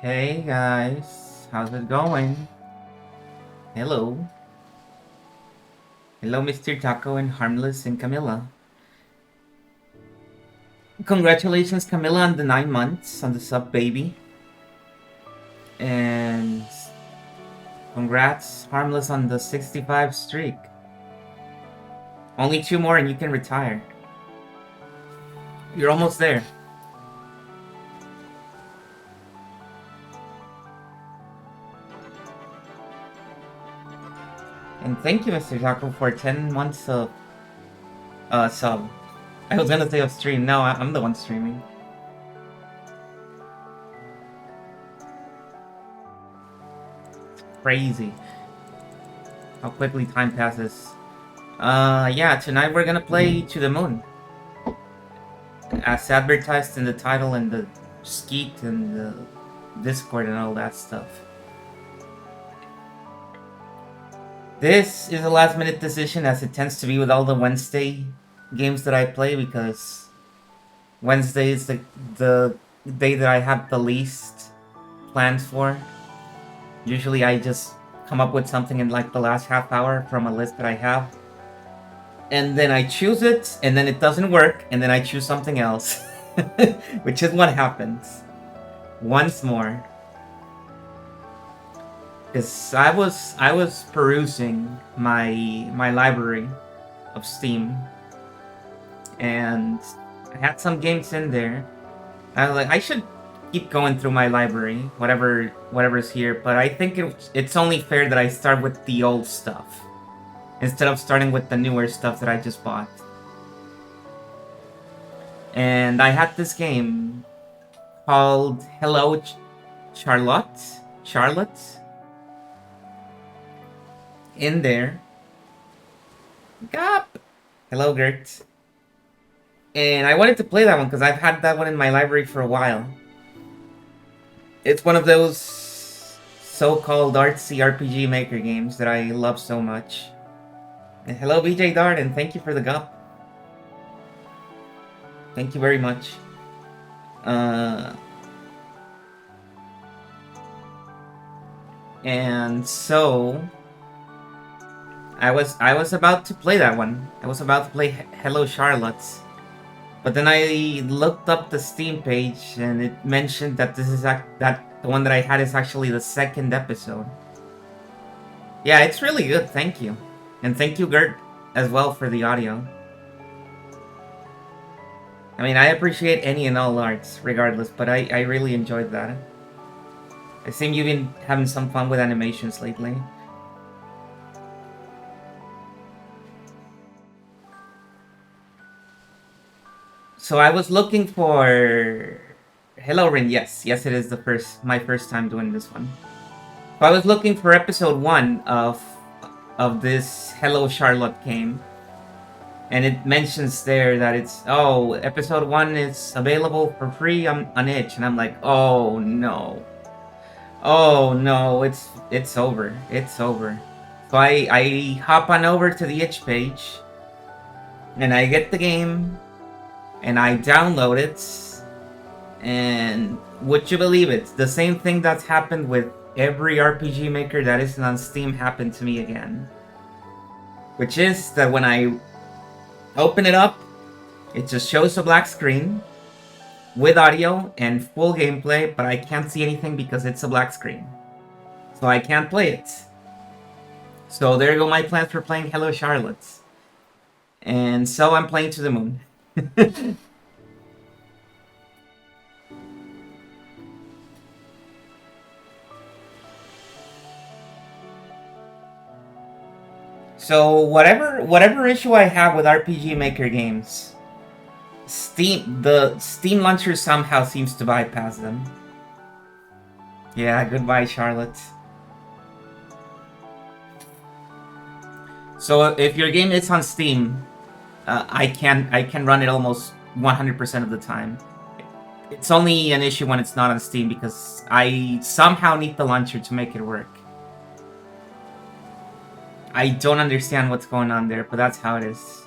Hey guys, how's it going? Hello. Hello, Mr. Taco and Harmless and Camilla. Congratulations, Camilla, on the 9 months on the sub baby. And congrats, Harmless, on the 65 streak. Only 2 more and you can retire. You're almost there. And thank you, Mr. Taco, for 10 months of sub. I was gonna say of stream. No, I'm the one streaming. Crazy how quickly time passes. Yeah, tonight we're gonna play To the Moon. As advertised in the title and the skeet and the Discord and all that stuff. This is a last minute decision, as it tends to be with all the Wednesday games that I play, because Wednesday is the day that I have the least plans for. Usually I just come up with something in like the last half hour from a list that I have. And then I choose it, and then it doesn't work, and then I choose something else. Which is what happens. Once more. Because I was perusing my library of Steam, and I had some games in there. I was like, I should keep going through my library, whatever's here, but I think it's only fair that I start with the old stuff instead of starting with the newer stuff that I just bought. And I had this game called Hello Charlotte in there. Gop! Hello, Gert. And I wanted to play that one because I've had that one in my library for a while. It's one of those so-called artsy RPG Maker games that I love so much. And hello, BJ Dart, and thank you for the Gop. Thank you very much. And so I was about to play that one. I was about to play Hello Charlotte. But then I looked up the Steam page and it mentioned that this is the one that I had is actually the second episode. Yeah, it's really good, thank you. And thank you, Gert, as well, for the audio. I mean, I appreciate any and all arts, regardless, but I really enjoyed that. I think you've been having some fun with animations lately. So I was looking for... Hello, Rin. Yes, it is my first time doing this one. So I was looking for episode 1 of this Hello Charlotte game. And it mentions there that it's, episode 1 is available for free on itch. And I'm like, oh no. Oh no, it's over. It's over. So I hop on over to the itch page. And I get the game. And I download it. And would you believe it? The same thing that's happened with every RPG Maker that isn't on Steam happened to me again. Which is that when I open it up, it just shows a black screen with audio and full gameplay, but I can't see anything because it's a black screen. So I can't play it. So there go my plans for playing Hello Charlotte. And so I'm playing To the Moon. So whatever issue I have with RPG Maker games, the Steam launcher somehow seems to bypass them. Yeah, goodbye, Charlotte. So if your game is on Steam, I can run it almost 100% of the time. It's only an issue when it's not on Steam because I somehow need the launcher to make it work. I don't understand what's going on there, but that's how it is.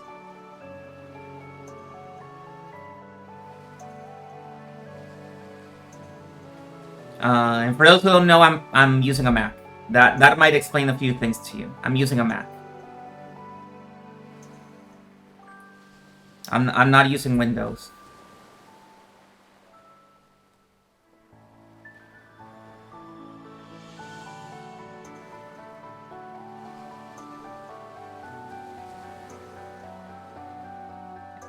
And for those who don't know, I'm using a Mac. That might explain a few things to you. I'm using a Mac. I'm not using Windows.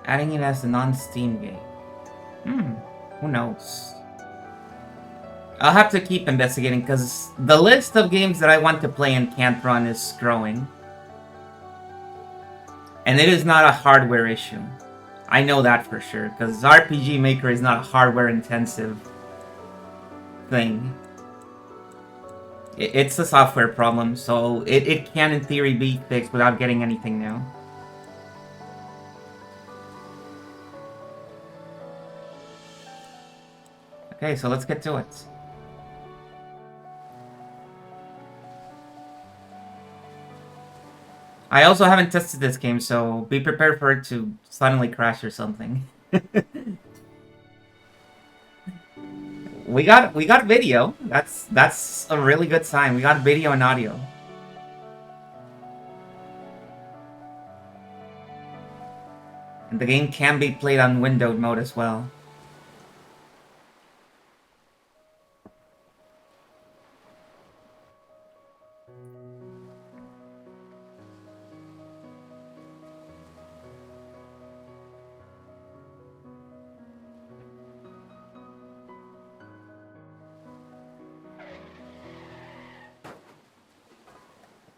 Adding it as a non-Steam game. Who knows? I'll have to keep investigating because the list of games that I want to play and can't run is growing. And it is not a hardware issue. I know that for sure, because rpgmaker is not a hardware-intensive thing. It's a software problem, so it can, in theory, be fixed without getting anything new. Okay, so let's get to it. I also haven't tested this game, so be prepared for it to suddenly crash or something. we got video. That's a really good sign. We got video and audio. And the game can be played on windowed mode as well.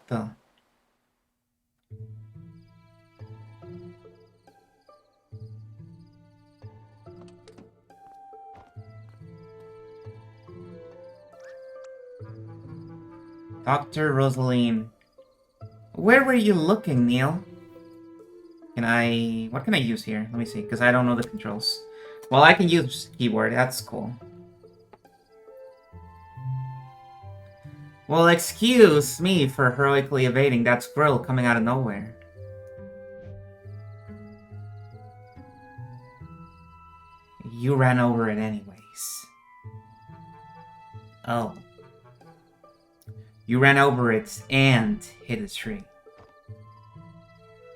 So. Dr. Rosaline. Where were you looking, Neil? What can I use here? Let me see, because I don't know the controls. Well, I can use keyboard, that's cool. Well, excuse me for heroically evading that squirrel coming out of nowhere. You ran over it anyways. Oh. You ran over it and hit a tree.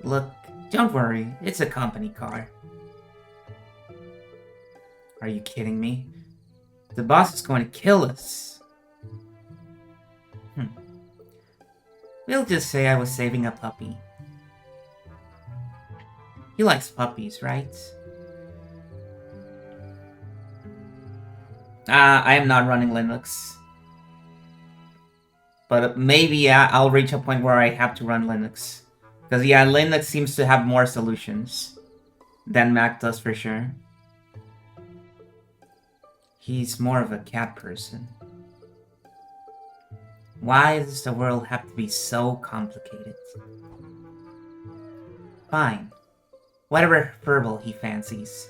Look, don't worry, it's a company car. Are you kidding me? The boss is going to kill us. We'll just say I was saving a puppy. He likes puppies, right? I am not running Linux. But maybe I'll reach a point where I have to run Linux. Because yeah, Linux seems to have more solutions than Mac does for sure. He's more of a cat person. Why does the world have to be so complicated? Fine. Whatever furble he fancies.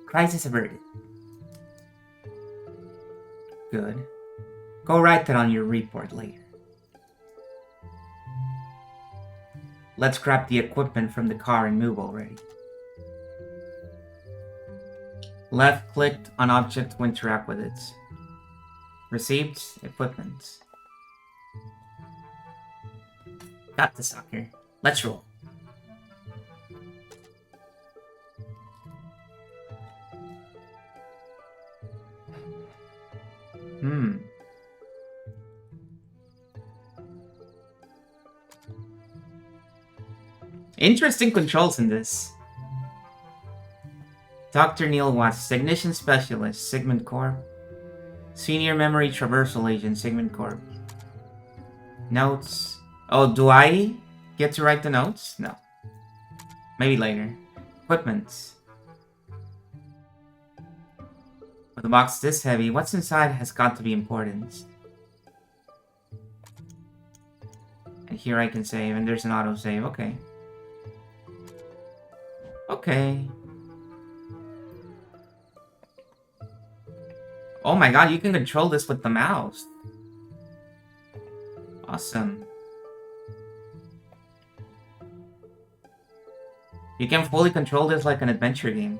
Crisis averted. Good. Go write that on your report later. Let's grab the equipment from the car and move already. Left-clicked on object to interact with it. Received equipment. Got the sucker. Let's roll. Interesting controls in this. Dr. Neil Watts, Technician Specialist, Sigmund Corp. Senior Memory Traversal Agent, Sigmund Corp. Notes. Oh, do I get to write the notes? No. Maybe later. Equipment. With a box this heavy, what's inside has got to be important. And here I can save, and there's an autosave. Okay. Okay. Oh my god, you can control this with the mouse. Awesome. You can fully control this like an adventure game.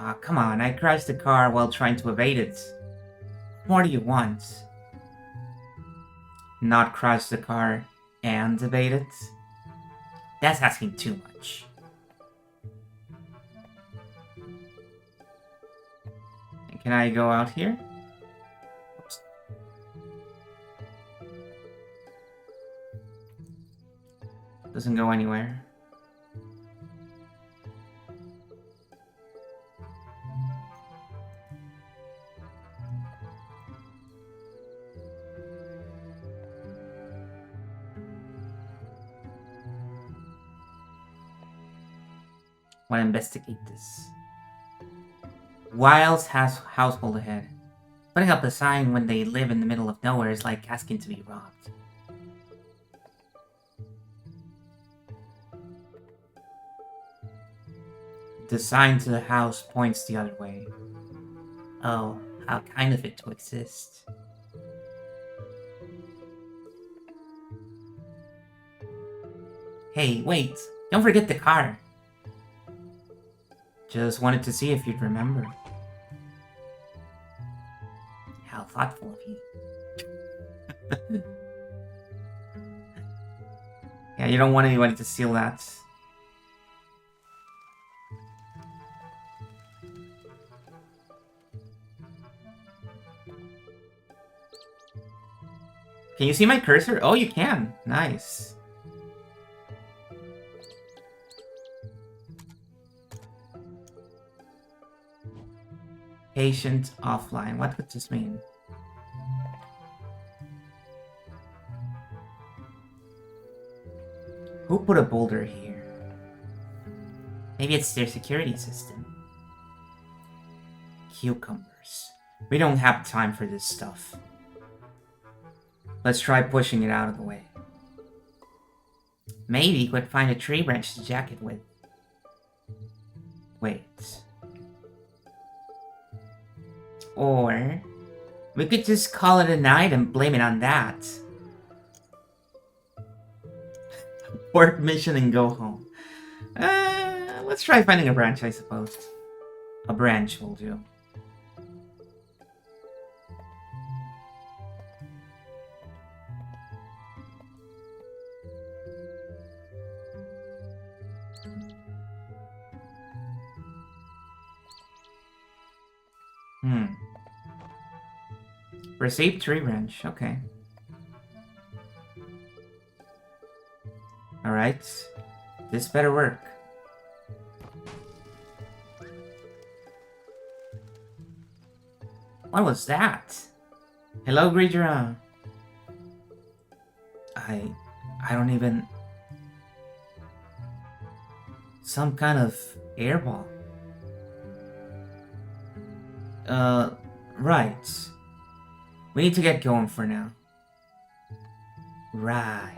Aw, come on, I crashed the car while trying to evade it. What do you want? Not crash the car and evade it? That's asking too much. Can I go out here? Oops. Doesn't go anywhere. Want to investigate this. Wild's household ahead. Putting up a sign when they live in the middle of nowhere is like asking to be robbed. The sign to the house points the other way. Oh, how kind of it to exist. Hey, wait! Don't forget the car! Just wanted to see if you'd remember. How thoughtful of you. Yeah, you don't want anybody to steal that. Can you see my cursor? Oh, you can. Nice. Patient offline. What would this mean? Who put a boulder here? Maybe it's their security system. Cucumbers. We don't have time for this stuff. Let's try pushing it out of the way. Maybe we could find a tree branch to jack it with. Wait. Or we could just call it a night and blame it on that. Work mission and go home. Let's try finding a branch, I suppose. A branch will do. Received tree branch, okay. Alright. This better work. What was that? Hello, Greedra. I don't even... Some kind of airball. Right. We need to get going for now. Right.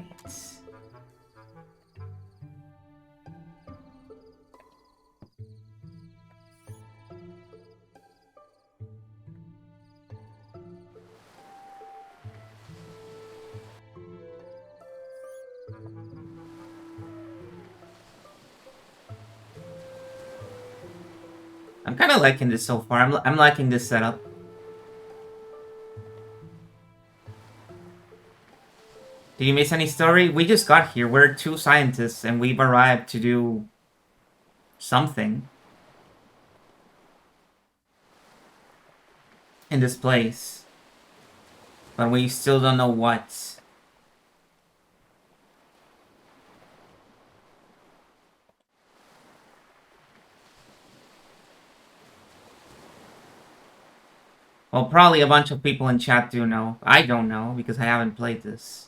I'm kind of liking this so far. I'm liking this setup. Did you miss any story? We just got here. We're 2 scientists and we've arrived to do something in this place. But we still don't know what. Well, probably a bunch of people in chat do know. I don't know because I haven't played this.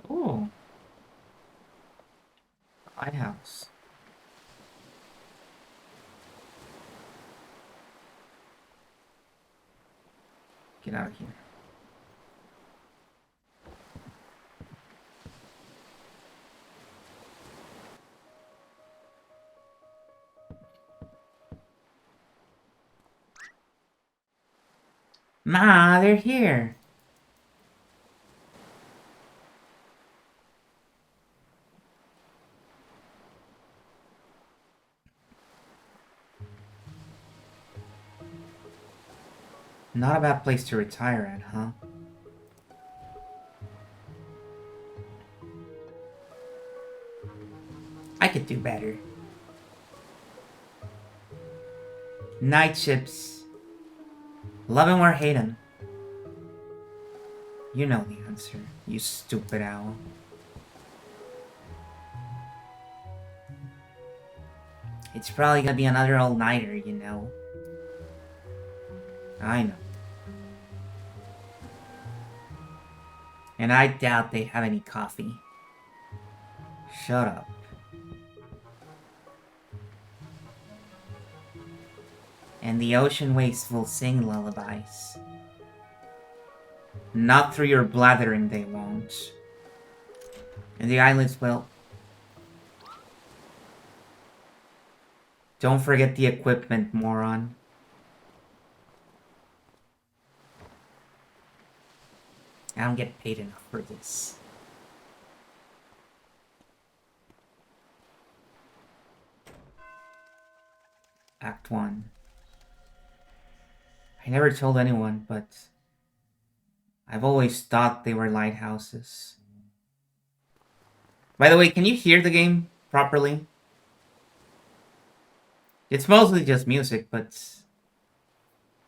Ooh. Lighthouse. Get out of here. Ma, they're here. Not a bad place to retire at, huh? I could do better. Night shifts. Love him or hate him. You know the answer, you stupid owl. It's probably gonna be another all-nighter, you know. I know. And I doubt they have any coffee. Shut up. And the ocean waves will sing lullabies. Not through your blathering, they won't. And the islands will... Don't forget the equipment, moron. I don't get paid enough for this. Act 1. I never told anyone, but... I've always thought they were lighthouses. By the way, can you hear the game properly? It's mostly just music, but...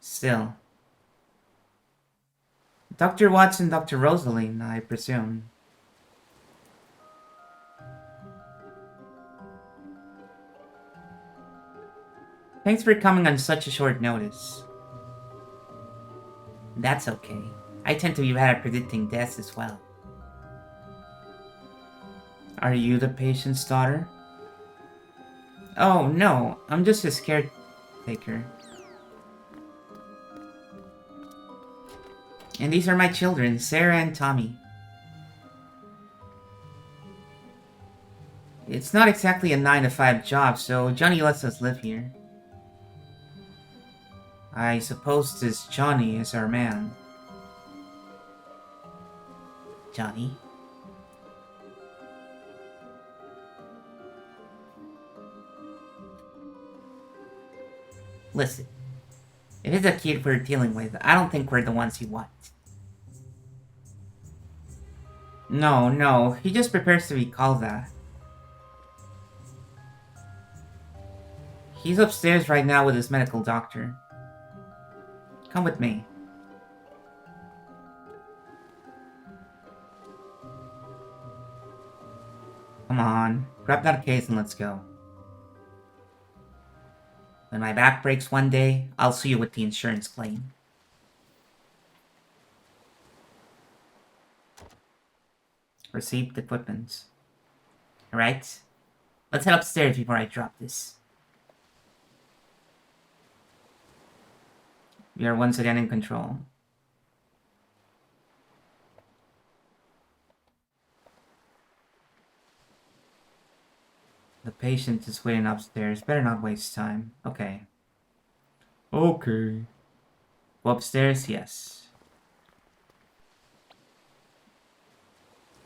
Still. Dr. Watson, Dr. Rosaline, I presume. Thanks for coming on such a short notice. That's okay. I tend to be bad at predicting deaths as well. Are you the patient's daughter? Oh, no. I'm just his caretaker. And these are my children, Sarah and Tommy. It's not exactly a 9-to-5 job, so Johnny lets us live here. I suppose this Johnny is our man. Johnny? Listen, if it's a kid we're dealing with, I don't think we're the ones you want. No, he just prepares to be called that. He's upstairs right now with his medical doctor. Come with me. Come on, grab that case and let's go. When my back breaks one day, I'll see you with the insurance claim. Received equipment. Alright, let's head upstairs before I drop this. We are once again in control. The patient is waiting upstairs. Better not waste time. Okay. Okay. Go upstairs? Yes.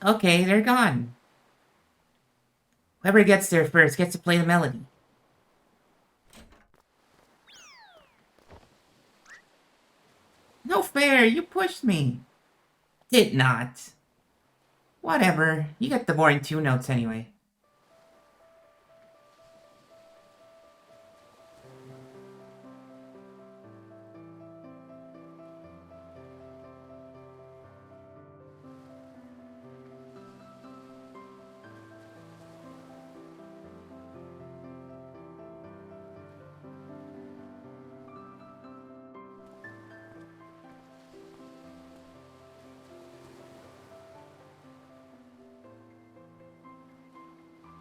Okay, they're gone. Whoever gets there first gets to play the melody. No fair, you pushed me. Did not. Whatever, you get the boring 2 notes anyway.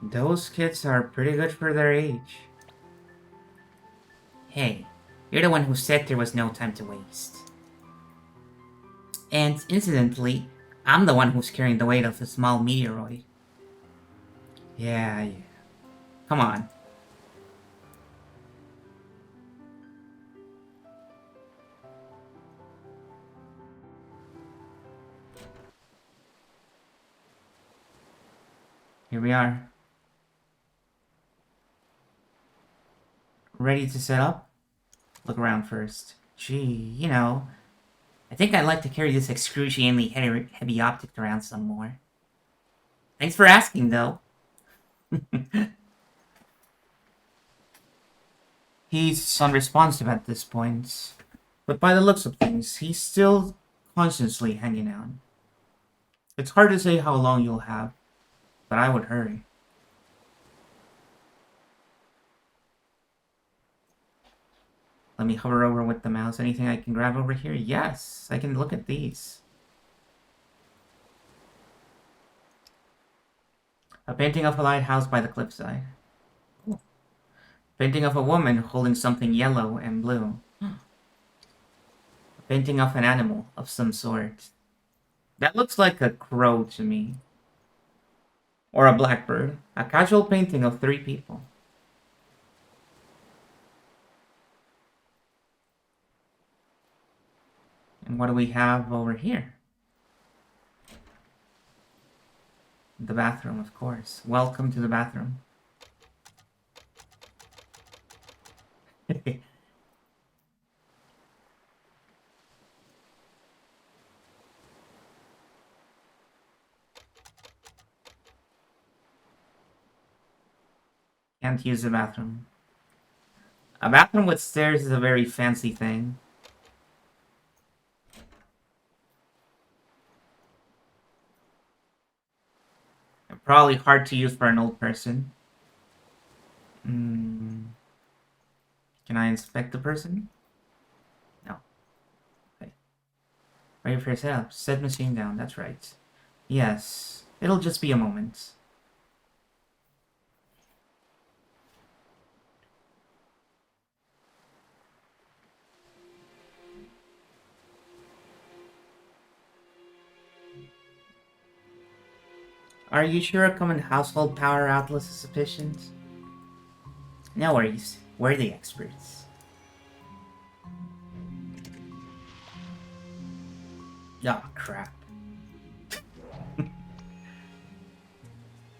Those kids are pretty good for their age. Hey, you're the one who said there was no time to waste. And, incidentally, I'm the one who's carrying the weight of a small meteoroid. Yeah. Come on. Here we are. Ready to set up? Look around first. Gee, I think I'd like to carry this excruciatingly heavy object around some more. Thanks for asking, though. He's unresponsive at this point, but by the looks of things, he's still consciously hanging on. It's hard to say how long you'll have, but I would hurry. Let me hover over with the mouse. Anything I can grab over here? Yes, I can look at these. A painting of a lighthouse by the cliffside. Cool. Painting of a woman holding something yellow and blue. A painting of an animal of some sort. That looks like a crow to me. Or a blackbird. A casual painting of 3 people. And what do we have over here? The bathroom, of course. Welcome to the bathroom. Can't use the bathroom. A bathroom with stairs is a very fancy thing. Probably hard to use for an old person. Can I inspect the person? No. Okay. Ready for setup. Set machine down. That's right. Yes. It'll just be a moment. Are you sure a common household power outlet is sufficient? No worries. We're the experts. Oh, crap.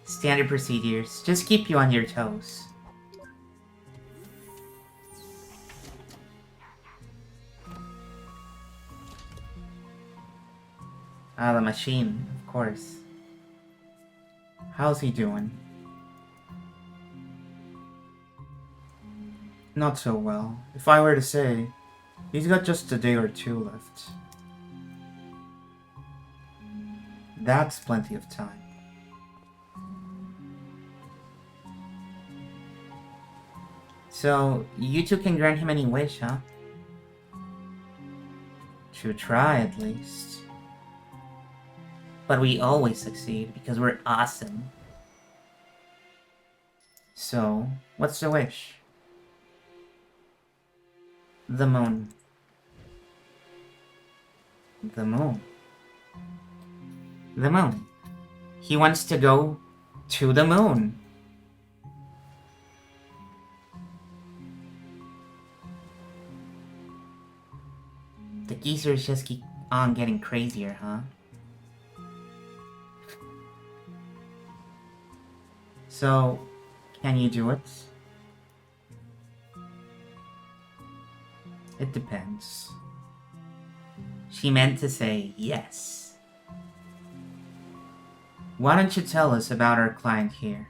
Standard procedures. Just keep you on your toes. Ah, the machine, of course. How's he doing? Not so well. If I were to say, he's got just a day or 2 left. That's plenty of time. So, you two can grant him any wish, huh? To try, at least. But we always succeed, because we're awesome. So, what's the wish? The moon. The moon. The moon. He wants to go to the moon. The geezers just keep on getting crazier, huh? So, can you do it? It depends. She meant to say yes. Why don't you tell us about our client here?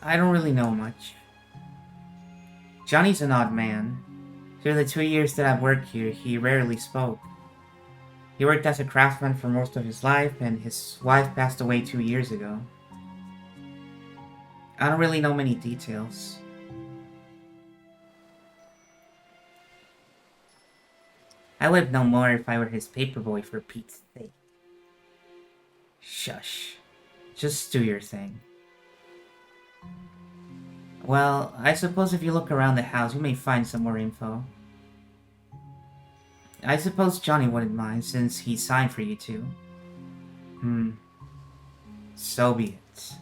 I don't really know much. Johnny's an odd man. Through the 2 years that I've worked here, he rarely spoke. He worked as a craftsman for most of his life, and his wife passed away 2 years ago. I don't really know many details. I would know more if I were his paperboy, for Pete's sake. Shush. Just do your thing. Well, I suppose if you look around the house, you may find some more info. I suppose Johnny wouldn't mind, since he signed for you two. So be it.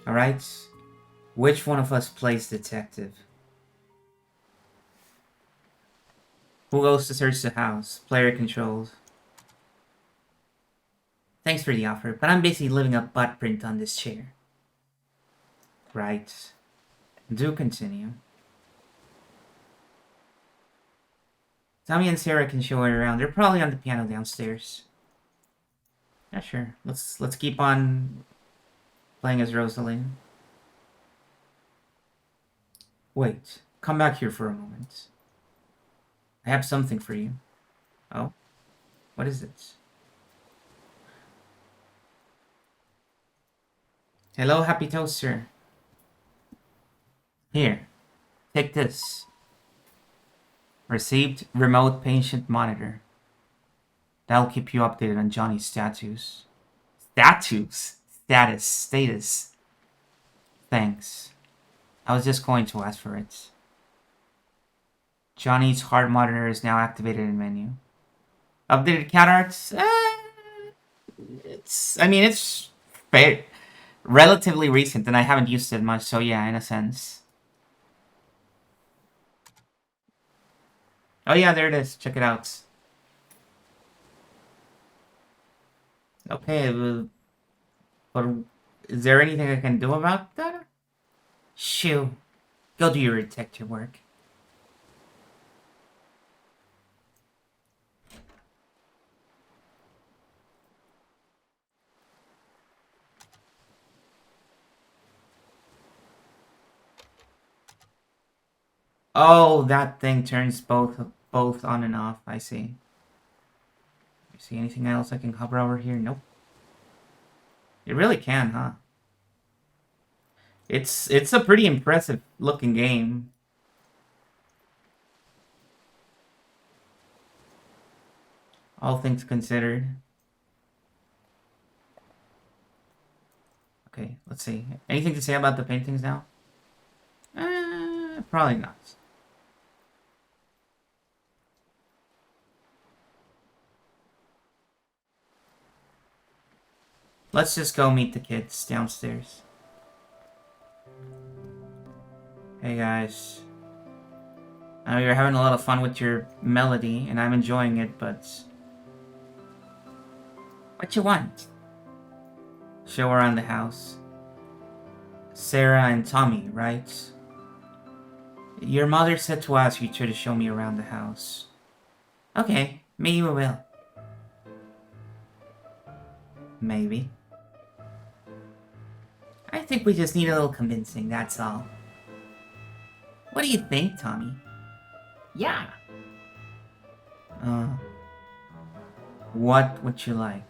Alright, which one of us plays detective? Who goes to search the house? Player controls. Thanks for the offer, but I'm basically leaving a butt print on this chair. Right. Do continue. Tommy and Sarah can show her around. They're probably on the piano downstairs. Yeah, sure. Let's keep on playing as Rosalie. Wait, come back here for a moment. I have something for you. Oh? What is it? Hello, Happy Toaster. Here, take this. Received remote patient monitor. That'll keep you updated on Johnny's status. Status. Thanks. I was just going to ask for it. Johnny's heart monitor is now activated in menu. Updated cat arts? It's relatively recent and I haven't used it much, so yeah, in a sense. Oh yeah, there it is. Check it out. Okay, but is there anything I can do about that? Shoo. Go do your detective work. Oh, that thing turns both on and off. I see. You see anything else I can cover over here? Nope. It really can, huh? It's a pretty impressive looking game. All things considered. Okay, let's see. Anything to say about the paintings now? Probably not. Let's just go meet the kids downstairs. Hey guys. I know you're having a lot of fun with your melody, and I'm enjoying it, but... What you want? Show around the house. Sarah and Tommy, right? Your mother said to ask you to show me around the house. Okay, maybe we will. Maybe. I think we just need a little convincing, that's all. What do you think, Tommy? Yeah. What would you like?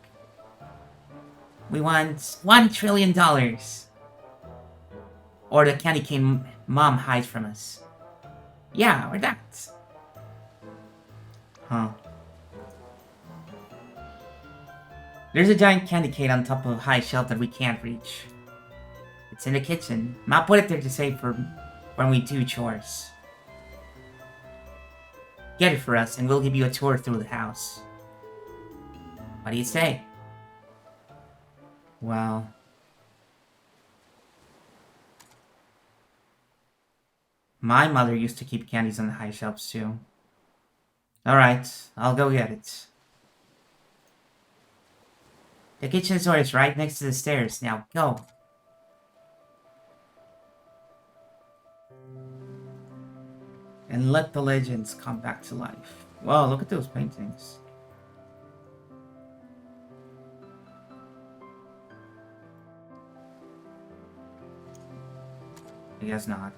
We want $1 trillion. Or the candy cane Mom hides from us. Yeah, or that. Huh. There's a giant candy cane on top of a high shelf that we can't reach. It's in the kitchen. Ma put it there to save for when we do chores. Get it for us and we'll give you a tour through the house. What do you say? Well... My mother used to keep candies on the high shelves too. Alright, I'll go get it. The kitchen door is right next to the stairs. Now go. And let the legends come back to life. Wow, look at those paintings. I guess not.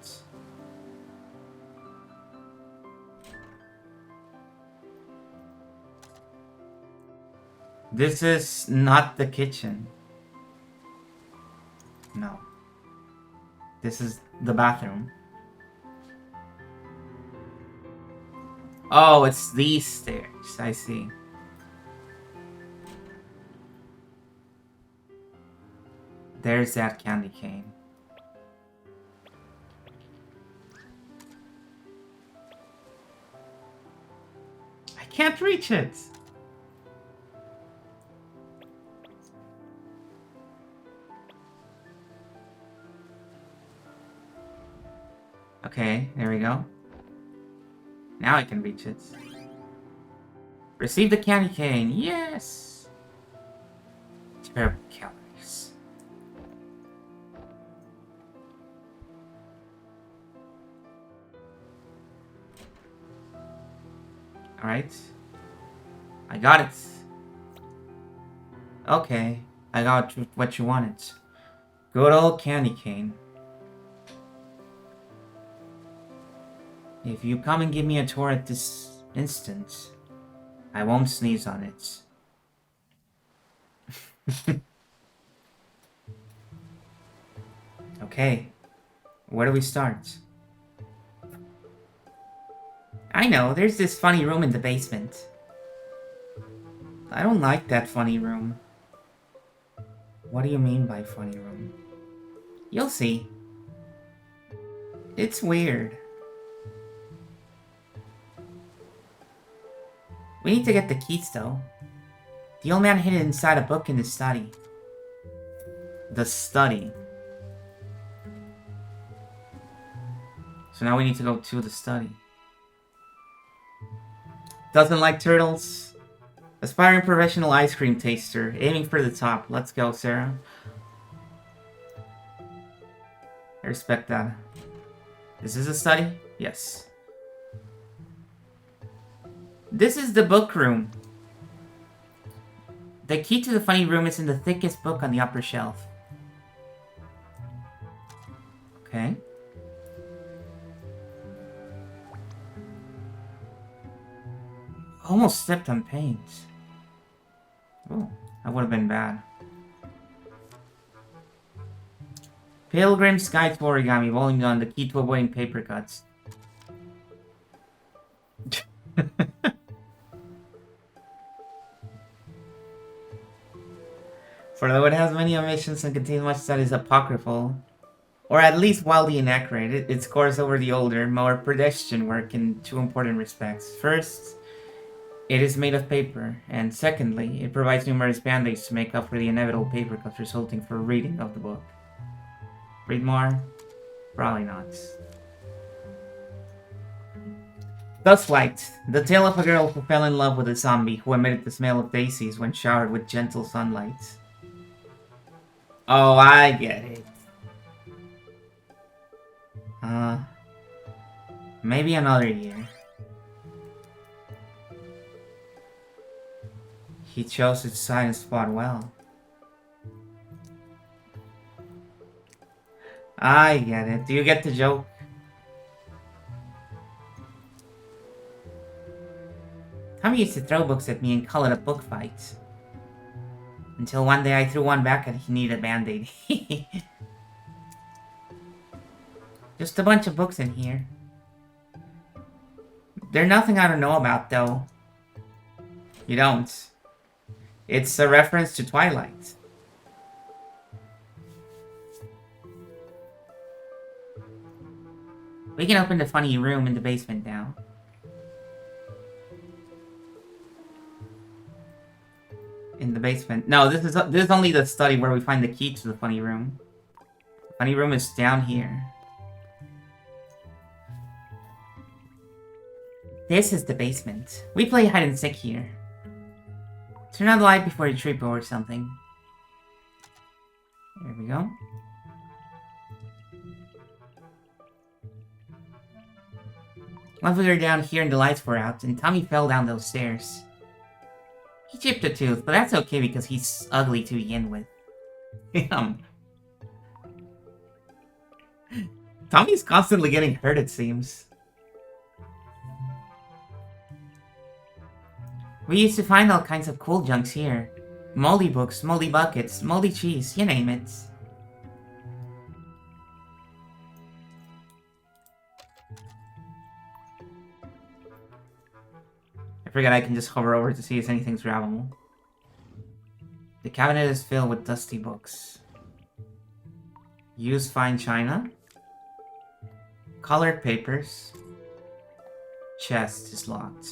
This is not the kitchen. No. This is the bathroom. Oh, it's these stairs. I see. There's that candy cane. I can't reach it. Okay, there we go. Now I can reach it. Receive the candy cane. Yes! pair of calories. Alright. I got it. Okay. I got what you wanted. Good old candy cane. If you come and give me a tour at this instant, I won't sneeze on it. Okay. Where do we start? I know, there's this funny room in the basement. I don't like that funny room. What do you mean by funny room? You'll see. It's weird. We need to get the keys, though. The old man hid it inside a book in the study. The study. So now we need to go to the study. Doesn't like turtles. Aspiring professional ice cream taster. Aiming for the top. Let's go, Sarah. I respect that. Is this a study? Yes. This is the book room. The key to the funny room is in the thickest book on the upper shelf. Okay. Almost stepped on paint. Oh, that would have been bad. Pilgrim's Guide to Origami, Volume 1, the key to avoiding paper cuts. For though it has many omissions and contains much that is apocryphal, or at least wildly inaccurate, it scores over the older, more pedestrian work in two important respects. First, it is made of paper, and secondly, it provides numerous band-aids to make up for the inevitable paper cuts resulting from reading of the book. Read more? Probably not. Dustlight, the tale of a girl who fell in love with a zombie who emitted the smell of daisies when showered with gentle sunlight. Oh, I get it. Maybe another year. He chose its silent spot well. I get it. Do you get the joke? Tommy used to throw books at me and call it a book fight. Until one day I threw one back and he needed a band-aid. Just a bunch of books in here. There's nothing I don't know about, though. You don't. It's a reference to Twilight. We can open the funny room in the basement now. In the basement. No, this is only the study where we find the key to the funny room. The funny room is down here. This is the basement. We play hide and seek here. Turn on the light before you trip over something. There we go. Once we were down here and the lights were out, and Tommy fell down those stairs. He chipped a tooth, but that's okay because he's ugly to begin with. Tommy's constantly getting hurt, it seems. We used to find all kinds of cool junks here. Moldy books, moldy buckets, moldy cheese, you name it. I forget I can just hover over to see if anything's grabbable. The cabinet is filled with dusty books. Use fine china. Colored papers. Chest is locked.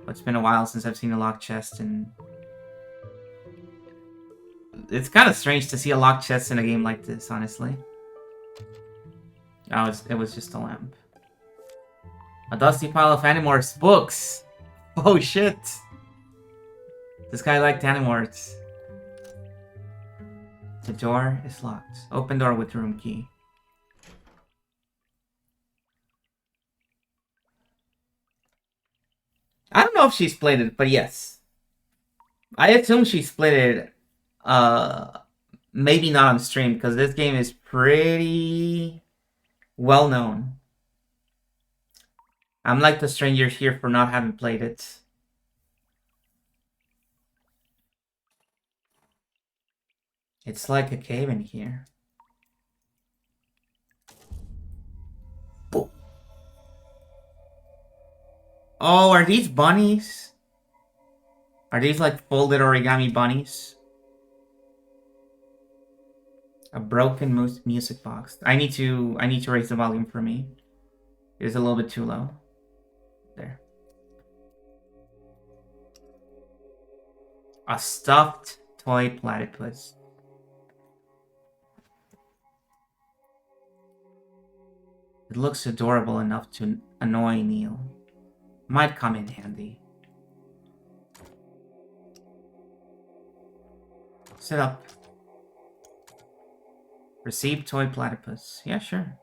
But it's been a while since I've seen a locked chest, and it's kind of strange to see a locked chest in a game like this, honestly. Oh, it was just a lamp. A dusty pile of Animorphs books! Oh shit! This guy liked Animorphs. The door is locked. Open door with room key. I don't know if she split it, but yes. I assume she split it. Maybe not on stream, because this game is pretty well known. I'm like the stranger here for not having played it. It's like a cave in here. Oh, are these bunnies? Are these like folded origami bunnies? A broken music box. I need to raise the volume for me. It's a little bit too low. There. A stuffed toy platypus. It looks adorable enough to annoy Neil. Might come in handy. Sit up. Receive toy platypus. Yeah, sure.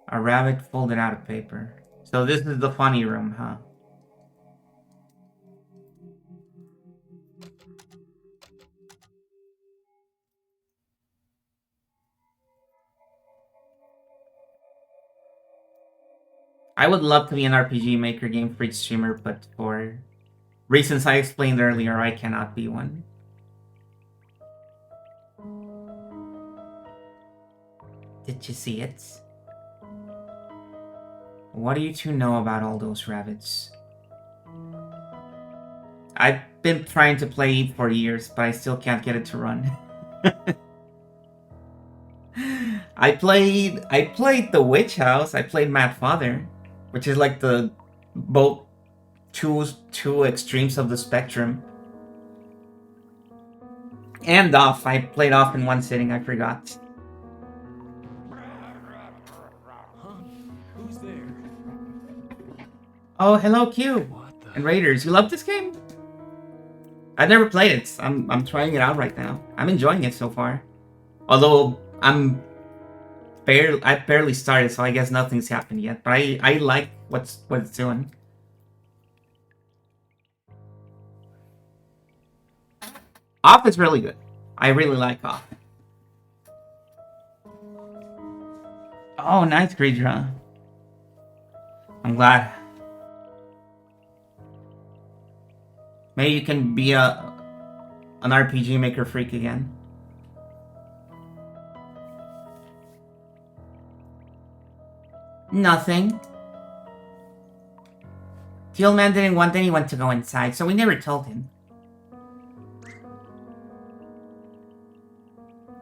A rabbit folded out of paper. So this is the funny room, huh? I would love to be an RPG Maker Game Freak streamer, but for reasons I explained earlier, I cannot be one. Did you see it? What do you two know about all those rabbits? I've been trying to play Eve for years, but I still can't get it to run. I played The Witch House. I played Mad Father, which is like the both two extremes of the spectrum. And Off. I played Off in one sitting. I forgot. Who's there? Oh, hello, Q and Raiders. You love this game? I've never played it. I'm trying it out right now. I'm enjoying it so far. Although I barely started, so I guess nothing's happened yet. But I like what it's doing. Off is really good. I really like Off. Oh, nice, Greedra. I'm glad. Maybe you can be an RPG Maker freak again. Nothing. The old man didn't want anyone to go inside, so we never told him.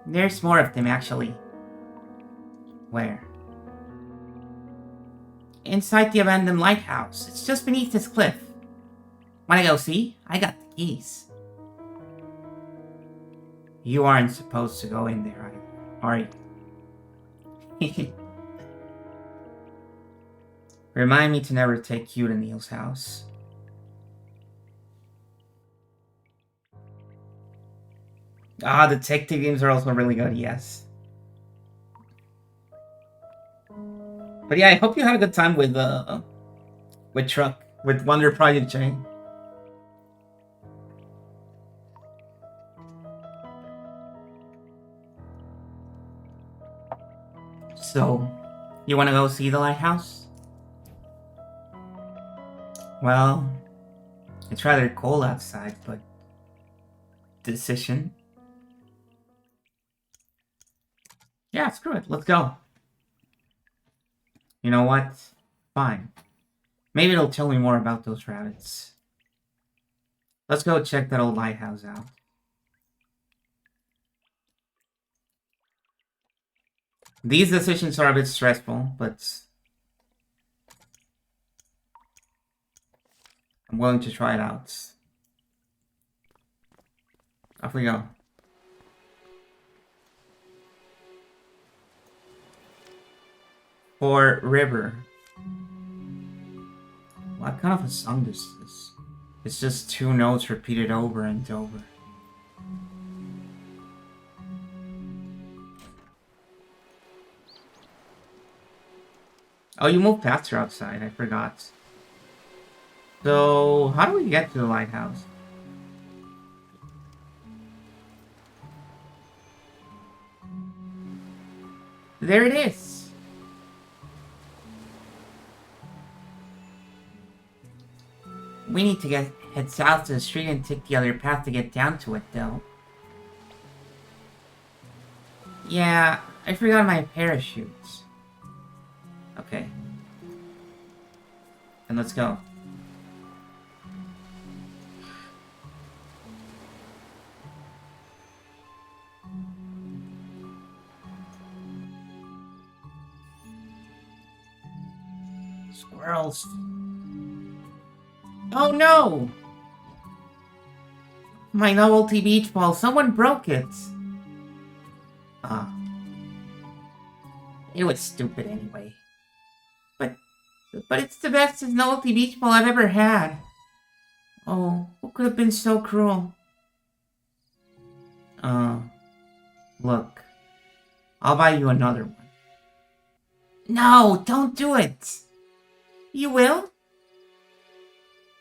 There's more of them, actually. Where? Inside the abandoned lighthouse. It's just beneath this cliff. Wanna go see? I got the keys. You aren't supposed to go in there, are you? Remind me to never take you to Neil's house. Ah, detective games are also really good, yes. But yeah, I hope you had a good time with Truck, with Wonder Project J. So, you want to go see the lighthouse? Well, it's rather cold outside, but decision. Yeah, screw it. Let's go. You know what? Fine. Maybe it'll tell me more about those rabbits. Let's go check that old lighthouse out. These decisions are a bit stressful, but I'm willing to try it out. Off we go. For River. What kind of a song this is? It's just two notes repeated over and over. Oh, you moved faster outside. I forgot. So, how do we get to the lighthouse? There it is. We need to head south to the street and take the other path to get down to it, though. Yeah, I forgot my parachutes. Okay. Then let's go. Squirrels. Oh no! My novelty beach ball, someone broke it! Ah. It was stupid anyway. But it's the best novelty beach ball I've ever had. Oh, who could have been so cruel? Uh, look. I'll buy you another one. No, don't do it! You will?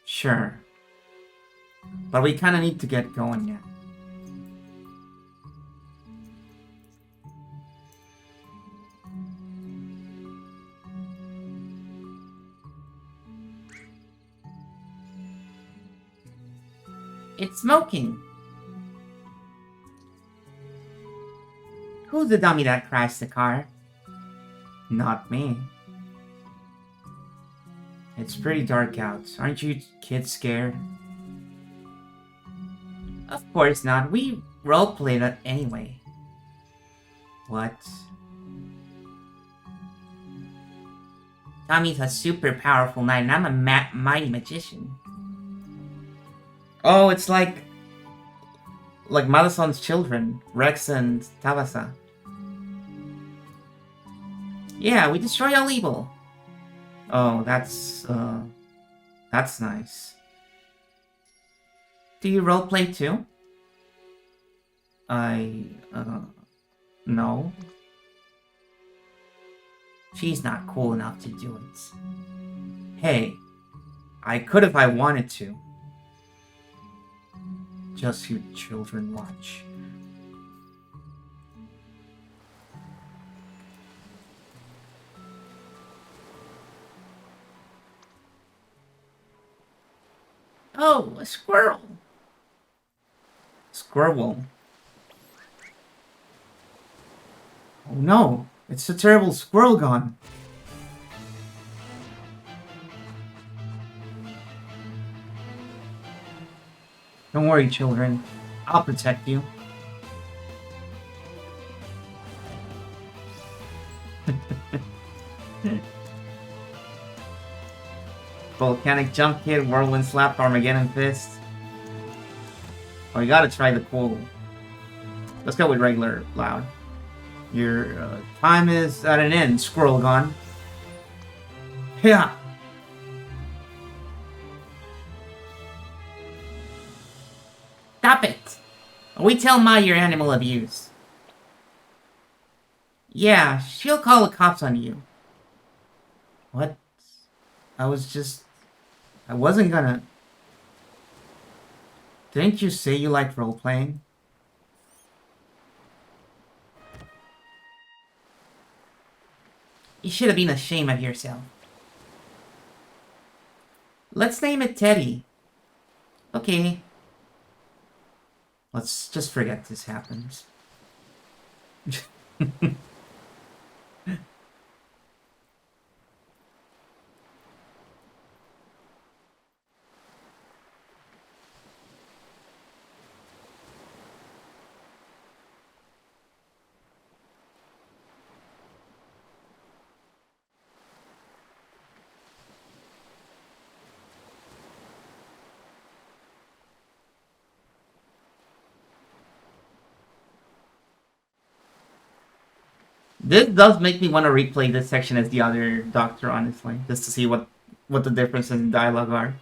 Sure. But we kinda need to get going now. It's smoking. Who's the dummy that crashed the car? Not me. It's pretty dark out. Aren't you kids scared? Of course not. We roleplayed it anyway. What? Tommy's a super powerful knight and I'm a mighty magician. Oh, it's like Madison's children, Rex and Tabasa. Yeah, we destroy all evil. Oh, that's nice. Do you roleplay too? No. She's not cool enough to do it. Hey, I could if I wanted to. Just you children watch. Oh, a squirrel! Squirrel. Oh no, it's the terrible squirrel gone. Don't worry, children. I'll protect you. Volcanic jump kid, whirlwind slap, Armageddon fist. Oh, you gotta try the cool. Let's go with regular loud. Your time is at an end, squirrel gone. Yeah. Stop it! We tell Ma your animal abuse. Yeah, she'll call the cops on you. What? I wasn't gonna... Didn't you say you liked role-playing? You should have been ashamed of yourself. Let's name it Teddy. Okay. Let's just forget this happens. This does make me want to replay this section as the other Doctor, honestly, just to see what the differences in dialogue are.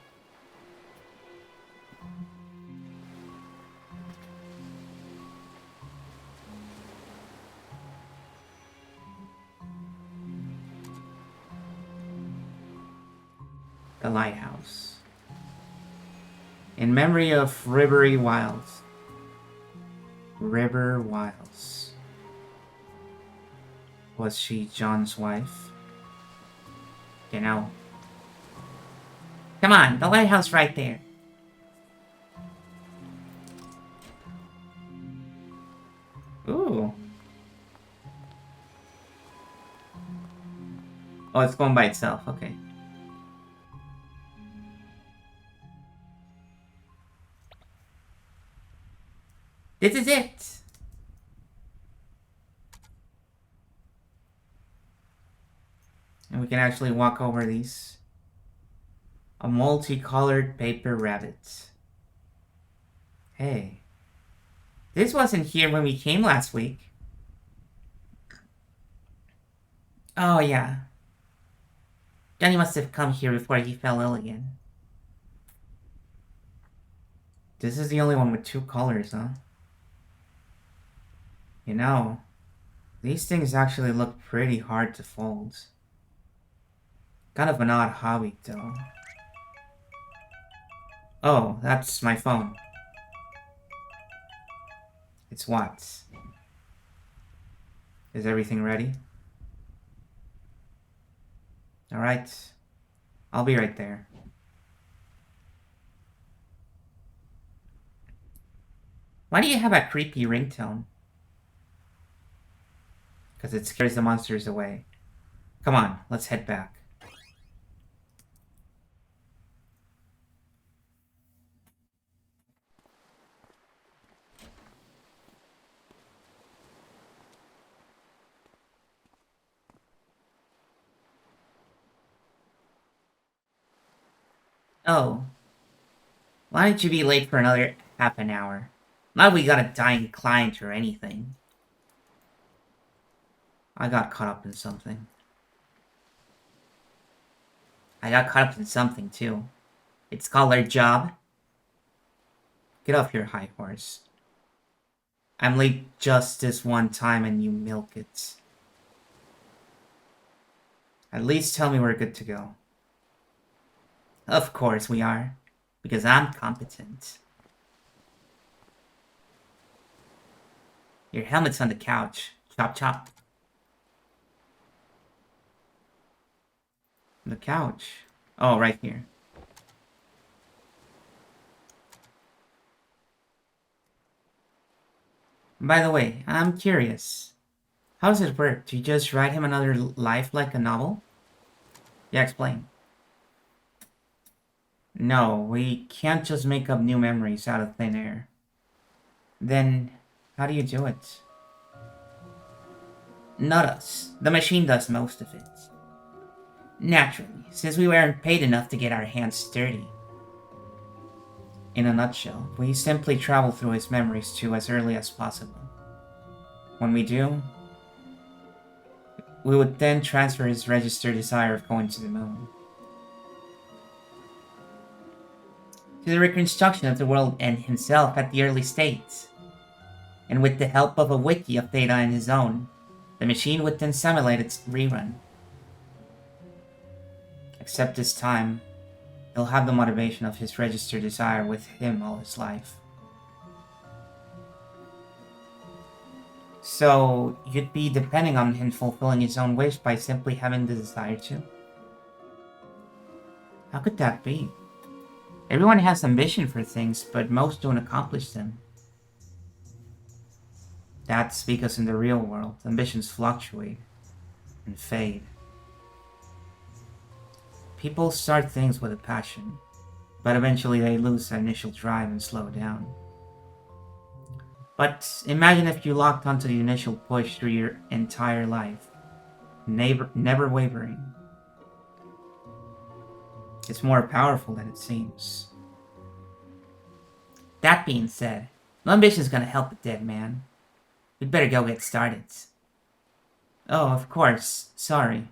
The lighthouse. In memory of Ribery Wiles. River Wiles. Was she John's wife? You know. Come on, the lighthouse right there. Ooh. Oh, it's going by itself. Okay. This is it. And we can actually walk over these. A multicolored paper rabbit. Hey. This wasn't here when we came last week. Oh, yeah. Johnny must have come here before he fell ill again. This is the only one with 2 colors, huh? You know, these things actually look pretty hard to fold. Kind of an odd hobby, though. Oh, that's my phone. It's what? Is everything ready? Alright. I'll be right there. Why do you have a creepy ringtone? Because it scares the monsters away. Come on, let's head back. Oh. Why don't you be late for another half an hour? Not we got a dying client or anything. I got caught up in something. I got caught up in something, too. It's called our job. Get off your high horse. I'm late just this one time and you milk it. At least tell me we're good to go. Of course we are. Because I'm competent. Your helmet's on the couch. Chop chop. The couch. Oh, right here. By the way, I'm curious. How does it work? Do you just write him another life like a novel? Yeah, explain. No, we can't just make up new memories out of thin air. Then, how do you do it? Not us. The machine does most of it. Naturally, since we weren't paid enough to get our hands dirty. In a nutshell, we simply travel through his memories to as early as possible. When we do, we would then transfer his registered desire of going to the moon. To the reconstruction of the world and himself at the early states. And with the help of a wiki of data in his own, the machine would then simulate its rerun. Except this time, he'll have the motivation of his registered desire with him all his life. So, you'd be depending on him fulfilling his own wish by simply having the desire to? How could that be? Everyone has ambition for things, but most don't accomplish them. That's because in the real world, ambitions fluctuate and fade. People start things with a passion, but eventually they lose that initial drive and slow down. But imagine if you locked onto the initial push through your entire life, never wavering. It's more powerful than it seems. That being said, no ambition's gonna help a dead man. We'd better go get started. Oh, of course. Sorry.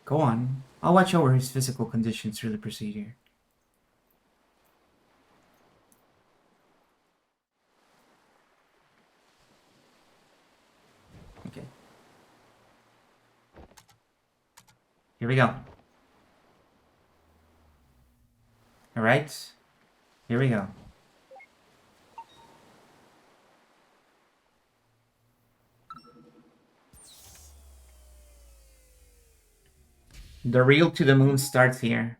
Go on. I'll watch over his physical condition through the procedure. Okay. Here we go. Alright. Here we go. The reel to the moon starts here.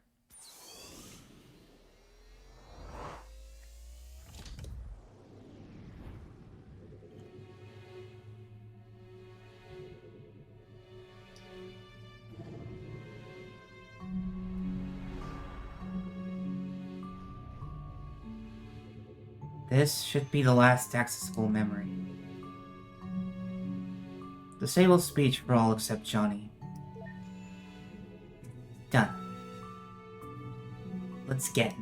This should be the last accessible memory. Disable speech for all except Johnny. Done. Let's get it.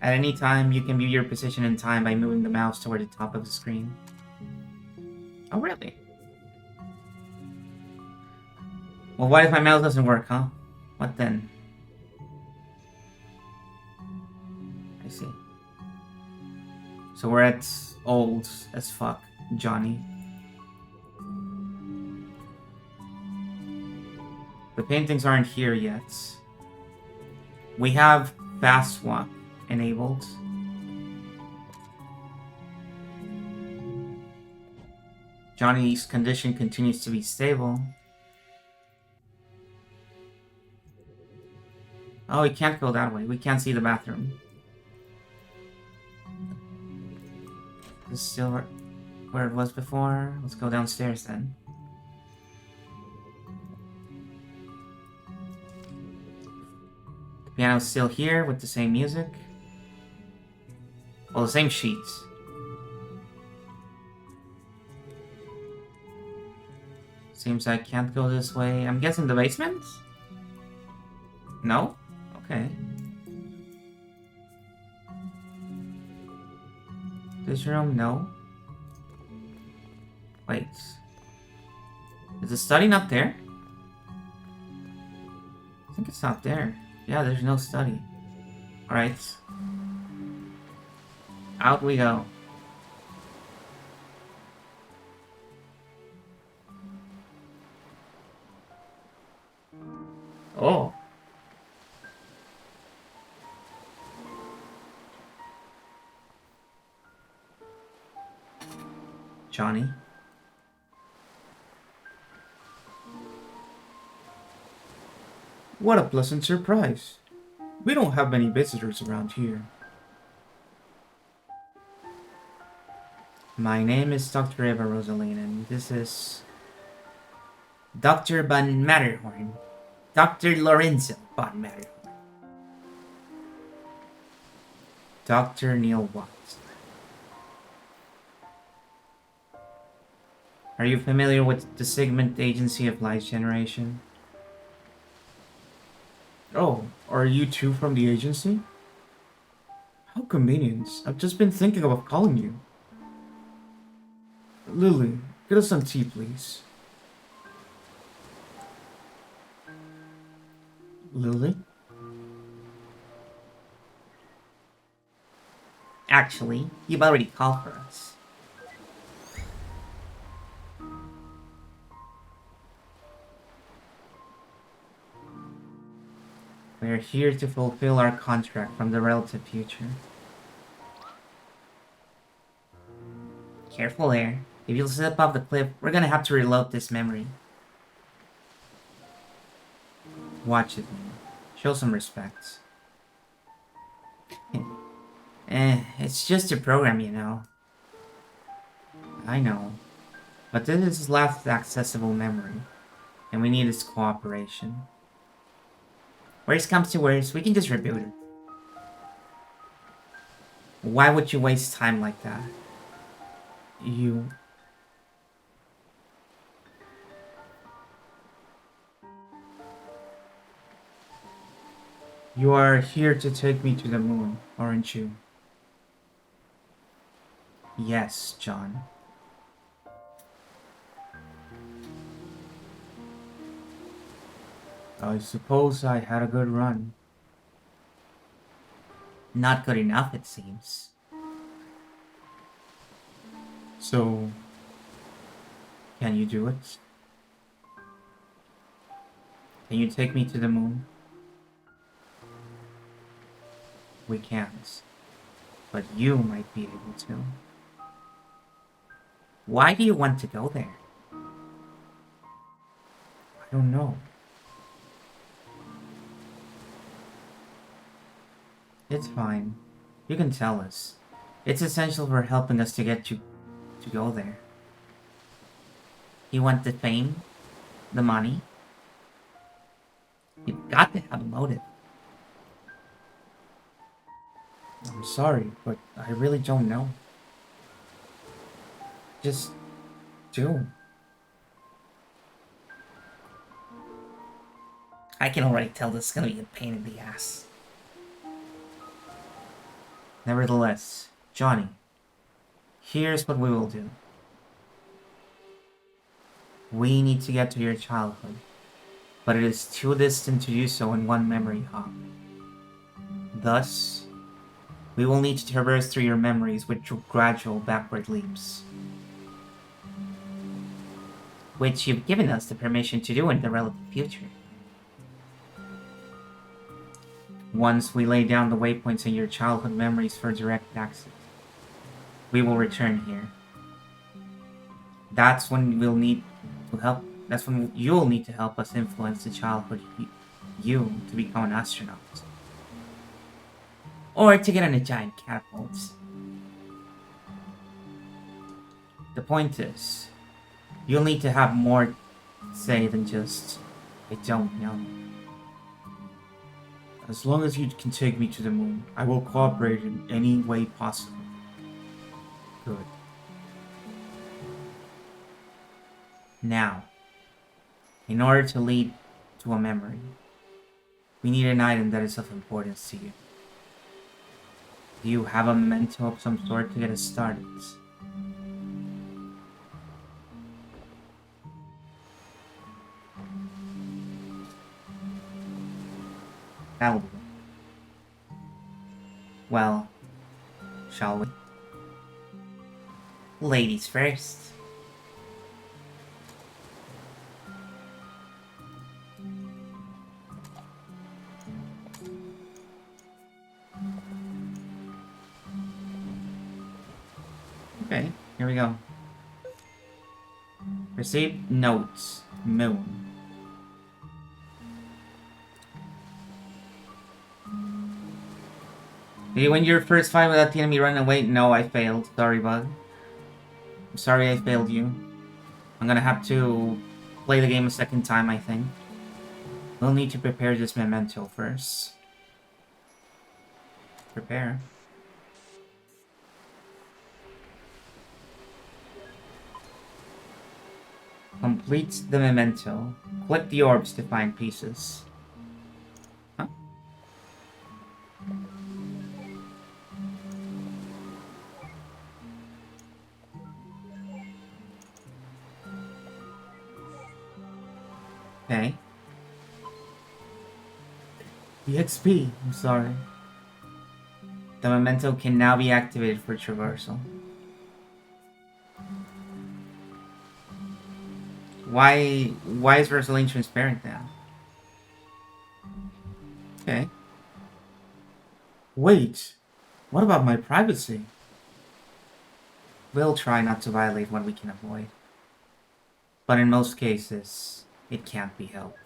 At any time, you can view your position in time by moving the mouse toward the top of the screen. Oh, really? Well, what if my mouse doesn't work, huh? What then? I see. So we're at old as fuck, Johnny. The paintings aren't here yet. We have fast walk enabled. Johnny's condition continues to be stable. Oh, we can't go that way. We can't see the bathroom. This is still where it was before. Let's go downstairs then. The piano's still here with the same music. Well, the same sheets. Seems I can't go this way. I'm guessing the basement? No? Okay. This room? No. Wait. Is the study not there? I think it's not there. Yeah, there's no study. Alright. Out we go. Oh. Johnny. What a pleasant surprise. We don't have many visitors around here. My name is Dr. Eva Rosaline, and this is Dr. Van Matterhorn. Dr. Lorenzo Van Matterhorn. Dr. Neil Watts. Are you familiar with the Sigmund Agency of Light Generation? Oh, are you two from the agency? How convenient. I've just been thinking about calling you. Lily, get us some tea, please. Lily? Actually, you've already called for us. We are here to fulfill our contract from the relative future. Careful there. If you'll slip off the cliff, we're gonna have to reload this memory. Watch it, man. Show some respect. It's just a program, you know. I know. But this is his last accessible memory, and we need his cooperation. Worst comes to worst, we can just reboot it. Why would you waste time like that? You are here to take me to the moon, aren't you? Yes, John. I suppose I had a good run. Not good enough, it seems. So, can you do it? Can you take me to the moon? We can't. But you might be able to. Why do you want to go there? I don't know. It's fine. You can tell us. It's essential for helping us to get you to go there. You want the fame? The money? You've got to have a motive. I'm sorry, but I really don't know. Just do. I can already tell this is gonna be a pain in the ass. Nevertheless, Johnny, here's what we will do. We need to get to your childhood, but it is too distant to do so in one memory hop. Thus, we will need to traverse through your memories with gradual backward leaps, which you've given us the permission to do in the relative future. Once we lay down the waypoints in your childhood memories for direct access, we will return here. That's when we'll need to help. That's when you'll need to help us influence the childhood you to become an astronaut, or to get on a giant catapult. The point is, you'll need to have more say than just, I don't know. As long as you can take me to the moon, I will cooperate in any way possible. Good. Now, in order to lead to a memory, we need an item that is of importance to you. Do you have a memento of some sort to get us started? That'll do. Well, shall we? Ladies first. Okay, here we go. Receive notes. Moon. Did you win your first fight without the enemy running away? No, I failed. Sorry, bud. I'm sorry I failed you. I'm gonna have to play the game a second time, I think. We'll need to prepare this memento first. Prepare. Complete the memento. Click the orbs to find pieces. Huh? Okay. EXP, I'm sorry. The memento can now be activated for traversal. Why is Rosaline transparent now? Okay. Wait, what about my privacy? We'll try not to violate what we can avoid. But in most cases, it can't be helped.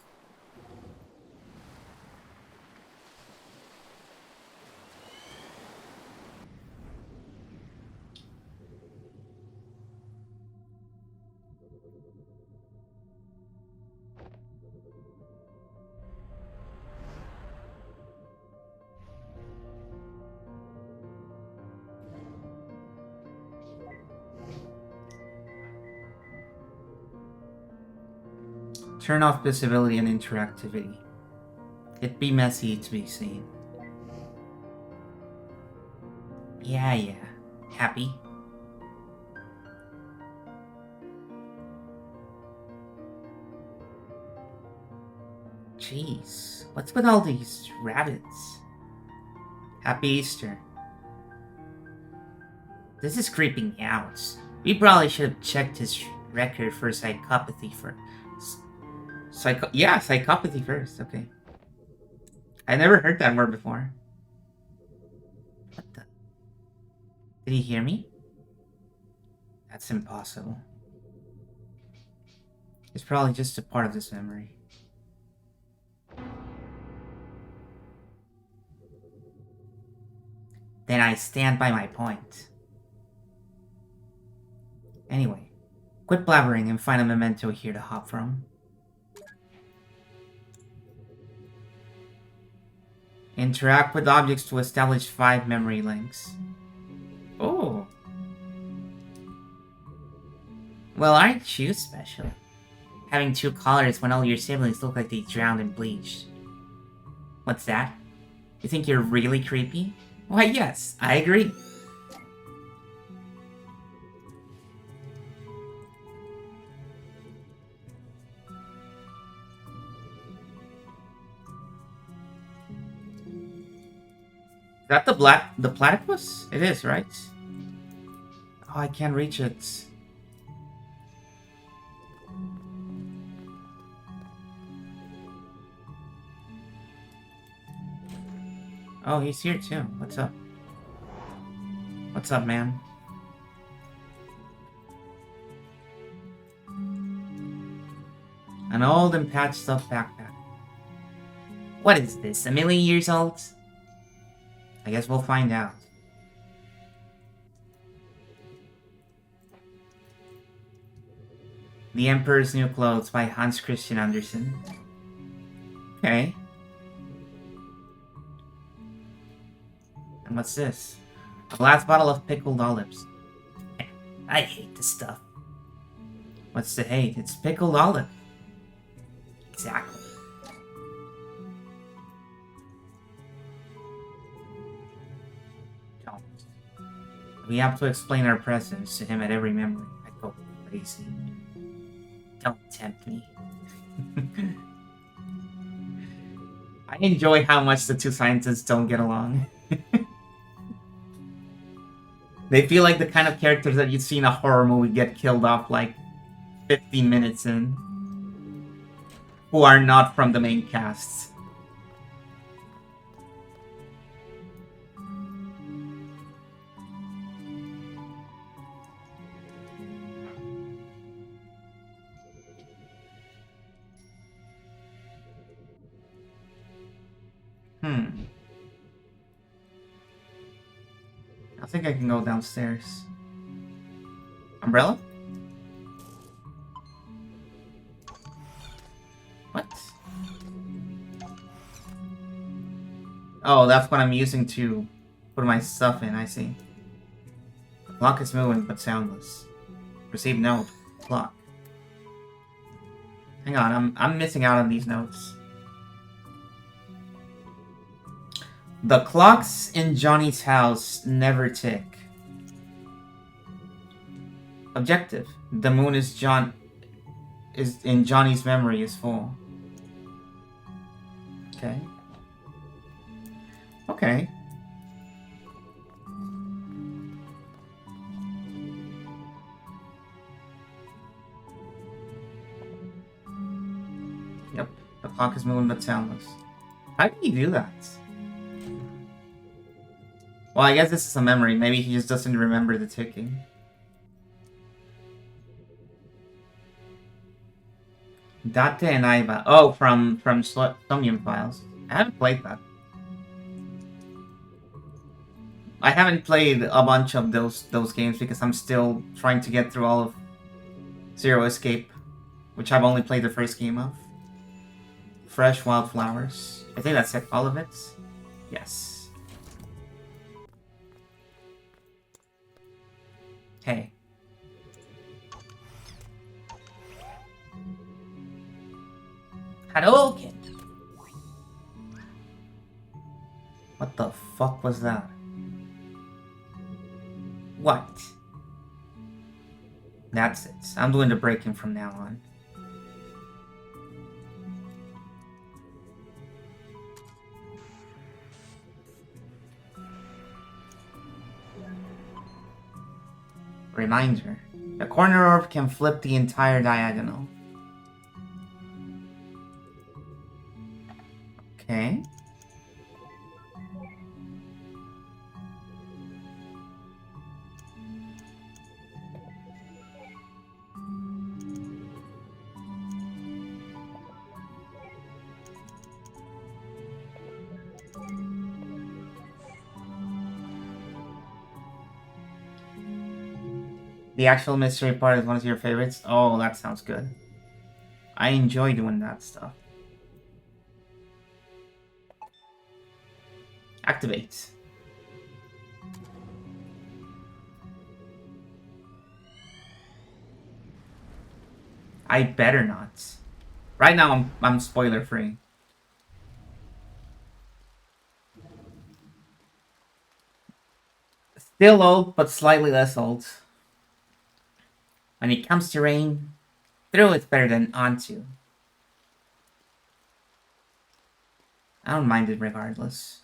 Turn off visibility and interactivity. It'd be messy to be seen. Yeah. Happy? Jeez, what's with all these rabbits? Happy Easter. This is creeping me out. We probably should have checked his record for psychopathy Yeah, psychopathy first. Okay. I never heard that word before. What the? Did he hear me? That's impossible. It's probably just a part of this memory. Then I stand by my point. Anyway, quit blabbering and find a memento here to hop from. Interact with objects to establish 5 memory links. Oh. Well, aren't you special? Having 2 collars when all your siblings look like they drowned in bleach. What's that? You think you're really creepy? Why, yes, I agree. Is that the platypus? It is, right? Oh, I can't reach it. Oh, he's here too. What's up? What's up, man? An old and patched up backpack. What is this, a million years old? I guess we'll find out. The Emperor's New Clothes by Hans Christian Andersen. Okay. And what's this? A glass bottle of pickled olives. I hate this stuff. What's to hate? It's pickled olive. Exactly. Don't. We have to explain our presence to him at every memory. I go crazy. Don't tempt me. I enjoy how much the 2 scientists don't get along. They feel like the kind of characters that you'd see in a horror movie get killed off like 15 minutes in. Who are not from the main cast. I think I can go downstairs. Umbrella? What? Oh, that's what I'm using to put my stuff in, I see. The clock is moving, but soundless. Receive note. Clock. Hang on, I'm missing out on these notes. The clocks in Johnny's house never tick. Objective. The moon is in Johnny's memory is full. Okay. Okay. Yep. The clock is moving but soundless. How did he do that? Well, I guess this is a memory. Maybe he just doesn't remember the ticking. Date and Aiba. Oh, from Somnium Files. I haven't played that. I haven't played a bunch of those games because I'm still trying to get through all of Zero Escape, which I've only played the first game of. Fresh Wildflowers. I think that's all of it. Yes. Hey. Hadouken! What the fuck was that? What? That's it. I'm doing the breaking from now on. Reminder. The corner orb can flip the entire diagonal. Okay. The actual mystery part is one of your favorites? Oh, that sounds good. I enjoy doing that stuff. Activate. I better not. Right now, I'm spoiler free. Still old, but slightly less old. When it comes to rain, through it's better than onto. I don't mind it regardless.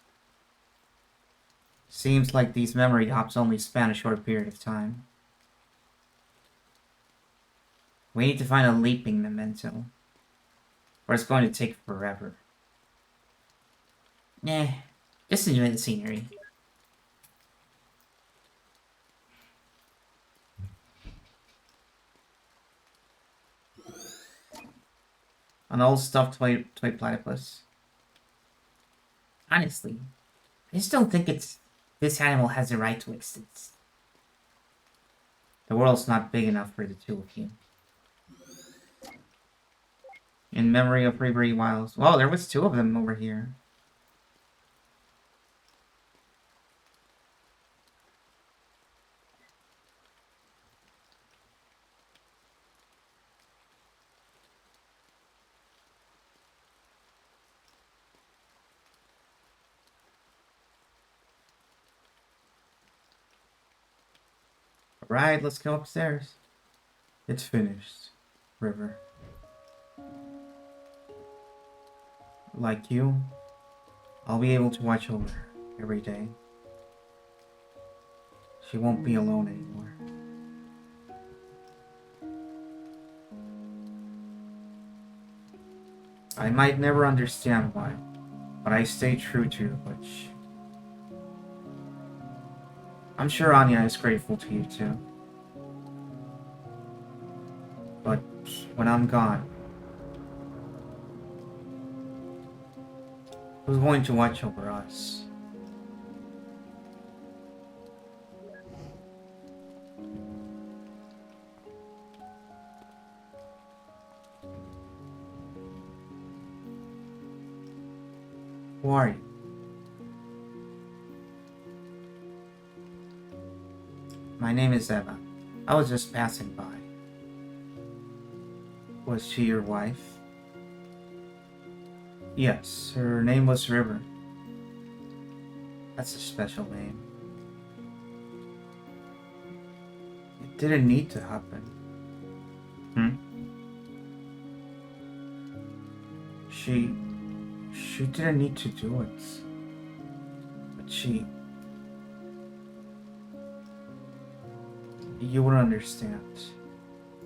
Seems like these memory hops only span a short period of time. We need to find a leaping memento, or it's going to take forever. Nah, just enjoy the scenery. An old stuffed toy platypus. Honestly, I just don't think this animal has the right to exist. The world's not big enough for the two of you. In memory of Rebri Wilds. Well, there was two of them over here. Alright, let's go upstairs. It's finished, River. Like you, I'll be able to watch over her every day. She won't be alone anymore. I might never understand why, but I stay true to your wish. I'm sure Anya is grateful to you too. But when I'm gone, who's going to watch over us? Who are you? My name is Eva. I was just passing by. Was she your wife? Yes, her name was River. That's a special name. It didn't need to happen. She didn't need to do it. But you wouldn't understand.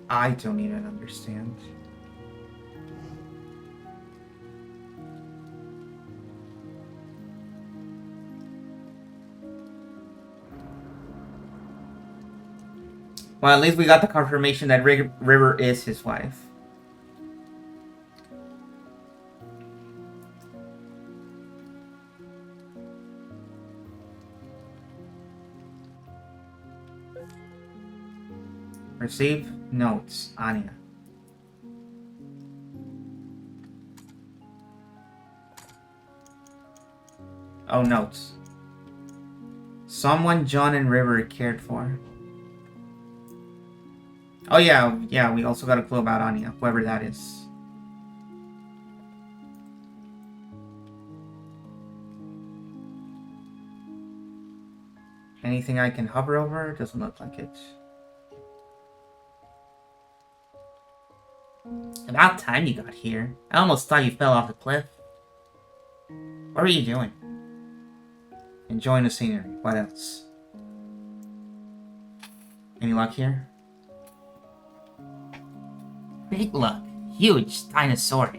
I don't even understand. Well, at least we got the confirmation that River is his wife. Receive notes, Anya. Oh, notes. Someone John and River cared for. Oh yeah, we also got a clue about Anya, whoever that is. Anything I can hover over? Doesn't look like it. About time you got here. I almost thought you fell off the cliff. What were you doing? Enjoying the scenery. What else? Any luck here? Big luck. Huge dinosaur.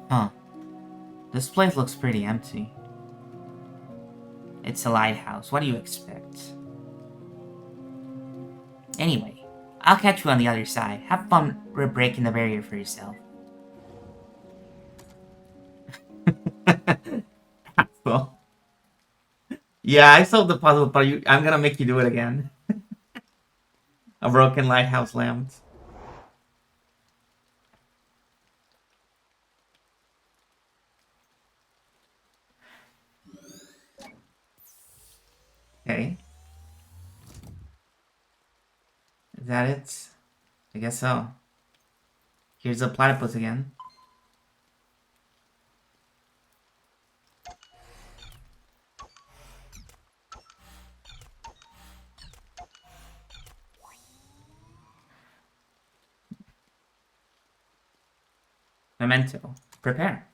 Huh. This place looks pretty empty. It's a lighthouse. What do you expect? Anyway, I'll catch you on the other side. Have fun breaking the barrier for yourself. Well, yeah, I solved the puzzle, but I'm gonna make you do it again. A broken lighthouse lamp. Okay. Is that it? I guess so. Here's the platypus again. Memento. Prepare.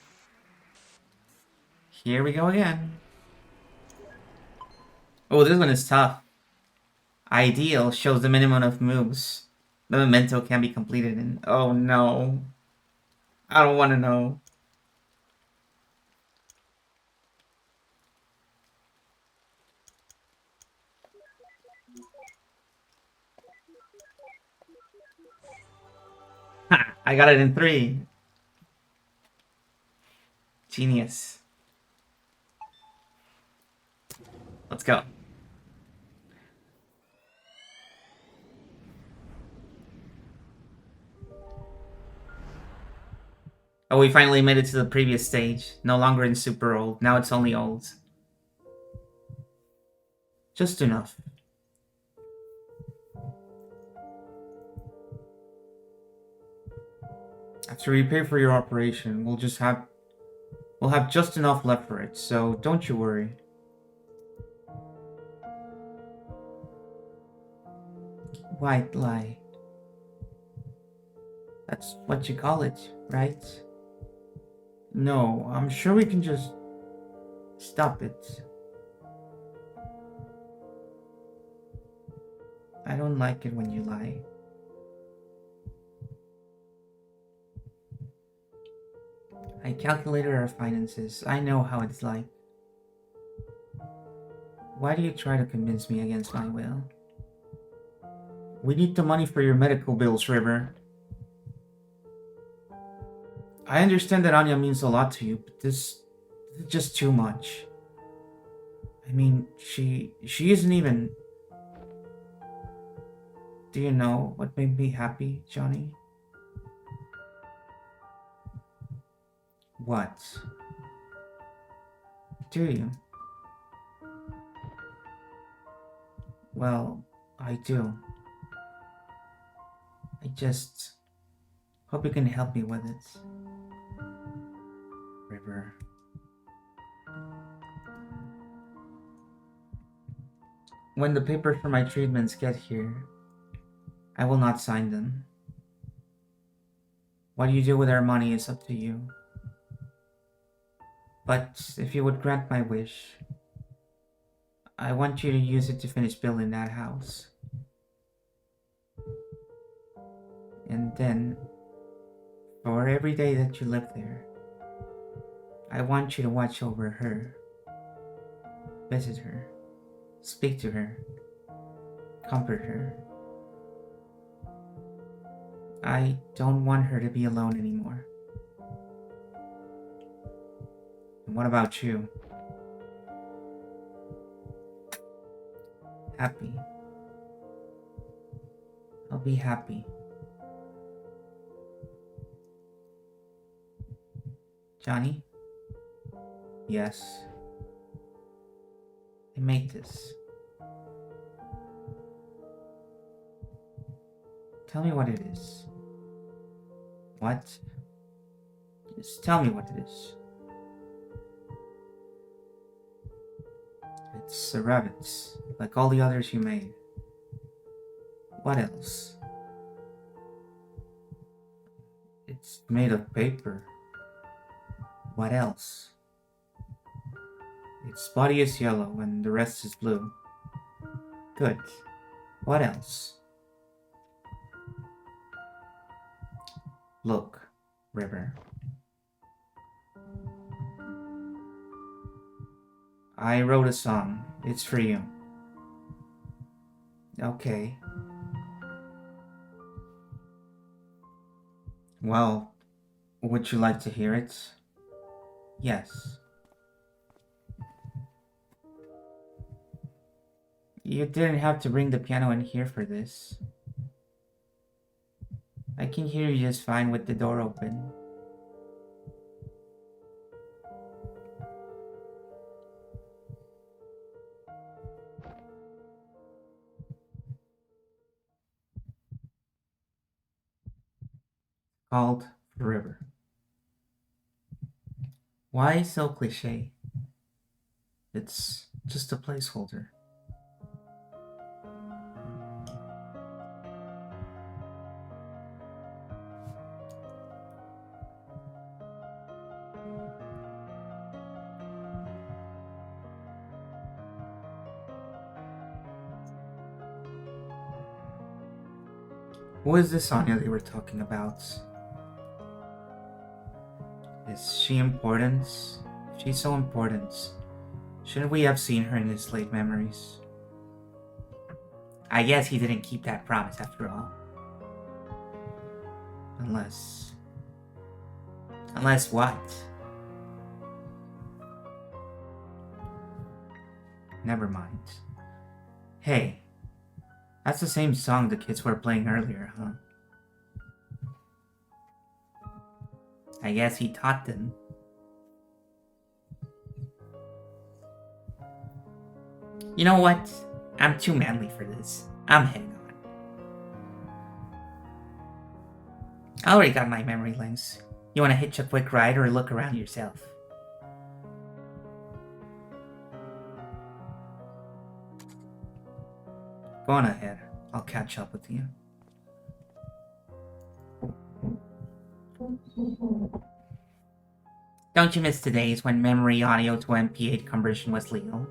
Here we go again. Oh, this one is tough. Ideal shows the minimum of moves the memento can be completed in. Oh no. I don't want to know. Ha! I got it in 3. Genius. Let's go. Oh, we finally made it to the previous stage. No longer in super old. Now it's only old. Just enough. After we pay for your operation, we'll have just enough left for it, so don't you worry. White lie. That's what you call it, right? No, I'm sure we can just stop it. I don't like it when you lie. I calculated our finances. I know how it's like. Why do you try to convince me against my will? We need the money for your medical bills, River. I understand that Anya means a lot to you, but this is just too much. I mean, she isn't even... Do you know what made me happy, Johnny? What? Do you? Well, I do. I just hope you can help me with it. River. When the papers for my treatments get here, I will not sign them. What you do with our money is up to you. But if you would grant my wish, I want you to use it to finish building that house. And then, for every day that you live there, I want you to watch over her, visit her, speak to her, comfort her. I don't want her to be alone anymore. And what about you? Happy. I'll be happy. Johnny? Yes. I made this. Tell me what it is. What? Just tell me what it is. It's a rabbit, like all the others you made. What else? It's made of paper. What else? Its body is yellow and the rest is blue. Good. What else? Look, River. I wrote a song. It's for you. Okay. Well, would you like to hear it? Yes. You didn't have to bring the piano in here for this. I can hear you just fine with the door open. Called Forever. Why so cliche? It's just a placeholder. Who is this Anya they were talking about? Is she important? If she's so important, shouldn't we have seen her in his late memories? I guess he didn't keep that promise after all. Unless what? Never mind. Hey, that's the same song the kids were playing earlier, huh? I guess he taught them. You know what? I'm too manly for this. I'm heading on. I already got my memory links. You wanna hitch a quick ride or look around yourself? Go on ahead. I'll catch up with you. Don't you miss the days when memory audio to MP8 conversion was legal?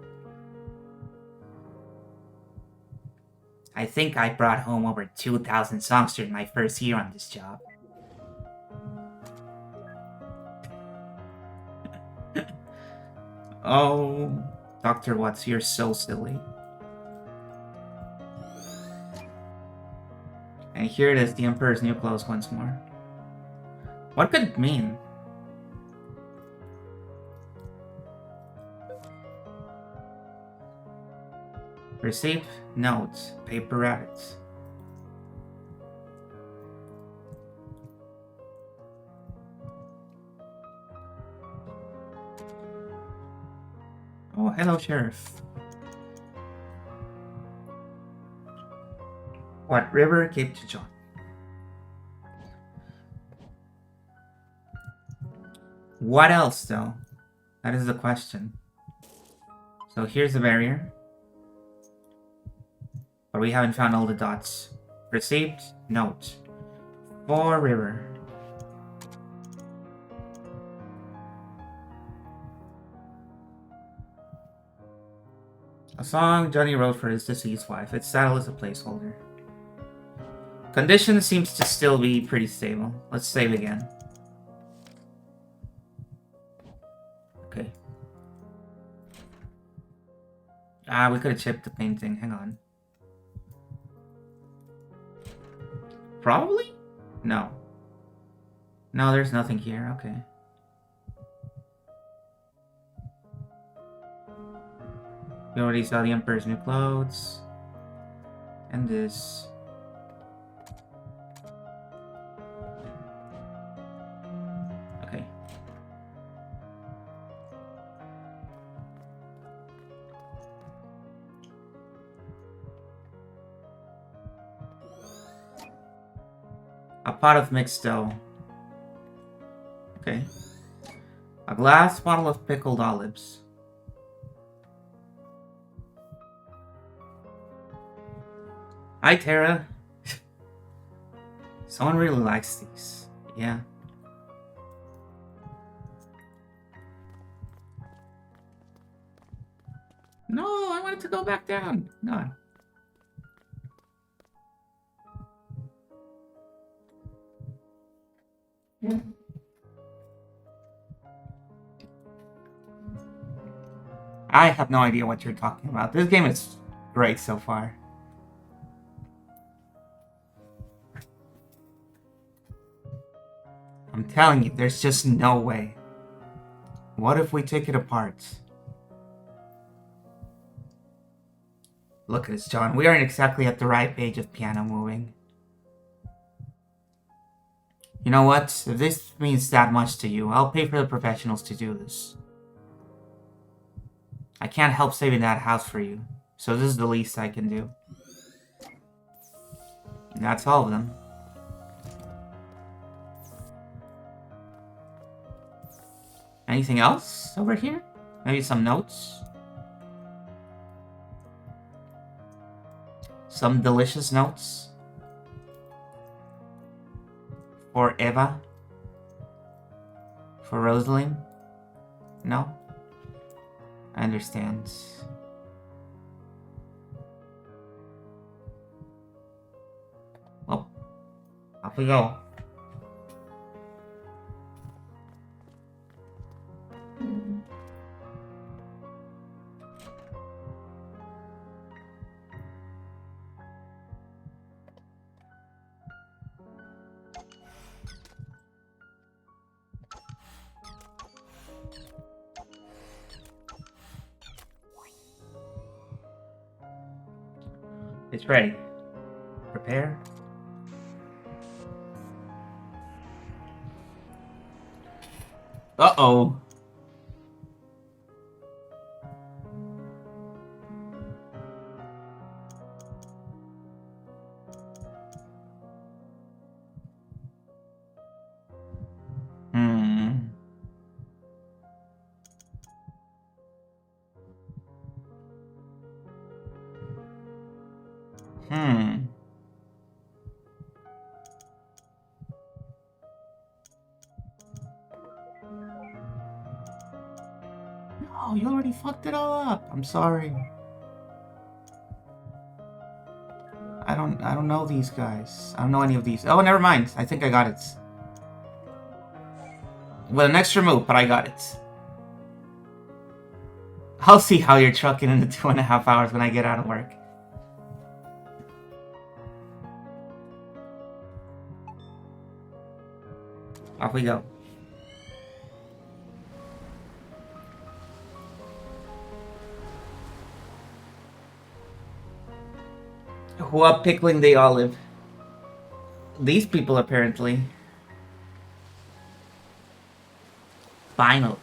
I think I brought home over 2,000 songs during my first year on this job. Oh, Dr. Watts, you're so silly. And here it is, the Emperor's New Clothes once more. What could it mean? Receipt, notes, paper rabbits. Oh, hello, Sheriff. What river Cape to John? What else, though? That is the question. So here's the barrier. But we haven't found all the dots. Received, note. For river. A song Johnny wrote for his deceased wife. Its title is a placeholder. Condition seems to still be pretty stable. Let's save again. Okay. We could have chipped the painting. Hang on. Probably? No. No, there's nothing here. Okay. We already saw the Emperor's New Clothes. And this. Okay. A pot of mixed dough. Okay. A glass bottle of pickled olives. Hi, Tara. Someone really likes these. Yeah. No, I wanted to go back down. No. I have no idea what you're talking about. This game is great so far. I'm telling you, there's just no way. What if we take it apart? Look at this, John. We aren't exactly at the right page of piano moving. You know what? If this means that much to you, I'll pay for the professionals to do this. I can't help saving that house for you, so this is the least I can do. And that's all of them. Anything else over here? Maybe some notes? Some delicious notes? For Eva? For Rosalind? No? I understand. Well, off we go. It's ready. Prepare. Uh-oh. No, you already fucked it all up. I'm sorry. I don't know these guys. I don't know any of these. Oh, never mind. I think I got it. With an extra move, but I got it. I'll see how you're trucking in the 2.5 hours when I get out of work. Off we go. Who are pickling the olive? These people, apparently. Finally.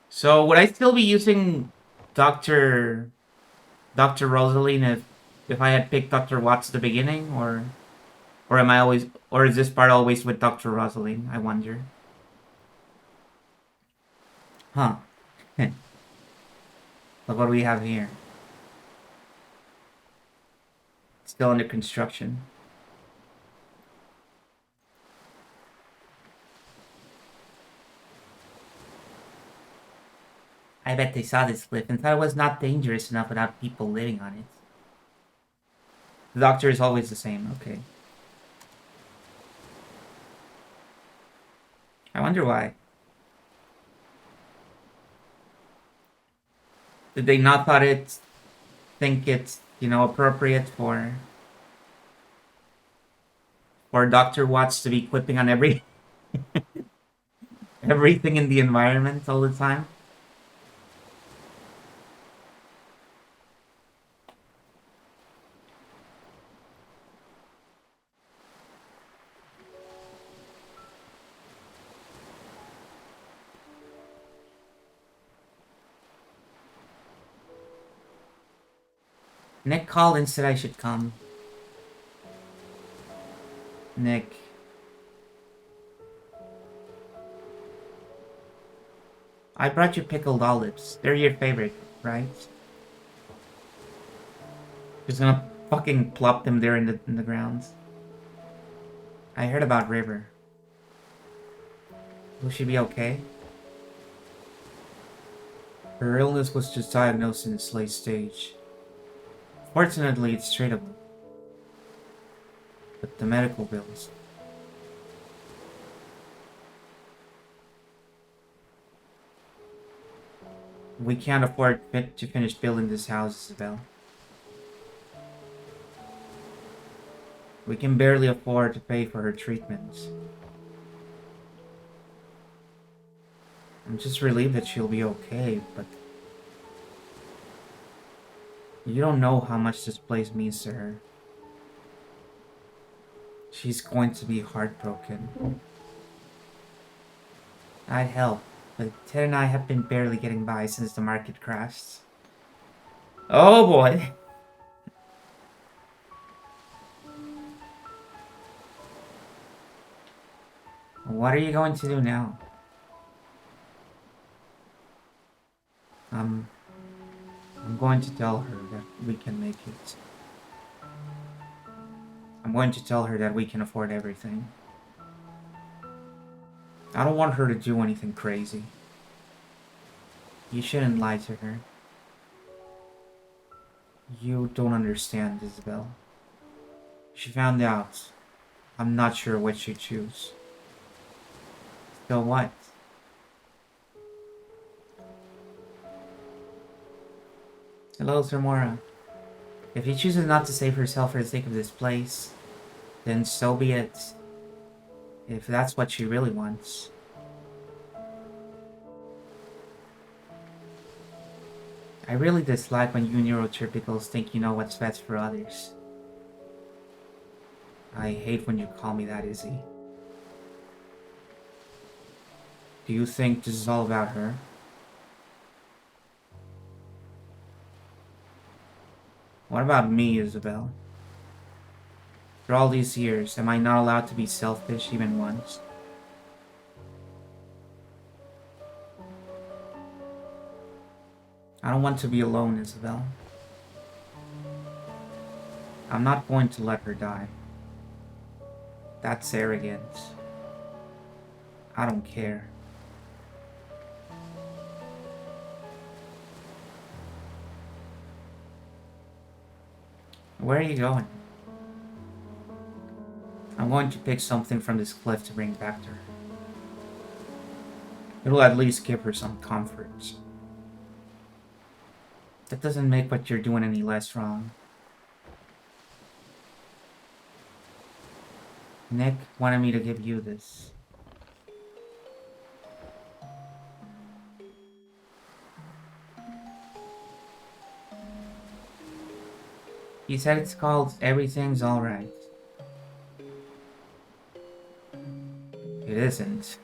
So would I still be using Dr. Rosaline if I had picked Dr. Watts at the beginning, or am I always, or is this part always with Dr. Rosaline? I wonder. Huh. Look what we have here. Still under construction. I bet they saw this cliff and thought it was not dangerous enough without people living on it. The doctor is always the same, okay. I wonder why. Did they not think it's, appropriate for Dr. Watts to be quipping on everything in the environment all the time? Nick Collins said I should come. Nick. I brought you pickled olives. They're your favorite, right? Just gonna fucking plop them there in the ground. I heard about River. Will she be okay? Her illness was just diagnosed in its late stage. Fortunately, it's treatable. But the medical bills... We can't afford to finish building this house, Isabel. We can barely afford to pay for her treatments. I'm just relieved that she'll be okay, but... You don't know how much this place means to her. She's going to be heartbroken. I'd help, but Ted and I have been barely getting by since the market crashed. Oh boy! What are you going to do now? I'm going to tell her that we can make it. I'm going to tell her that we can afford everything. I don't want her to do anything crazy. You shouldn't lie to her. You don't understand, Isabel. She found out. I'm not sure what she'd choose. So what? Hello, Sir Mora. If she chooses not to save herself for the sake of this place, then so be it. If that's what she really wants. I really dislike when you neurotypicals think you know what's best for others. I hate when you call me that, Izzy. Do you think this is all about her? What about me, Isabel? For all these years, am I not allowed to be selfish even once? I don't want to be alone, Isabel. I'm not going to let her die. That's arrogance. I don't care. Where are you going? I'm going to pick something from this cliff to bring back to her. It'll at least give her some comfort. That doesn't make what you're doing any less wrong. Nick wanted me to give you this. He said it's called Everything's Alright. It isn't.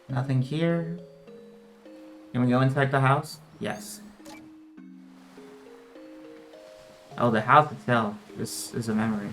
Nothing here. Can we go inside the house? Yes. Oh, the house itself. This is a memory.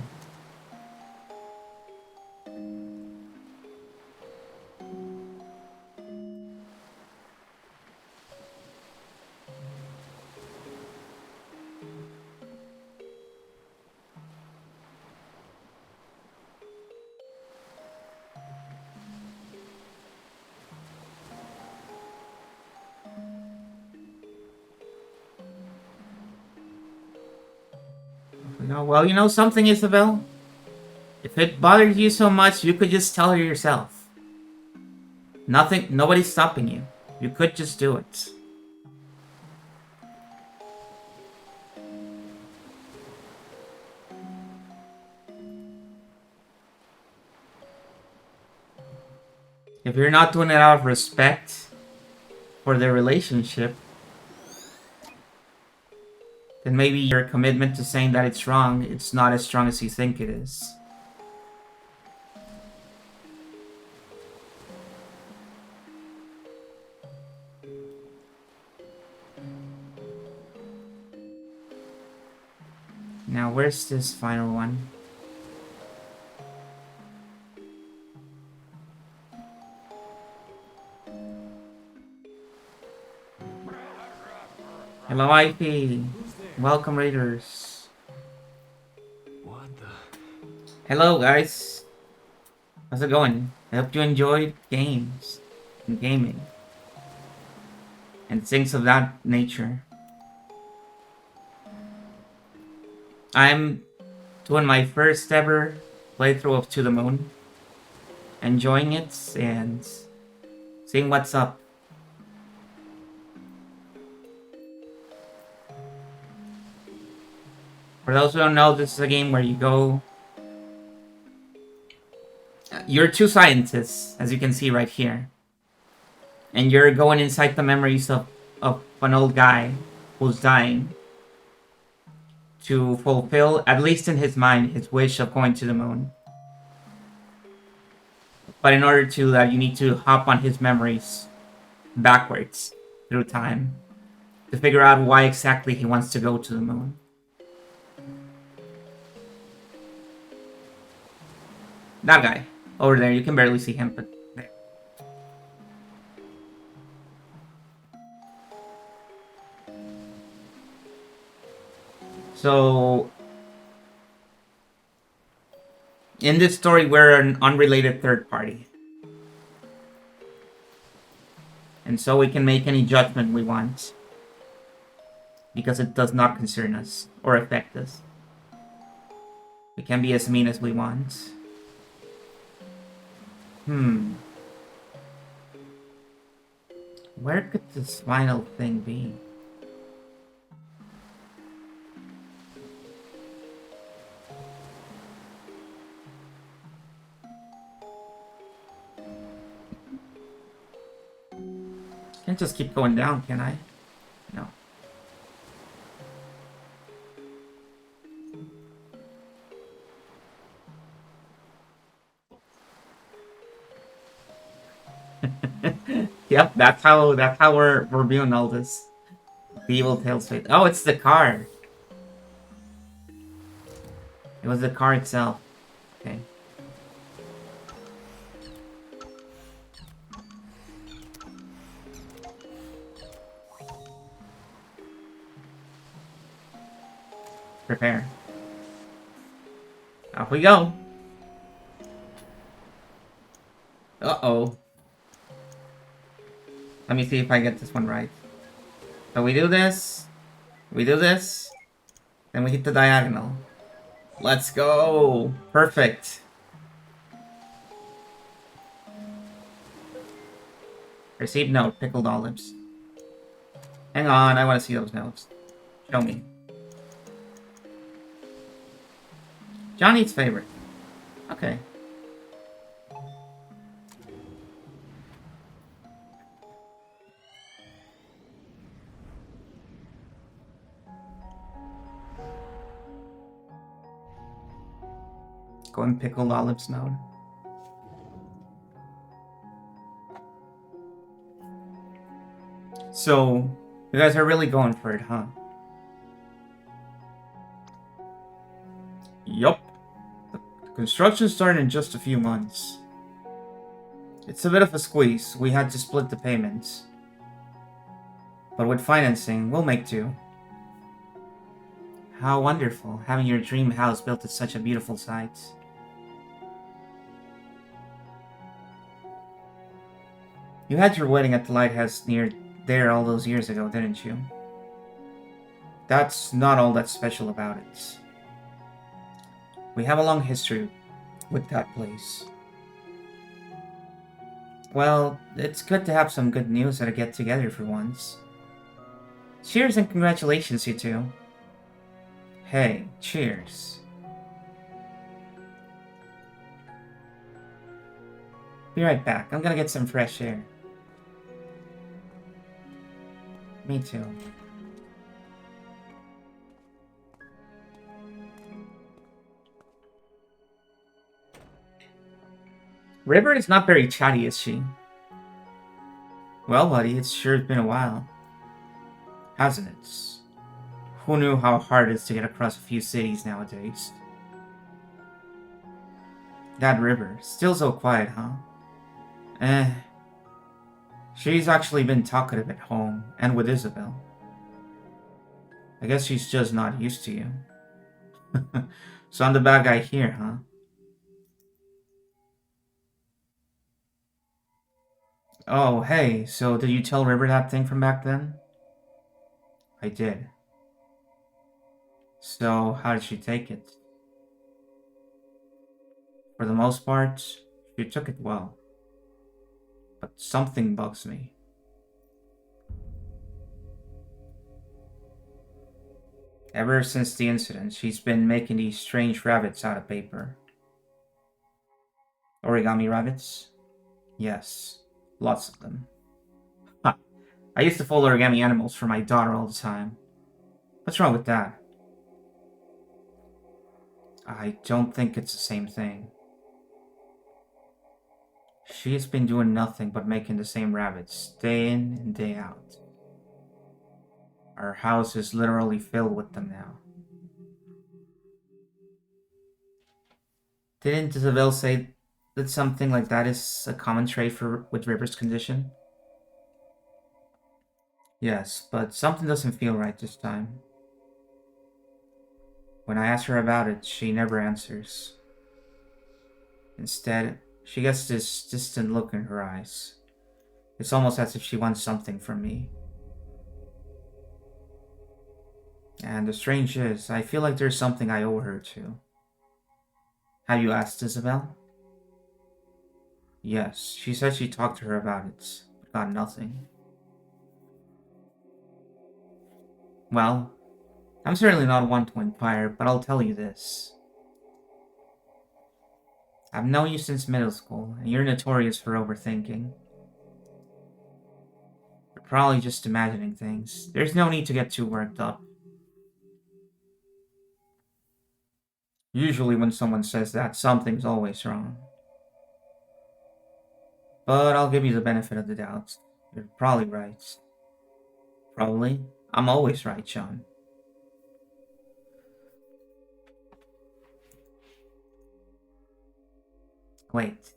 Well, you know something, Isabel? If it bothers you so much, you could just tell her yourself. Nobody's stopping you. You could just do it. If you're not doing it out of respect for their relationship, then maybe your commitment to saying that it's wrong, it's not as strong as you think it is. where's this final one? Hello, IP. Welcome, Raiders. What the? Hello, guys. How's it going? I hope you enjoyed games and gaming and things of that nature. I'm doing my first ever playthrough of To the Moon, enjoying it and seeing what's up. For those who don't know, this is a game where you go... You're two scientists, as you can see right here. And you're going inside the memories of an old guy who's dying to fulfill, at least in his mind, his wish of going to the moon. But in order to that, you need to hop on his memories backwards through time to figure out why exactly he wants to go to the moon. That guy over there, you can barely see him, but there. So, in this story, we're an unrelated third party. And so we can make any judgment we want. Because it does not concern us or affect us. We can be as mean as we want. Where could this final thing be? Can't just keep going down, can I? No. Yep, that's how we're viewing all this. The evil tales fate. Oh, it's the car. It was the car itself. Okay. Prepare. Off we go. Uh-oh. Let me see if I get this one right. So we do this, then we hit the diagonal. Let's go! Perfect! Received note, pickled olives. Hang on, I want to see those notes. Show me. Johnny's favorite. Okay. Go and pickled olives node. So, you guys are really going for it, huh? Yup. The construction's starting in just a few months. It's a bit of a squeeze. We had to split the payments. But with financing, we'll make do. How wonderful, having your dream house built at such a beautiful site. You had your wedding at the lighthouse near there all those years ago, didn't you? That's not all that's special about it. We have a long history with that place. Well, it's good to have some good news at a get-together for once. Cheers and congratulations, you two. Hey, cheers. Be right back. I'm gonna get some fresh air. Me too. River is not very chatty, is she? Well, buddy, it's sure been a while. Hasn't it? Who knew how hard it is to get across a few cities nowadays? That river, still so quiet, huh? Eh. She's actually been talkative at home, and with Isabel. I guess she's just not used to you. So I'm the bad guy here, huh? Oh, hey, so did you tell River that thing from back then? I did. So, how did she take it? For the most part, she took it well. But something bugs me. Ever since the incident, she's been making these strange rabbits out of paper. Origami rabbits? Yes, lots of them. Ha! I used to fold origami animals for my daughter all the time. What's wrong with that? I don't think it's the same thing. She's been doing nothing but making the same rabbits, day in and day out. Our house is literally filled with them now. Didn't Isabel say that something like that is a common trait with River's condition? Yes, but something doesn't feel right this time. When I ask her about it, she never answers. Instead, she gets this distant look in her eyes. It's almost as if she wants something from me. And the strange is, I feel like there's something I owe her too. Have you asked Isabel? Yes, she said she talked to her about it, but got nothing. Well, I'm certainly not one to inquire, but I'll tell you this. I've known you since middle school, and you're notorious for overthinking. You're probably just imagining things. There's no need to get too worked up. Usually when someone says that, something's always wrong. But I'll give you the benefit of the doubt. You're probably right. Probably. I'm always right, Sean. Wait.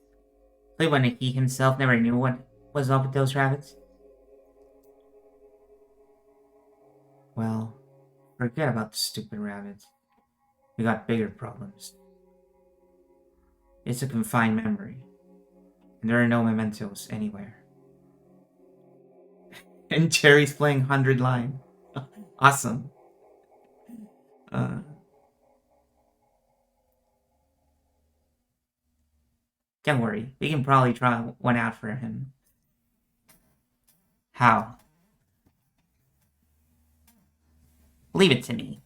So when he himself never knew what was up with those rabbits? Well, forget about the stupid rabbits. We got bigger problems. It's a confined memory, and there are no mementos anywhere. And Cherry's playing 100 line. Awesome. Uh, don't worry, we can probably try one out for him. How? Leave it to me.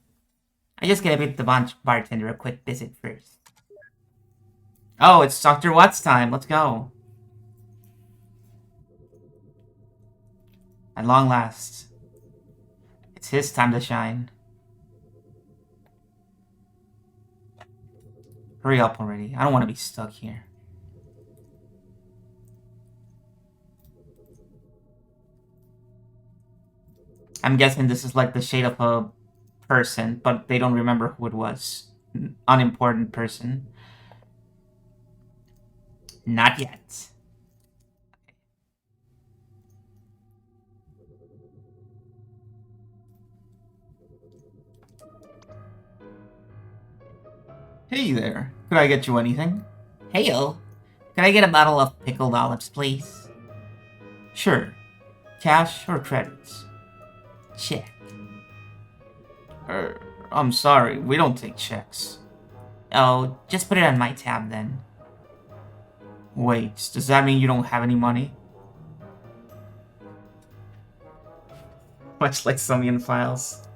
I just gotta give the bartender a quick visit first. Oh, it's Dr. Watts time. Let's go. At long last, it's his time to shine. Hurry up already. I don't want to be stuck here. I'm guessing this is like the shade of a person, but they don't remember who it was. Unimportant person. Not yet. Hey there. Could I get you anything? Heyo. Could I get a bottle of pickled olives, please? Sure. Cash or credits? Check. I'm sorry. We don't take checks. Oh, just put it on my tab then. Wait, does that mean you don't have any money? Much like Sumian files.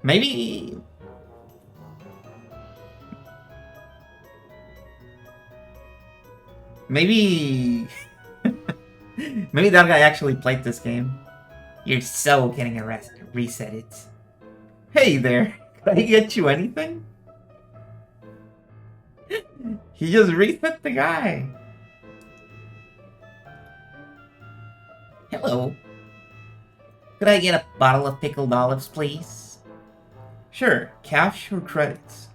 Maybe... Maybe... Maybe that guy actually played this game. You're so getting arrested. Reset it. Hey there. Can I get you anything? He just reset the guy. Hello. Could I get a bottle of pickled olives, please? Sure, cash or credits?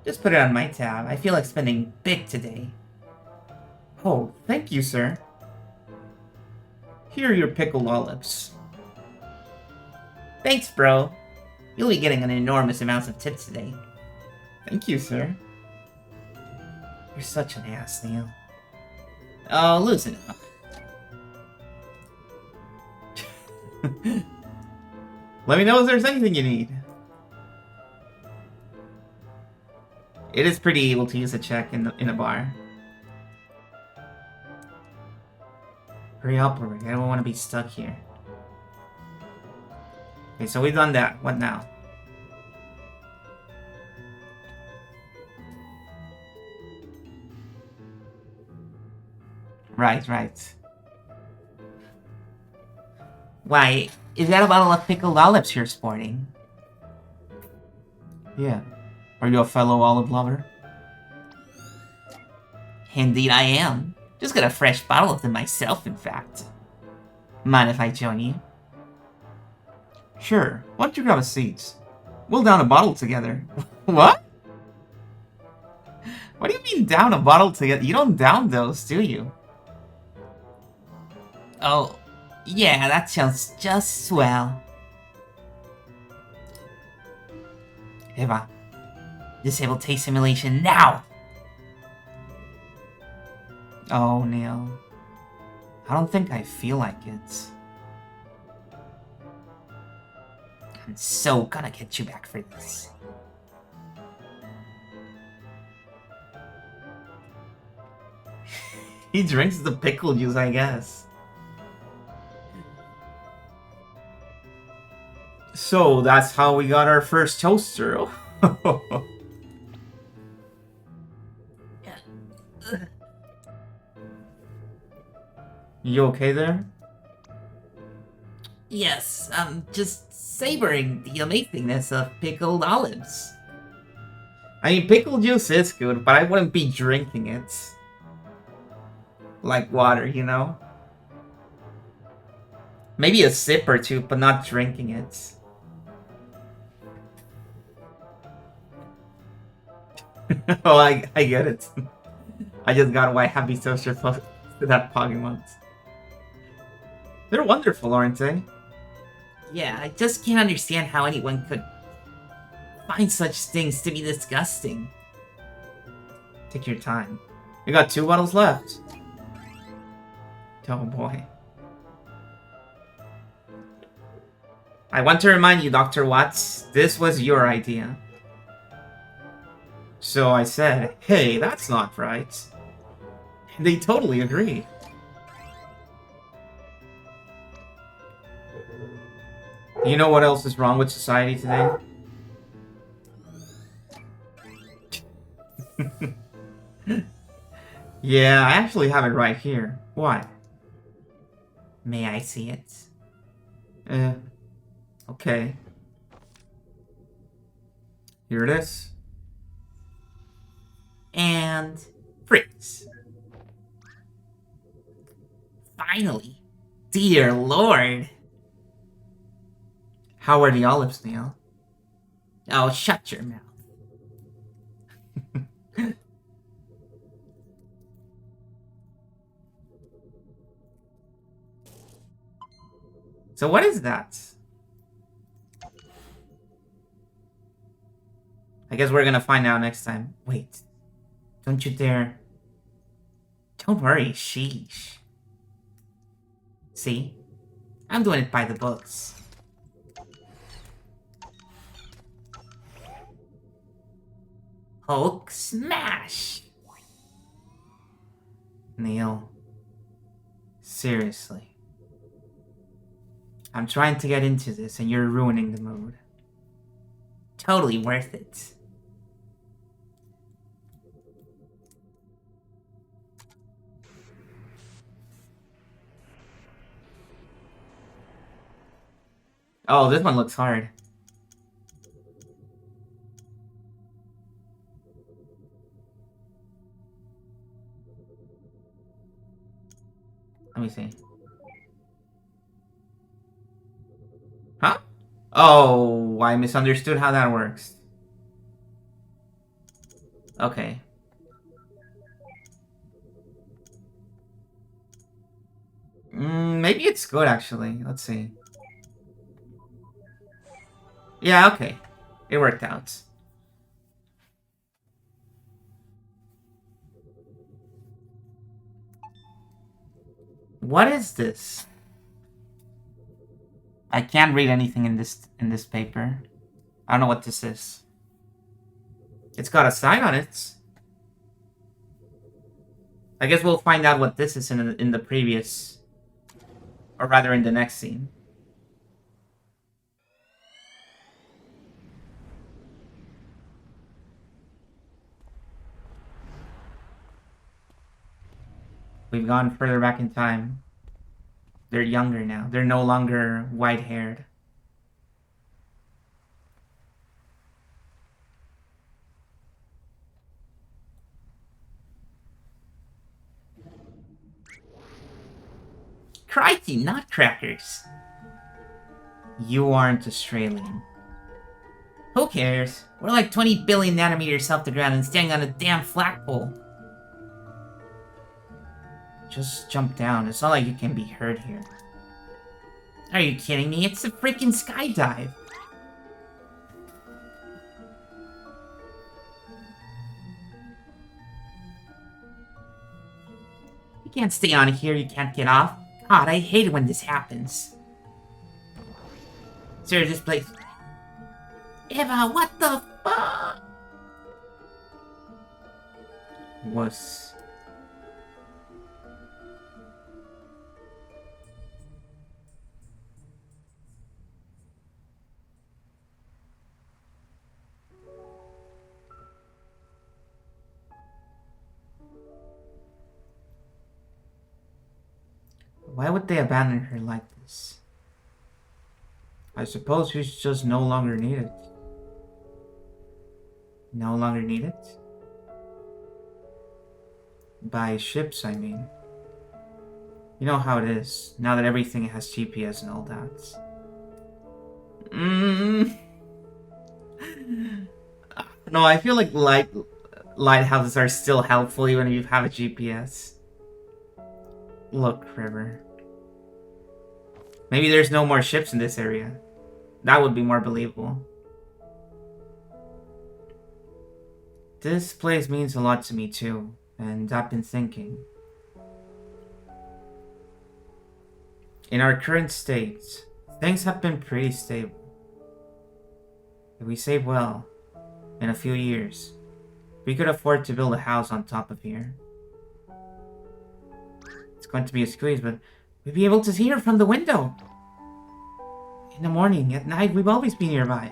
Just put it on my tab. I feel like spending big today. Oh, thank you, sir. Here are your pickled olives. Thanks, bro. You'll be getting an enormous amount of tips today. Thank you, sir. You're such an ass, Neil. Oh, loosen up. Let me know if there's anything you need. It is pretty able to use a check in a bar. Hurry up, Rick. I don't want to be stuck here. Okay, so we've done that. What now? Right. Why, is that a bottle of pickled olives you're sporting? Yeah. Are you a fellow olive lover? Indeed I am. Just got a fresh bottle of them myself, in fact. Mind if I join you? Sure. Why don't you grab a seat? We'll down a bottle together. What? What do you mean down a bottle together? You don't down those, do you? Oh, yeah, that sounds just swell. Eva, disable taste simulation now! Oh, Neil. I don't think I feel like it. I'm so gonna get you back for this. He drinks the pickle juice, I guess. So, that's how we got our first toaster. You okay there? Yes, I'm just savoring the amazingness of pickled olives. I mean, pickle juice is good, but I wouldn't be drinking it. Like water, you know? Maybe a sip or two, but not drinking it. Oh, I get it. I just got why Happy Toaster to that Pokemon. They're wonderful, aren't they? Yeah, I just can't understand how anyone could find such things to be disgusting. Take your time. We got 2 bottles left. Oh boy. I want to remind you, Dr. Watts, this was your idea. So I said, hey, that's not right. And they totally agreed. You know what else is wrong with society today? Yeah, I actually have it right here. Why? May I see it? Okay. Here it is. And freeze. Finally. Dear Lord. How are the olives, Neil? Oh, shut your mouth. So what is that? I guess we're gonna find out next time. Wait. Don't you dare. Don't worry, sheesh. See? I'm doing it by the books. Hulk smash! Neil. Seriously. I'm trying to get into this and you're ruining the mood. Totally worth it. Oh, this one looks hard. Let me see. Huh? Oh, I misunderstood how that works. Okay. Maybe it's good, actually. Let's see. Yeah, okay. It worked out. What is this? I can't read anything in this paper. I don't know what this is. It's got a sign on it. I guess we'll find out what this is in the previous, or rather in the next scene. We've gone further back in time. They're younger now. They're no longer white-haired. Crikey, nutcrackers! You aren't Australian. Who cares? We're like 20 billion nanometers off the ground and standing on a damn flagpole. Just jump down. It's not like you can be hurt here. Are you kidding me? It's a freaking skydive. You can't stay on here. You can't get off. God, I hate it when this happens. Sir, this place... Eva, what the fuck? Was... Why would they abandon her like this? I suppose she's just no longer needed. No longer needed? By ships, I mean. You know how it is, now that everything has GPS and all that. No, I feel like lighthouses are still helpful even if you have a GPS. Look, River. Maybe there's no more ships in this area. That would be more believable. This place means a lot to me too, and I've been thinking. In our current state, things have been pretty stable. If we save well, in a few years, we could afford to build a house on top of here. It's going to be a squeeze, but we'd be able to see her from the window. In the morning, at night, we've always been nearby.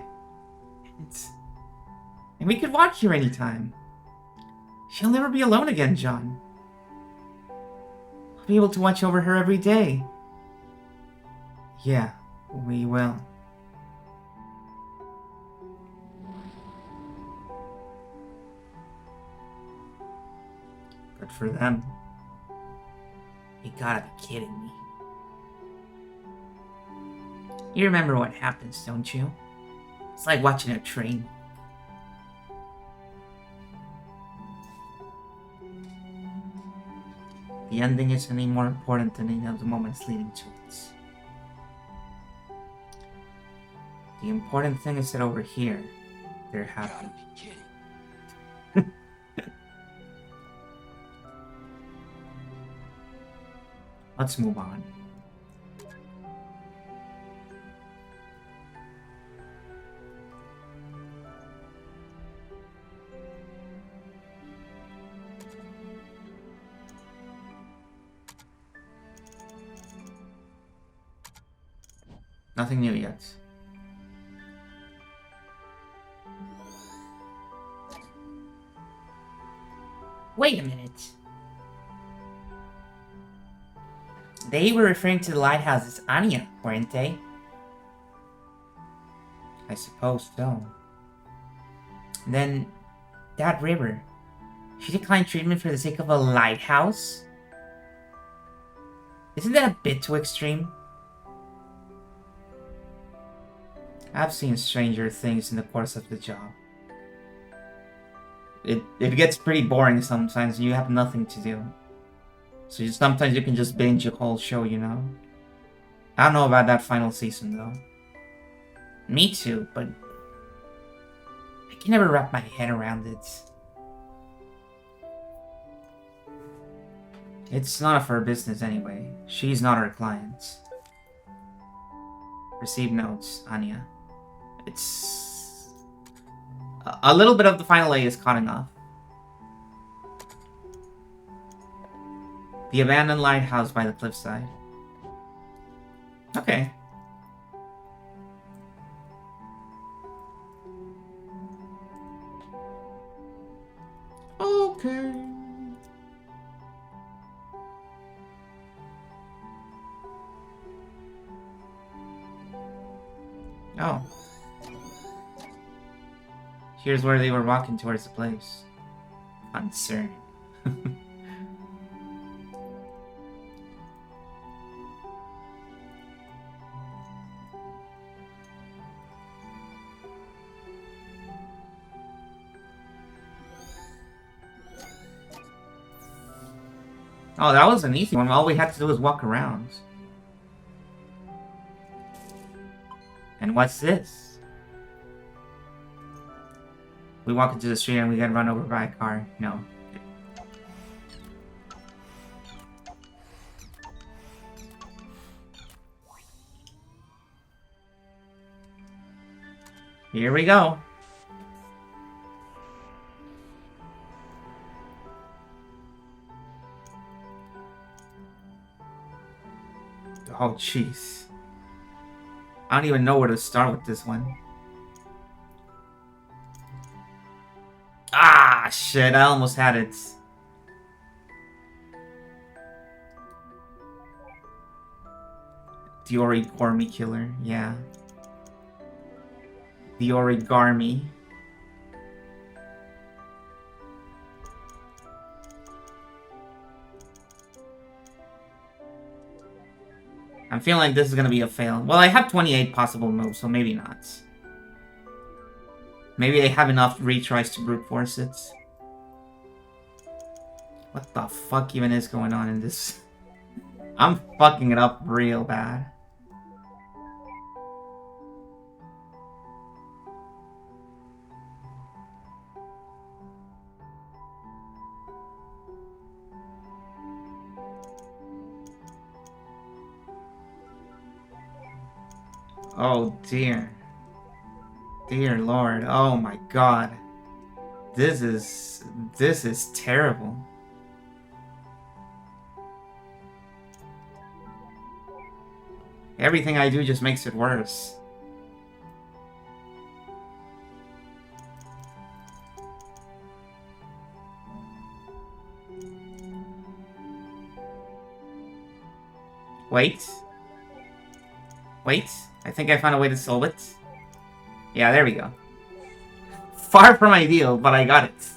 And we could watch her anytime. She'll never be alone again, John. We'll be able to watch over her every day. Yeah, we will. Good for them. You gotta be kidding me. You remember what happens, don't you? It's like watching a train. The ending isn't any more important than any of the moments leading to it. The important thing is that over here, they're happy. Let's move on. Nothing new yet. Wait a minute. They were referring to the lighthouse as Anya, weren't they? I suppose so. Then, that river. She declined treatment for the sake of a lighthouse? Isn't that a bit too extreme? I've seen stranger things in the course of the job. It gets pretty boring sometimes. You have nothing to do. So sometimes you can just binge a whole show, you know? I don't know about that final season, though. Me too, but I can never wrap my head around it. It's none of her business anyway. She's not our client. Receive notes, Anya. It's... A little bit of the final A is cutting off. The abandoned lighthouse by the cliffside. Okay. Okay. Oh. Here's where they were walking towards the place. Concern. Oh, that was an easy one. All we had to do was walk around. And what's this? We walk into the street and we get run over by a car. No. Here we go. Oh, jeez. I don't even know where to start with this one. Ah, shit. I almost had it. The origami killer. Yeah. The origami. I'm feeling like this is gonna be a fail. Well, I have 28 possible moves, so maybe not. Maybe I have enough retries to brute force it. What the fuck even is going on in this? I'm fucking it up real bad. Oh dear. Dear Lord. Oh my god. This is terrible. Everything I do just makes it worse. Wait. Wait. I think I found a way to solve it. Yeah, there we go. Far from ideal, but I got it.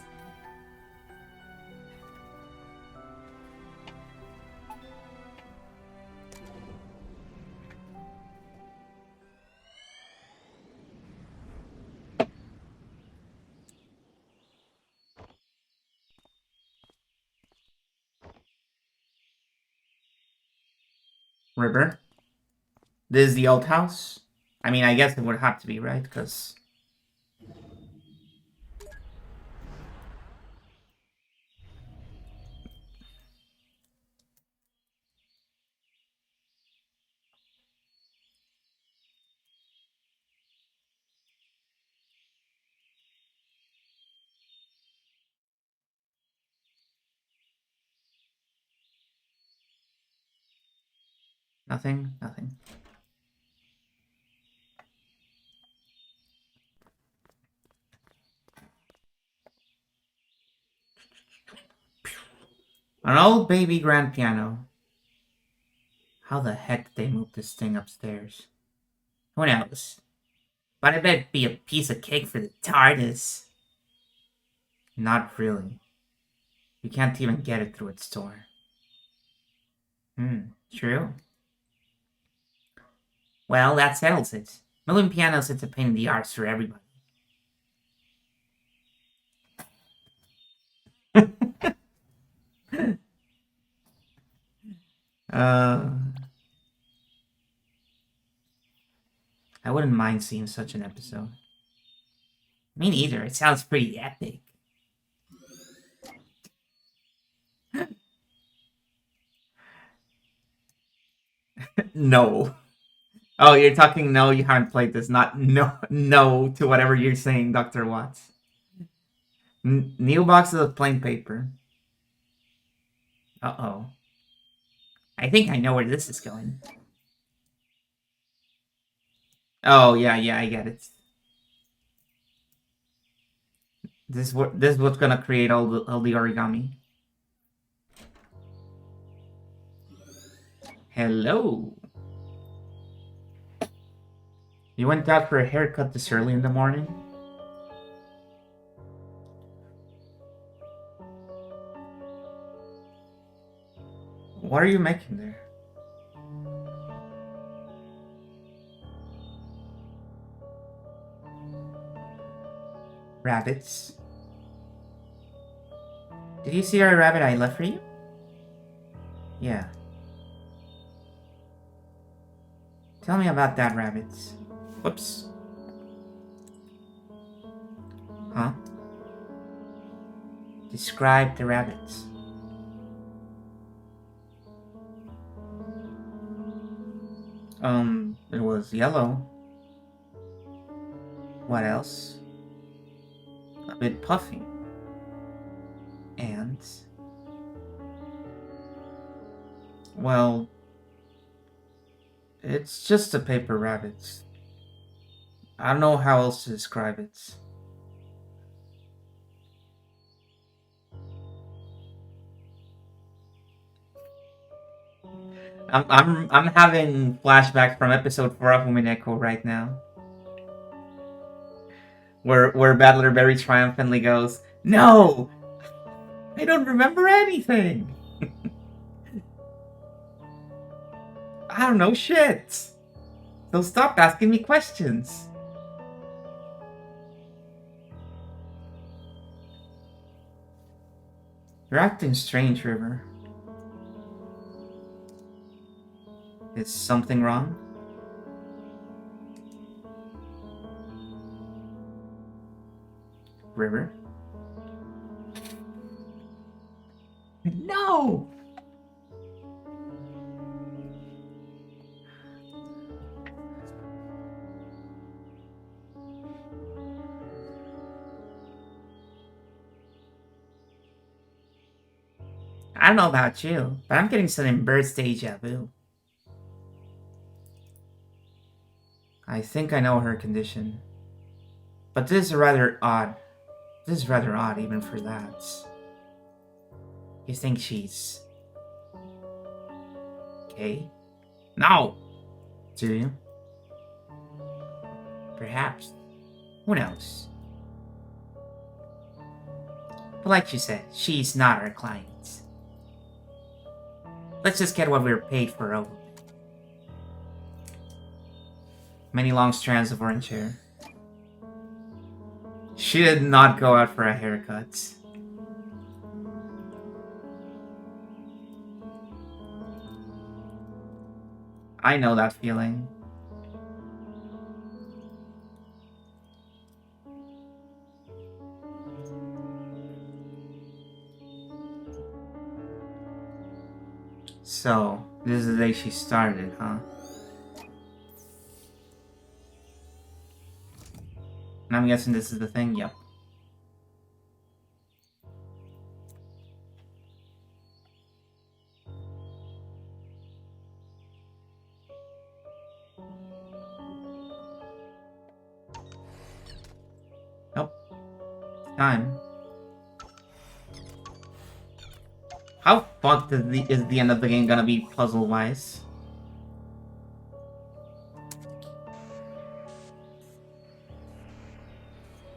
River. This is the old house? I mean, I guess it would have to be, right? Because... Nothing? Nothing. An old baby grand piano. How the heck did they move this thing upstairs? Who knows? But I bet it'd be a piece of cake for the TARDIS. Not really. You can't even get it through its door. True. Well, that settles it. Moving pianos, it's a pain in the arse for everybody. uh, I wouldn't mind seeing such an episode. Me neither. It sounds pretty epic. No. Oh, you're talking no, you haven't played this, not no to whatever you're saying, Dr. Watts. New boxes of plain paper. Uh-oh. I think I know where this is going. Oh, yeah, I get it. This is what's gonna create all the origami. Hello. You went out for a haircut this early in the morning? What are you making there? Rabbits. Did you see our rabbit I left for you? Yeah. Tell me about that, rabbits. Whoops. Huh? Describe the rabbits. It was yellow. What else? A bit puffy. And... well... it's just a paper rabbit. I don't know how else to describe it. I'm having flashbacks from episode 4 of Umineko right now. Where Battler very triumphantly goes, "No! I don't remember anything! I don't know shit! So stop asking me questions!" You're acting strange, River. Is something wrong? River? No! I don't know about you, but I'm getting some birth deja vu. I think I know her condition. But this is rather odd. This is rather odd even for that. You think she's... gay? No! Do you? Perhaps. Who knows? But like you said, she's not our client. Let's just get what we were paid for over. Many long strands of orange hair. She did not go out for a haircut. I know that feeling. So, this is the day she started, huh? And I'm guessing this is the thing? Yep. Nope. Time. How fucked is the end of the game gonna be puzzle-wise?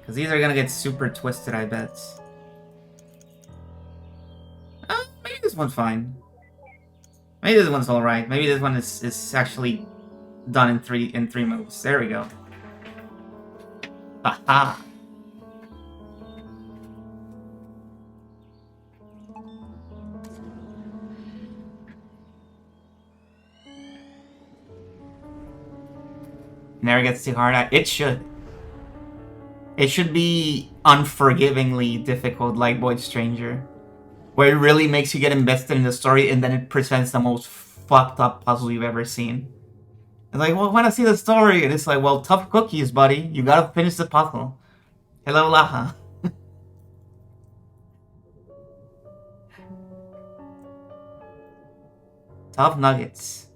Because these are gonna get super twisted, I bet. Maybe this one's fine. Maybe this one's alright. Maybe this one is actually done in three moves. There we go. Haha. Never gets too hard. It should. It should be unforgivingly difficult, like Void Stranger, where it really makes you get invested in the story, and then it presents the most fucked up puzzle you've ever seen. It's like, well, I want to see the story, and it's like, well, tough cookies, buddy. You gotta finish the puzzle. Hello, Laha. Tough nuggets.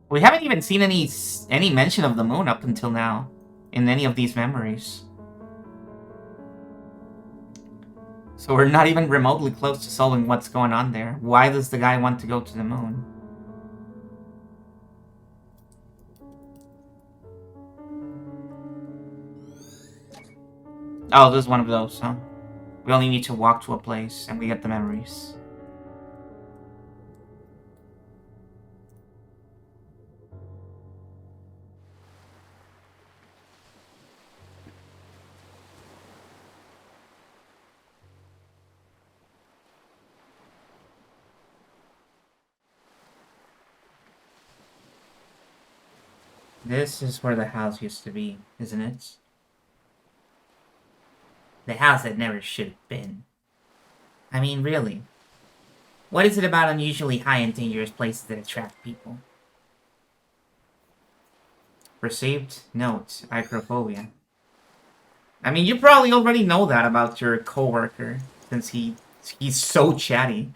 We haven't even seen any mention of the moon up until now in any of these memories. So we're not even remotely close to solving what's going on there. Why does the guy want to go to the moon? Oh, this is one of those, huh? We only need to walk to a place and we get the memories. This is where the house used to be, isn't it? The house that never should have been. I mean, really. What is it about unusually high and dangerous places that attract people? Received note, acrophobia. I mean, you probably already know that about your coworker, since he's so chatty.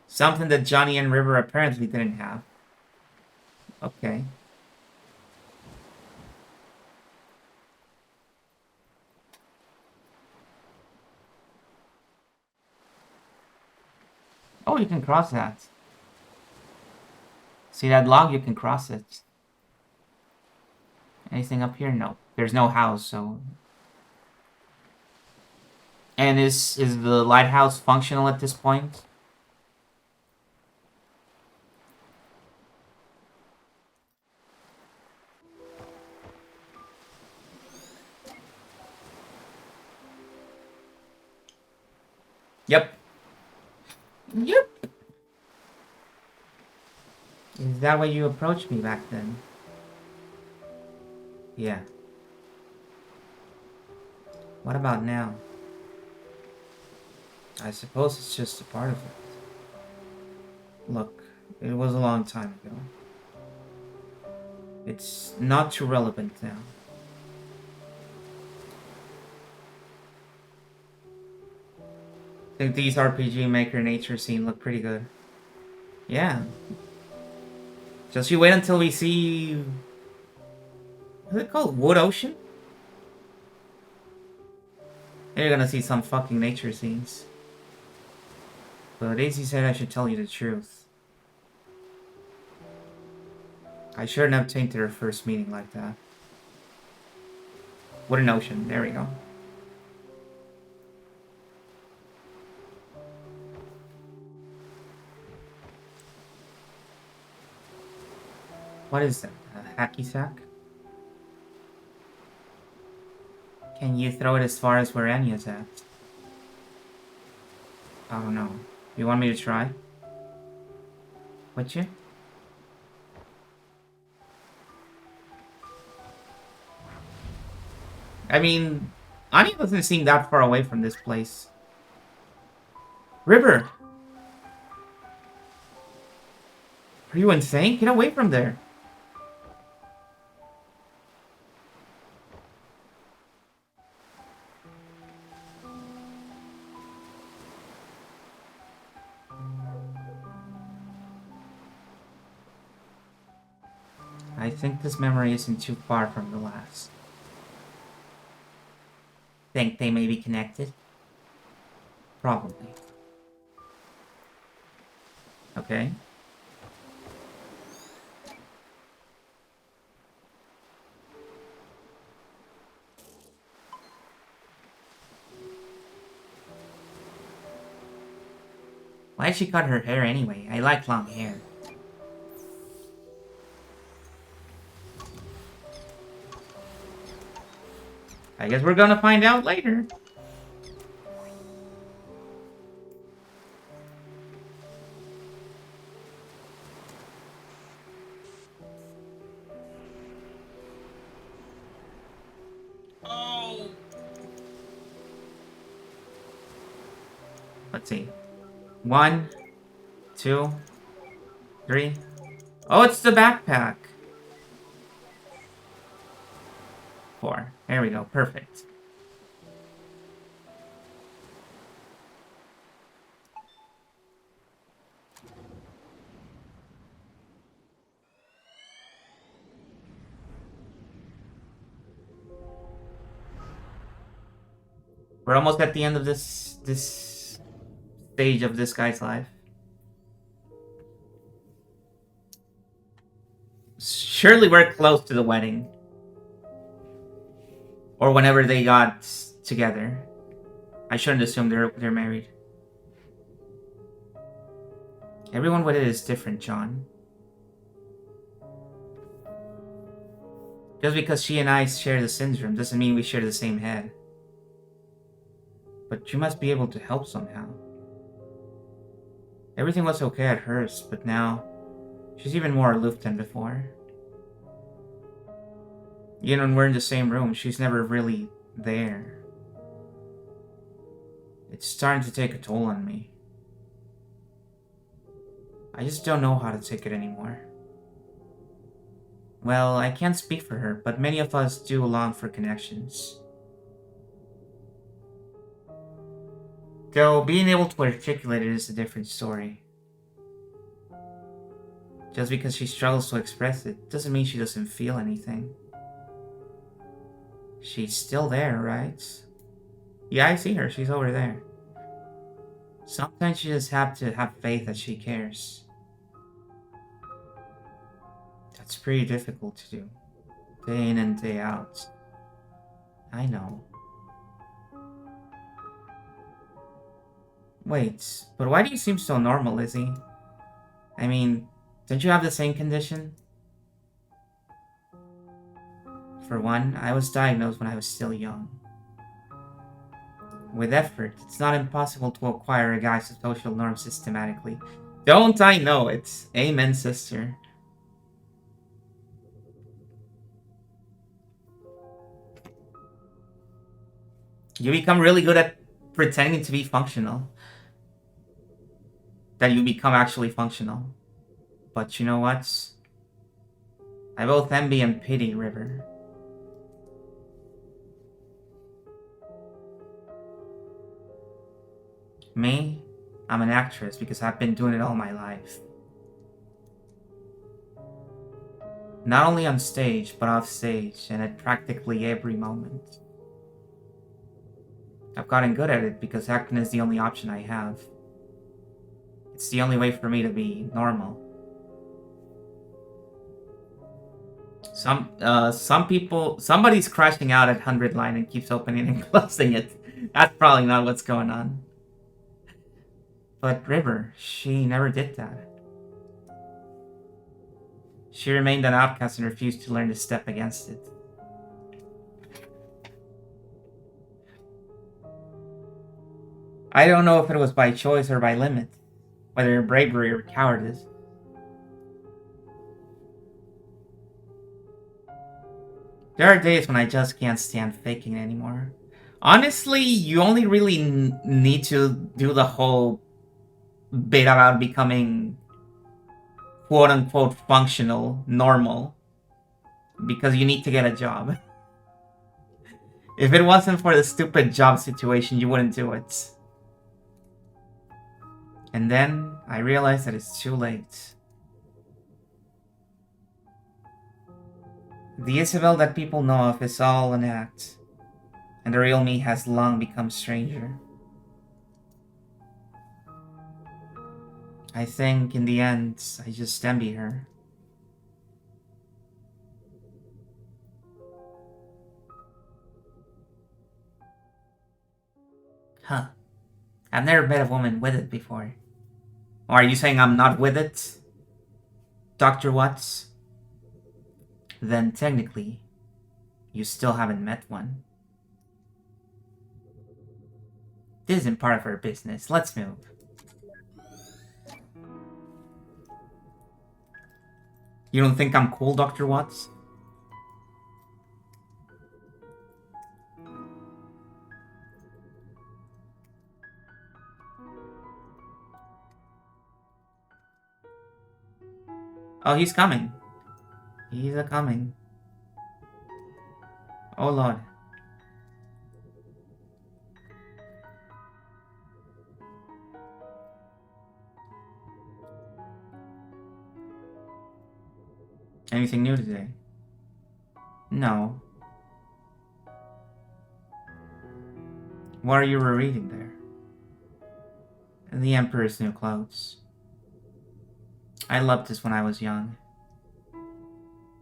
Something that Johnny and River apparently didn't have. Okay. Oh, you can cross that. See that log? You can cross it. Anything up here? No. There's no house, so... And is the lighthouse functional at this point? Yep. Yep. Is that way you approached me back then? Yeah. What about now? I suppose it's just a part of it. Look, it was a long time ago. It's not too relevant now. I think these rpgmaker nature scene look pretty good. Yeah. Just you wait until we see... What's it called? Wood Ocean? Then you're gonna see some fucking nature scenes. But Daisy said I should tell you the truth. I shouldn't have tainted her first meeting like that. What an ocean. There we go. What is that? A hacky sack? Can you throw it as far as where Anya's at? I don't know. You want me to try? Would you? I mean, Anya doesn't seem that far away from this place. River! Are you insane? Get away from there. I think this memory isn't too far from the last. Think they may be connected? Probably. Okay. Why'd she cut her hair anyway? I like long hair. I guess we're gonna find out later. Oh. Let's see. 1, 2, 3. Oh, it's the backpack. 4. There we go. Perfect. We're almost at the end of this stage of this guy's life. Surely we're close to the wedding. Or whenever they got together. I shouldn't assume they're married. Everyone with it is different, John. Just because she and I share the syndrome doesn't mean we share the same head. But you must be able to help somehow. Everything was okay at hers, but now she's even more aloof than before. Even when we're in the same room, she's never really there. It's starting to take a toll on me. I just don't know how to take it anymore. Well, I can't speak for her, but many of us do long for connections. Though being able to articulate it is a different story. Just because she struggles to express it doesn't mean she doesn't feel anything. She's still there, right? Yeah, I see her. She's over there. Sometimes you just have to have faith that she cares. That's pretty difficult to do. Day in and day out. I know. Wait, but why do you seem so normal, Lizzie? I mean, don't you have the same condition? For one, I was diagnosed when I was still young. With effort, it's not impossible to acquire a guy's social norm systematically. Don't I know it? Amen, sister. You become really good at pretending to be functional. That you become actually functional. But you know what? I both envy and pity River. Me? I'm an actress because I've been doing it all my life. Not only on stage, but off stage, and at practically every moment. I've gotten good at it because acting is the only option I have. It's the only way for me to be normal. Some people, somebody's crashing out at 100 line and keeps opening and closing it. That's probably not what's going on. But River, she never did that. She remained an outcast and refused to learn to step against it. I don't know if it was by choice or by limit, whether bravery or cowardice. There are days when I just can't stand faking anymore. Honestly, you only really need to do the whole bit about becoming quote-unquote functional, normal, because you need to get a job. If it wasn't for the stupid job situation, you wouldn't do it. And then I realized that it's too late. The Isabel that people know of is all an act, and the real me has long become stranger. I think in the end, I just envy her. Huh. I've never met a woman with it before. Or are you saying I'm not with it, Dr. Watts? Then technically, you still haven't met one. This isn't part of our business. Let's move. You don't think I'm cool, Dr. Watts? Oh, he's coming. He's a coming. Oh, Lord. Anything new today? No. What are you reading there? The Emperor's New Clothes. I loved this when I was young.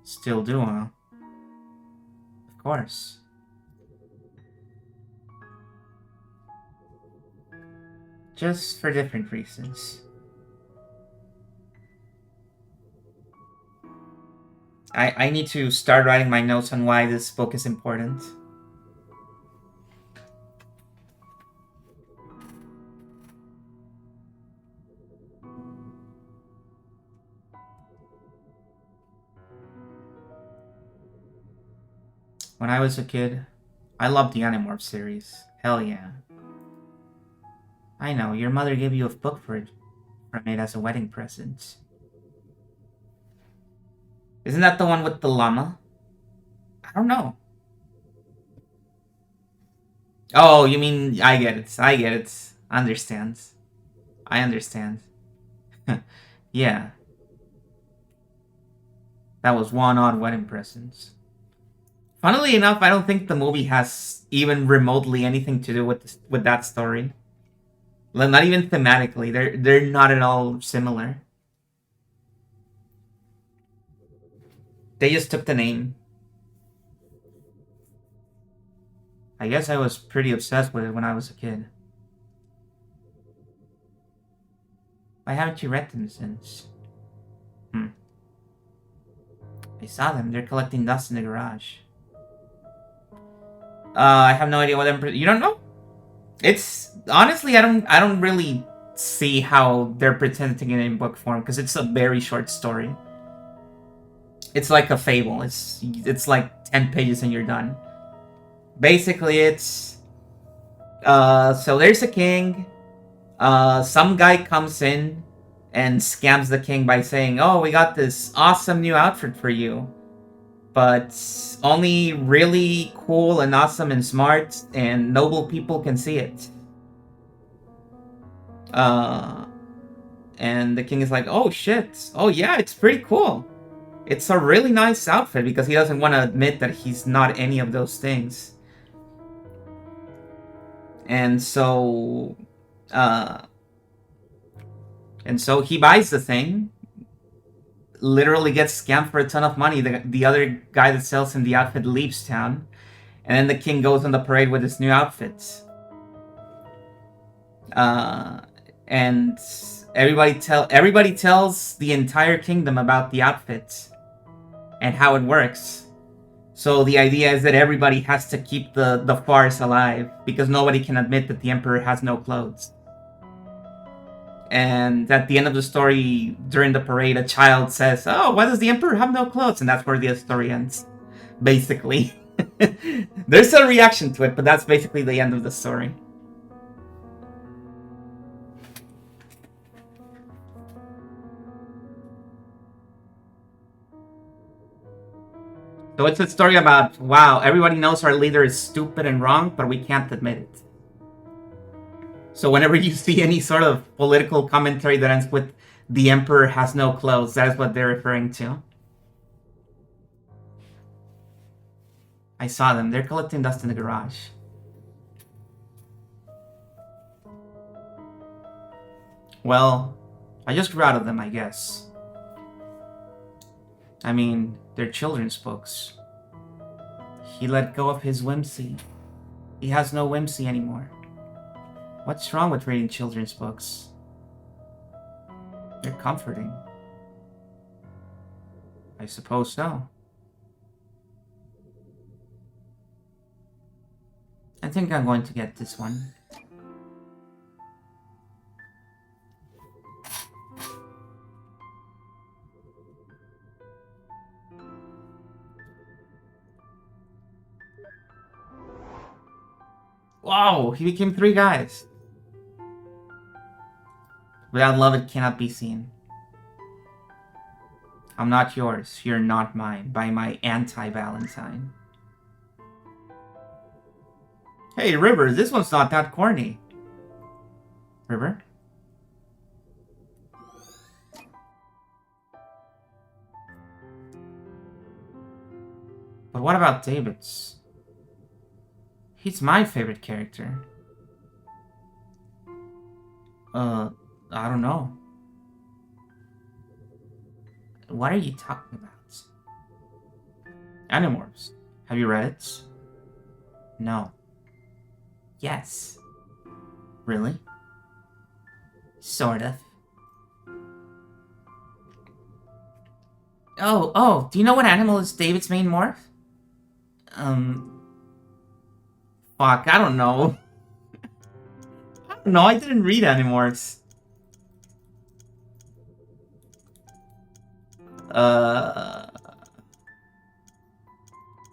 Still do, huh? Of course. Just for different reasons. I need to start writing my notes on why this book is important. When I was a kid, I loved the Animorph series. Hell yeah. I know, your mother gave you a book from it as a wedding present. Isn't that the one with the llama? I don't know. Oh, you mean, I get it. I get it. Understand. I understand. Yeah. That was one odd wedding present. Funnily enough, I don't think the movie has even remotely anything to do with that story. Not even thematically. They're not at all similar. They just took the name. I guess I was pretty obsessed with it when I was a kid. Why haven't you read them since? I saw them. They're collecting dust in the garage. I have no idea what them. You don't know? It's honestly, I don't really see how they're presenting it in book form because it's a very short story. It's like a fable. It's like 10 pages and you're done. Basically, it's so there's a king. Some guy comes in and scams the king by saying, "Oh, we got this awesome new outfit for you, but only really cool and awesome and smart and noble people can see it." And the king is like, "Oh shit! Oh yeah, it's pretty cool. It's a really nice outfit," because he doesn't want to admit that he's not any of those things. And so, uh, he buys the thing. Literally gets scammed for a ton of money. The other guy that sells him the outfit leaves town, and then the king goes on the parade with his new outfit. And everybody tells the entire kingdom about the outfit and how it works. So the idea is that everybody has to keep the farce alive because nobody can admit that the emperor has no clothes. And at the end of the story, during the parade, a child says, "Oh, why does the emperor have no clothes?" And that's where the story ends, basically. There's a reaction to it, but that's basically the end of the story. So it's a story about, wow, everybody knows our leader is stupid and wrong, but we can't admit it. So whenever you see any sort of political commentary that ends with "the emperor has no clothes," that is what they're referring to. I saw them. They're collecting dust in the garage. Well, I just grew out of them, I guess. I mean, they're children's books. He let go of his whimsy. He has no whimsy anymore. What's wrong with reading children's books? They're comforting. I suppose so. I think I'm going to get this one. Wow, he became 3 guys. Without love, it cannot be seen. I'm not yours, you're not mine, by my anti-Valentine. Hey, River, this one's not that corny. River? But what about David's? He's my favorite character. I don't know. What are you talking about? Animorphs. Have you read it? No. Yes. Really? Sort of. Oh, do you know what animal is David's main morph? Fuck, I don't know. I don't know, I didn't read Animorphs.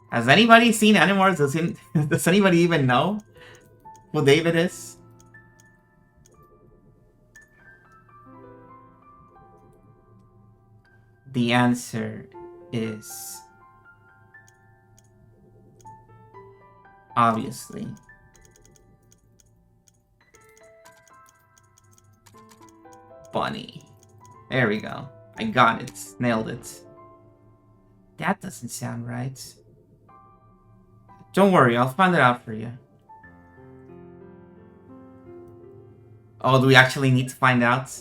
Has anybody seen Animorphs? Does anybody even know who David is? The answer is... obviously. Bunny. There we go. I got it. Nailed it. That doesn't sound right. Don't worry, I'll find it out for you. Oh, do we actually need to find out?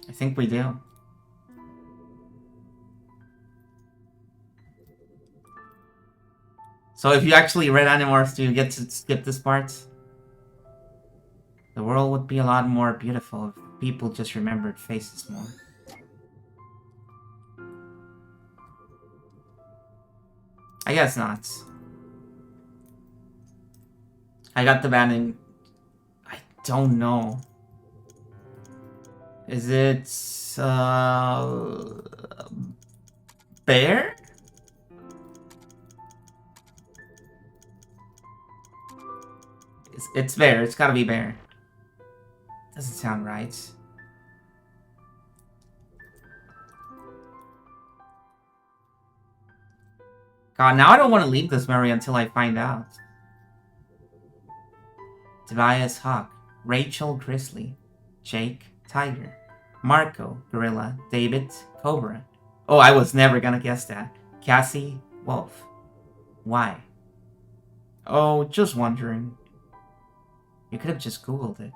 I think we do. So if you actually read Animorphs, do you get to skip this part? The world would be a lot more beautiful if people just remembered faces more. I guess not. I got the banning. I don't know. Is it... bear? It's bear. It's gotta be bear. Doesn't sound right. God, now I don't want to leave this Murray until I find out. Tobias Hawk, Rachel Grizzly, Jake Tiger, Marco Gorilla, David Cobra. Oh, I was never gonna guess that. Cassie Wolf. Why? Oh, just wondering. You could have just Googled it.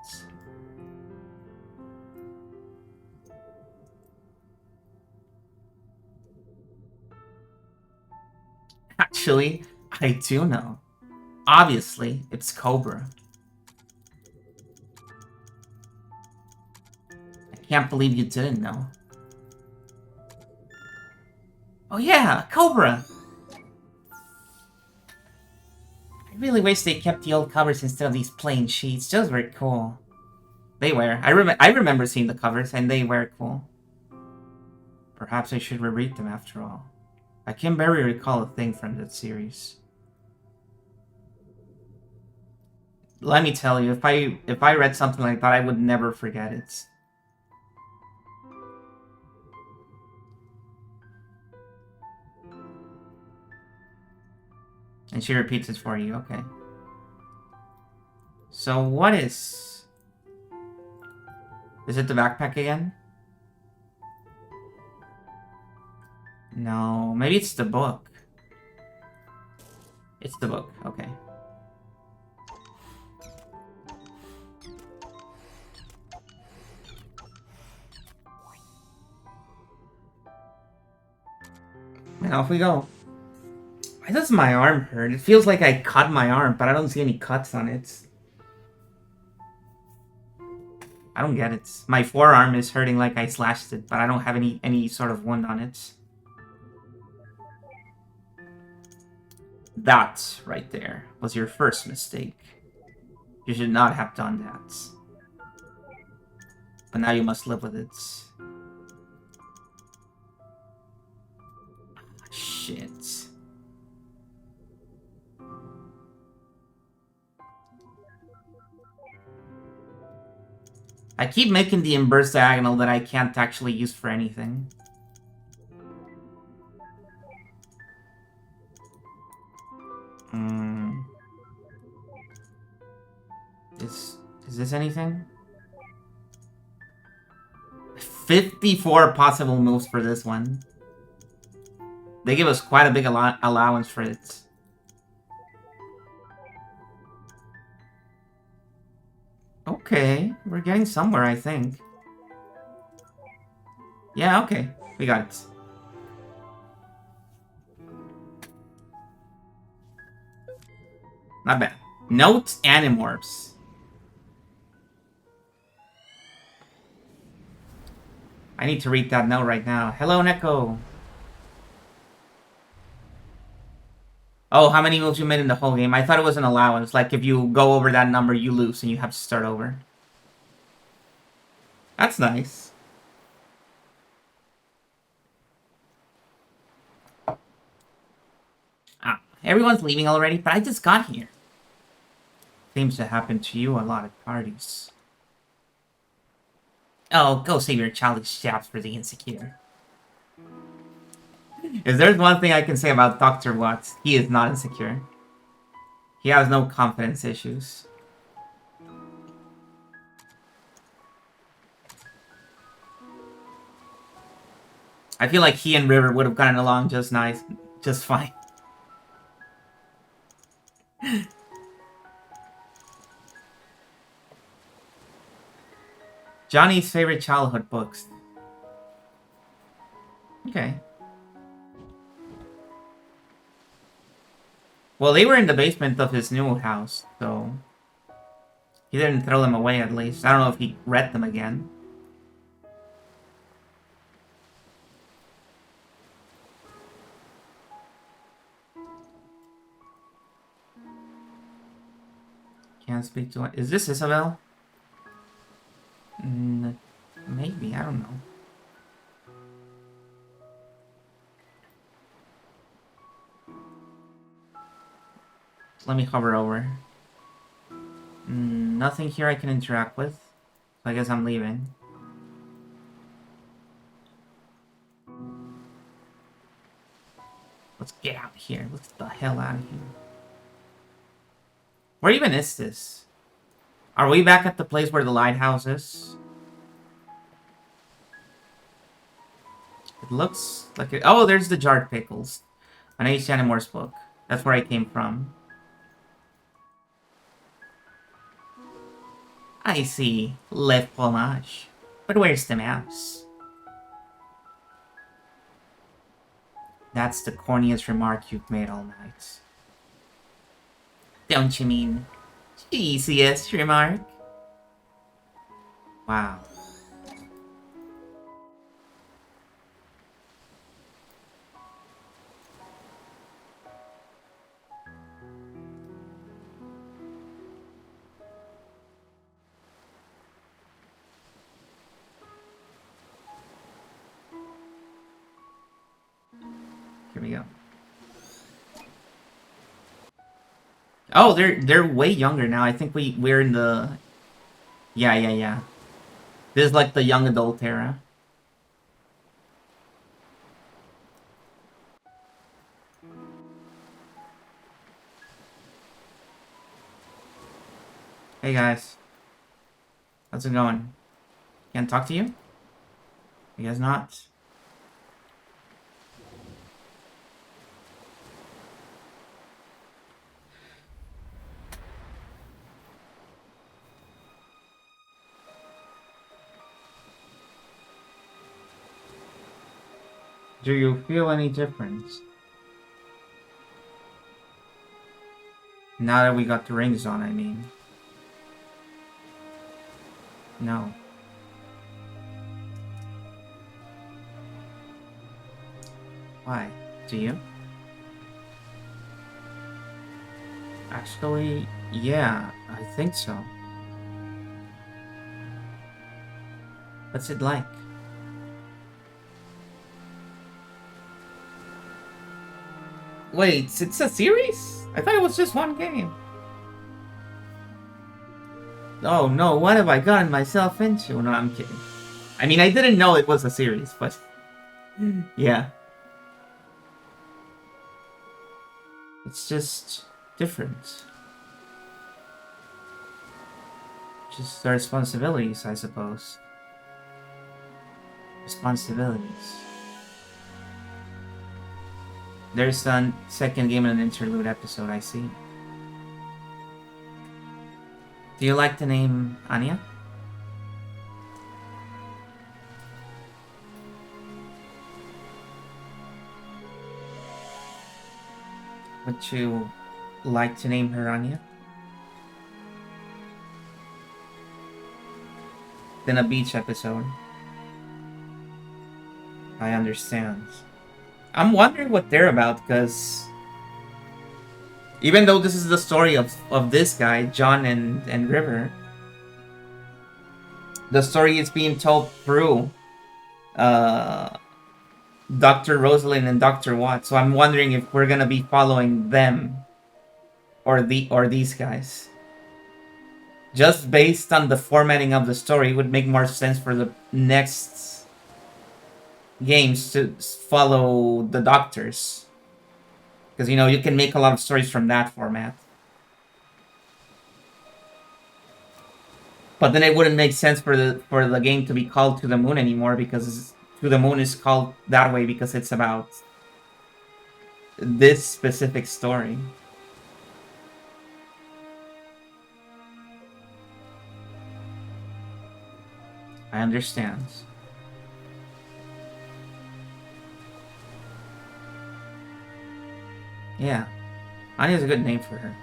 Actually, I do know. Obviously, it's Cobra. I can't believe you didn't know. Oh yeah, Cobra! I really wish they kept the old covers instead of these plain sheets. Those were cool. They were. I remember seeing the covers, and they were cool. Perhaps I should reread them after all. I can barely recall a thing from that series. Let me tell you, if I read something like that, I would never forget it. And she repeats it for you, okay. So what is... Is it the backpack again? No, maybe it's the book. It's the book, okay. And off we go. Why does my arm hurt? It feels like I cut my arm, but I don't see any cuts on it. I don't get it. My forearm is hurting like I slashed it, but I don't have any sort of wound on it. That right there was your first mistake. You should not have done that. But now you must live with it. Shit. I keep making the inverse diagonal that I can't actually use for anything. Is this anything? 54 possible moves for this one. They give us quite a big allowance for it. Okay, we're getting somewhere, I think. Yeah, okay, we got it. Not bad. Note Animorphs. I need to read that note right now. Hello, Neko. Oh, how many moves you made in the whole game? I thought it was an allowance. Like, if you go over that number, you lose and you have to start over. That's nice. Ah, everyone's leaving already, but I just got here. Seems to happen to you a lot at parties. Oh, go save your childish chaps for the insecure. If there's one thing I can say about Dr. Watts, he is not insecure. He has no confidence issues. I feel like he and River would have gotten along just nice, just fine. Johnny's favorite childhood books. Okay. Well, they were in the basement of his new house, so he didn't throw them away at least. I don't know if he read them again. Can't speak to it. Is this Isabel? Maybe, I don't know. Let me hover over. Nothing here I can interact with. So I guess I'm leaving. Let's get out of here. Let's get the hell out of here. Where even is this? Are we back at the place where the lighthouse is? It looks like it. Oh, there's the jarred pickles. An H. Animorphs book. That's where I came from. I see. Left plumage. But where's the mouse? That's the corniest remark you've made all night. Don't you mean cheesiest remark? Wow. Here we go. Oh, they're way younger now. I think we're in the yeah. This is like the young adult era. Hey guys. How's it going? Can't talk to you? I guess not. Do you feel any difference? Now that we got the rings on, I mean. No. Why? Do you? Actually, yeah, I think so. What's it like? Wait, it's a series? I thought it was just one game. Oh no, what have I gotten myself into? No, I'm kidding. I mean, I didn't know it was a series, but yeah. It's just different. Just the responsibilities, I suppose. Responsibilities. There's a second game and an interlude episode, I see. Do you like the name Anya? Would you like to name her Anya? Then a beach episode. I understand. I'm wondering what they're about, because even though this is the story of this guy, John and River, the story is being told through Dr. Rosalind and Dr. Watt. So I'm wondering if we're gonna be following them or these guys. Just based on the formatting of the story, it would make more sense for the next games to follow the doctors, because you know you can make a lot of stories from that format. But then it wouldn't make sense for the game to be called To the Moon anymore, because To the Moon is called that way because it's about this specific story. I understand. Yeah, Anya's a good name for her.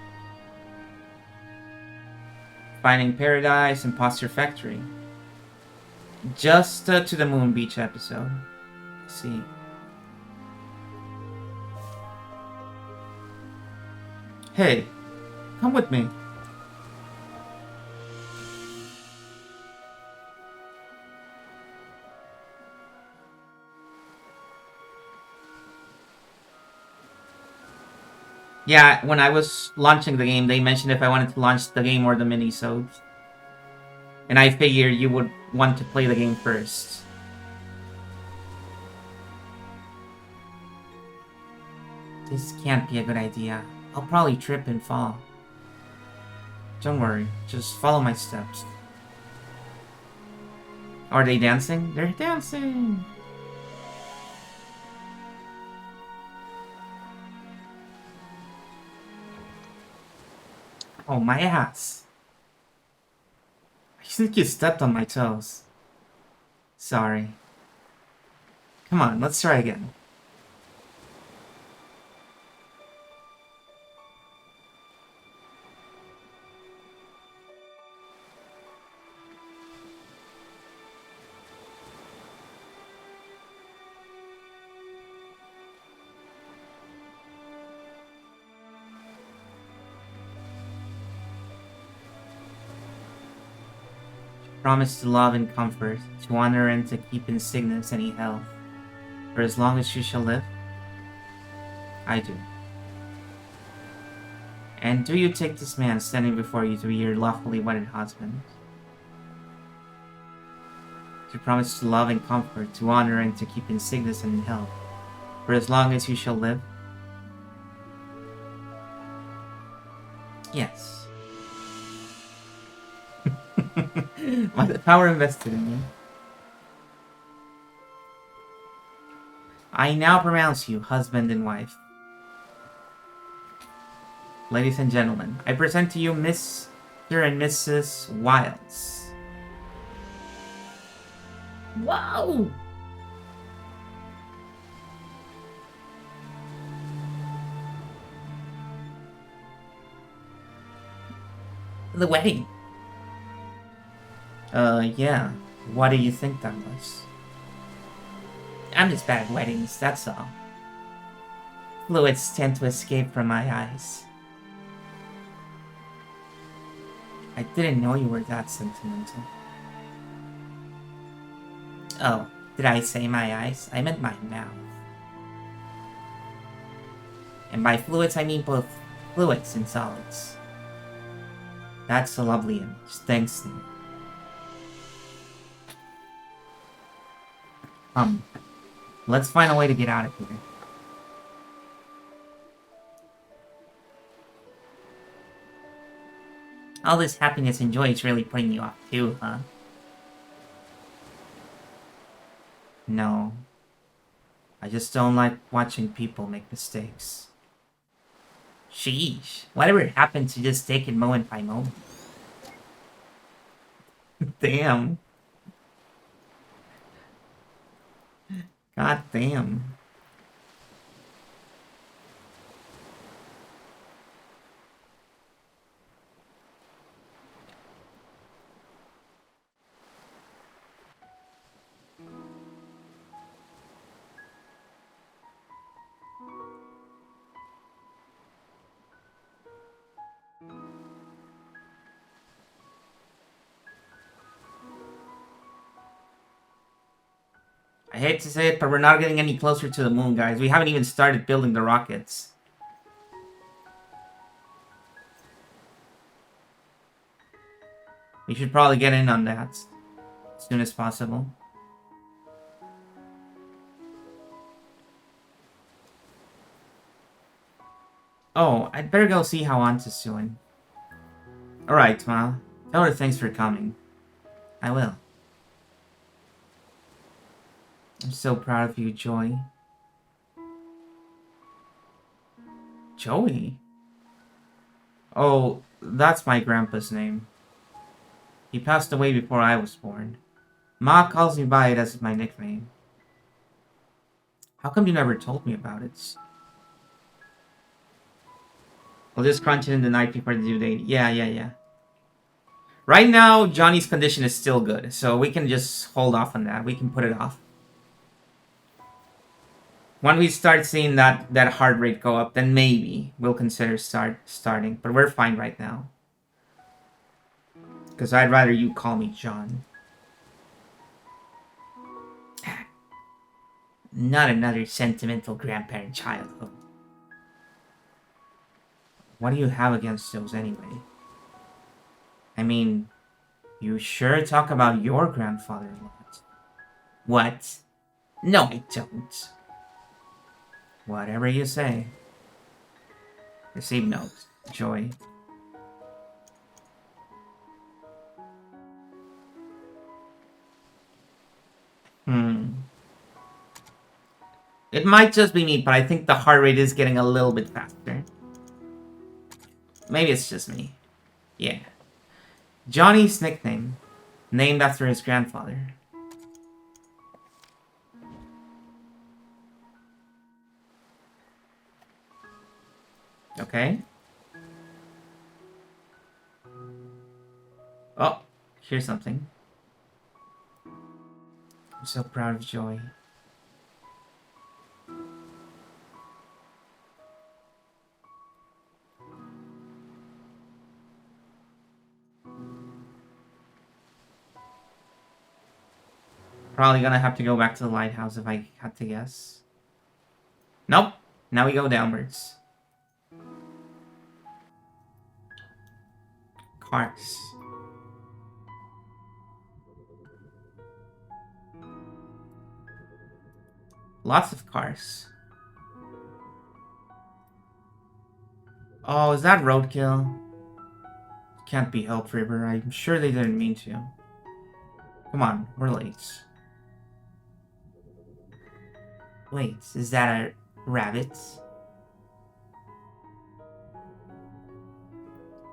Finding Paradise, Imposter Factory. Just To the Moon Beach episode. Let's see. Hey, come with me. Yeah, when I was launching the game, they mentioned if I wanted to launch the game or the mini-sodes. And I figured you would want to play the game first. This can't be a good idea. I'll probably trip and fall. Don't worry, just follow my steps. Are they dancing? They're dancing! Oh, my ass. I think you stepped on my toes. Sorry. Come on, let's try again. Promise to love and comfort, to honor and to keep in sickness any health, for as long as you shall live. I do. And do you take this man standing before you to be your lawfully wedded husband? To promise to love and comfort, to honor and to keep in sickness and in health, for as long as you shall live? Yes. By the power invested in me, I now pronounce you husband and wife. Ladies and gentlemen, I present to you Mr. and Mrs. Wilds. Whoa! The wedding. Yeah. What do you think that was? I'm just bad at weddings, that's all. Fluids tend to escape from my eyes. I didn't know you were that sentimental. Oh, did I say my eyes? I meant my mouth. And by fluids, I mean both fluids and solids. That's a lovely image. Thanks, Steve. Let's find a way to get out of here. All this happiness and joy is really putting you off too, huh? No. I just don't like watching people make mistakes. Sheesh. Whatever happened to just take it moment by moment? Damn. God damn. I hate to say it, but we're not getting any closer to the moon, guys. We haven't even started building the rockets. We should probably get in on that as soon as possible. Oh, I'd better go see how Anta's doing. Alright, Ma. Tell her thanks for coming. I will. I'm so proud of you, Joey. Joey? Oh, that's my grandpa's name. He passed away before I was born. Ma calls me by it as my nickname. How come you never told me about it? We'll just crunch it in the night before the due date. Yeah. Right now, Johnny's condition is still good, so we can just hold off on that. We can put it off. When we start seeing that heart rate go up, then maybe we'll consider starting. But we're fine right now. Because I'd rather you call me John. Not another sentimental grandparent childhood. What do you have against those anyway? I mean, you sure talk about your grandfather a lot. What? No, I don't. Whatever you say. Receive note. Joy. It might just be me, but I think the heart rate is getting a little bit faster. Maybe it's just me. Yeah. Johnny's nickname. Named after his grandfather. Okay. Oh, here's something. I'm so proud of Joy. Probably gonna have to go back to the lighthouse if I had to guess. Nope. Now we go downwards. Cars. Lots of cars. Oh, is that roadkill? Can't be helped, River. I'm sure they didn't mean to. Come on, we're late. Wait, is that a rabbit?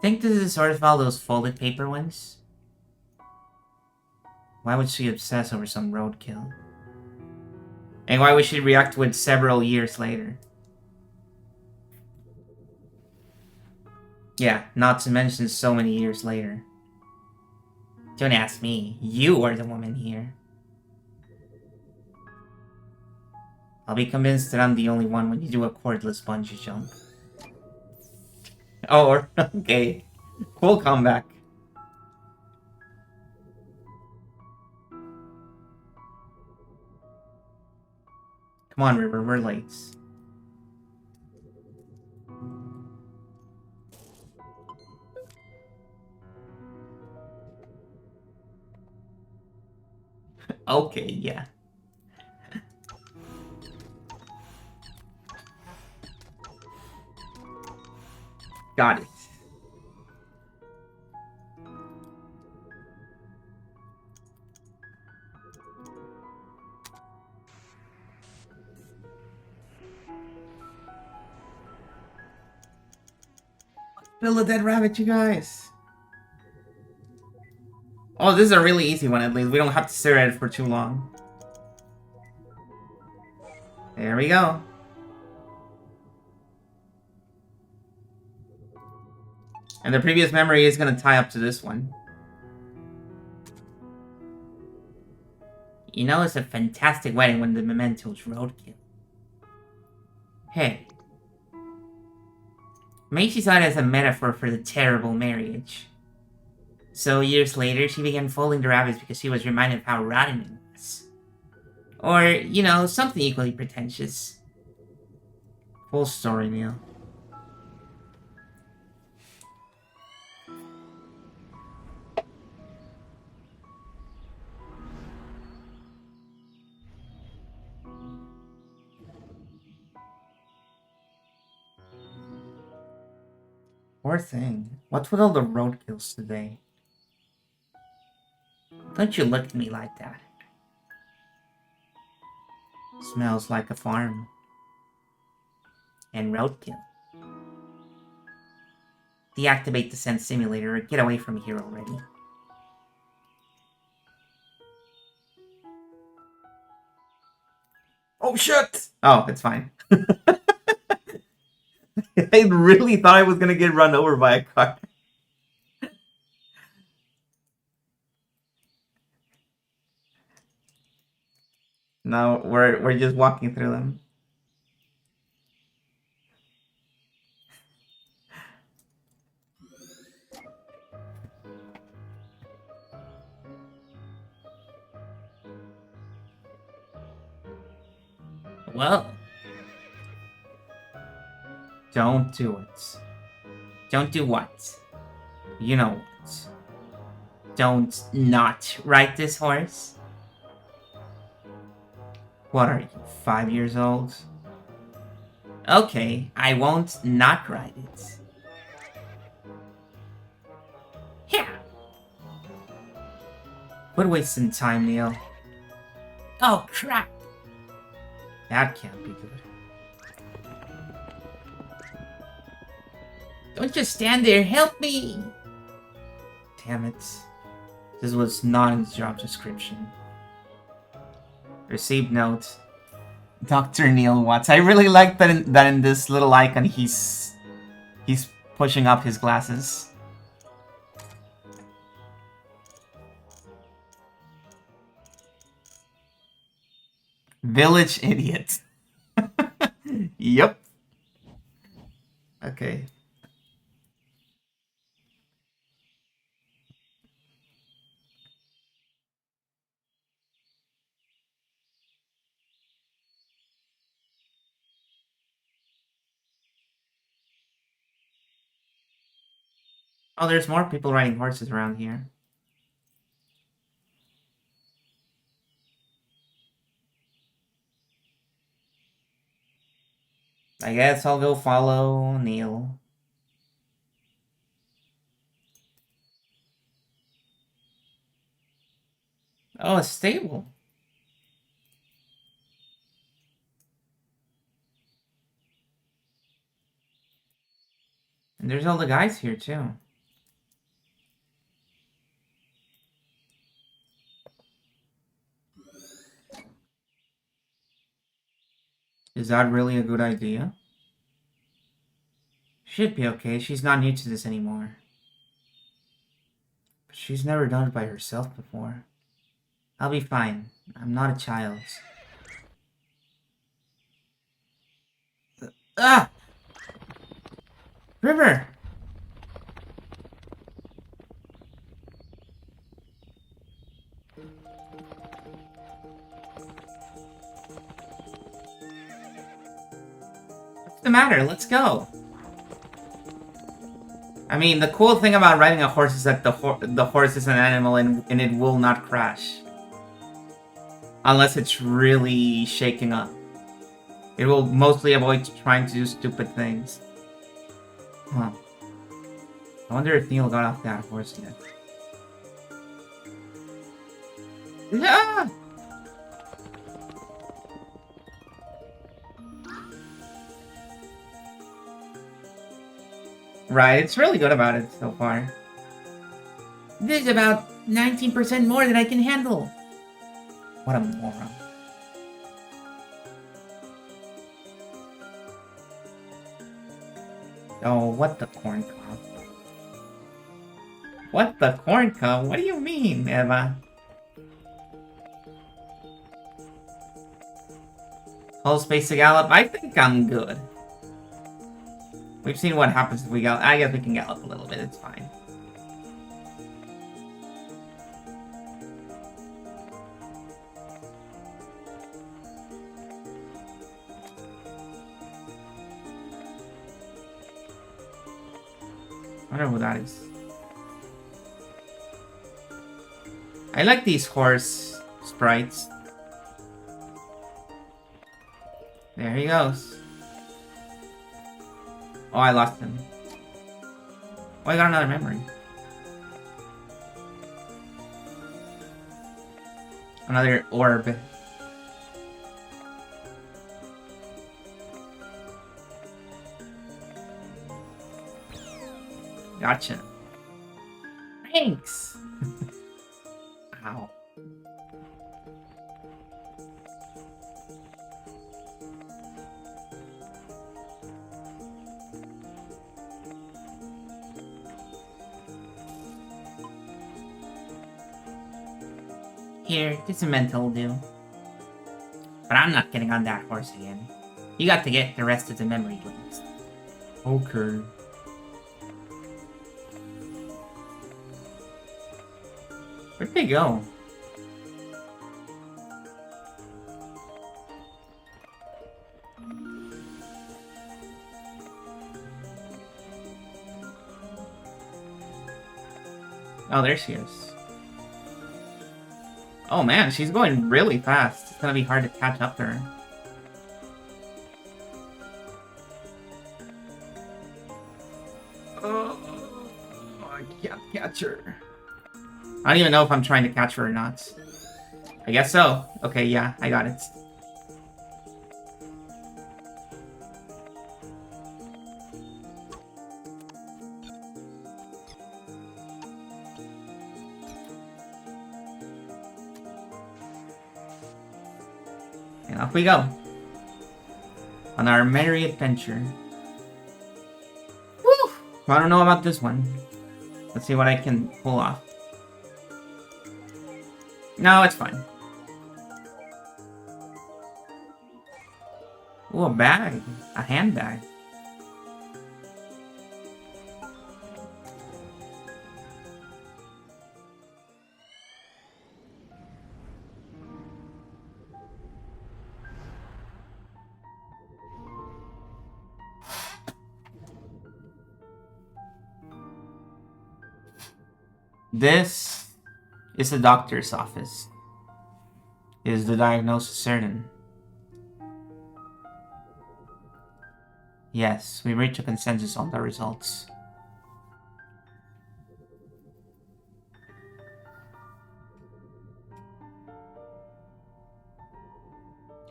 Think this is sort of all those folded paper ones? Why would she obsess over some roadkill? And why would she react to it several years later? Yeah, not to mention so many years later. Don't ask me. You are the woman here. I'll be convinced that I'm the only one when you do a cordless bungee jump. Oh, okay. Cool comeback. Come on, River, we're late. Okay, yeah. Got it. Kill a dead rabbit, you guys. Oh, this is a really easy one, at least. We don't have to stare at it for too long. There we go. And the previous memory is going to tie up to this one. You know, it's a fantastic wedding when the memento's roadkill. Hey. Macy saw it as a metaphor for the terrible marriage. So years later, she began folding the rabbits because she was reminded of how rotten it was. Or, you know, something equally pretentious. Full story, Neil. Poor thing. What's with all the roadkills today? Don't you look at me like that. Smells like a farm. And roadkill. Deactivate the scent simulator or get away from here already. Oh shit! Oh, it's fine. I really thought I was gonna get run over by a car. No, we're just walking through them. Well, don't do it. Don't do what? You know what? Don't not ride this horse? What are you, 5 years old? Okay, I won't not ride it. Yeah. Quit wasting time, Neil. Oh, crap. That can't be good. Don't just stand there, help me! Damn it. This was not in the job description. Received note. Dr. Neil Watts. I really like that in this little icon he's pushing up his glasses. Village idiot. Yep. Okay. Oh, there's more people riding horses around here. I guess I'll go follow Neil. Oh, a stable. And there's all the guys here, too. Is that really a good idea? She'd be okay. She's not new to this anymore. But she's never done it by herself before. I'll be fine. I'm not a child. Ah! River! What's the matter? Let's go. I mean, the cool thing about riding a horse is that the horse is an animal and it will not crash. Unless it's really shaking up. It will mostly avoid trying to do stupid things. Huh. I wonder if Neil got off that horse yet. Yeah! Right, it's really good about it so far. This is about 19% more than I can handle. What a moron. Oh, what the corn cob? What the corn cob? What do you mean, Eva? Whole space to gallop? I think I'm good. We've seen what happens if we gallop. I guess we can gallop a little bit, it's fine. I don't know who that is. I like these horse sprites. There he goes. Oh, I lost him. Oh, I got another memory. Another orb. Gotcha. Thanks! Ow. Here, this mental will do. But I'm not getting on that horse again. You got to get the rest of the memory glints. Okay. Where'd they go? Oh, there she is. Oh man, she's going really fast. It's gonna be hard to catch up to her. Oh, I can't catch her. I don't even know if I'm trying to catch her or not. I guess so. Okay, yeah, I got it. And off we go. On our merry adventure. Woo! I don't know about this one. Let's see what I can pull off. No, it's fine. Ooh, a bag. A handbag. This is the doctor's office. Is the diagnosis certain? Yes, we reached a consensus on the results.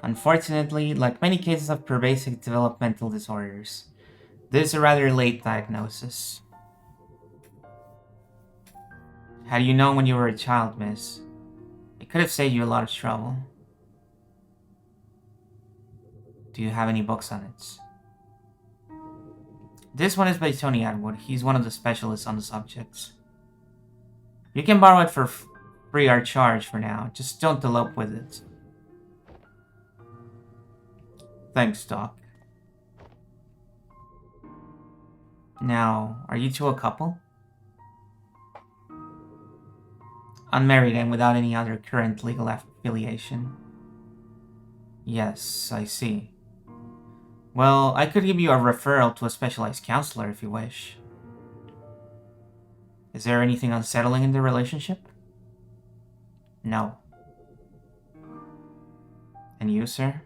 Unfortunately, like many cases of pervasive developmental disorders, this is a rather late diagnosis. Had you known when you were a child, miss, it could have saved you a lot of trouble. Do you have any books on it? This one is by Tony Atwood. He's one of the specialists on the subjects. You can borrow it for free or charge for now. Just don't elope with it. Thanks, Doc. Now, are you two a couple? Unmarried and without any other current legal affiliation? Yes, I see. Well, I could give you a referral to a specialized counselor if you wish. Is there anything unsettling in the relationship? No. And you, sir?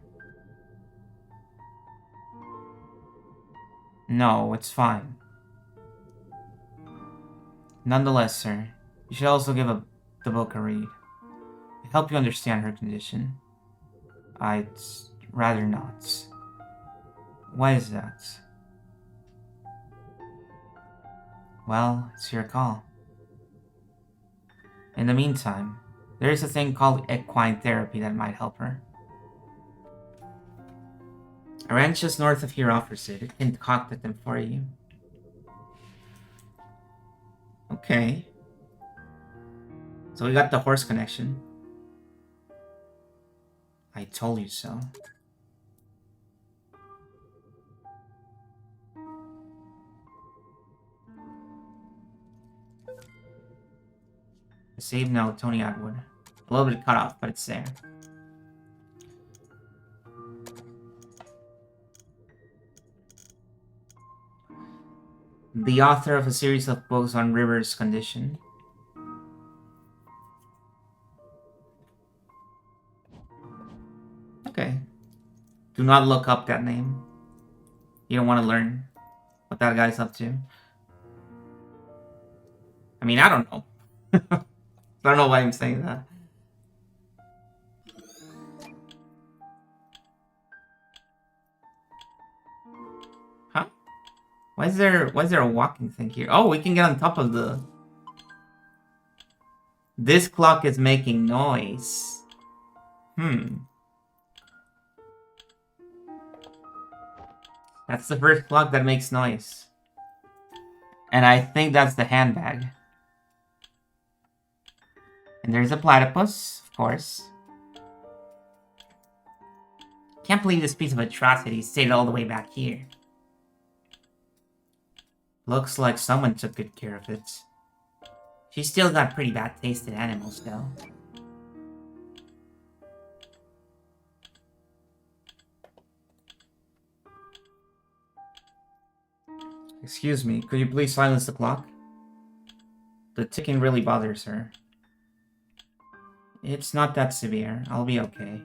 No, it's fine. Nonetheless, sir, you should also give the book a read. It'll help you understand her condition. I'd rather not. Why is that? Well, it's your call. In the meantime, there is a thing called equine therapy that might help her. A ranch just north of here offers it. It can contact them for you. Okay. So we got the horse connection. I told you so. Save note, Tony Atwood. A little bit cut off, but it's there. The author of a series of books on River's condition. Okay. Do not look up that name. You don't want to learn what that guy's up to. I mean, I don't know. I don't know why I'm saying that. Huh? Why is there a walking thing here? Oh, we can get on top of the... This clock is making noise. That's the first clock that makes noise. And I think that's the handbag. And there's a platypus, of course. Can't believe this piece of atrocity stayed all the way back here. Looks like someone took good care of it. She's still got pretty bad taste in animals, though. Excuse me, could you please silence the clock? The ticking really bothers her. It's not that severe. I'll be okay.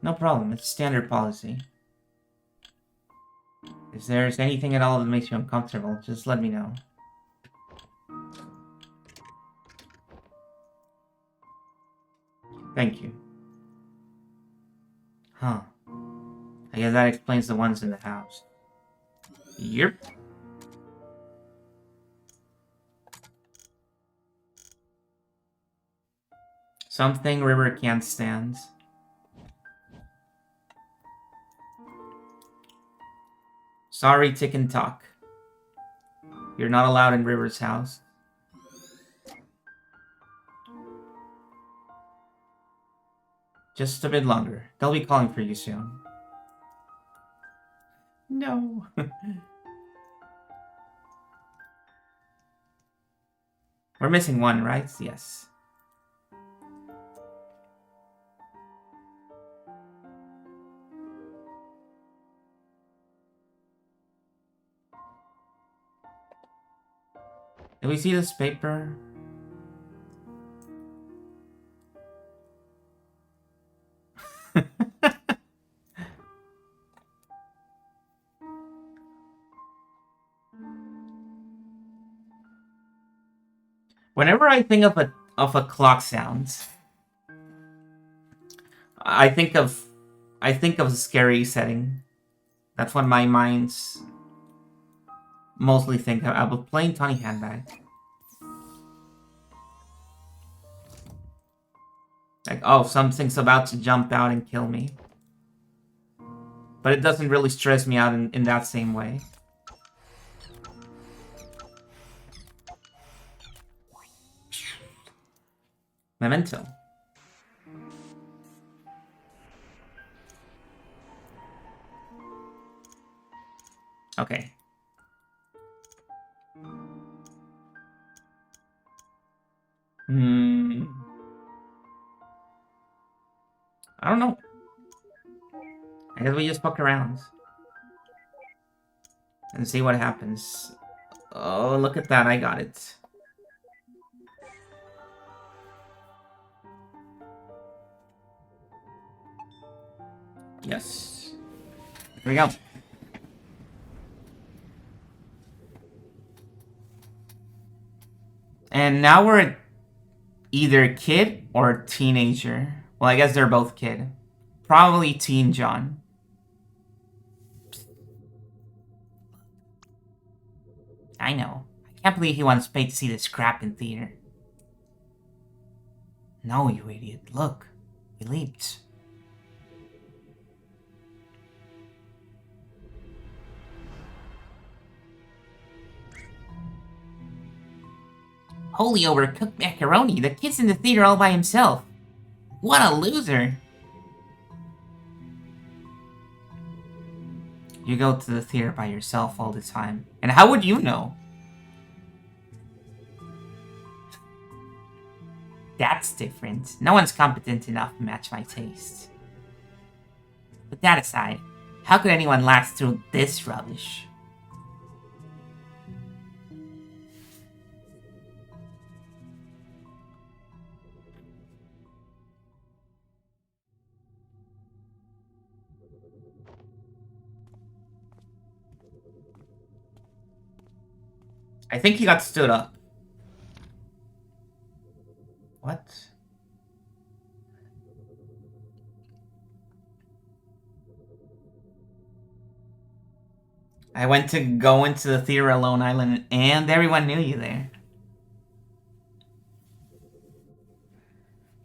No problem. It's standard policy. If there's anything at all that makes you uncomfortable, just let me know. Thank you. Huh. I guess that explains the ones in the house. Yep. Something River can't stand. Sorry, Tick and Talk. You're not allowed in River's house. Just a bit longer. They'll be calling for you soon. No. We're missing one, right? Yes. Did we see this paper? Whenever I think of a clock sound, I think of a scary setting. That's what my mind's mostly think of. I was playing Tiny Handbag. Like, oh, something's about to jump out and kill me. But it doesn't really stress me out in that same way. Memento. Okay. I don't know. I guess we just fuck around. And see what happens. Oh, look at that. I got it. Yes. Here we go. And now we're either kid or teenager. Well, I guess they're both kid. Probably teen John. I know. I can't believe he wants to pay to see this crap in theater. No, you idiot. Look. We leaped. Holy overcooked macaroni. The kid's in the theater all by himself. What a loser. You go to the theater by yourself all the time. And how would you know? That's different. No one's competent enough to match my taste. But that aside, how could anyone last through this rubbish? I think he got stood up. What? I went to go into the theater alone island and everyone knew you there.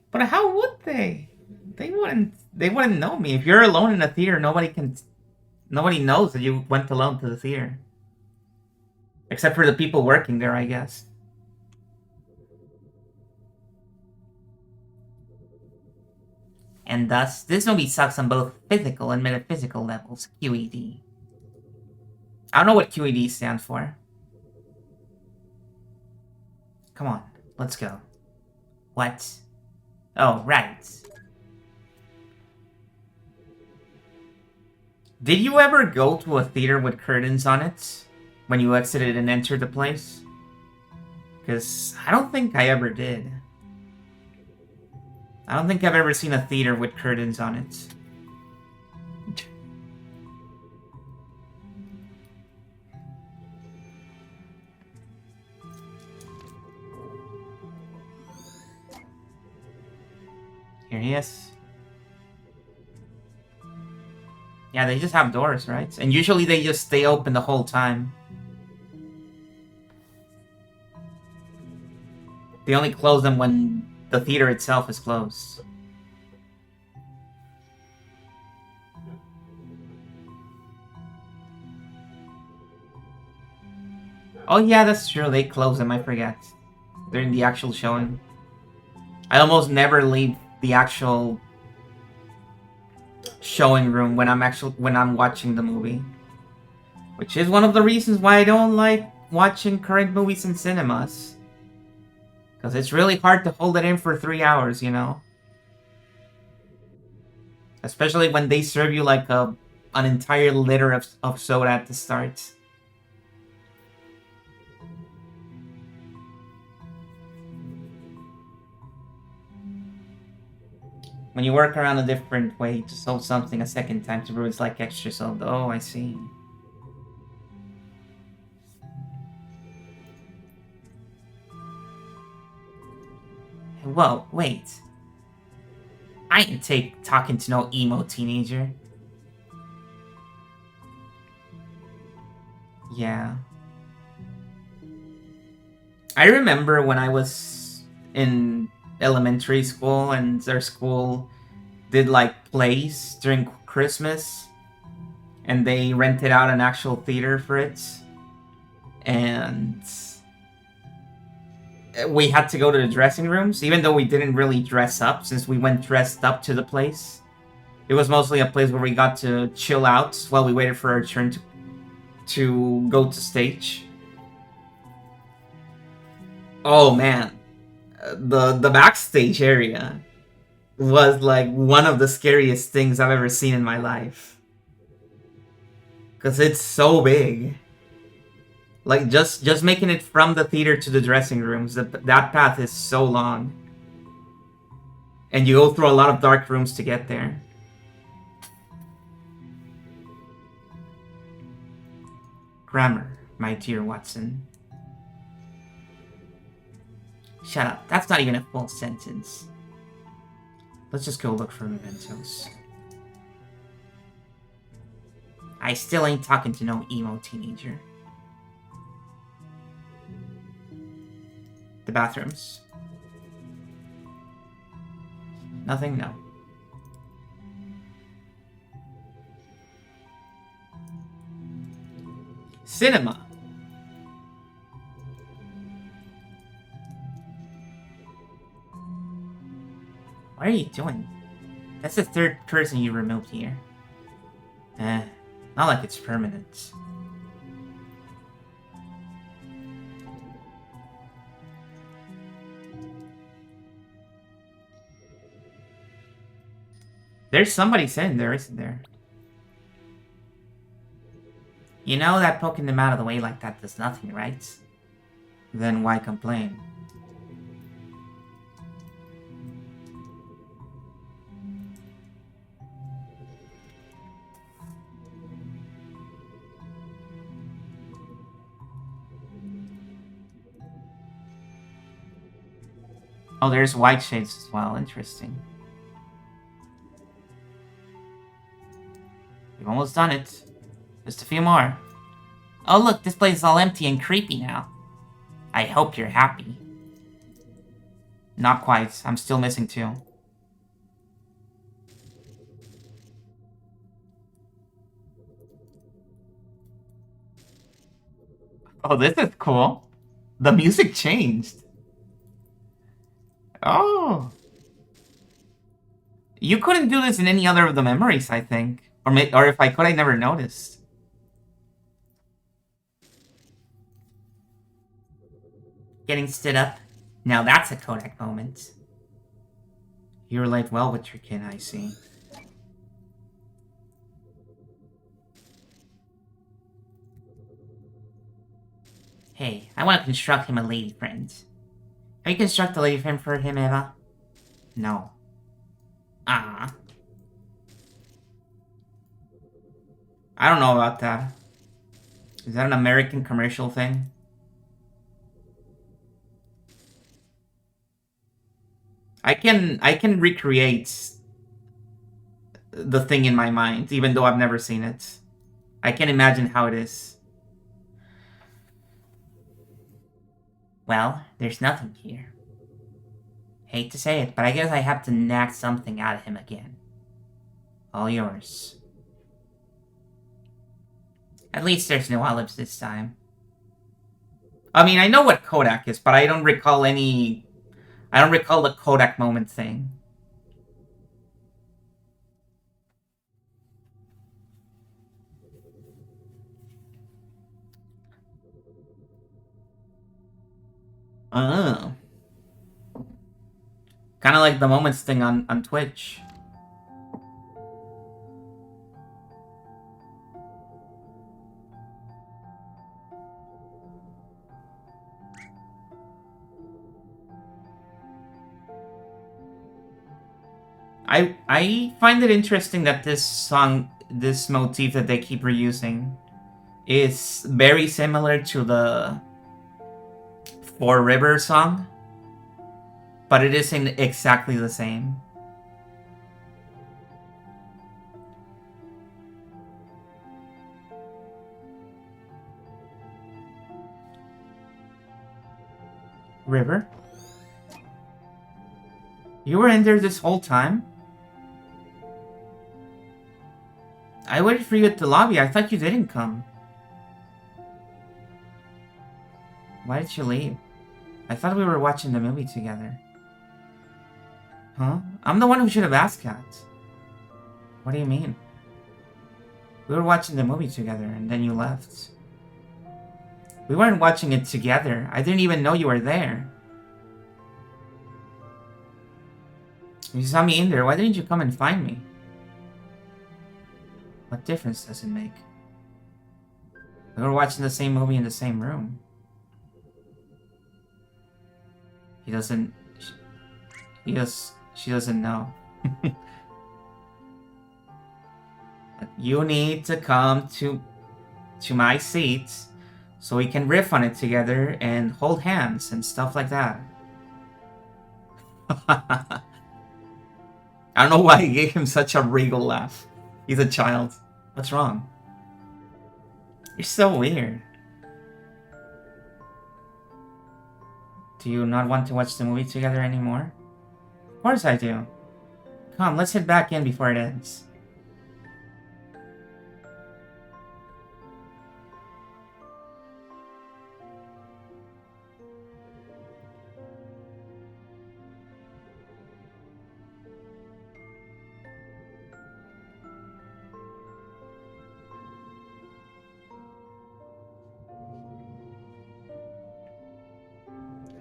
But how would they? They wouldn't know me. If you're alone in a theater, nobody knows that you went alone to the theater. Except for the people working there, I guess. And thus, this movie sucks on both physical and metaphysical levels. QED. I don't know what QED stands for. Come on, let's go. What? Oh, right. Did you ever go to a theater with curtains on it when you exited and entered the place? Because I don't think I ever did. I don't think I've ever seen a theater with curtains on it. Here he is. Yeah, they just have doors, right? And usually they just stay open the whole time. They only close them when the theater itself is closed. Oh yeah, that's true. They close them, I forget. During the actual showing. I almost never leave the actual showing room when I'm watching the movie. Which is one of the reasons why I don't like watching current movies in cinemas. Because it's really hard to hold it in for 3 hours, you know? Especially when they serve you like an entire liter of soda at the start. When you work around a different way to solve something a second time to brew, it's like extra solved. Oh, I see. Whoa, wait. I ain't talking to no emo teenager. Yeah. I remember when I was in elementary school and their school did like plays during Christmas. and they rented out an actual theater for it. And we had to go to the dressing rooms, even though we didn't really dress up, since we went dressed up to the place. It was mostly a place where we got to chill out while we waited for our turn to go to stage. Oh man, the backstage area was like one of the scariest things I've ever seen in my life. Cause it's so big. Like just making it from the theater to the dressing rooms, that path is so long. And you go through a lot of dark rooms to get there. Grammar, my dear Watson. Shut up, that's not even a full sentence. Let's just go look for mementos. I still ain't talking to no emo teenager. The bathrooms. Nothing? No. Cinema. What are you doing? That's the third person you removed here. Not like it's permanent. There's somebody sitting there, isn't there? You know that poking them out of the way like that does nothing, right? Then why complain? Oh, there's white shades as well. Interesting. We've almost done it. Just a few more. Oh look, this place is all empty and creepy now. I hope you're happy. Not quite. I'm still missing two. Oh, this is cool. The music changed. Oh. You couldn't do this in any other of the memories, I think. Or if I could, I never noticed. Getting stood up? Now that's a Kodak moment. You relate well with your kin, I see. Hey, I want to construct him a lady friend. Can you construct a lady friend for him, Eva? No. Ah. I don't know about that. Is that an American commercial thing? I can recreate the thing in my mind, even though I've never seen it. I can imagine how it is. Well, there's nothing here. Hate to say it, but I guess I have to knack something out of him again. All yours. At least there's no olives this time. I mean, I know what Kodak is, but I don't recall the Kodak moment thing. Oh. Kind of like the moments thing on Twitch. I find it interesting that this song, this motif that they keep reusing, is very similar to the Four River song, but it isn't exactly the same. River? You were in there this whole time? I waited for you at the lobby. I thought you didn't come. Why did you leave? I thought we were watching the movie together. Huh? I'm the one who should have asked that. What do you mean? We were watching the movie together, and then you left. We weren't watching it together. I didn't even know you were there. You saw me in there. Why didn't you come and find me? What difference does it make? We were watching the same movie in the same room. He doesn't... She doesn't know. You need to come to my seat so we can riff on it together and hold hands and stuff like that. I don't know why I gave him such a regal laugh. He's a child. What's wrong? You're so weird. Do you not want to watch the movie together anymore? Of course I do. Come, let's head back in before it ends.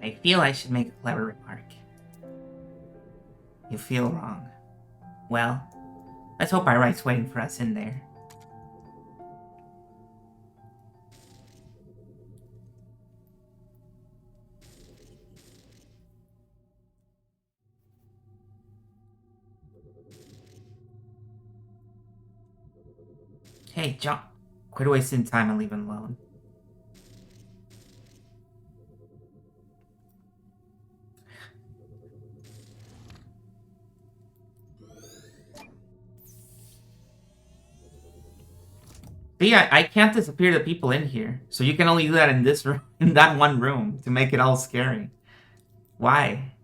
I feel I should make a clever remark. You feel wrong. Well, let's hope our right's waiting for us in there. Hey, John. Quit wasting time and leave him alone. See, I can't disappear the people in here, so you can only do that in this room, in that one room, to make it all scary. Why?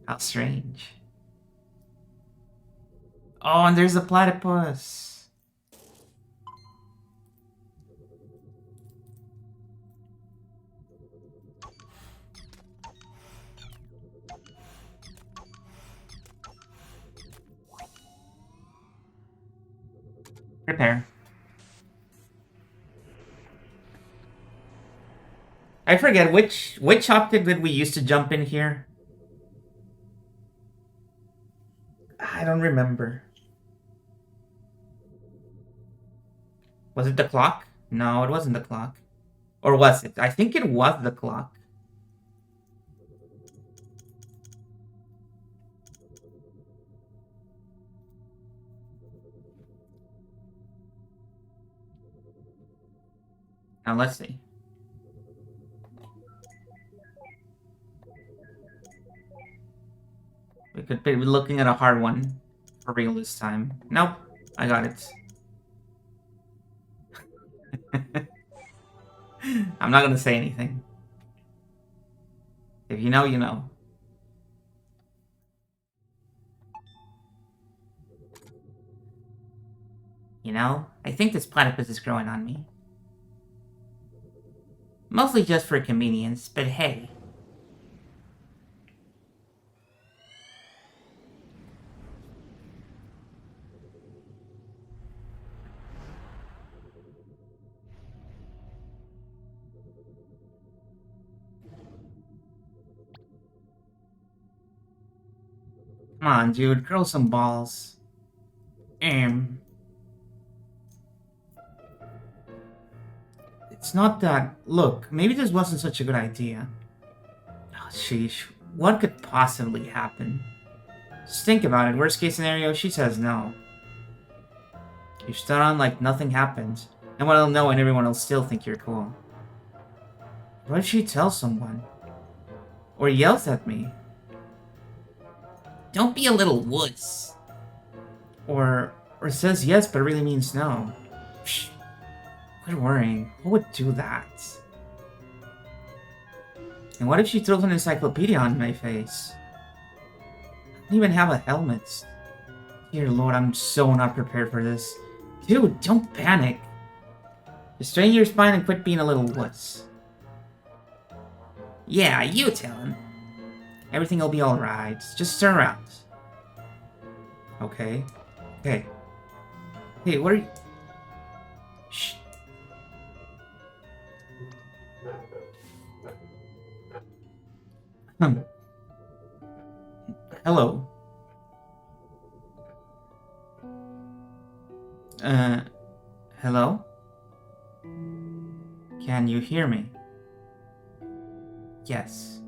How strange. Oh, and there's a platypus. Prepare. I forget which optic did we use to jump in here? I don't remember. Was it the clock? No, it wasn't the clock. Or was it? I think it was the clock. Now let's see. We could be looking at a hard one for real this time. Nope, I got it. I'm not gonna say anything. If you know, you know. You know, I think this platypus is growing on me. Mostly just for convenience, but hey. Come on, dude, grow some balls. It's not that... Look, maybe this wasn't such a good idea. Oh, sheesh. What could possibly happen? Just think about it. Worst case scenario, she says no. You stood on like nothing happened. No one will know and everyone will still think you're cool. What if she tells someone? Or yells at me? Don't be a little wuss. Or says yes but really means no. Psh, quit worrying. Who would do that? And what if she throws an encyclopedia on my face? I don't even have a helmet. Dear Lord, I'm so not prepared for this. Dude, don't panic. Just straighten your spine and quit being a little wuss. Yeah, you tell him. Everything will be alright. Just turn around. Okay. Okay. Hey, what are you... Shh. Hello. Hello? Can you hear me? Yes.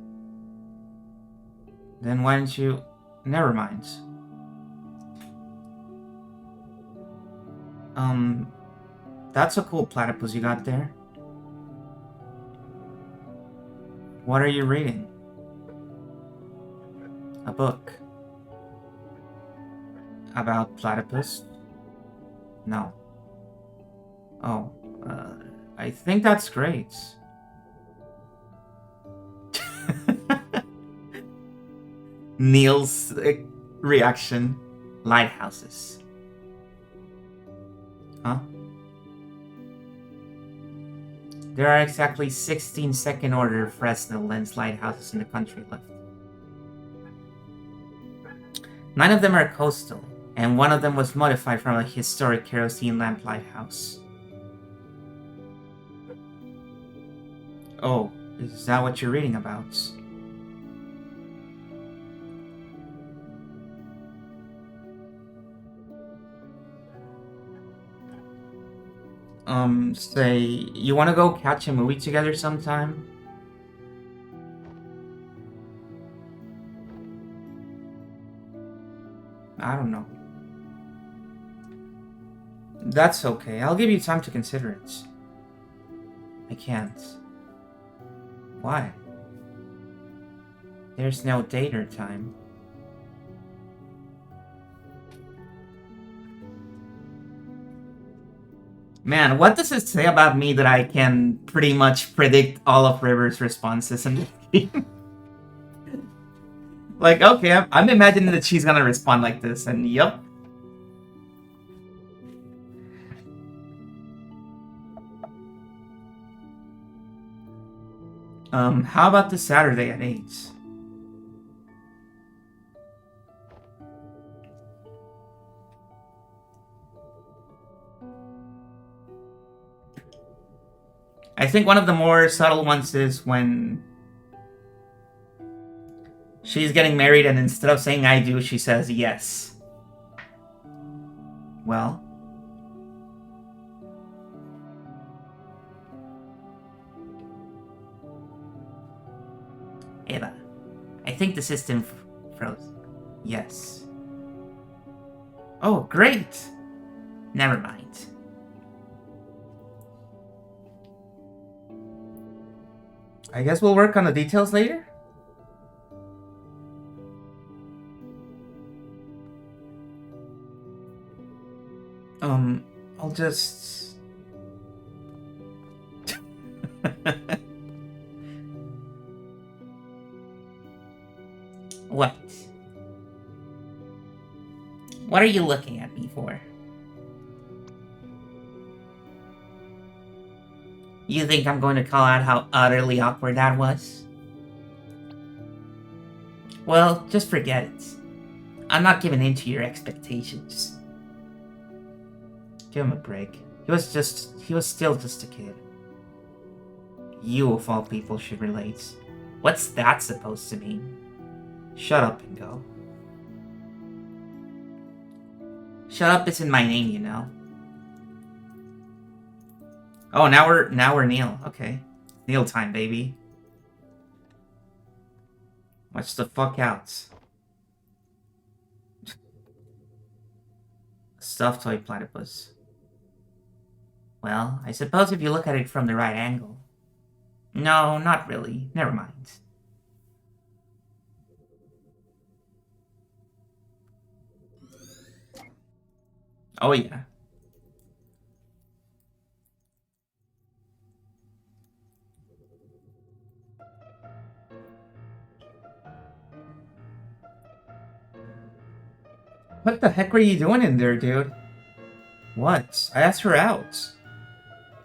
Then why don't you... Never mind. That's a cool platypus you got there. What are you reading? A book. About platypus? No. Oh, I think that's great. Neil's reaction. Lighthouses. Huh? There are exactly 16 second-order Fresnel lens lighthouses in the country left. 9 of them are coastal, and 1 of them was modified from a historic kerosene lamp lighthouse. Oh, is that what you're reading about? Say, you wanna go catch a movie together sometime? I don't know. That's okay, I'll give you time to consider it. I can't. Why? There's no date or time. Man, what does it say about me that I can pretty much predict all of River's responses in the game? Like, okay, I'm imagining that she's gonna respond like this, and yep. How about this Saturday at 8? I think one of the more subtle ones is when she's getting married and instead of saying I do, she says yes. Well. Eva, I think the system froze. Yes. Oh, great! Never mind. I guess we'll work on the details later? I'll just... What? What are you looking at me for? You think I'm going to call out how utterly awkward that was? Well, just forget it. I'm not giving in to your expectations. Give him a break. He was still just a kid. You, of all people, should relate. What's that supposed to mean? Shut up and go. Shut up isn't my name, you know. Oh, now we're Neil. Okay. Neil time, baby. Watch the fuck out. Stuffed toy platypus. Well, I suppose if you look at it from the right angle. No, not really. Never mind. Oh yeah. What the heck were you doing in there, dude? What? I asked her out.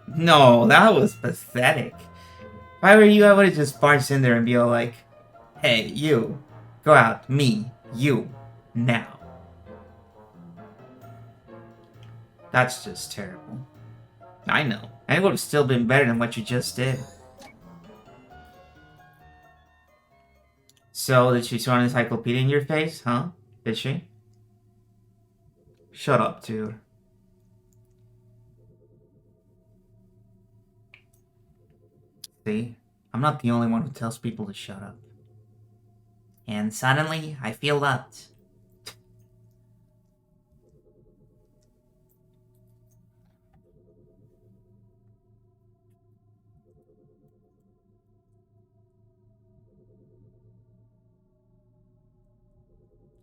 No, that was pathetic. If I were you, I would have just barged in there and be all like, hey, you, go out, me, you, now. That's just terrible. I know. And it would have still been better than what you just did. So, did she throw an encyclopedia in your face, huh? Did she? Shut up, dude. See? I'm not the only one who tells people to shut up. And suddenly, I feel loved.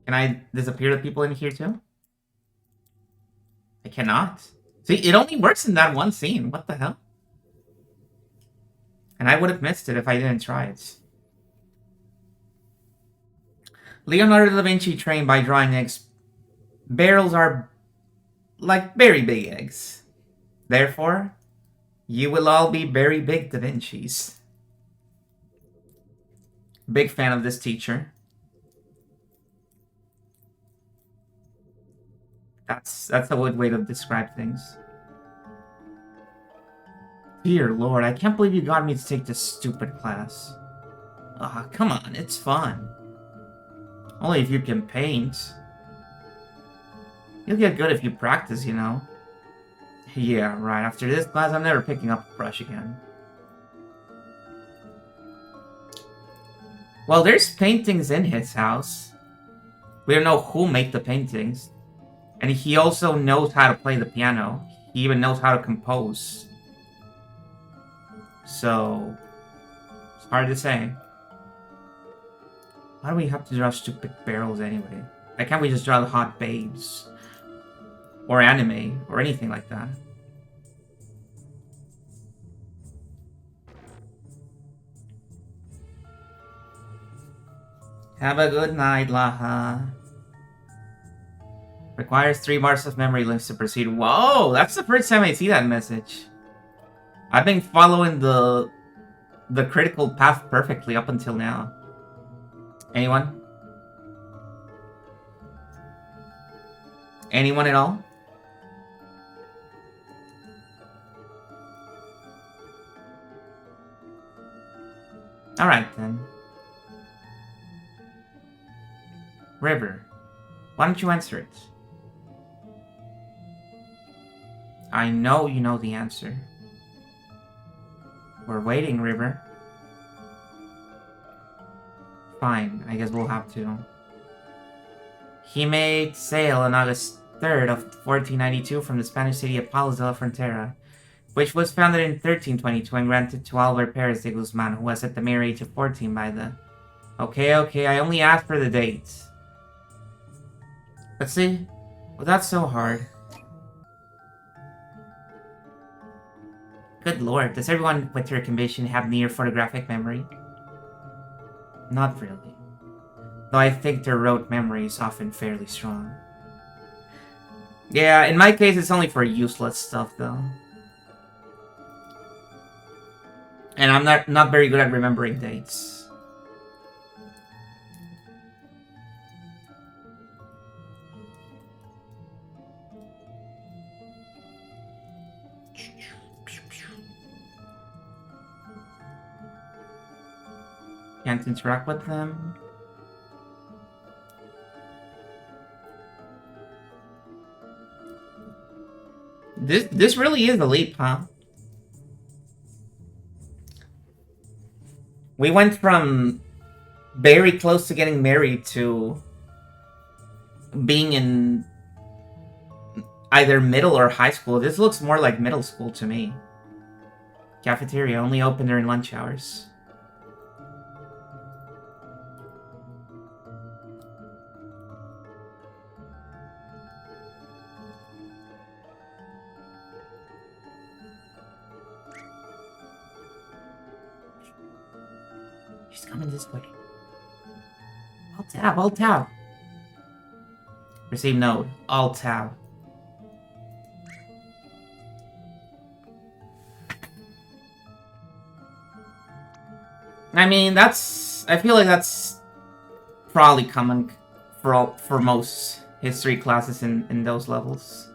Can I disappear the people in here too? I cannot. See, it only works in that one scene. What the hell? And I would have missed it if I didn't try it. Leonardo da Vinci trained by drawing eggs. Barrels are like very big eggs. Therefore, you will all be very big Da Vinci's. Big fan of this teacher. That's a good way to describe things. Dear Lord, I can't believe you got me to take this stupid class. Ah, come on, it's fun. Only if you can paint. You'll get good if you practice, you know. Yeah, right. After this class, I'm never picking up a brush again. Well, there's paintings in his house. We don't know who made the paintings. And he also knows how to play the piano. He even knows how to compose. So, it's hard to say. Why do we have to draw stupid barrels anyway? Why can't we just draw the hot babes? Or anime, or anything like that? Have a good night, Laha. Requires 3 bars of memory links to proceed. Whoa, that's the first time I see that message. I've been following the critical path perfectly up until now. Anyone? Anyone at all? Alright then. River, why don't you answer it? I know you know the answer. We're waiting, River. Fine, I guess we'll have to. He made sail on August 3rd of 1492 from the Spanish city of Palos de la Frontera, which was founded in 1322 and granted to Albert Perez de Guzman, who was at the mere age of 14 by the... Okay, I only asked for the dates. But see, well, that's so hard. Good lord, does everyone with your condition have near photographic memory? Not really. Though I think their rote memory is often fairly strong. Yeah, in my case it's only for useless stuff though. And I'm not very good at remembering dates. Can't interact with them. This really is a leap, huh? We went from very close to getting married to being in either middle or high school. This looks more like middle school to me. Cafeteria only open during lunch hours. She's coming this way. Alt tab. Receive note. Alt tab. I mean, that's... I feel like that's probably common for most history classes in those levels.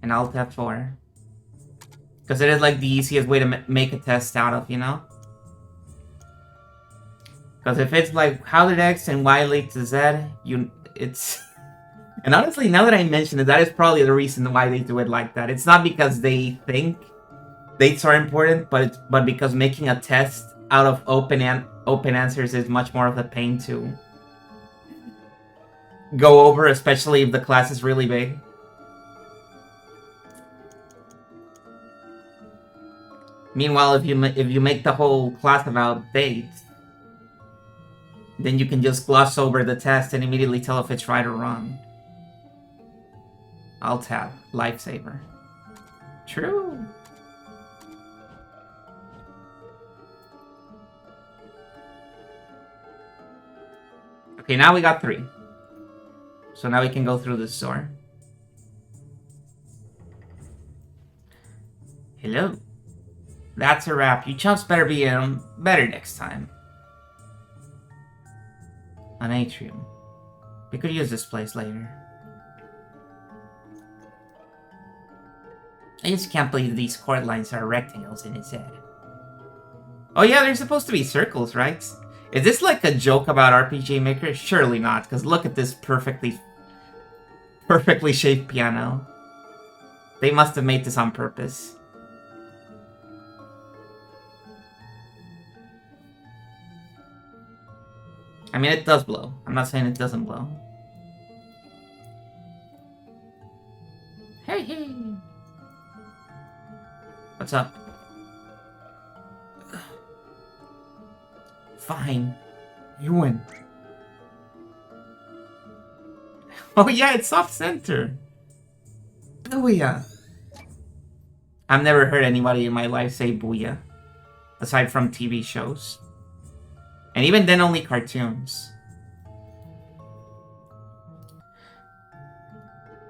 And Alt F4. Because it is like the easiest way to make a test out of, you know? Because if it's like, how did X and Y lead to Z, it's... And honestly, now that I mention it, that is probably the reason why they do it like that. It's not because they think dates are important, but because making a test out of open answers is much more of a pain to go over, especially if the class is really big. Meanwhile, if you make the whole class about dates, then you can just gloss over the test and immediately tell if it's right or wrong. I'll tab lifesaver. True. Okay, now we got 3. So now we can go through this door. Hello. That's a wrap. You chumps better be better next time. An atrium. We could use this place later. I just can't believe these chord lines are rectangles in his head. Oh yeah, they're supposed to be circles, right? Is this like a joke about rpgmaker? Surely not, because look at this perfectly shaped piano. They must have made this on purpose. I mean, it does blow. I'm not saying it doesn't blow. Hey, hey. What's up? Fine. You win. Oh yeah, it's off center. Booyah. I've never heard anybody in my life say booyah. Aside from TV shows. And even then, only cartoons.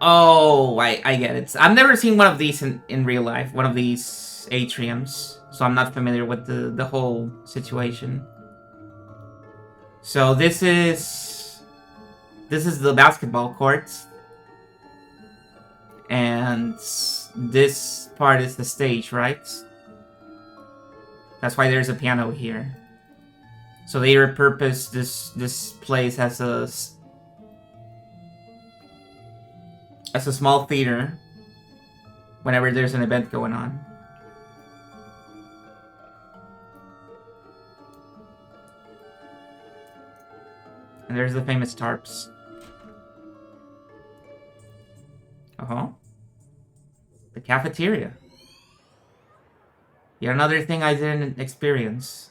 Oh, I get it. I've never seen one of these in real life. One of these atriums. So I'm not familiar with the whole situation. So this is the basketball court. And this part is the stage, right? That's why there's a piano here. So they repurposed this place as a small theater whenever there's an event going on. And there's the famous tarps. The cafeteria. Yet another thing I didn't experience.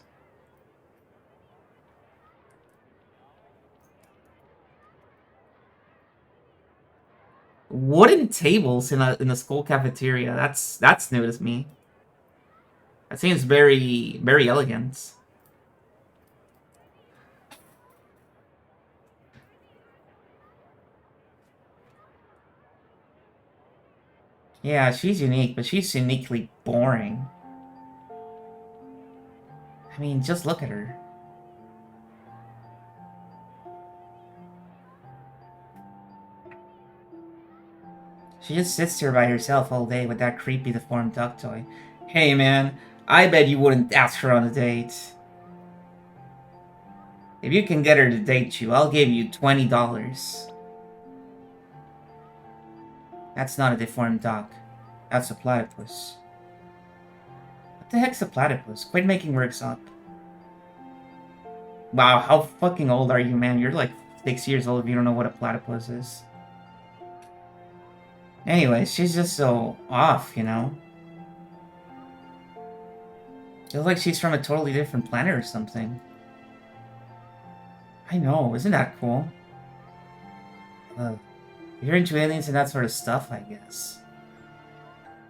Wooden tables in a school cafeteria. That's new to me. That seems very elegant. Yeah, she's unique, but she's uniquely boring. I mean, just look at her. She just sits there by herself all day with that creepy deformed duck toy. Hey man, I bet you wouldn't ask her on a date. If you can get her to date you, I'll give you $20. That's not a deformed duck. That's a platypus. What the heck's a platypus? Quit making words up. Wow, how fucking old are you, man? You're like 6 years old if you don't know what a platypus is. Anyways, she's just so off, you know? Feels like she's from a totally different planet or something. I know, isn't that cool? You're into aliens and that sort of stuff, I guess.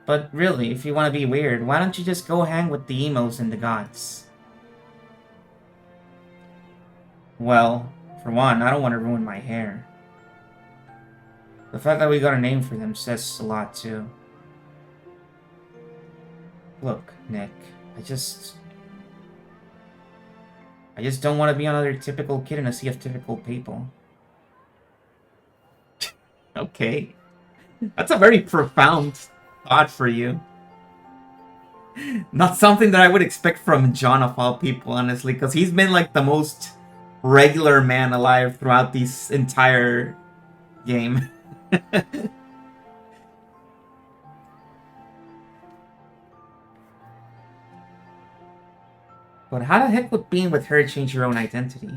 But really, if you want to be weird, why don't you just go hang with the emos and the gods? Well, for one, I don't want to ruin my hair. The fact that we got a name for them says a lot, too. Look, Nick, I just don't want to be another typical kid in a sea of typical people. Okay. That's a very profound thought for you. Not something that I would expect from John of all people, honestly, because he's been like the most regular man alive throughout this entire game. But how the heck would being with her change your own identity?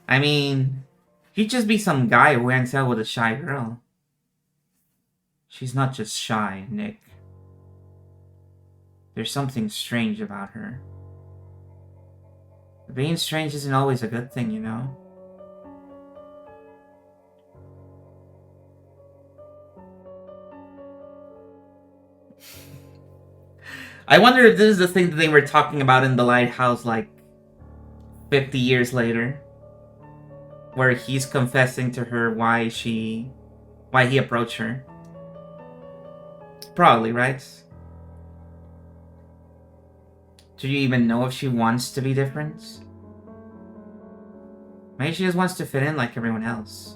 I mean, he'd just be some guy who hangs out with a shy girl. She's not just shy, Nick. There's something strange about her. Being strange isn't always a good thing, you know? I wonder if this is the thing that they were talking about in the lighthouse like 50 years later. Where he's confessing to her why he approached her. Probably, right? Do you even know if she wants to be different? Maybe she just wants to fit in like everyone else.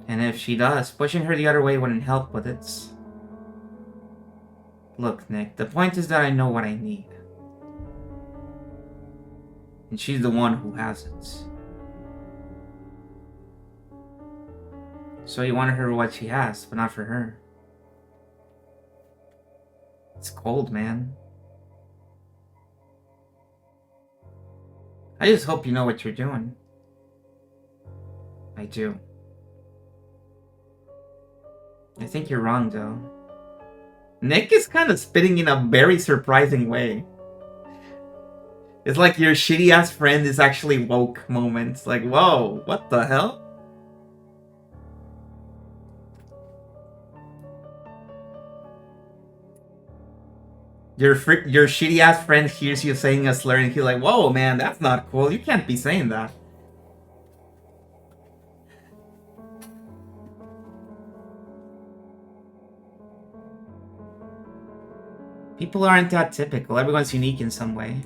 And if she does, pushing her the other way wouldn't help with it. Look, Nick, the point is that I know what I need. And she's the one who has it. So you want her what she has, but not for her. It's cold, man. I just hope you know what you're doing. I do. I think you're wrong, though. Nick is kind of spitting in a very surprising way. It's like your shitty-ass friend is actually woke moments. Like, whoa, what the hell? Your shitty-ass friend hears you saying a slur and he's like, whoa, man, that's not cool. You can't be saying that. People aren't that typical. Everyone's unique in some way.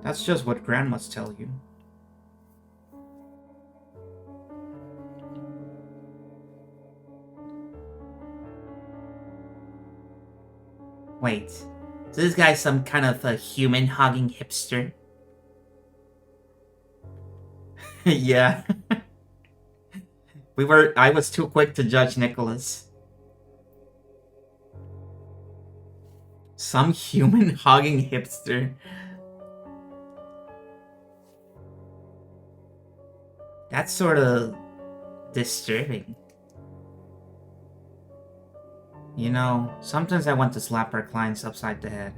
That's just what grandmas tell you. Wait, is this guy some kind of a human-hogging hipster? Yeah. I was too quick to judge Nicholas. Some human-hogging hipster. That's sort of disturbing. You know, sometimes I want to slap our clients upside the head.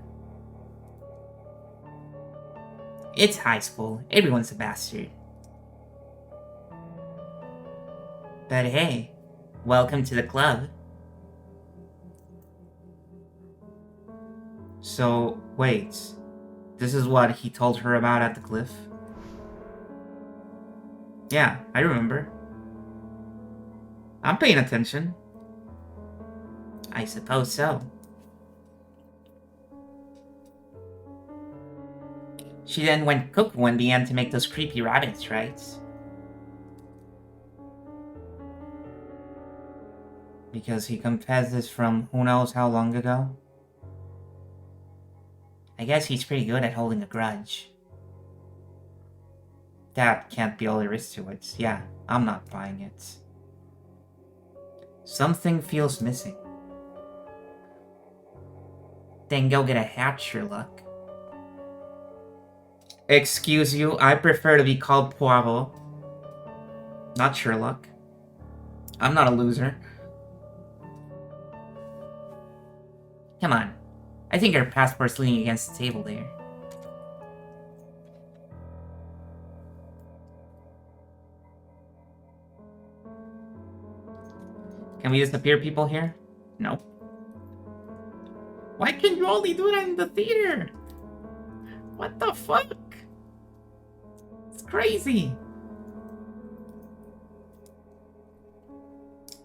It's high school. Everyone's a bastard. But hey, welcome to the club. So, wait. This is what he told her about at the cliff? Yeah, I remember. I'm paying attention. I suppose so. She then went cuckoo and began to make those creepy rabbits, right? Because he confessed this from who knows how long ago? I guess he's pretty good at holding a grudge. That can't be all there is to it. Yeah, I'm not buying it. Something feels missing. Then go get a hat, Sherlock. Excuse you, I prefer to be called Poirot. Not Sherlock. I'm not a loser. Come on. I think our passport's leaning against the table there. Can we disappear people here? Nope. Why can you only do that in the theater? What the fuck? It's crazy.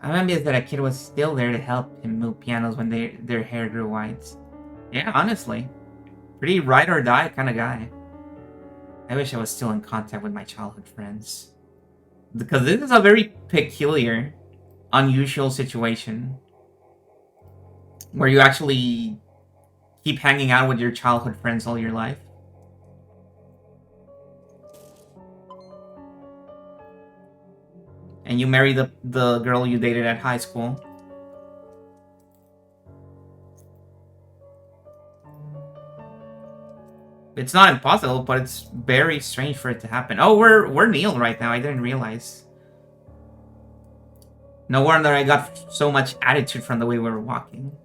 I remember that a kid was still there to help him move pianos when their hair grew white. Yeah, honestly. Pretty ride or die kind of guy. I wish I was still in contact with my childhood friends. Because this is a very peculiar, unusual situation. Where you actually keep hanging out with your childhood friends all your life. And you marry the girl you dated at high school. It's not impossible, but it's very strange for it to happen. Oh, we're Neil right now. I didn't realize. No wonder I got so much attitude from the way we were walking.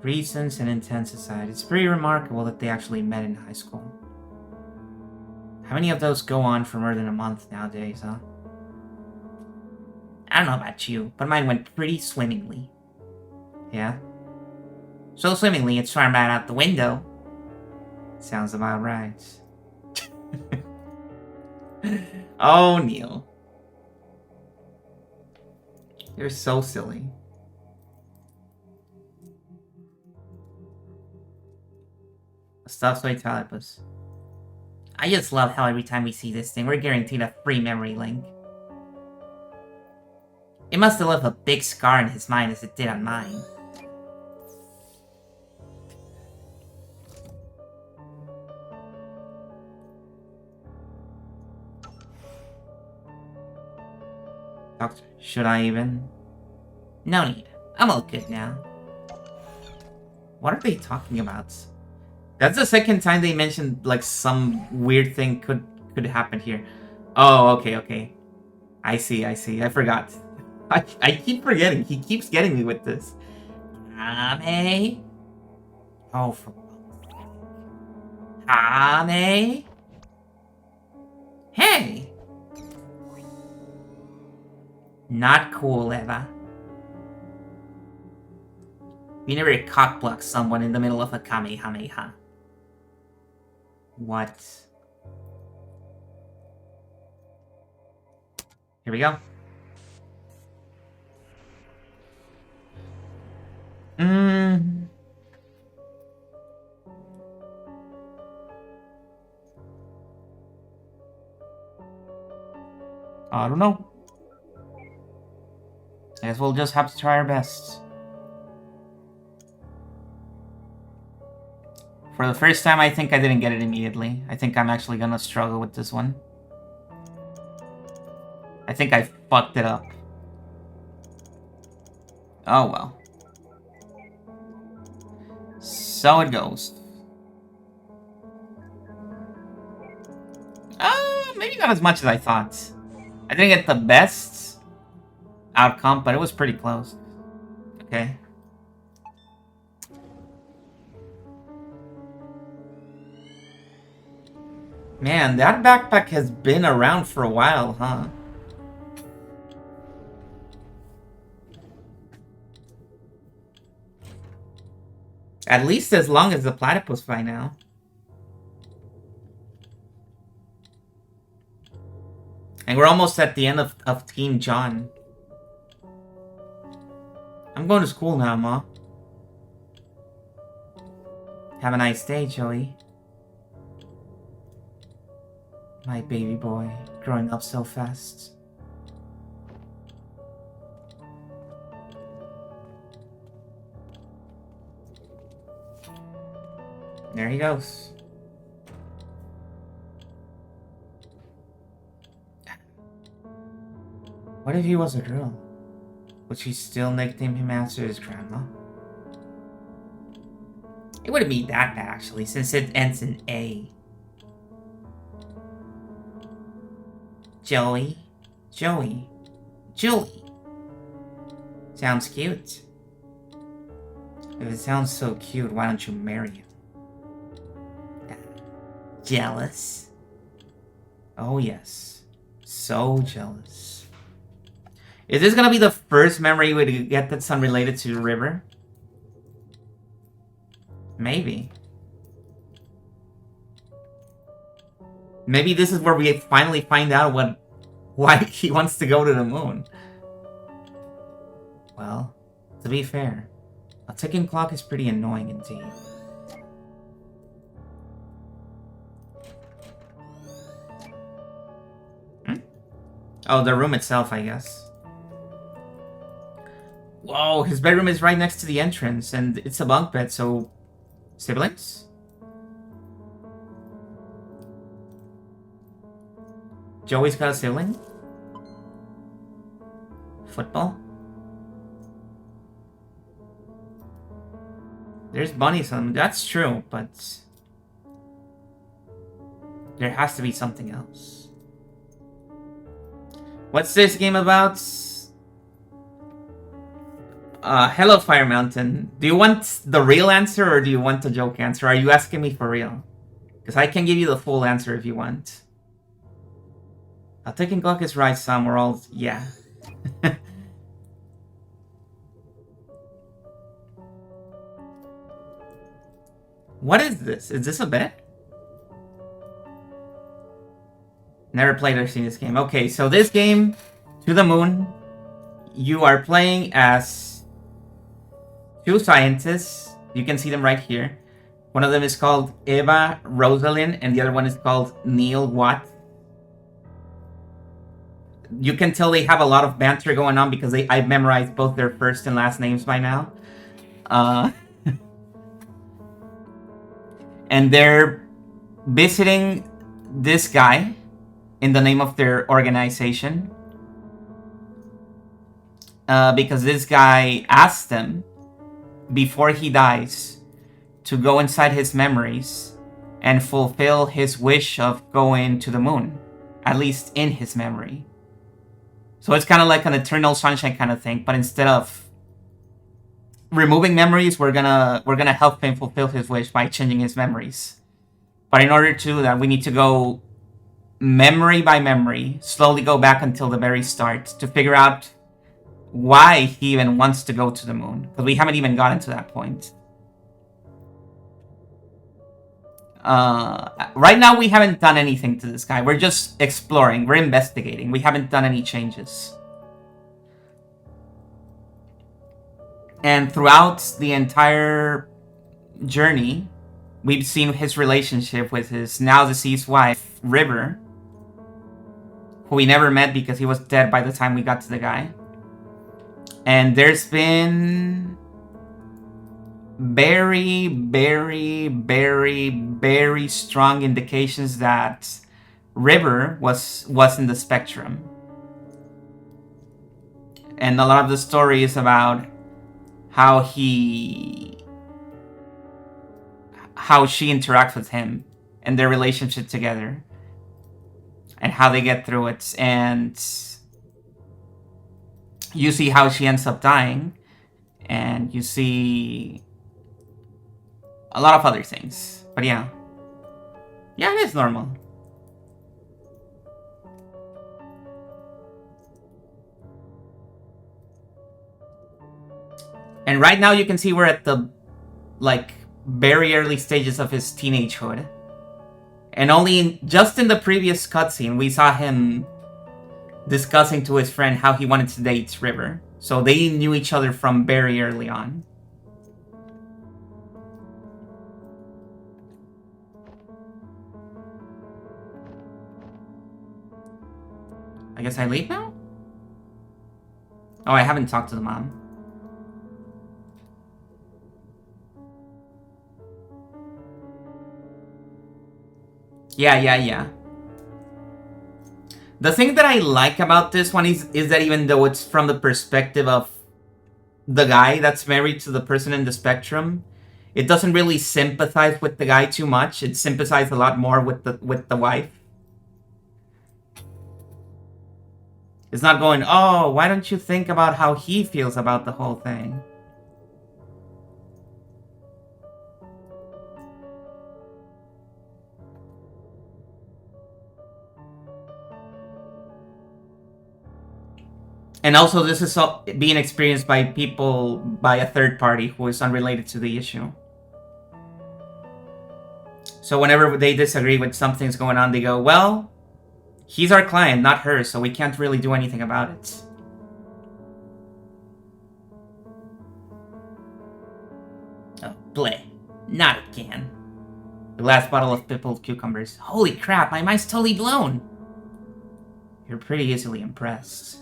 Recent and intense aside, it's pretty remarkable that they actually met in high school. How many of those go on for more than a month nowadays, huh? I don't know about you, but mine went pretty swimmingly. Yeah? So swimmingly, it's thrown right out the window. Sounds about right. Oh, Neil. You're so silly. Stop soy Talibus. I just love how every time we see this thing, we're guaranteed a free memory link. It must have left a big scar in his mind as it did on mine. Doctor, should I even? No need. I'm all good now. What are they talking about? That's the second time they mentioned like some weird thing could happen here. Oh, okay. I see. I forgot. I keep forgetting. He keeps getting me with this. Ame? Oh, for Ame? Hey! Not cool, Eva. You never cockblock someone in the middle of a Kamehameha. What? Here we go. I don't know. I guess we'll just have to try our best. For the first time, I think I didn't get it immediately. I think I'm actually gonna struggle with this one. I think I fucked it up. Oh well. So it goes. Maybe not as much as I thought. I didn't get the best outcome, but it was pretty close. Okay. Man, that backpack has been around for a while, huh? At least as long as the platypus by now. And we're almost at the end of Team John. I'm going to school now, Ma. Have a nice day, Joey. My baby boy, growing up so fast. There he goes. What if he was a girl? Would she still nickname him after his grandma? It wouldn't be that bad, actually, since it ends in A. Joey? Joey? Julie? Sounds cute. If it sounds so cute, why don't you marry him? Jealous? Oh yes. So jealous. Is this gonna be the first memory we get that's unrelated to the river? Maybe. Maybe this is where we finally find out why he wants to go to the moon. Well, to be fair, a ticking clock is pretty annoying indeed. Oh, the room itself, I guess. Whoa, his bedroom is right next to the entrance, and it's a bunk bed, so... Siblings? Joey's got a sibling? Football? There's bunnies on them. That's true, but... there has to be something else. What's this game about? Hello, Fire Mountain. Do you want the real answer or do you want the joke answer? Are you asking me for real? Because I can give you the full answer if you want. A ticking clock is right, Sam. We're all... yeah. What is this? Is this a bet? Never played or seen this game. Okay, so this game, To the Moon, you are playing as 2 scientists. You can see them right here. One of them is called Eva Rosalind, and the other one is called Neil Watt. You can tell they have a lot of banter going on because I've memorized both their first and last names by now. And they're visiting this guy in the name of their organization. Because this guy asked them, before he dies, to go inside his memories and fulfill his wish of going to the moon. At least in his memory. So it's kind of like an Eternal Sunshine kind of thing, but instead of removing memories, we're gonna help him fulfill his wish by changing his memories. But in order to do that, we need to go memory by memory, slowly go back until the very start to figure out why he even wants to go to the moon, because we haven't even gotten to that point. Right now we haven't done anything to this guy. We're just exploring. We're investigating. We haven't done any changes. And throughout the entire journey, we've seen his relationship with his now deceased wife, River, who we never met because he was dead by the time we got to the guy. And there's been very, very, very, very strong indications that River was in the spectrum. And a lot of the story is about how she interacts with him and their relationship together and how they get through it. And you see how she ends up dying, and you see a lot of other things. But yeah, it is normal. And right now you can see we're at the very early stages of his teenagehood. And only just in the previous cutscene we saw him discussing to his friend how he wanted to date River. So they knew each other from very early on. I guess I leave now? Oh, I haven't talked to the mom. Yeah. The thing that I like about this one is that even though it's from the perspective of the guy that's married to the person in the spectrum, it doesn't really sympathize with the guy too much. It sympathizes a lot more with the wife. It's not going, oh, why don't you think about how he feels about the whole thing? And also, this is being experienced by people, by a third party who is unrelated to the issue. So whenever they disagree with something's going on, they go, well, he's our client, not her, so we can't really do anything about it. Oh, bleh. Not again. The last bottle of pickled cucumbers. Holy crap, my mind's totally blown. You're pretty easily impressed.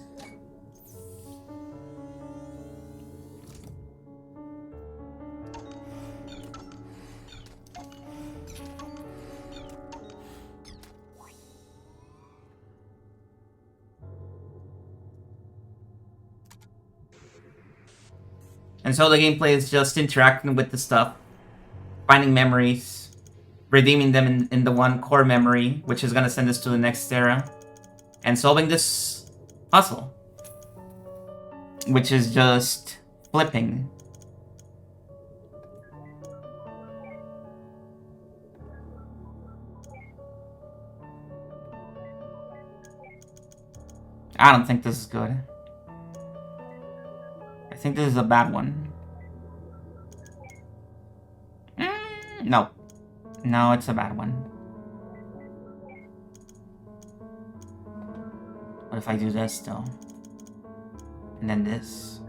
And so the gameplay is just interacting with the stuff, finding memories, redeeming them in the one core memory, which is gonna send us to the next era, and solving this puzzle, which is just flipping. I don't think this is good. I think this is a bad one. No. No, it's a bad one. What if I do this, though? And then this?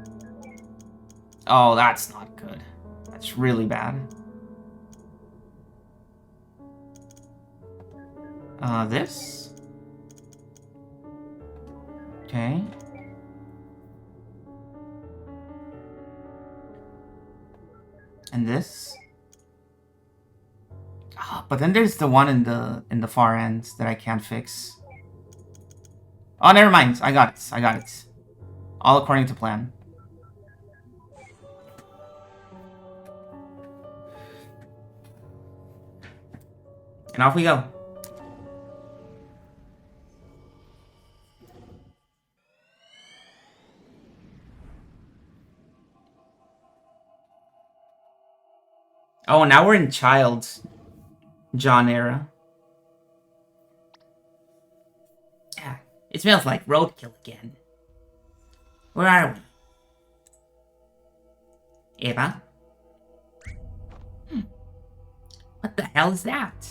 Oh, that's not good. That's really bad. This? Okay. And this? Oh, but then there's the one in the far end that I can't fix. Oh, never mind. I got it. I got it. All according to plan. And off we go. Oh, now we're in Child John era. Ah, it smells like roadkill again. Where are we? Eva? What the hell is that?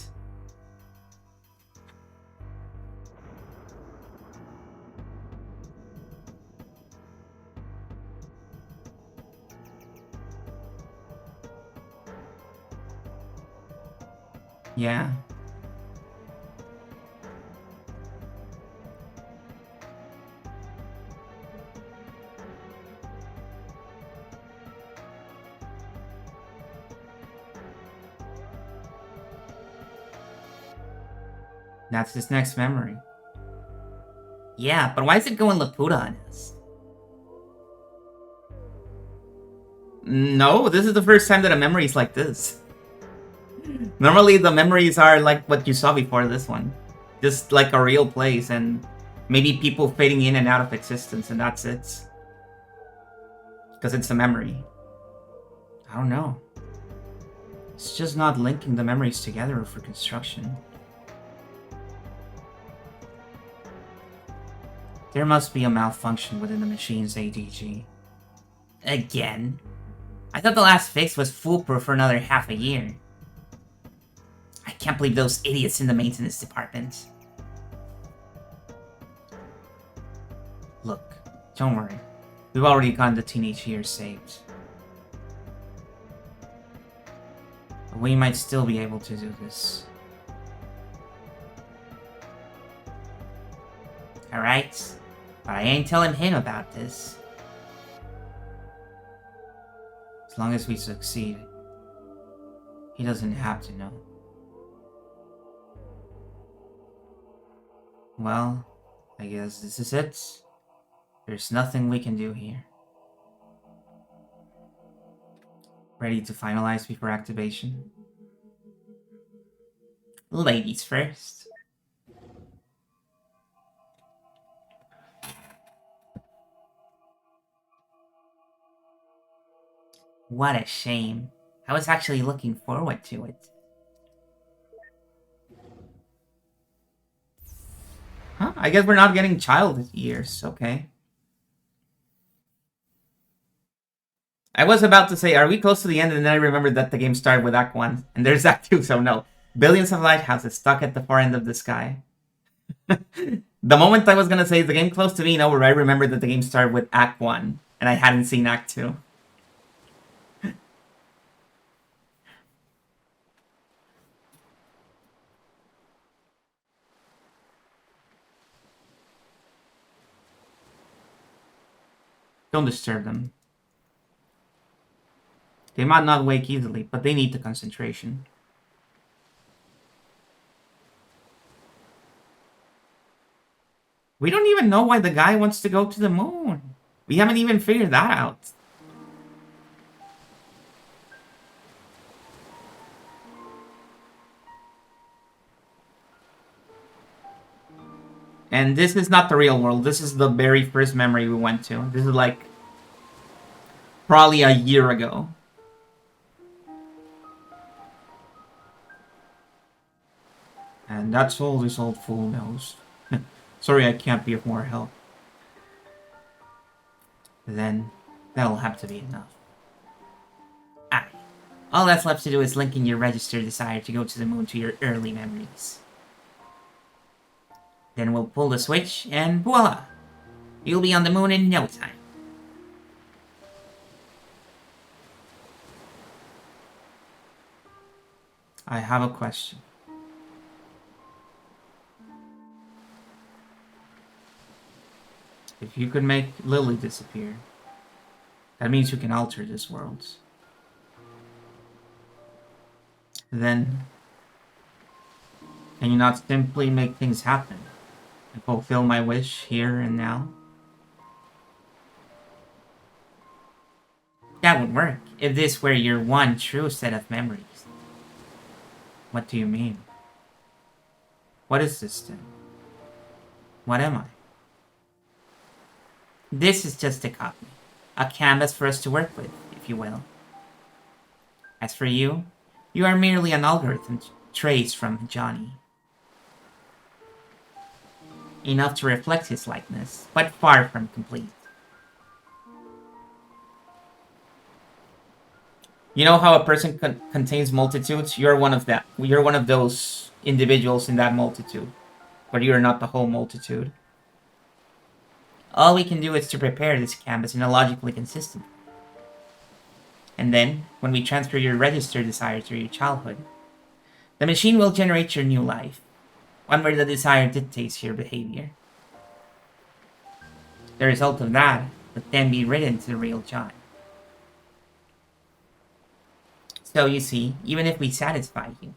Yeah. That's his next memory. Yeah, but why is it going Laputa on us? No, this is the first time that a memory is like this. Normally the memories are like what you saw before this one. Just like a real place and maybe people fading in and out of existence and that's it. Because it's a memory. I don't know. It's just not linking the memories together for construction. There must be a malfunction within the machine's ADG. Again? I thought the last fix was foolproof for another half a year. I can't believe those idiots in the maintenance department. Look, don't worry. We've already gotten the teenage years saved. But we might still be able to do this. Alright? But I ain't telling him about this. As long as we succeed, he doesn't have to know. Well, I guess this is it. There's nothing we can do here. Ready to finalize before activation? Ladies first. What a shame. I was actually looking forward to it. Huh? I guess we're not getting child years. Okay. I was about to say, are we close to the end? And then I remembered that the game started with Act 1. And there's Act 2, so no. Billions of lighthouses stuck at the far end of the sky. The moment I was going to say, is the game close to being over, I remembered that the game started with Act 1. And I hadn't seen Act 2. Don't disturb them. They might not wake easily, but they need the concentration. We don't even know why the guy wants to go to the moon. We haven't even figured that out. And this is not the real world. This is the very first memory we went to. This is like probably a year ago. And that's all this old fool knows. Sorry I can't be of more help. Then, that'll have to be enough. Aye. All that's left to do is link in your registered desire to go to the moon to your early memories. Then we'll pull the switch, and voila! You'll be on the moon in no time. I have a question. If you could make Lily disappear, that means you can alter this world. Then, can you not simply make things happen and fulfill my wish here and now? That would work if this were your one true set of memories. What do you mean? What is this then? What am I? This is just a copy. A canvas for us to work with, if you will. As for you, you are merely an algorithm traced from Johnny. Enough to reflect his likeness, but far from complete. You know how a person contains multitudes? You're one of that. You're one of those individuals in that multitude. But you're not the whole multitude. All we can do is to prepare this canvas in a logically consistent way. And then, when we transfer your registered desire to your childhood, the machine will generate your new life, one where the desire dictates your behavior. The result of that would then be written to the real John. So you see, even if we satisfy you,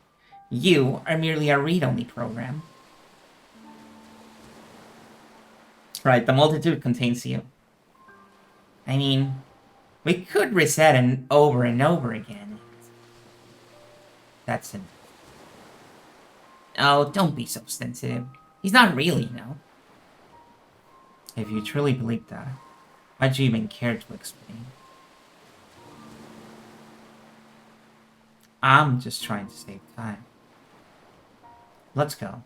you are merely a read-only program. Right, the multitude contains you. I mean, we could reset and over again. That's it. Oh, don't be so sensitive. He's not real, you know. If you truly believe that, why'd you even care to explain? I'm just trying to save time. Let's go.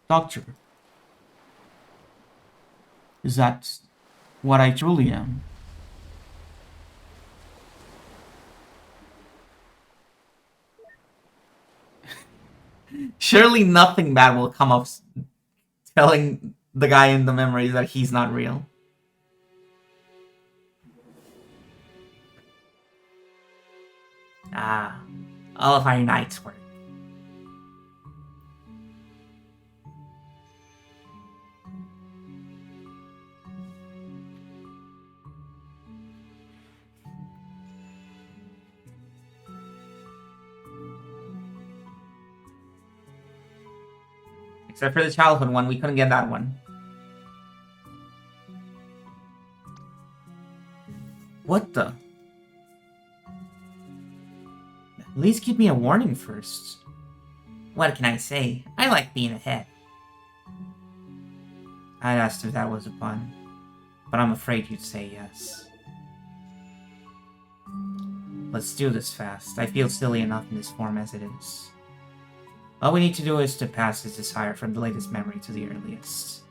Doctor, is that what I truly am? Surely nothing bad will come of telling the guy in the memories that he's not real. Ah, all of our nights work. Except for the childhood one, we couldn't get that one. What the? At least give me a warning first. What can I say? I like being ahead. I asked if that was a pun, but I'm afraid you'd say yes. Let's do this fast. I feel silly enough in this form as it is. All we need to do is to pass his desire from the latest memory to the earliest.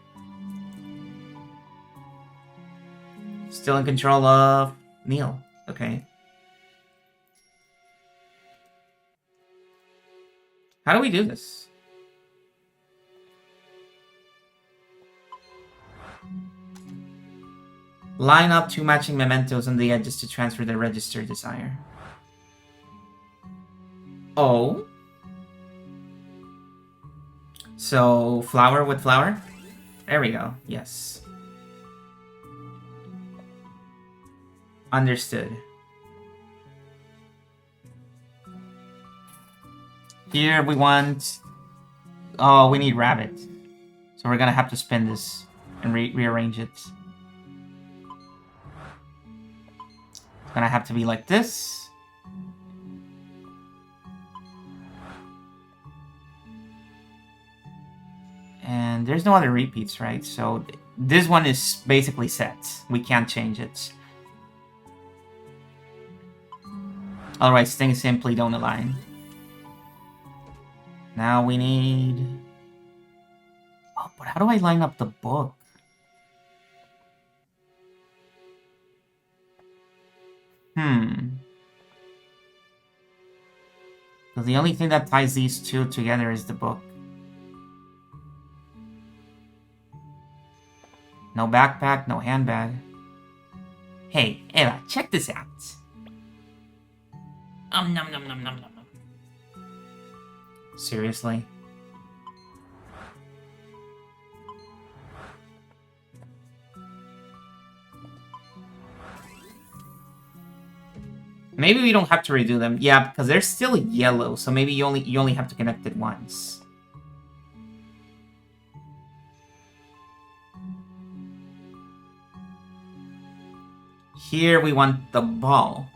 Still in control of Neil. Okay. How do we do this? Line up 2 matching mementos on the edges to transfer the registered desire. Oh. So, flower with flower? There we go. Yes. Understood. Here we want... Oh, we need rabbit. So we're gonna have to spin this and rearrange it. It's gonna have to be like this. And there's no other repeats, right? So this one is basically set. We can't change it. Otherwise, things simply don't align. Now we need... Oh, but how do I line up the book? So the only thing that ties these two together is the book. No backpack, no handbag. Hey, Eva, check this out. Nom nom nom nom nom. Seriously? Maybe we don't have to redo them. Yeah, because they're still yellow, so maybe you only have to connect it once. Here we want the ball.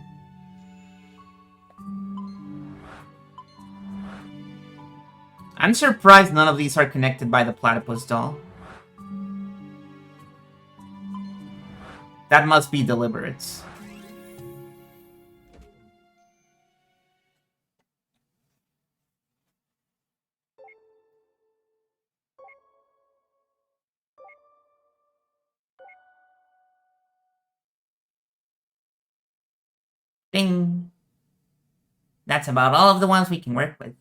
I'm surprised none of these are connected by the platypus doll. That must be deliberate. Ding. That's about all of the ones we can work with.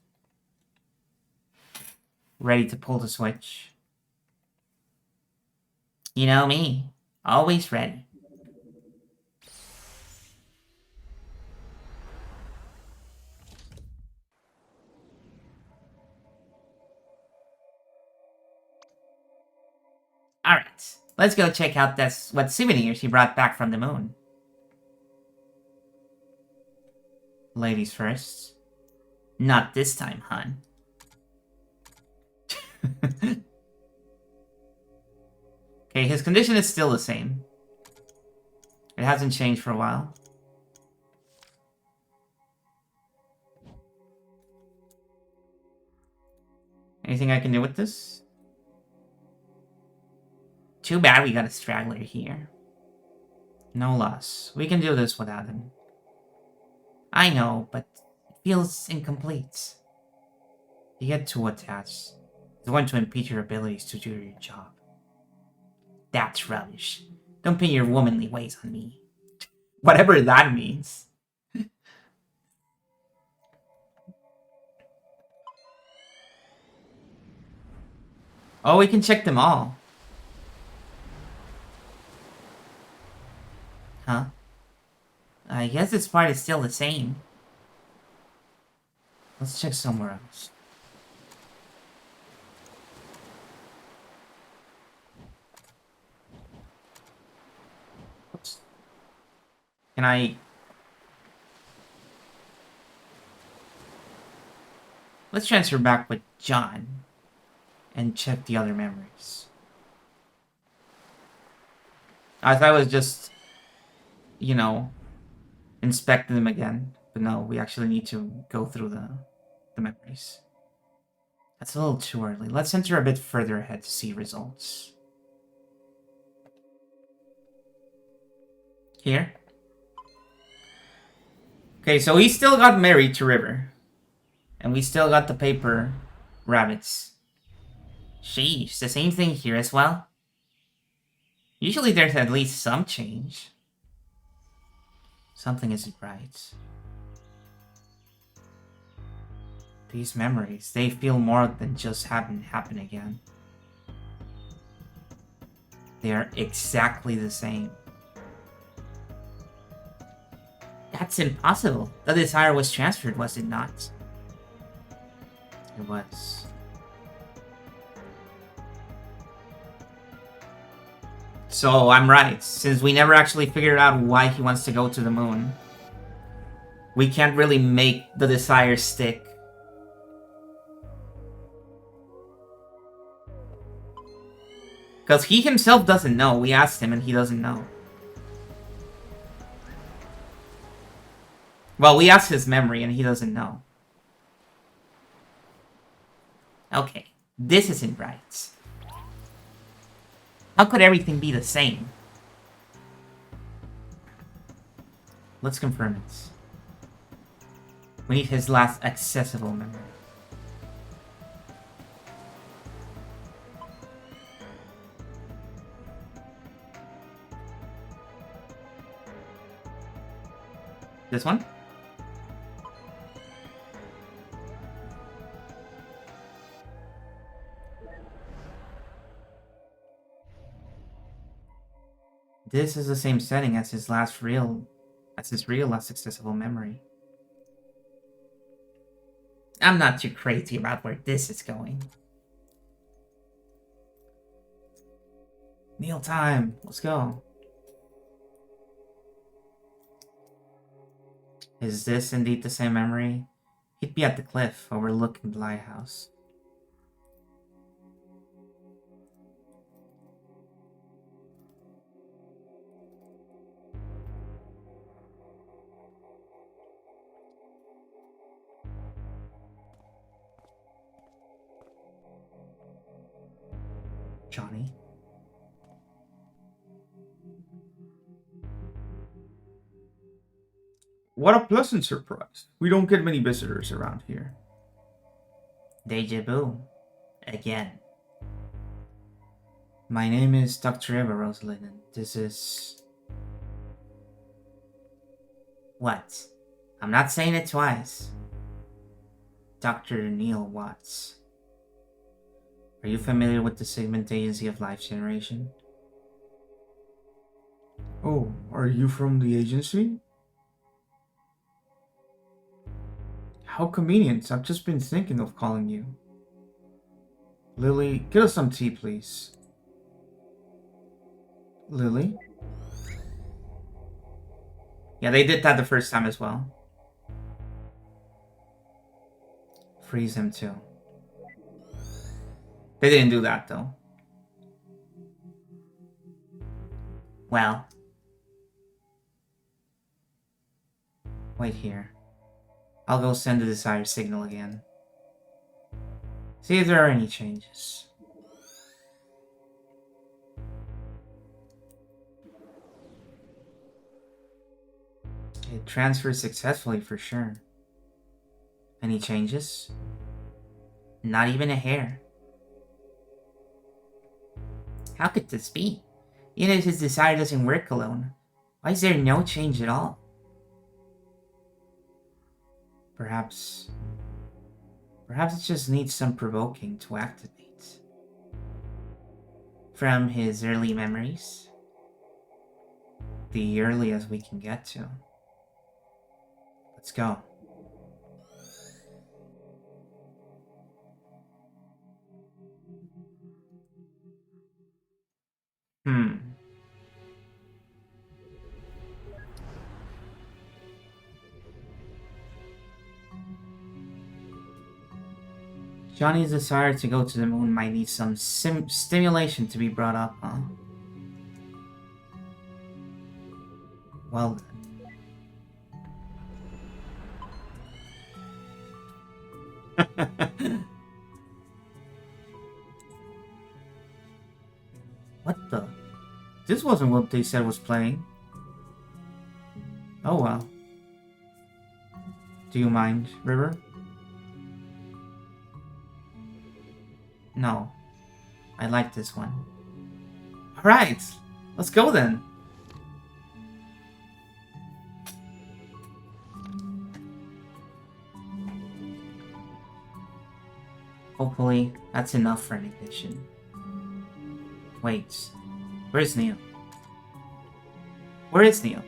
Ready to pull the switch. You know me. Always ready. Alright. Let's go check out what souvenirs he brought back from the moon. Ladies first. Not this time, hun. Okay, his condition is still the same. It hasn't changed for a while. Anything I can do with this? Too bad we got a straggler here. No loss. We can do this without him. I know, but it feels incomplete. You get too attached. It's going to impede your abilities to do your job. That's rubbish. Don't pin your womanly ways on me. Whatever that means. Oh, we can check them all. Huh? I guess this part is still the same. Let's check somewhere else. Oops. Can I... Let's transfer back with John and check the other memories. I thought it was just, you know, inspecting them again. But no, we actually need to go through the memories. That's a little too early. Let's enter a bit further ahead to see results. Here. Okay, so he still got married to River. And we still got the paper Rabbits. Sheesh, the same thing here as well? Usually there's at least some change. Something isn't right. These memories, they feel more than just happen again. They are exactly the same. That's impossible. The desire was transferred, was it not? It was. So I'm right, since we never actually figured out why he wants to go to the moon. We can't really make the desire stick. Because he himself doesn't know. We asked him and he doesn't know. Well, we asked his memory and he doesn't know. Okay, this isn't right. How could everything be the same? Let's confirm it. We need his last accessible memory. This one? This is the same setting as his real last accessible memory. I'm not too crazy about where this is going. Meal time. Let's go. Is this indeed the same memory? He'd be at the cliff overlooking the lighthouse. Johnny? What a pleasant surprise. We don't get many visitors around here. Deja vu. Again. My name is Dr. Eva Rosalind, and this is... What? I'm not saying it twice. Dr. Neil Watts. Are you familiar with the Sigmund Agency of Life Generation? Oh, are you from the agency? How convenient. I've just been thinking of calling you. Lily, get us some tea, please. Lily? Yeah, they did that the first time as well. Freeze him too. They didn't do that though. Well. Wait here. I'll go send the desired signal again. See if there are any changes. It transferred successfully for sure. Any changes? Not even a hair. How could this be? Even if his desire doesn't work alone, why is there no change at all? Perhaps it just needs some provoking to activate. From his early memories. The earliest we can get to. Let's go. Johnny's desire to go to the moon might need some stimulation to be brought up, huh? Well then. What the? This wasn't what they said was playing. Oh well. Do you mind, River? No. I like this one. Alright. Let's go then. Hopefully, that's enough for an ignition. Wait. Where's Neil? Where is Neil?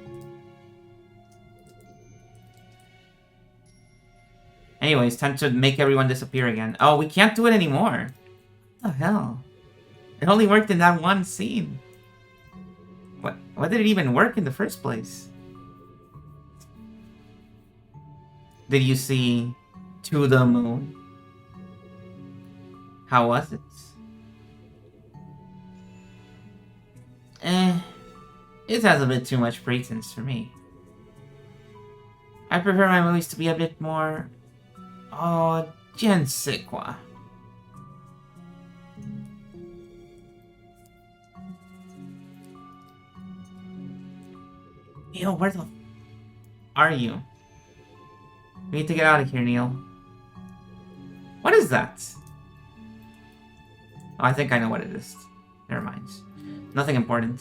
Anyways, time to make everyone disappear again. Oh, we can't do it anymore. What the hell? It only worked in that one scene. Why did it even work in the first place? Did you see To the Moon? How was it? It has a bit too much pretense for me. I prefer my movies to be a bit more... Oh, je ne sais quoi. Neil, where the... are you? We need to get out of here, Neil. What is that? Oh, I think I know what it is. Never mind. Nothing important.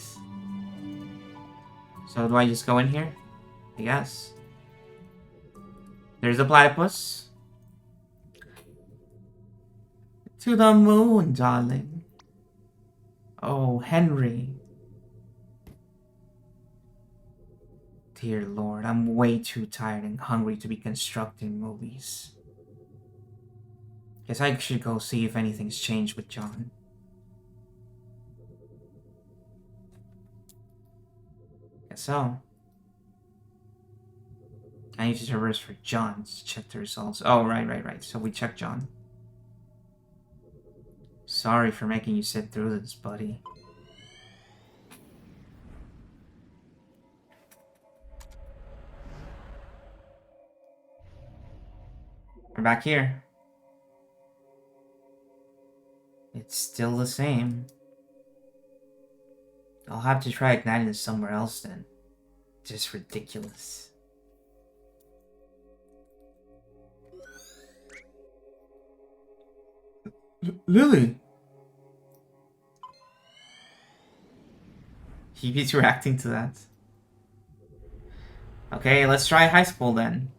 So do I just go in here? I guess. There's a platypus. To the moon, darling. Oh, Henry. Dear Lord, I'm way too tired and hungry to be constructing movies. Guess I should go see if anything's changed with John. Guess so. I need to traverse for John to check the results. Oh, right. So we check John. Sorry for making you sit through this, buddy. We're back here. It's still the same. I'll have to try igniting this somewhere else then. Just ridiculous. Lily! He's reacting to that. Okay, let's try high school then.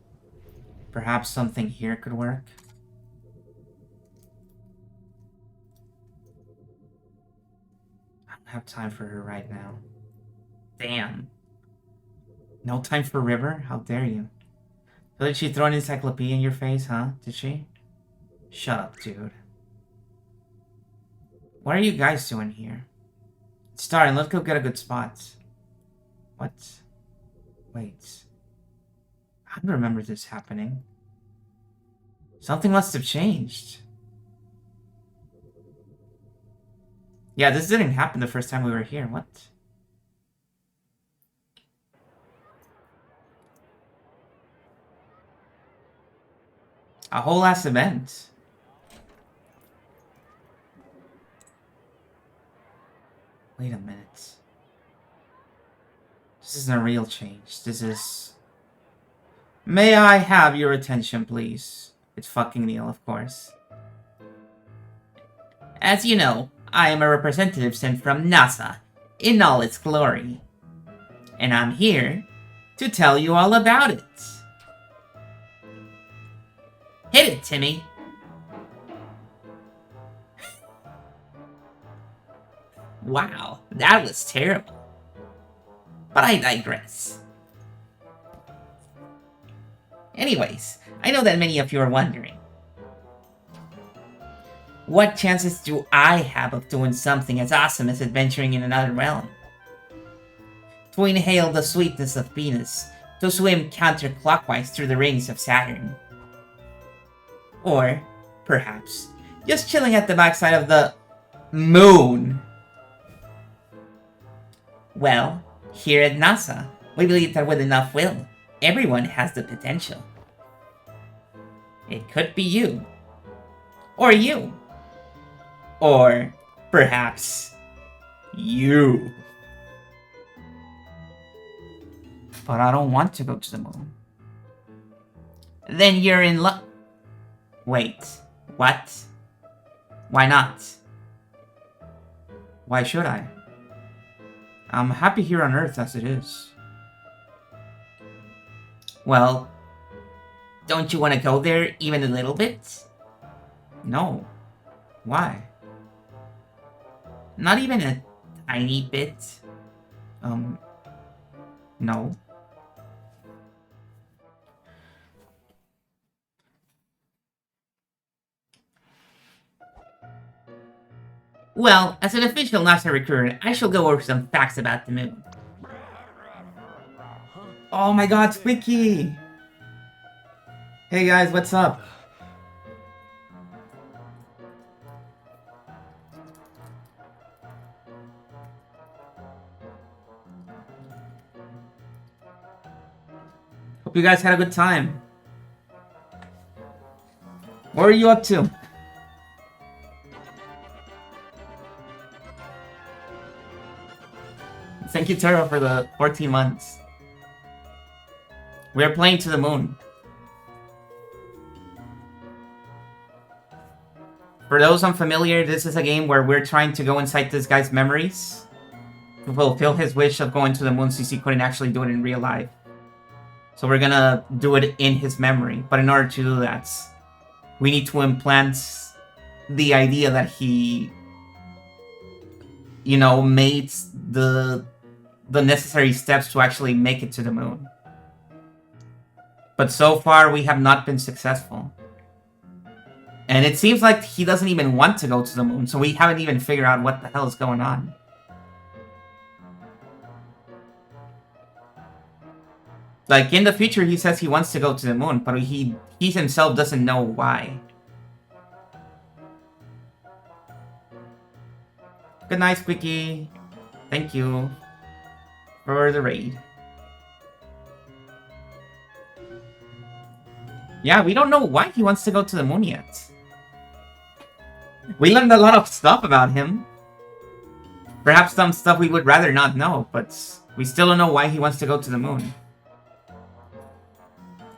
Perhaps something here could work. I don't have time for her right now. Damn. No time for River? How dare you? So did she throw an encyclopedia in your face, huh? Did she? Shut up, dude. What are you guys doing here? Starting, let's go get a good spot. What? Wait. I don't remember this happening. Something must have changed. Yeah, this didn't happen the first time we were here. What? A whole ass event. Wait a minute. This isn't a real change. This is... May I have your attention, please? It's fucking Neil, of course. As you know, I am a representative sent from NASA, in all its glory. And I'm here to tell you all about it. Hit it, Timmy! Wow, that was terrible. But I digress. Anyways, I know that many of you are wondering. What chances do I have of doing something as awesome as adventuring in another realm? To inhale the sweetness of Venus, to swim counterclockwise through the rings of Saturn. Or, perhaps, just chilling at the backside of the moon. Well, here at NASA, we believe that with enough will, everyone has the potential. It could be you. Or you. Or, perhaps, you. But I don't want to go to the moon. Then you're in luck. Wait, what? Why not? Why should I? I'm happy here on Earth as it is. Well, don't you want to go there even a little bit? No. Why? Not even a tiny bit? No. Well, as an official NASA recruiter, I shall go over some facts about the moon. Oh my god, Squeaky! Hey guys, what's up? Hope you guys had a good time. What are you up to? Thank you, Taro, for the 14 months. We are playing to the moon. For those unfamiliar, this is a game where we're trying to go inside this guy's memories to fulfill his wish of going to the moon since he couldn't actually do it in real life. So we're gonna do it in his memory. But in order to do that, we need to implant the idea that he, you know, made the necessary steps to actually make it to the moon. But so far, we have not been successful. And it seems like he doesn't even want to go to the moon, so we haven't even figured out what the hell is going on. Like, in the future, he says he wants to go to the moon, but he himself doesn't know why. Good night, Squeaky. Thank you for the raid. Yeah, we don't know why he wants to go to the moon yet. We learned a lot of stuff about him. Perhaps some stuff we would rather not know, but we still don't know why he wants to go to the moon.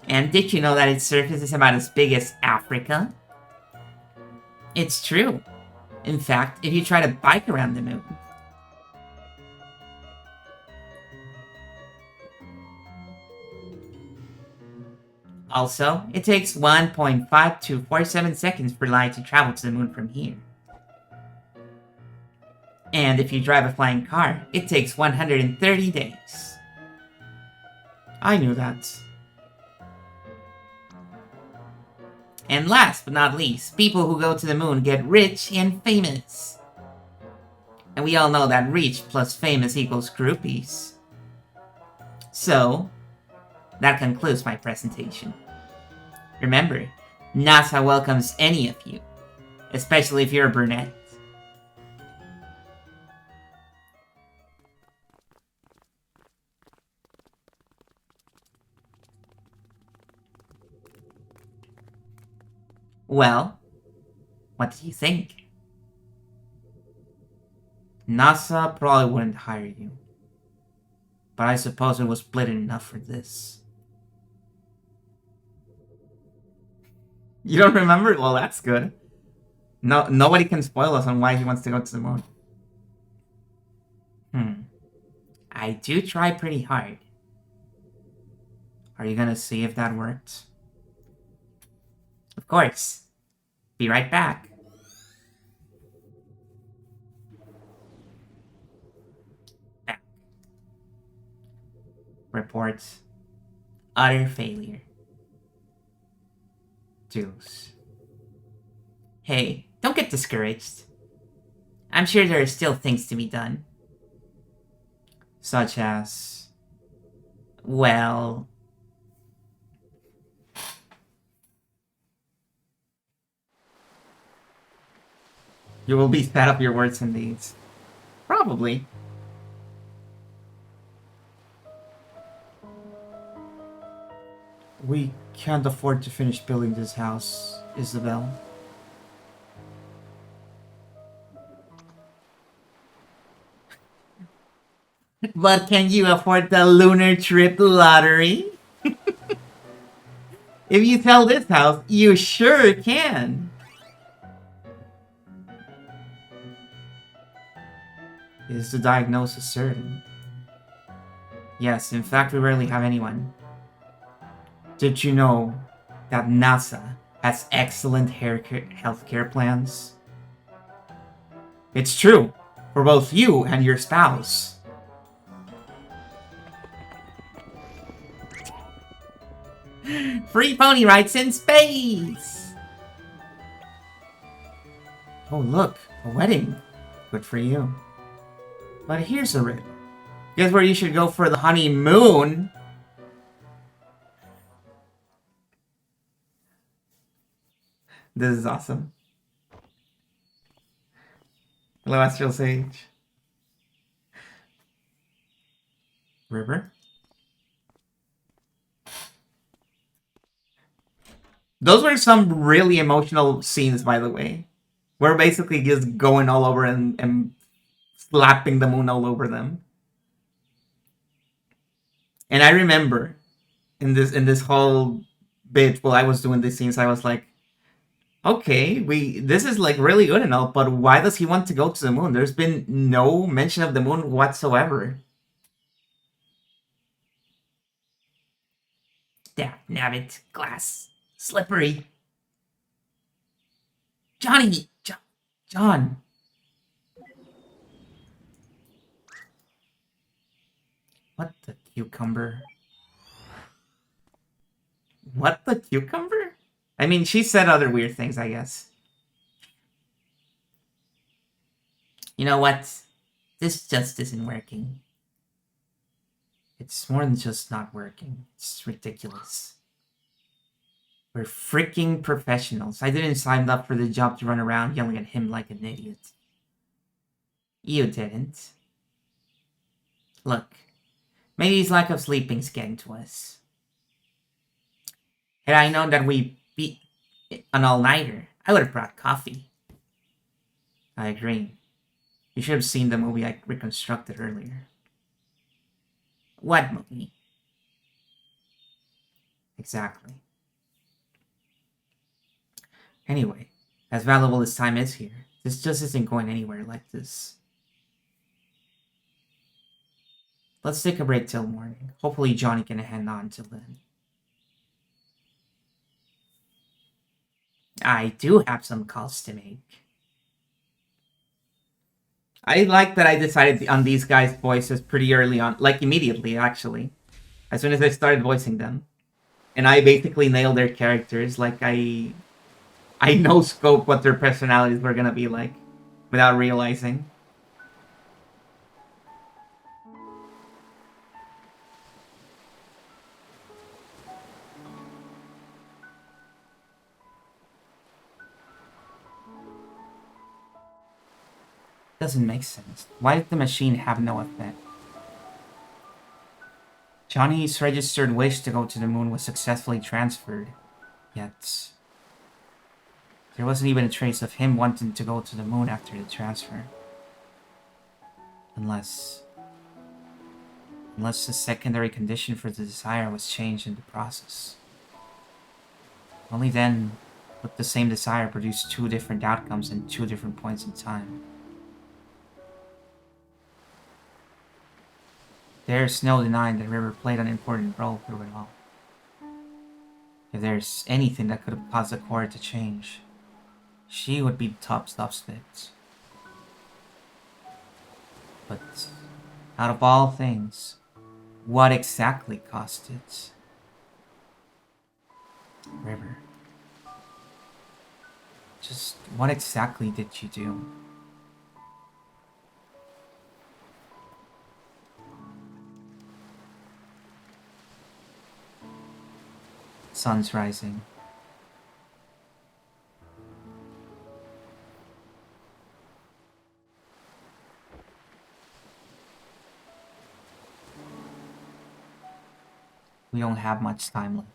And did you know that its surface is about as big as Africa? It's true. In fact, if you try to bike around the moon, also, it takes 1.5247 seconds for light to travel to the moon from here. And if you drive a flying car, it takes 130 days. I knew that. And last but not least, people who go to the moon get rich and famous. And we all know that rich plus famous equals groupies. So, that concludes my presentation. Remember, NASA welcomes any of you, especially if you're a brunette. Well, what did you think? NASA probably wouldn't hire you. But I suppose it was blatant enough for this. You don't remember? Well, that's good. No, nobody can spoil us on why he wants to go to the moon. I do try pretty hard. Are you gonna see if that worked? Of course. Be right back. Back. Reports. Utter failure. Deuce. Hey, don't get discouraged. I'm sure there are still things to be done. Such as... Well... You will be fed up your words and deeds. Probably. We can't afford to finish building this house, Isabel. But can you afford the lunar trip lottery? If you sell this house, you sure can. Is the diagnosis certain? Yes, in fact, we rarely have anyone. Did you know that NASA has excellent healthcare plans? It's true, for both you and your spouse. Free pony rides in space! Oh, look, a wedding. Good for you. But here's a riddle. Guess where you should go for the honeymoon? This is awesome. Hello, Astral Sage. River? Those were some really emotional scenes, by the way. We're basically just going all over and slapping the moon all over them. And I remember in this whole bit while I was doing these scenes, I was like, okay, this is like really good and all, but why does he want to go to the moon? There's been no mention of the moon whatsoever. Damn, nabbit, glass, slippery. Johnny, John. What the cucumber? What the cucumber? I mean, she said other weird things, I guess. You know what? This just isn't working. It's more than just not working. It's ridiculous. We're freaking professionals. I didn't sign up for the job to run around yelling at him like an idiot. You didn't. Look, maybe his lack of sleeping's getting to us. Had I known that we beat an all-nighter, I would have brought coffee. I agree. You should have seen the movie I reconstructed earlier. What movie? Exactly. Anyway, as valuable as time is here, this just isn't going anywhere like this. Let's take a break till morning. Hopefully Johnny can hang on till then. I do have some calls to make. I like that I decided on these guys' voices pretty early on, like immediately, actually. As soon as I started voicing them. And I basically nailed their characters, like I no scope what their personalities were gonna be like, without realizing. Doesn't make sense. Why did the machine have no effect? Johnny's registered wish to go to the moon was successfully transferred, yet there wasn't even a trace of him wanting to go to the moon after the transfer. Unless the secondary condition for the desire was changed in the process. Only then would the same desire produce two different outcomes in two different points in time. There's no denying that River played an important role through it all. If there's anything that could have caused the core to change, she would be the top suspect. But out of all things, what exactly caused it? River. Just what exactly did you do? Sun's rising. We don't have much time left.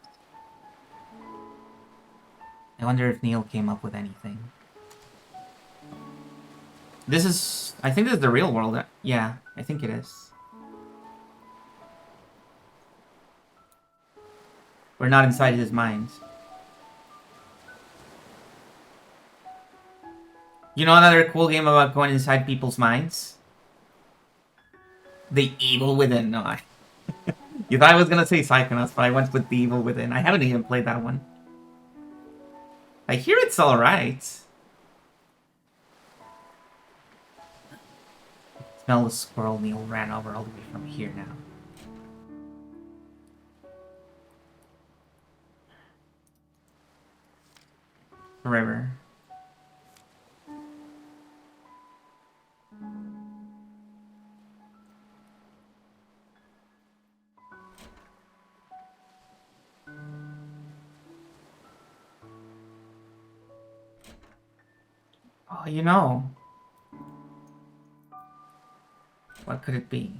I wonder if Neil came up with anything. This is... I think this is the real world. Yeah, I think it is. We're not inside his mind. You know another cool game about going inside people's minds? The Evil Within. No, you thought I was gonna say Psychonauts, but I went with The Evil Within. I haven't even played that one. I hear it's alright. Smell the squirrel meal ran over all the way from here now. Forever. Oh, you know. What could it be?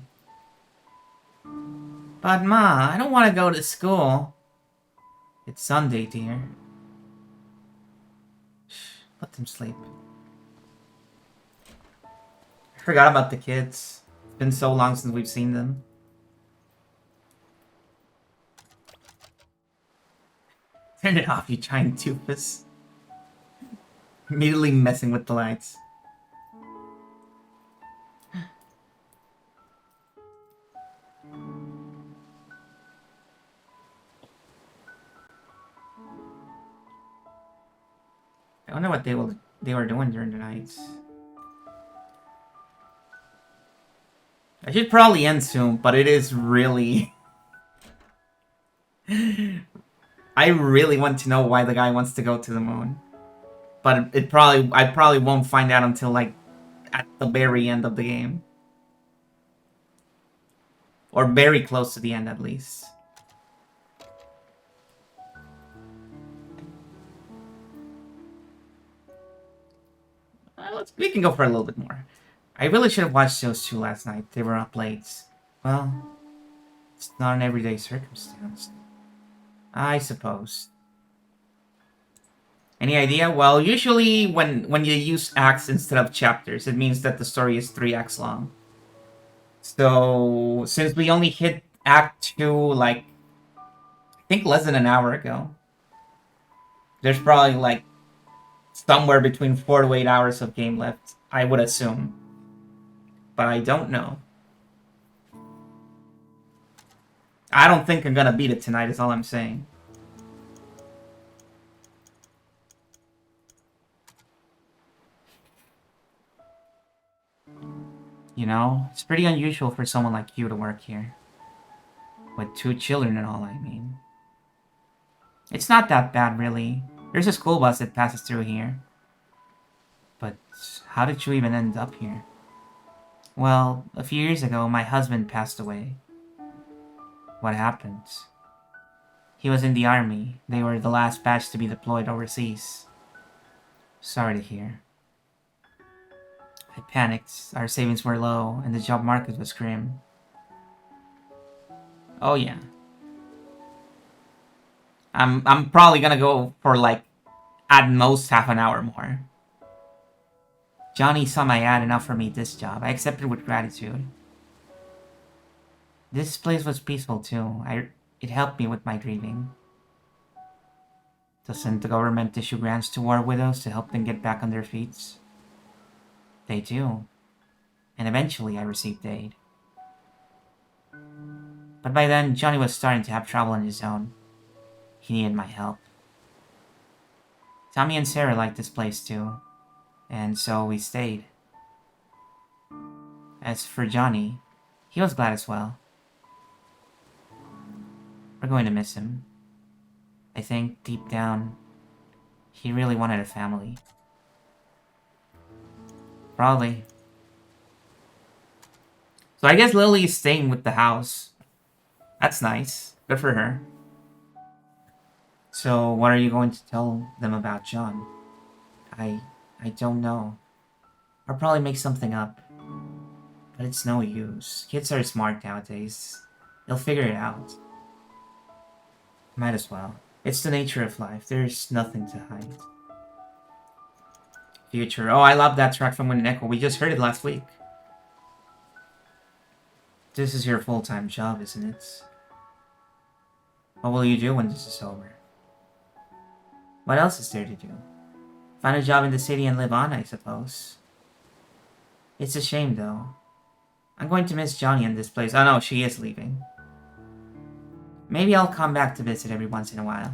But Ma, I don't want to go to school. It's Sunday, dear. Shh, let them sleep. I forgot about the kids. It's been so long since we've seen them. Turn it off, you giant doofus. Immediately messing with the lights. I wonder what they were doing during the nights. I should probably end soon, but it is really... I really want to know why the guy wants to go to the moon. But I probably won't find out until, like, at the very end of the game. Or very close to the end, at least. We can go for a little bit more. I really should have watched those two last night. They were up late. Well, it's not an everyday circumstance. I suppose. Any idea? Well, usually when you use acts instead of chapters, it means that the story is 3 acts long. So, since we only hit Act 2, like, I think less than an hour ago, there's probably, like, somewhere between 4 to 8 hours of game left, I would assume. But I don't know. I don't think I'm gonna beat it tonight, is all I'm saying. You know, it's pretty unusual for someone like you to work here. With 2 children and all, I mean. It's not that bad, really. There's a school bus that passes through here. But how did you even end up here? Well, a few years ago, my husband passed away. What happened? He was in the army. They were the last batch to be deployed overseas. Sorry to hear. I panicked. Our savings were low, and the job market was grim. Oh yeah. I'm probably gonna go for, like, at most half an hour more. Johnny saw my ad and offered me this job. I accepted with gratitude. This place was peaceful too. It helped me with my grieving. Doesn't the government issue grants to war widows to help them get back on their feet? They do. And eventually I received aid. But by then, Johnny was starting to have trouble on his own. He needed my help. Tommy and Sarah liked this place too, and so we stayed. As for Johnny, he was glad as well. We're going to miss him. I think, deep down, he really wanted a family. Probably. So I guess Lily is staying with the house. That's nice. Good for her. So, what are you going to tell them about John? I don't know. I'll probably make something up. But it's no use. Kids are smart nowadays. They'll figure it out. Might as well. It's the nature of life. There's nothing to hide. Future. Oh, I love that track from Wind and Echo. We just heard it last week. This is your full-time job, isn't it? What will you do when this is over? What else is there to do? Find a job in the city and live on, I suppose. It's a shame, though. I'm going to miss Johnny in this place. Oh no, she is leaving. Maybe I'll come back to visit every once in a while.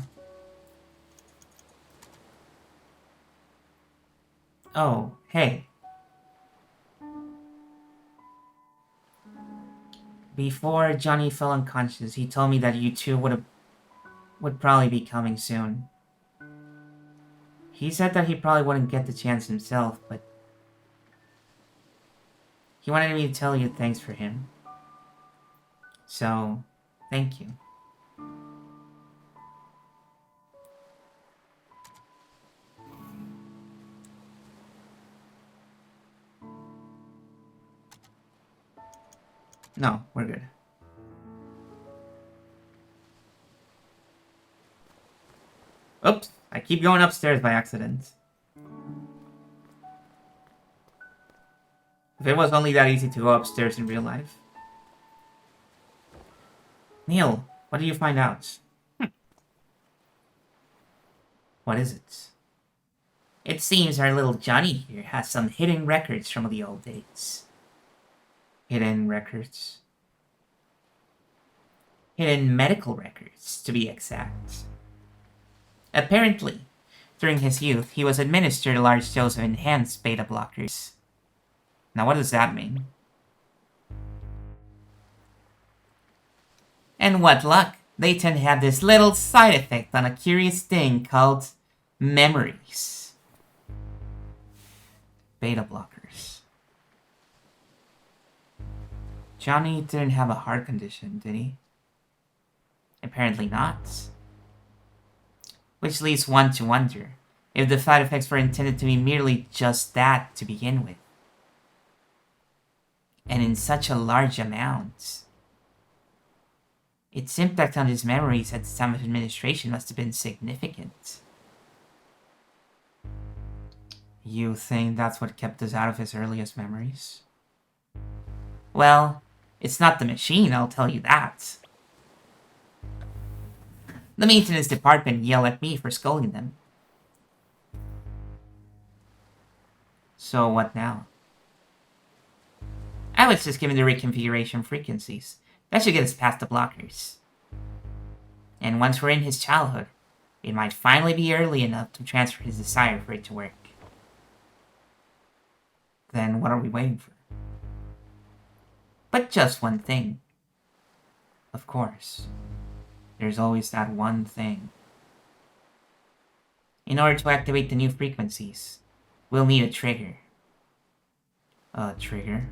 Oh, hey. Before Johnny fell unconscious, he told me that you two would probably be coming soon. He said that he probably wouldn't get the chance himself, but he wanted me to tell you thanks for him. So, thank you. No, we're good. Oops, I keep going upstairs by accident. If it was only that easy to go upstairs in real life. Neil, what did you find out? What is it? It seems our little Johnny here has some hidden records from the old days. Hidden records? Hidden medical records, to be exact. Apparently, during his youth, he was administered a large dose of enhanced beta blockers. Now, what does that mean? And what luck! They tend to have this little side effect on a curious thing called memories. Beta blockers. Johnny didn't have a heart condition, did he? Apparently not. Which leads one to wonder if the side effects were intended to be merely just that to begin with. And in such a large amount. Its impact on his memories at the time of administration must have been significant. You think that's what kept us out of his earliest memories? Well, it's not the machine, I'll tell you that. The maintenance department yelled at me for scolding them. So what now? I was just given the reconfiguration frequencies. That should get us past the blockers. And once we're in his childhood, it might finally be early enough to transfer his desire for it to work. Then what are we waiting for? But just one thing. Of course. There's always that one thing. In order to activate the new frequencies, we'll need a trigger. A trigger?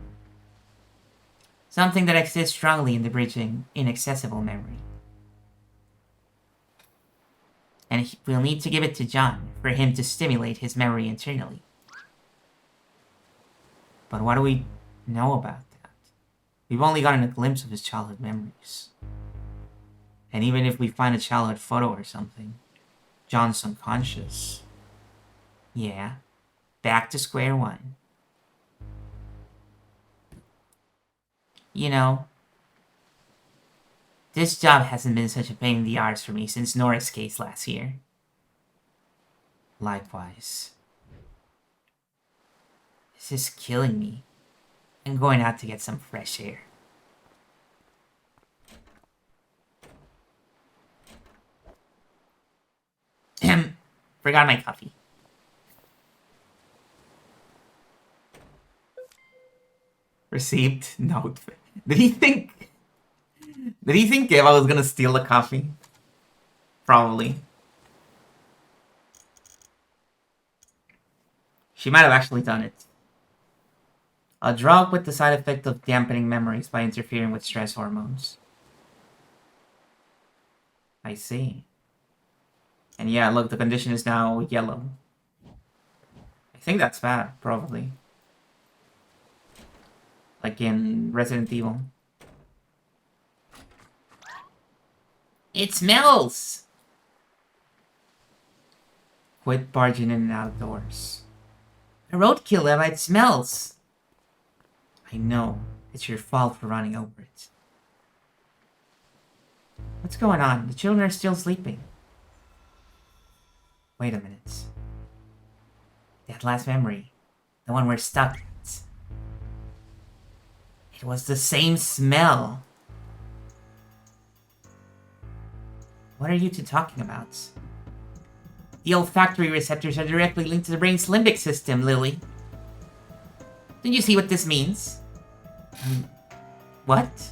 Something that exists strongly in the bridging inaccessible memory. And we'll need to give it to John for him to stimulate his memory internally. But what do we know about that? We've only gotten a glimpse of his childhood memories. And even if we find a childhood photo or something, John's unconscious. Yeah, back to square one. You know, this job hasn't been such a pain in the arse for me since Nora's case last year. Likewise. This is killing me. I'm going out to get some fresh air. Forgot my coffee. Received note. Did he think Eva was gonna steal the coffee? Probably. She might have actually done it. A drug with the side effect of dampening memories by interfering with stress hormones. I see. And yeah, look, the condition is now yellow. I think that's bad, probably. Like in Resident Evil. It smells! Quit barging in and out of doors. A roadkill, Eva, it smells! I know. It's your fault for running over it. What's going on? The children are still sleeping. Wait a minute. That last memory. The one we're stuck at. It was the same smell. What are you two talking about? The olfactory receptors are directly linked to the brain's limbic system, Lily. Don't you see what this means? What?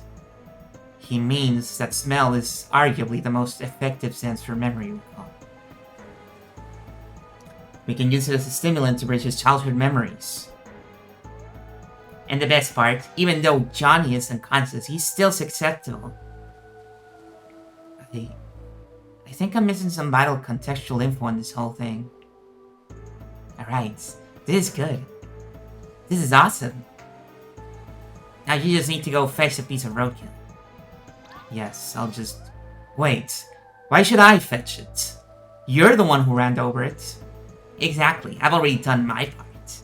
He means that smell is arguably the most effective sense for memory recall. We can use it as a stimulant to bridge his childhood memories. And the best part, even though Johnny is unconscious, he's still susceptible. I think I'm missing some vital contextual info on this whole thing. Alright, this is good. This is awesome. Now you just need to go fetch a piece of roadkill. Yes, I'll just... Wait, why should I fetch it? You're the one who ran over it. Exactly, I've already done my part.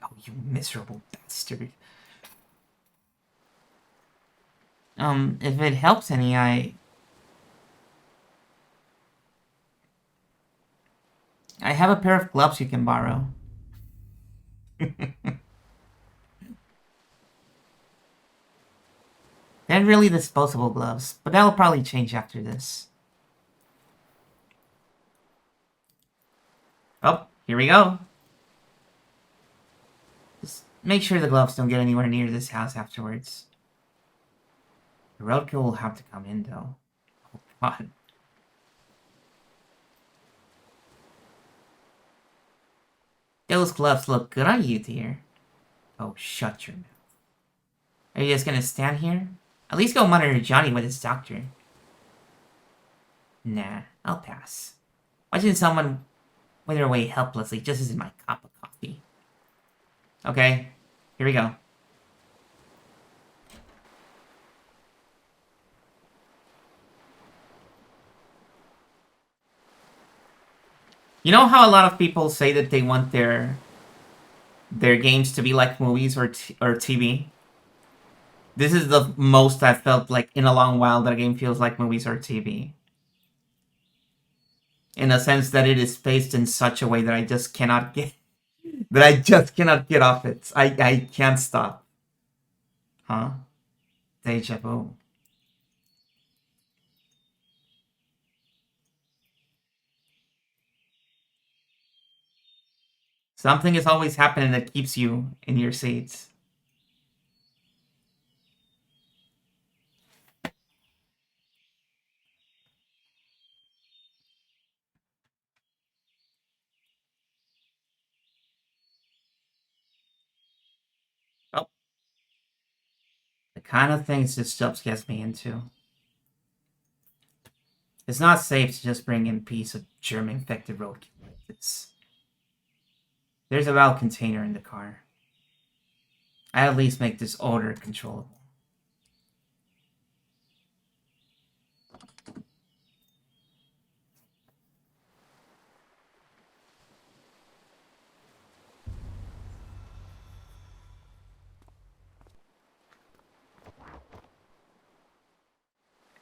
Oh, you miserable bastard. If it helps any, I have a pair of gloves you can borrow. They're really disposable gloves, but that'll probably change after this. Oh, here we go. Just make sure the gloves don't get anywhere near this house afterwards. The roadkill will have to come in, though. Oh, God. Those gloves look good on you, dear. Oh, shut your mouth. Are you just gonna stand here? At least go monitor Johnny with his doctor. Nah, I'll pass. Watching someone wither away helplessly just isn't my cup of coffee. Okay, here we go. You know how a lot of people say that they want their games to be like movies or TV? This is the most I've felt like in a long while that a game feels like movies or TV. In a sense that it is paced in such a way that I just cannot get off it. I can't stop. Huh? Deja vu. Something is always happening that keeps you in your seats. Oh, the kind of things this job gets me into. It's not safe to just bring in a piece of germ-infected roadkill like this. There's a valve container in the car. I at least make this odor controllable.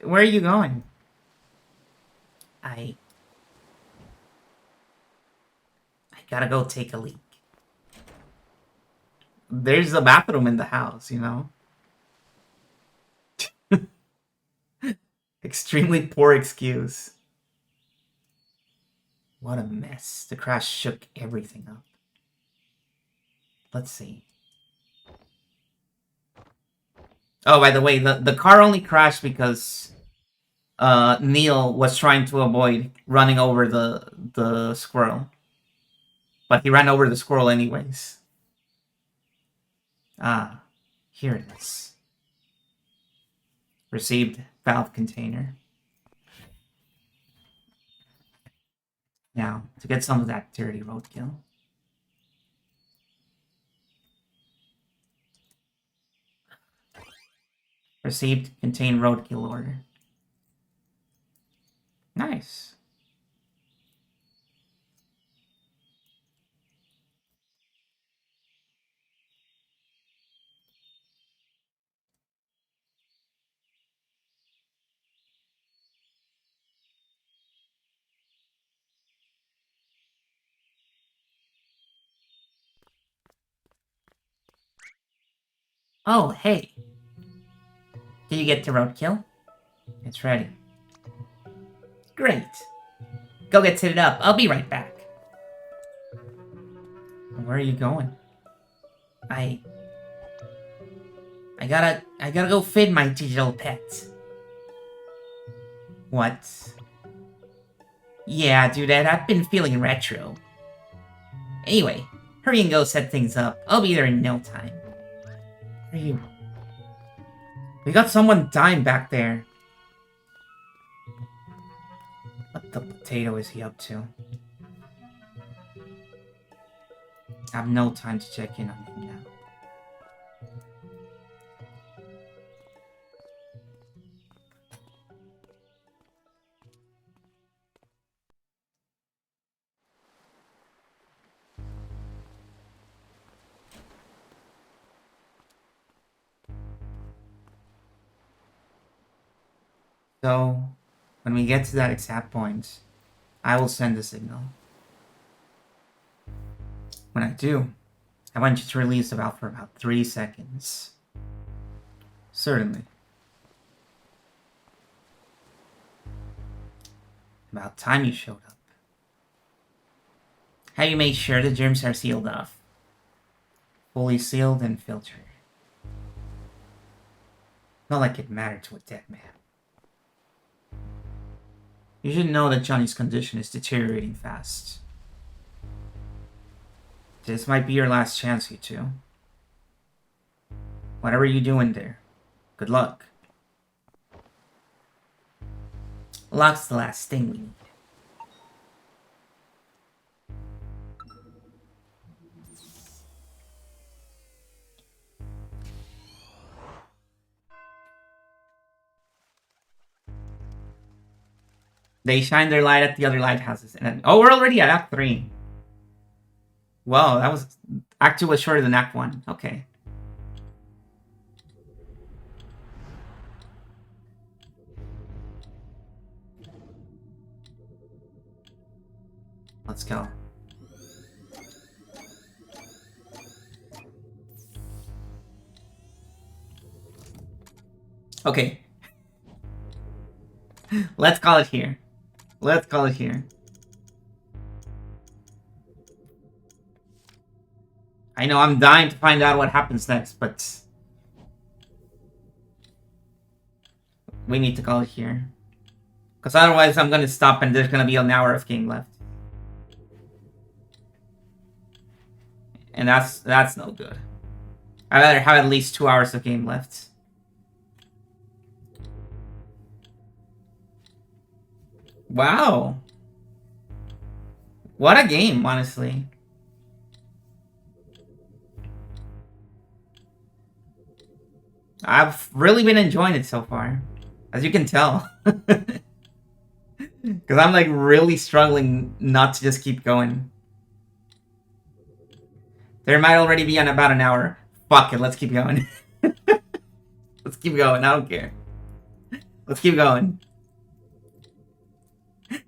Where are you going? I gotta go take a leak. There's a bathroom in the house, you know? Extremely poor excuse. What a mess. The crash shook everything up. Let's see. Oh, by the way, the car only crashed because Neil was trying to avoid running over the squirrel. But he ran over the squirrel anyways. Ah, here it is. Received valve container. Now, to get some of that dirty roadkill. Received contain roadkill order. Nice. Oh, hey. Did you get to roadkill? It's ready. Great. Go get set it up. I'll be right back. Where are you going? I gotta go feed my digital pet. What? Yeah, dude, I've been feeling retro. Anyway, hurry and go set things up. I'll be there in no time. Where are you? We got someone dying back there. What the potato is he up to? I have no time to check in on him now. So, when we get to that exact point, I will send a signal. When I do, I want you to release the valve for about 3 seconds. Certainly. About time you showed up. Have you made sure the germs are sealed off? Fully sealed and filtered. Not like it mattered to a dead man. You should know that Johnny's condition is deteriorating fast. This might be your last chance, you two. Whatever you doing there, good luck. Luck's the last thing we need. They shine their light at the other lighthouses. And then, oh, we're already at Act 3. Whoa, that was... Act 2 was shorter than Act 1. Okay. Let's go. Okay. Let's call it here. Let's call it here. I know I'm dying to find out what happens next, but... we need to call it here. Because otherwise I'm going to stop and there's going to be an hour of game left. And that's no good. I'd rather have at least 2 hours of game left. Wow. What a game, honestly. I've really been enjoying it so far. As you can tell. Because I'm like really struggling not to just keep going. There might already be on about an hour. Fuck it, let's keep going. Let's keep going, I don't care. Let's keep going.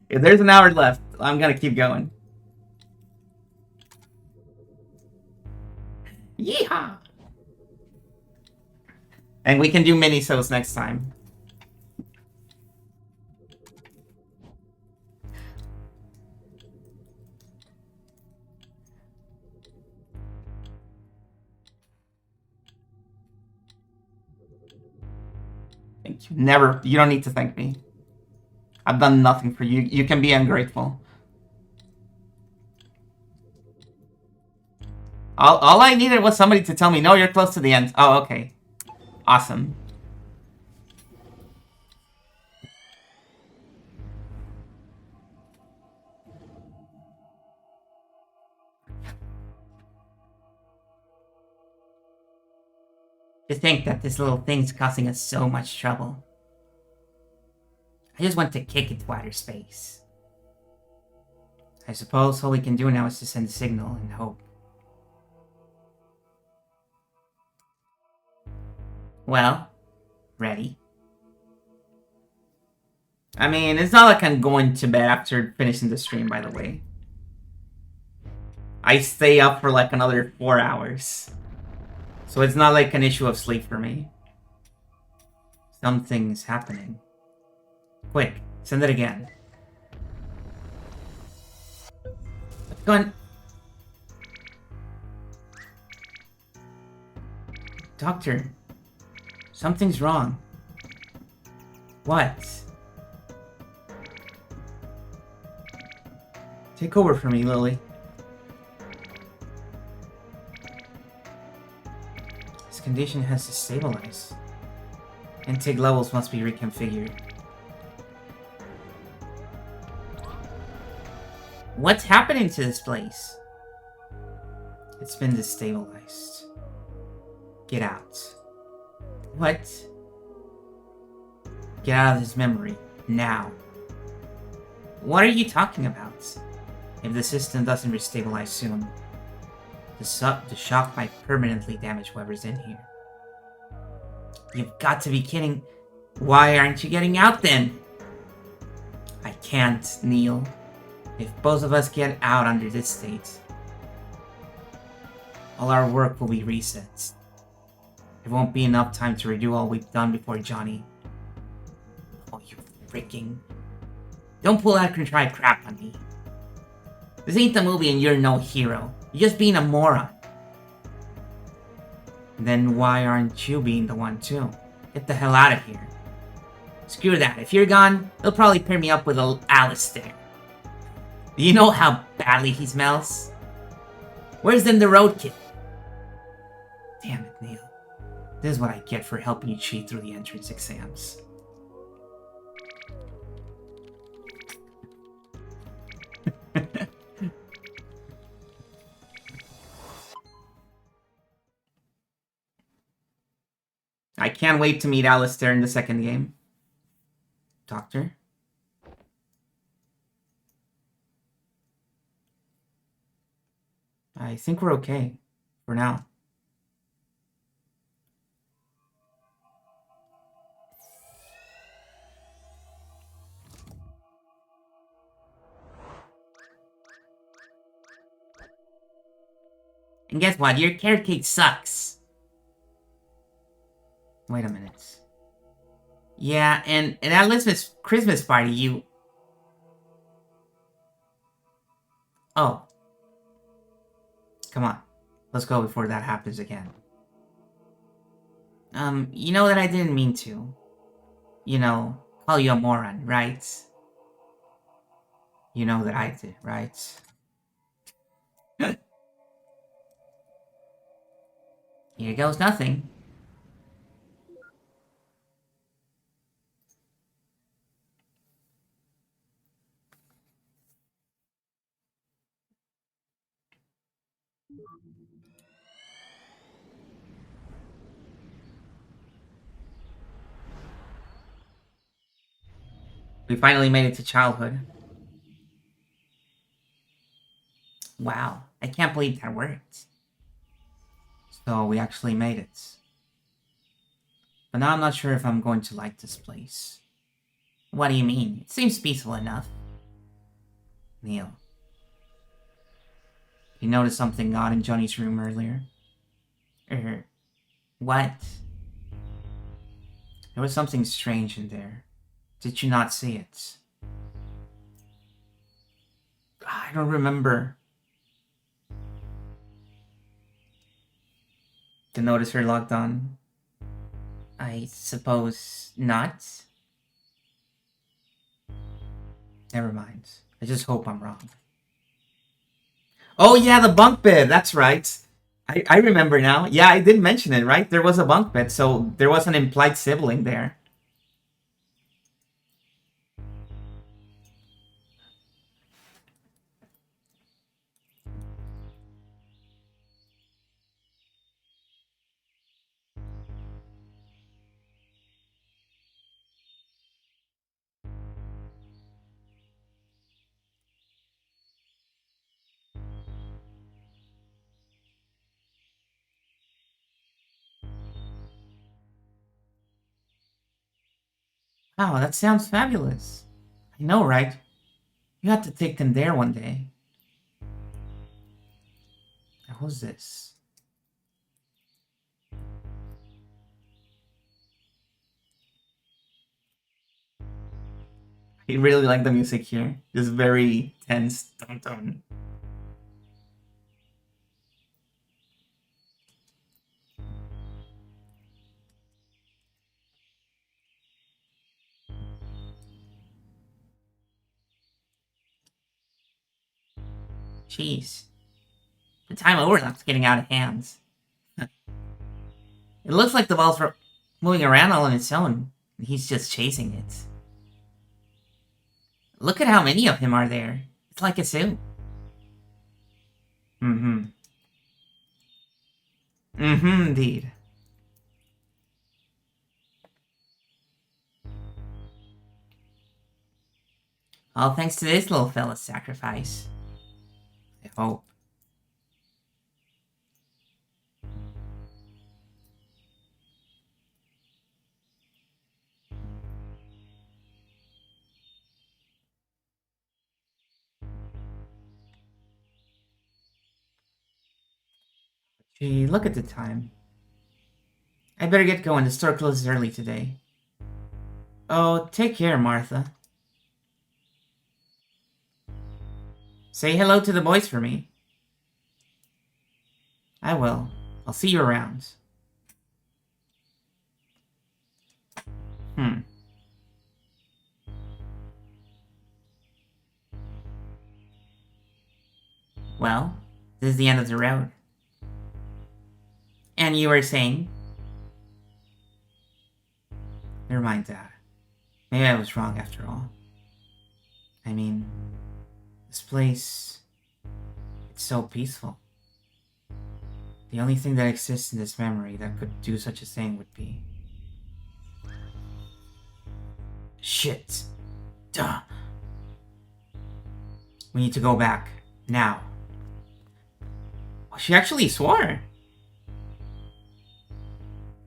If there's an hour left, I'm gonna keep going. Yeehaw! And we can do mini-sodes next time. Thank you. Never. You don't need to thank me. I've done nothing for you. You can be ungrateful. All I needed was somebody to tell me, no, you're close to the end. Oh, okay. Awesome. To think that this little thing's causing us so much trouble. I just want to kick it to outer space. I suppose all we can do now is to send a signal and hope. Well, ready? I mean, it's not like I'm going to bed after finishing the stream, by the way. I stay up for like another 4 hours. So it's not like an issue of sleep for me. Something's happening. Quick, send it again. Go on. Doctor, something's wrong. What? Take over for me, Lily. His condition has to stabilize. Intake levels must be reconfigured. What's happening to this place? It's been destabilized. Get out. What? Get out of his memory. Now. What are you talking about? If the system doesn't restabilize soon, the shock might permanently damage whoever's in here. You've got to be kidding. Why aren't you getting out then? I can't, Neil. If both of us get out under this state, all our work will be reset. It won't be enough time to redo all we've done before Johnny. Oh, you freaking... Don't pull that contrived crap on me. This ain't the movie and you're no hero. You're just being a moron. Then why aren't you being the one too? Get the hell out of here. Screw that. If you're gone, they'll probably pair me up with Alistair. Do you know how badly he smells? Where's then the roadkill? Damn it, Neil. This is what I get for helping you cheat through the entrance exams. I can't wait to meet Alistair in the second game. Doctor? I think we're okay. For now. And guess what? Your carrot cake sucks. Wait a minute. Yeah, and at that Christmas party, you... Oh. Come on. Let's go before that happens again. You know that I didn't mean to. You know, call you a moron, right? You know that I did, right? Here goes nothing. We finally made it to childhood. Wow, I can't believe that worked. So we actually made it. But now I'm not sure if I'm going to like this place. What do you mean? It seems peaceful enough. Neil. You noticed something odd in Johnny's room earlier? What? There was something strange in there. Did you not see it? I don't remember. The notice are logged on? I suppose not? Never mind. I just hope I'm wrong. Oh yeah, the bunk bed. That's right. I remember now. Yeah, I did mention it, right? There was a bunk bed, so there was an implied sibling there. Wow, that sounds fabulous. I know, right? You have to take them there one day. Who's this? He really liked the music here. Just very tense. Dun dun. Jeez. The time overlap's getting out of hands. It looks like the ball's moving around all on its own. And he's just chasing it. Look at how many of him are there. It's like a zoo. Mm-hmm. Mm-hmm, indeed. All thanks to this little fella's sacrifice. I hope. Gee, look at the time. I better get going. The store closes early today. Oh, take care, Martha. Say hello to the boys for me. I will. I'll see you around. Hmm. Well, this is the end of the road. And you were saying? Never mind that. Maybe I was wrong after all. I mean, this place... it's so peaceful. The only thing that exists in this memory that could do such a thing would be... Shit. Duh. We need to go back. Now. Oh, she actually swore.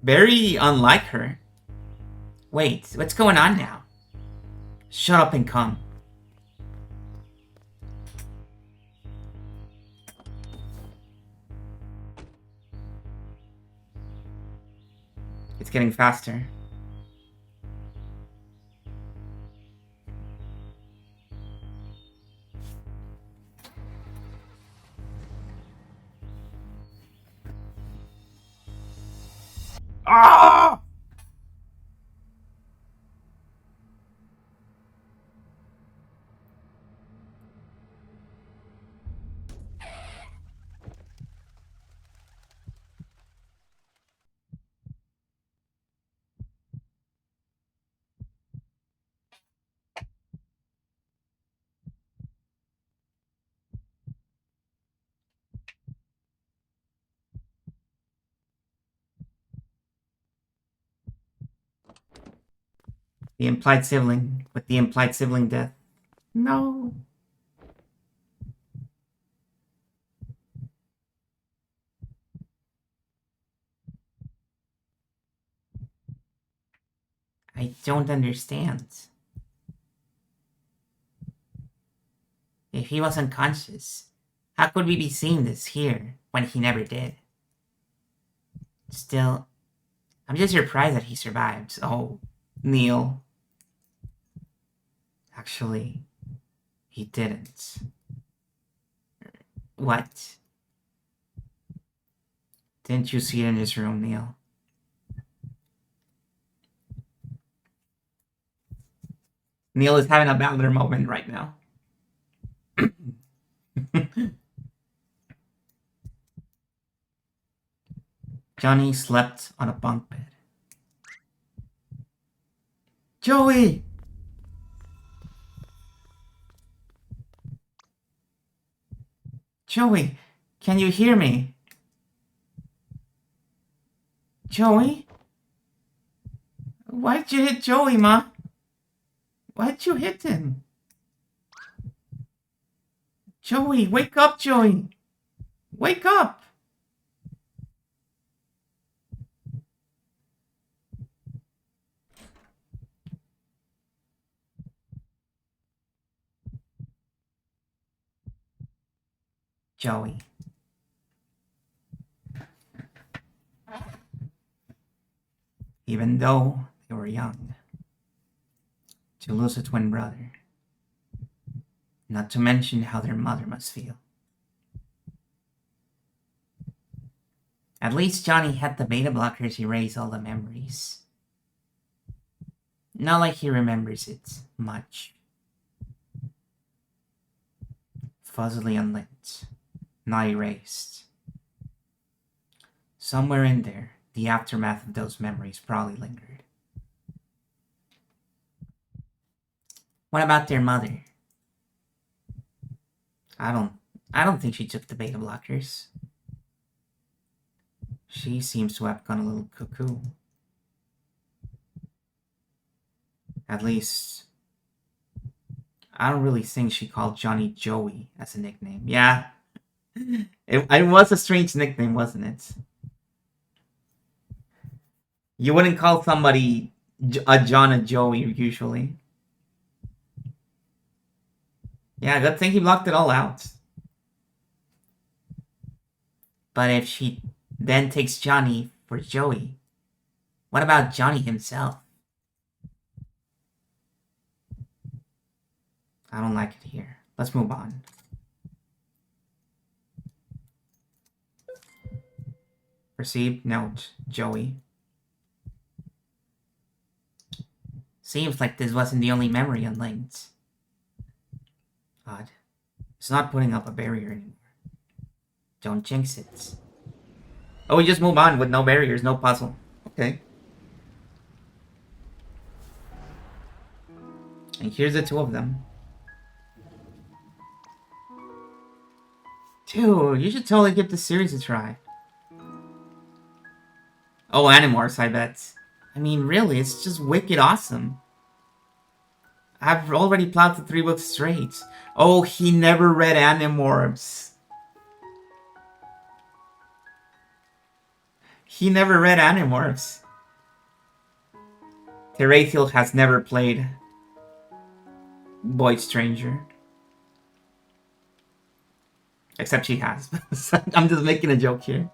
Very unlike her. Wait, what's going on now? Shut up and come. It's getting faster. Ah! The implied sibling with the implied sibling death. No. I don't understand. If he was unconscious, how could we be seeing this here when he never did? Still, I'm just surprised that he survived. Oh, Neil. Actually, he didn't. What? Didn't you see it in his room, Neil? Neil is having a Bowler moment right now. Johnny slept on a bunk bed. Joey! Joey, can you hear me? Joey? Why'd you hit Joey, Ma? Why'd you hit him? Joey, wake up, Joey! Wake up! Joey. Even though they were young, To lose a twin brother. Not to mention how their mother must feel. At least Johnny had the beta blockers erase all the memories. Not like he remembers it much. Fuzzily unlit. Not erased. Somewhere in there, the aftermath of those memories probably lingered. What about their mother? I don't think she took the beta blockers. She seems to have gone a little cuckoo. At least, I don't really think she called Johnny Joey as a nickname. Yeah, it was a strange nickname, wasn't it? You wouldn't call somebody a John a Joey usually. Yeah, good thing he blocked it all out. But if she then takes Johnny for Joey, what about Johnny himself? I don't like it here. Let's move on. Received note, Joey. Seems like this wasn't the only memory unlinked. Odd. It's not putting up a barrier anymore. Don't jinx it. Oh, we just move on with no barriers, no puzzle. Okay. And here's the two of them. Dude, you should totally give this series a try. Oh, Animorphs, I bet. I mean, really, it's just wicked awesome. I've already plowed through 3 books straight. Oh, he never read Animorphs. He never read Animorphs. Terathiel has never played Void Stranger. Except she has. I'm just making a joke here.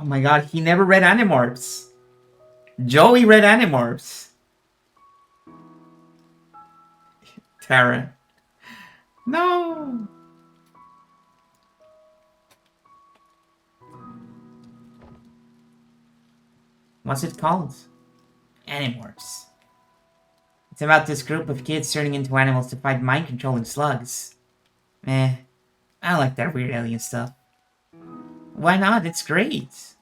Oh my god, he never read Animorphs. Joey read Animorphs. Tara. No! What's it called? Animorphs. It's about this group of kids turning into animals to fight mind-controlling slugs. Meh. I don't like that weird alien stuff. Why not? It's great!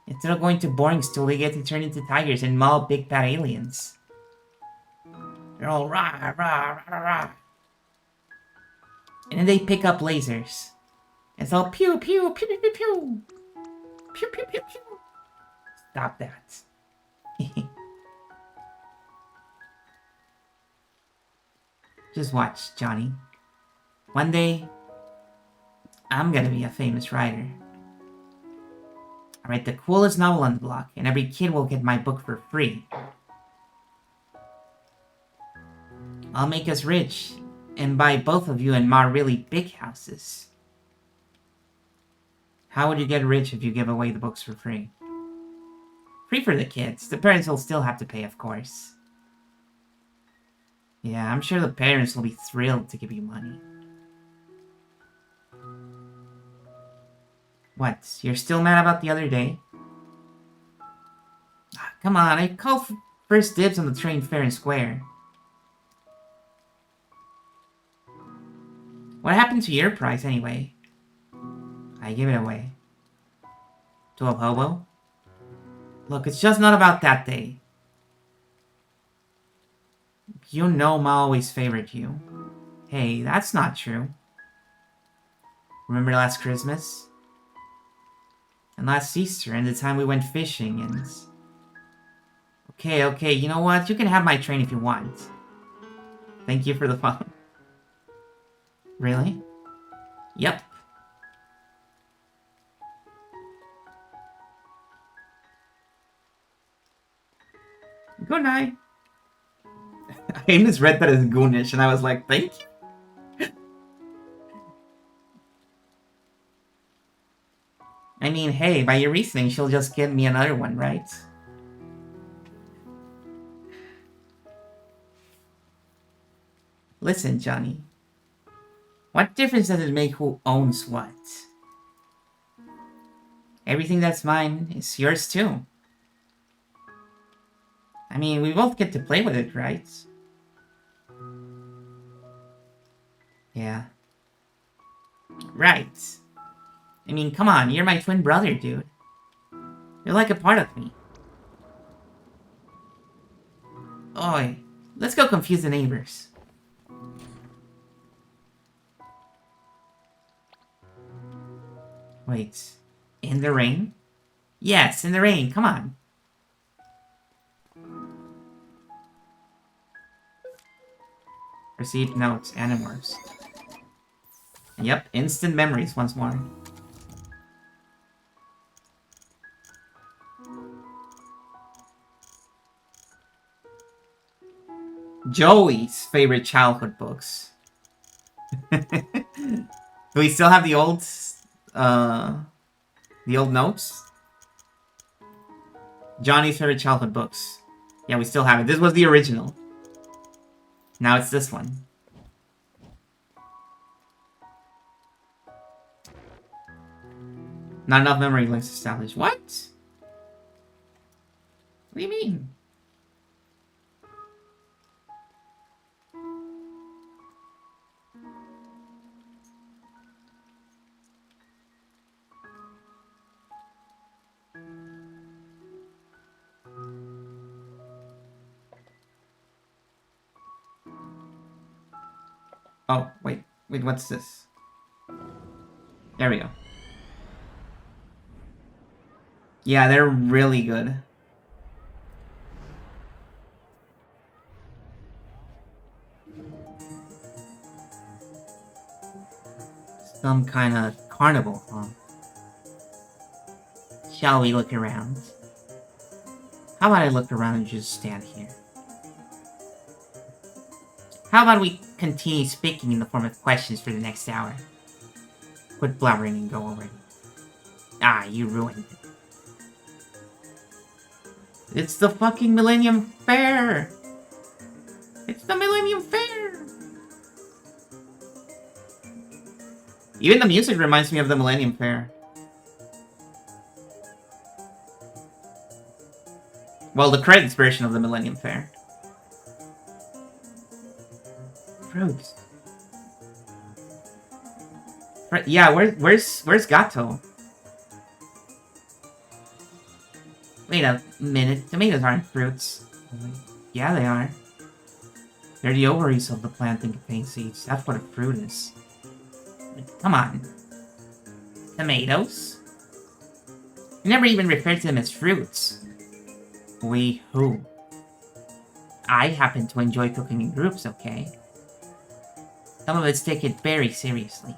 Instead of going to boarding school, they get to turn into tigers and maul big bad aliens. They're all rah, rah, rah, rah. And then they pick up lasers. It's all pew, pew, pew, pew, pew, pew. Pew, pew, pew, pew. Stop that. Just watch, Johnny. One day, I'm gonna be a famous writer. I write the coolest novel on the block, and every kid will get my book for free. I'll make us rich, and buy both of you and Ma really big houses. How would you get rich if you give away the books for free? Free for the kids. The parents will still have to pay, of course. Yeah, I'm sure the parents will be thrilled to give you money. What? You're still mad about the other day? Come on, I called first dibs on the train fair and square. What happened to your prize, anyway? I gave it away. To a hobo? Look, it's just not about that day. You know Ma always favored you. Hey, that's not true. Remember last Christmas? And last Easter, and the time we went fishing, and... Okay, you know what? You can have my train if you want. Thank you for the phone. Really? Yep. Good night. I misread that as goonish, and I was like, thank you. I mean, hey, by your reasoning, she'll just give me another one, right? Listen, Johnny. What difference does it make who owns what? Everything that's mine is yours too. I mean, we both get to play with it, right? Yeah. Right. I mean, come on, you're my twin brother, dude. You're like a part of me. Oi, let's go confuse the neighbors. Wait, in the rain? Yes, in the rain, come on. Received notes, animorphs. Yep, instant memories once more. Joey's favorite childhood books. Do we still have the old notes? Johnny's favorite childhood books. Yeah, we still have it. This was the original. Now it's this one. Not enough memory links established. What? What do you mean? Oh, wait. Wait, what's this? There we go. Yeah, they're really good. Some kind of carnival, huh? Shall we look around? How about I look around and just stand here? How about we continue speaking in the form of questions for the next hour? Quit blabbering and go already. Ah, you ruined it. It's the fucking Millennium Fair! It's the Millennium Fair! Even the music reminds me of the Millennium Fair. Well, the credits version of the Millennium Fair. Fruits. Yeah, where's Gato? Wait a minute, tomatoes aren't fruits. Yeah, they are. They're the ovaries of the plant and contain seeds. That's what a fruit is. Come on. Tomatoes? You never even referred to them as fruits. We who? I happen to enjoy cooking in groups, okay? Some of us take it very seriously.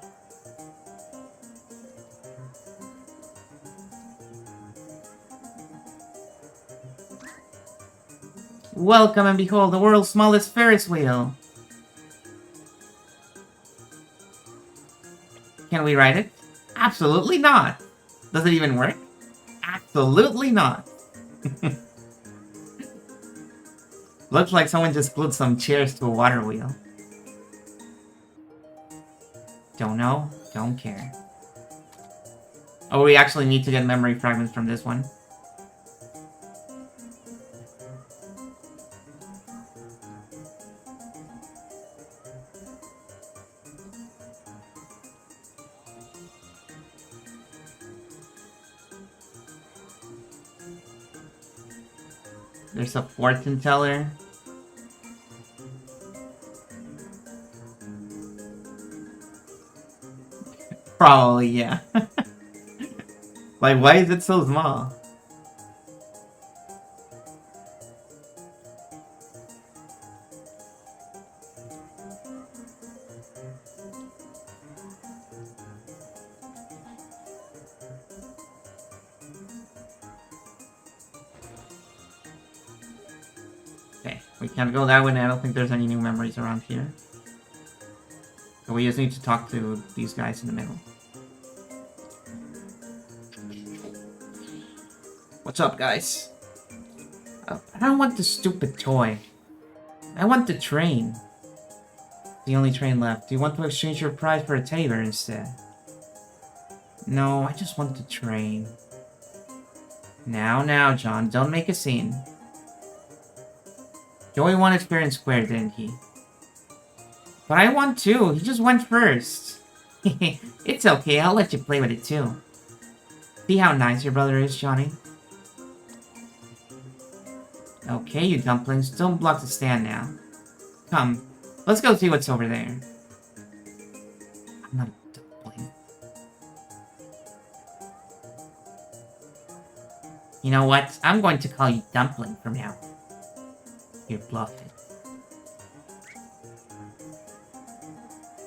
Welcome and behold the world's smallest Ferris wheel. Can we ride it? Absolutely not. Does it even work? Absolutely not. Looks like someone just glued some chairs to a water wheel. Don't know, don't care. Oh, we actually need to get memory fragments from this one. There's a fortune teller. Probably, yeah. Like, why is it so small? We can't go that way, and I don't think there's any new memories around here. So we just need to talk to these guys in the middle. What's up, guys? I don't want the stupid toy. I want the train. The only train left. Do you want to exchange your prize for a taver instead? No, I just want the train. Now, John, don't make a scene. Joey won it fair and square, didn't he? But I won too. He just went first. It's okay, I'll let you play with it too. See how nice your brother is, Johnny? Okay, you dumplings, don't block the stand now. Come, let's go see what's over there. I'm not a dumpling. You know what? I'm going to call you Dumpling from now. You bluffed it.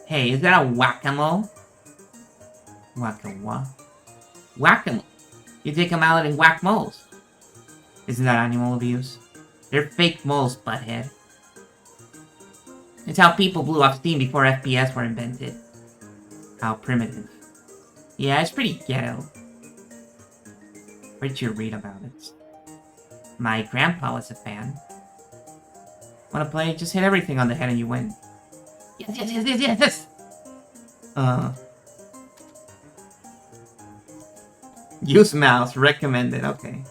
Hey, is that a whack-a-mole? Whack-a-what? Whack-a-mole. You take a mallet and whack moles. Isn't that animal abuse? They're fake moles, butthead. It's how people blew off steam before FPS were invented. How primitive. Yeah, it's pretty ghetto. Where'd you read about it? My grandpa was a fan. Wanna play? Just hit everything on the head and you win. Yes! Use mouse, recommended, okay.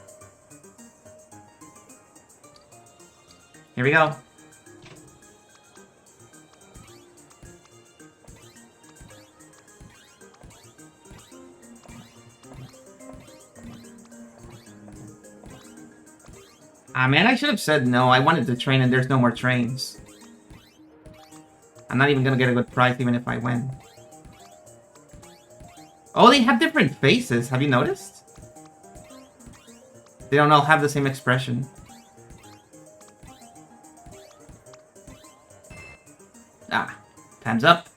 Here we go. Ah, man, I should have said no. I wanted to train and there's no more trains. I'm not even gonna get a good price even if I win. Oh, they have different faces. Have you noticed? They don't all have the same expression. Ah, time's up.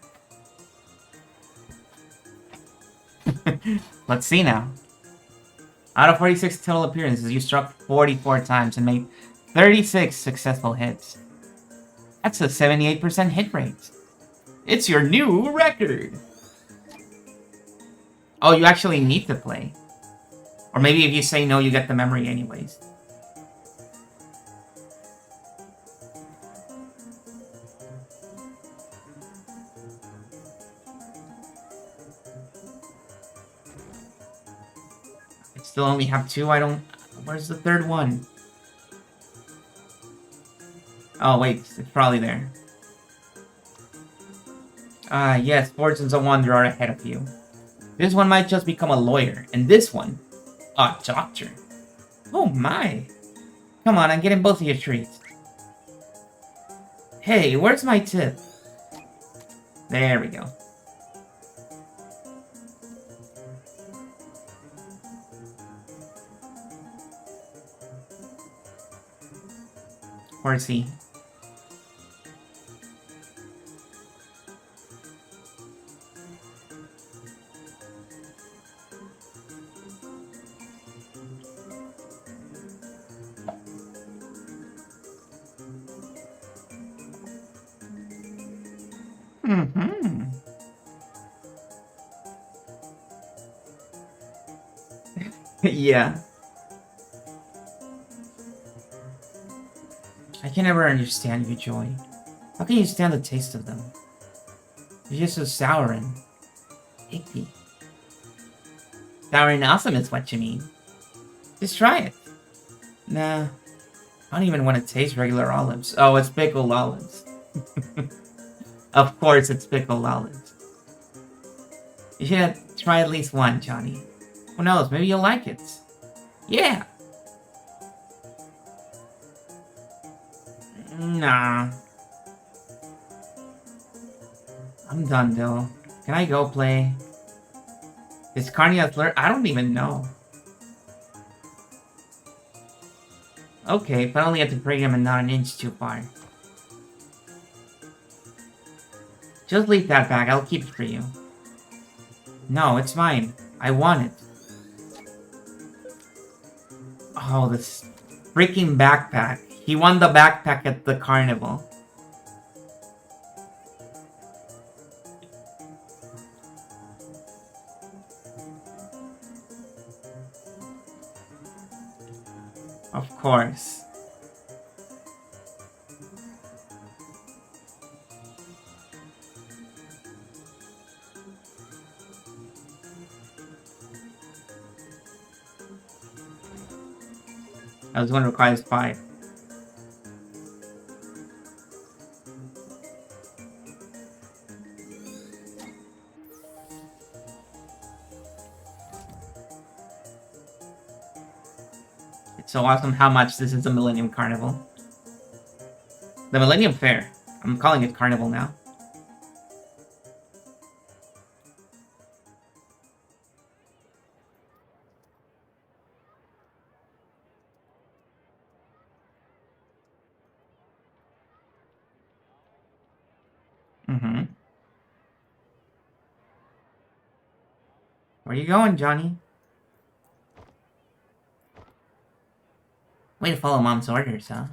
Let's see now. Out of 46 total appearances, you struck 44 times and made 36 successful hits. That's a 78% hit rate. It's your new record! Oh, you actually need to play. Or maybe if you say no, you get the memory anyways. I still only have two, I don't... Where's the third one? Oh, wait, it's probably there. Ah, yes, fortunes of wonder are ahead of you. This one might just become a lawyer, and this one, a doctor. Oh my! Come on, I'm getting both of your treats. Hey, where's my tip? There we go. Where's he? Yeah. I can never understand you, Joy. How can you stand the taste of them? You're just so sour and icky. Sour and awesome is what you mean. Just try it. Nah. I don't even want to taste regular olives. Oh, it's pickled olives. Of course it's pickled olives. You should try at least one, Johnny. Who knows, maybe you'll like it. Yeah! Nah. I'm done, though. Can I go play? Is Carney alert? I don't even know. Okay, but only at the program and not an inch too far. Just leave that bag, I'll keep it for you. No, it's mine. I want it. Oh, this freaking backpack. He won the backpack at the carnival. Of course. This one requires 5. It's so awesome how much this is a Millennium Carnival. The Millennium Fair. I'm calling it Carnival now. Mm-hmm. Where you going, Johnny? Way to follow Mom's orders, huh?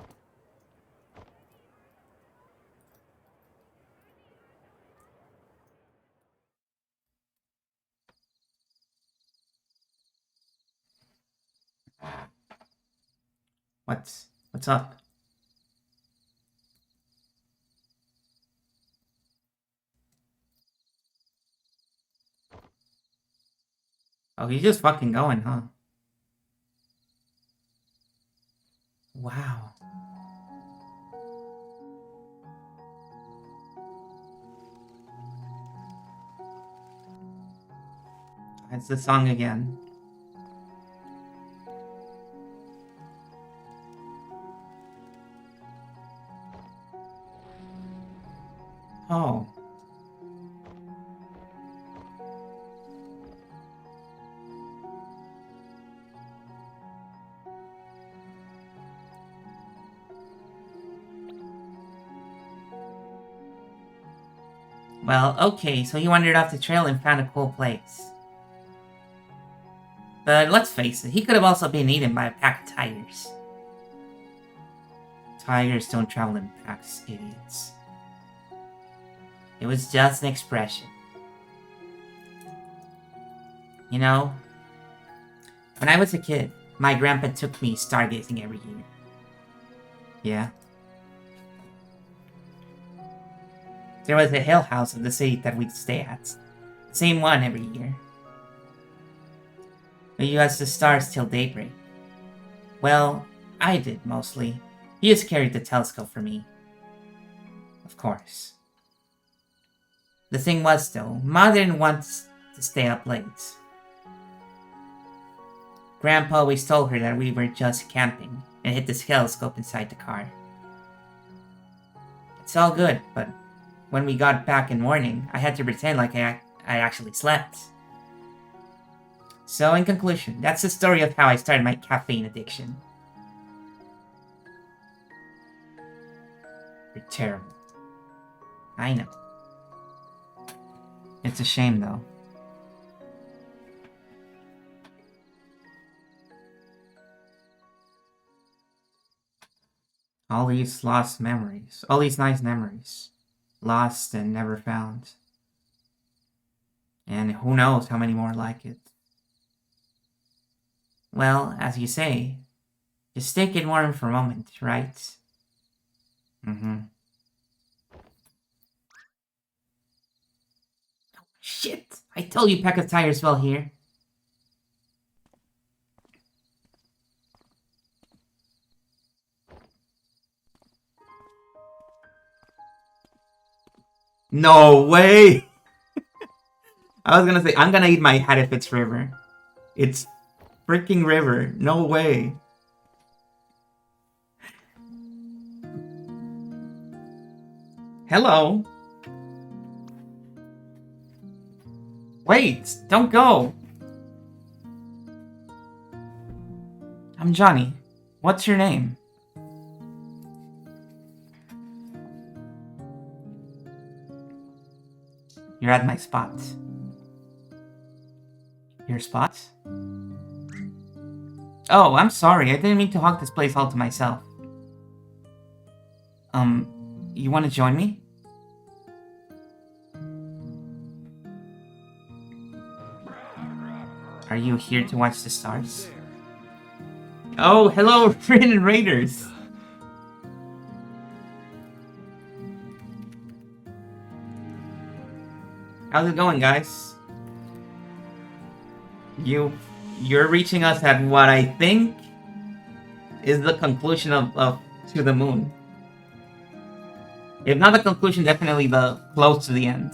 What's up? Oh, he's just fucking going, huh? Wow. That's the song again. Oh. Well, okay, so he wandered off the trail and found a cool place. But let's face it, he could have also been eaten by a pack of tigers. Tigers don't travel in packs, idiots. It was just an expression. You know, when I was a kid, my grandpa took me stargazing every year. Yeah. There was a hill house of the city that we'd stay at. Same one every year. We watched the stars till daybreak. Well, I did mostly. He just carried the telescope for me. Of course. The thing was, though, Mom didn't want to stay up late. Grandpa always told her that we were just camping and hid the telescope inside the car. It's all good, but when we got back in morning, I had to pretend like I actually slept. So, in conclusion, that's the story of how I started my caffeine addiction. You're terrible. I know. It's a shame, though. All these lost memories. All these nice memories. Lost and never found. And who knows how many more like it. Well, as you say, just take it warm for a moment, right? Mm-hmm. Shit! I told you pack of tires fell here. No way! I was gonna say, I'm gonna eat my hat if it's river. It's freaking river. No way. Hello. Wait, don't go. I'm Johnny. What's your name? You're at my spot. Your spot? Oh, I'm sorry. I didn't mean to hog this place all to myself. You want to join me? Are you here to watch the stars? Oh, hello, Raiden Raiders! How's it going, guys? You're reaching us at what I think is the conclusion of To the Moon. If not the conclusion, definitely the close to the end.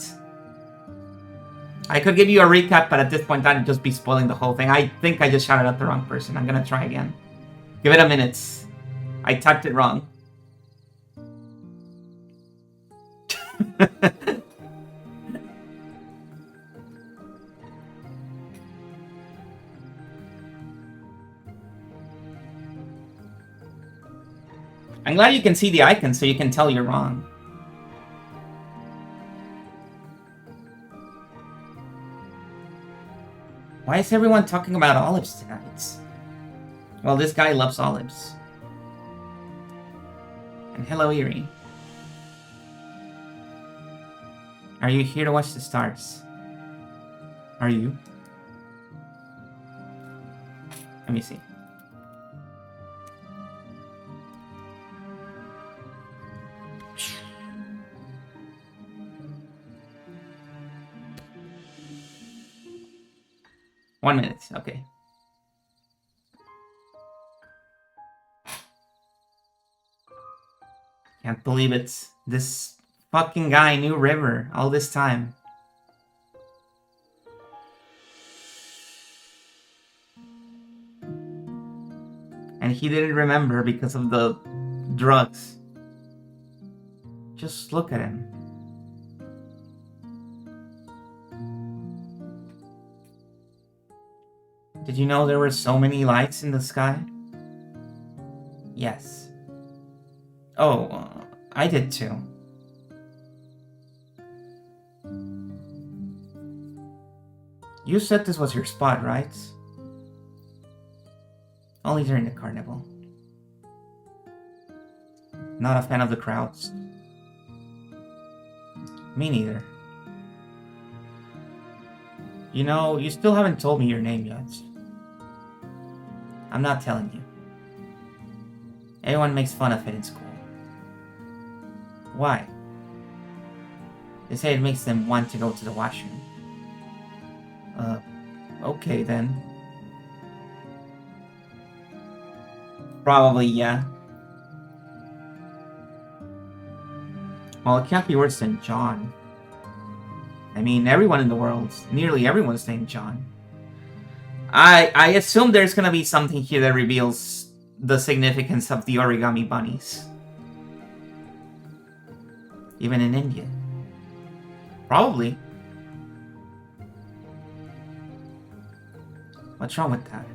I could give you a recap, but at this point I'd just be spoiling the whole thing. I think I just shouted at the wrong person. I'm gonna try again. Give it a minute. I typed it wrong. I'm glad you can see the icon so you can tell you're wrong. Why is everyone talking about olives tonight? Well, this guy loves olives. And hello, Eerie. Are you here to watch the stars? Are you? Let me see. One minute, okay. Can't believe it. This fucking guy knew River all this time. And he didn't remember because of the drugs. Just look at him. Did you know there were so many lights in the sky? Yes. Oh, I did too. You said this was your spot, right? Only during the carnival. Not a fan of the crowds. Me neither. You know, you still haven't told me your name yet. I'm not telling you. Everyone makes fun of it in school. Why? They say it makes them want to go to the washroom. Okay then. Probably, yeah. Well, it can't be worse than John. I mean, everyone in the world, nearly everyone's named John. I assume there's gonna be something here that reveals the significance of the origami bunnies. Even in India. Probably. What's wrong with that?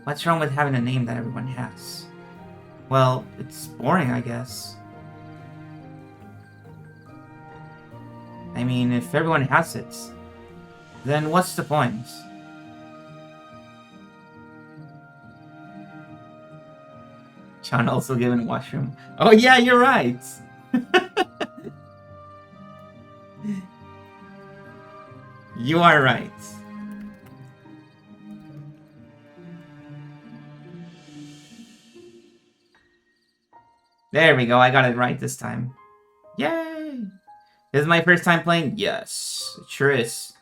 What's wrong with having a name that everyone has? Well, it's boring, I guess. I mean, if everyone has it, then what's the point? John also given washroom. Oh yeah, you're right! You are right. There we go, I got it right this time. Yay! This is my first time playing? Yes, it sure is.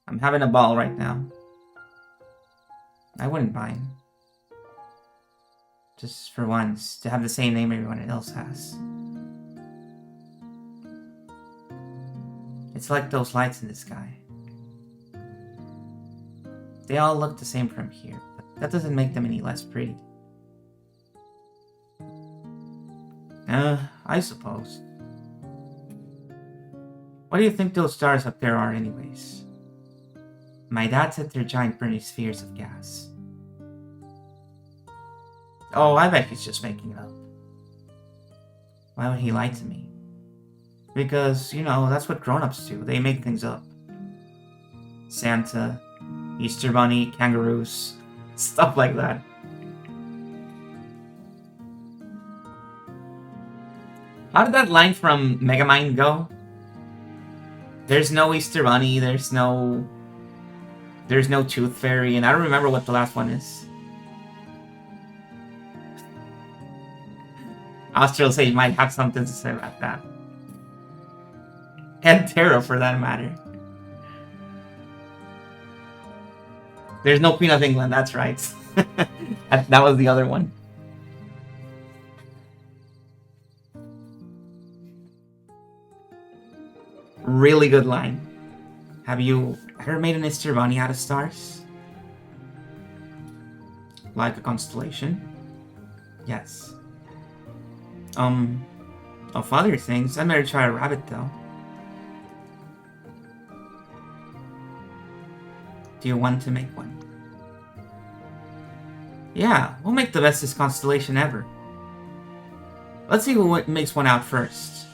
I'm having a ball right now. I wouldn't mind. Just for once, to have the same name everyone else has. It's like those lights in the sky. They all look the same from here, but that doesn't make them any less pretty. I suppose. What do you think those stars up there are anyways? My dad said they're giant burning spheres of gas. Oh, I bet he's just making it up. Why would he lie to me? Because, you know, that's what grown-ups do. They make things up. Santa, Easter Bunny, kangaroos. Stuff like that. How did that line from Megamind go? There's no Easter Bunny, there's no Tooth Fairy, and I don't remember what the last one is. Astral Sage might have something to say about that. And Terra, for that matter. There's no Queen of England, that's right. That was the other one. Really good line. Have you ever made an Easter Bunny out of stars? Like a constellation? Yes. Of other things, I'd better try a rabbit though. Do you want to make one? Yeah, we'll make the bestest constellation ever. Let's see who makes one out first.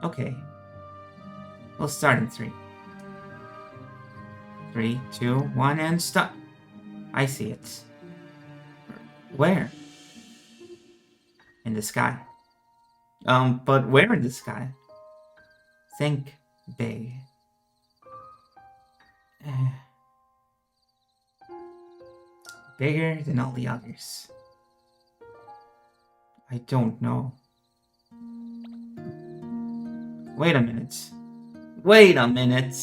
Okay. We'll start in 3. 3, 2, 1, and stop. I see it. Where? In the sky. But where in the sky? Think big. Bigger than all the others. I don't know. Wait a minute. Wait a minute.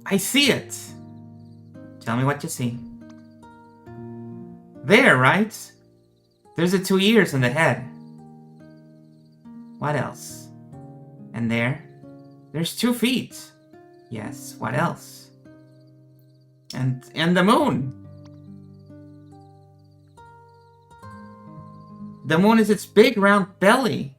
I see it. Tell me what you see. There, right? There's the 2 ears in the head. What else? And there's 2 feet. Yes, what else? And the moon. The moon is its big round belly.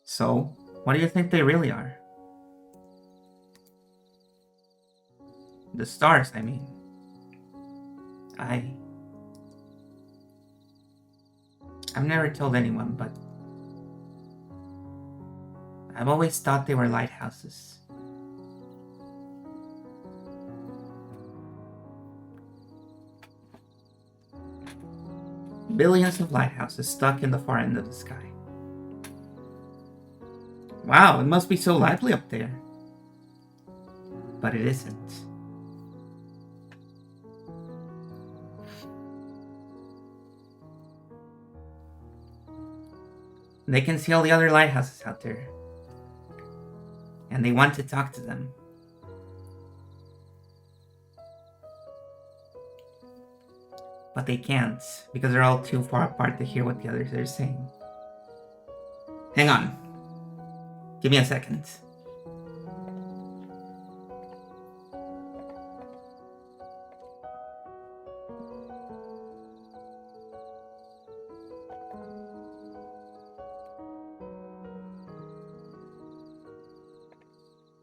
So, what do you think they really are? The stars, I mean. I've never told anyone, but I've always thought they were lighthouses. Billions of lighthouses stuck in the far end of the sky. Wow, it must be so lively up there. But it isn't. They can see all the other lighthouses out there. And they want to talk to them. But they can't, because they're all too far apart to hear what the others are saying. Hang on. Give me a second.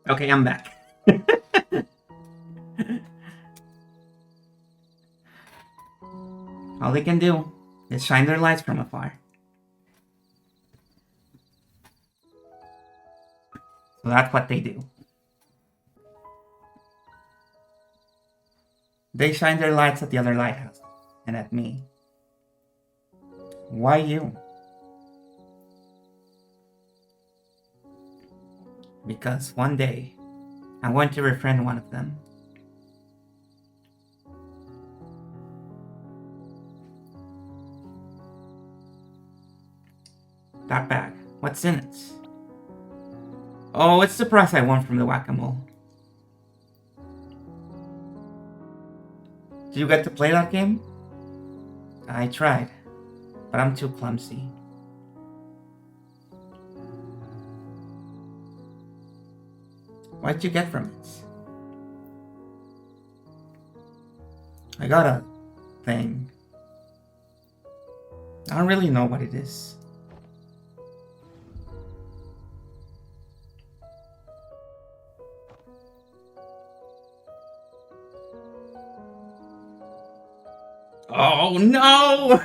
Okay, I'm back. All they can do is shine their lights from afar. So that's what they do. They shine their lights at the other lighthouse and at me. Why you? Because one day I'm going to befriend one of them. That bag, what's in it? Oh, it's the prize I won from the whack-a-mole. Did you get to play that game? I tried, but I'm too clumsy. What'd you get from it? I got a thing. I don't really know what it is. Oh no!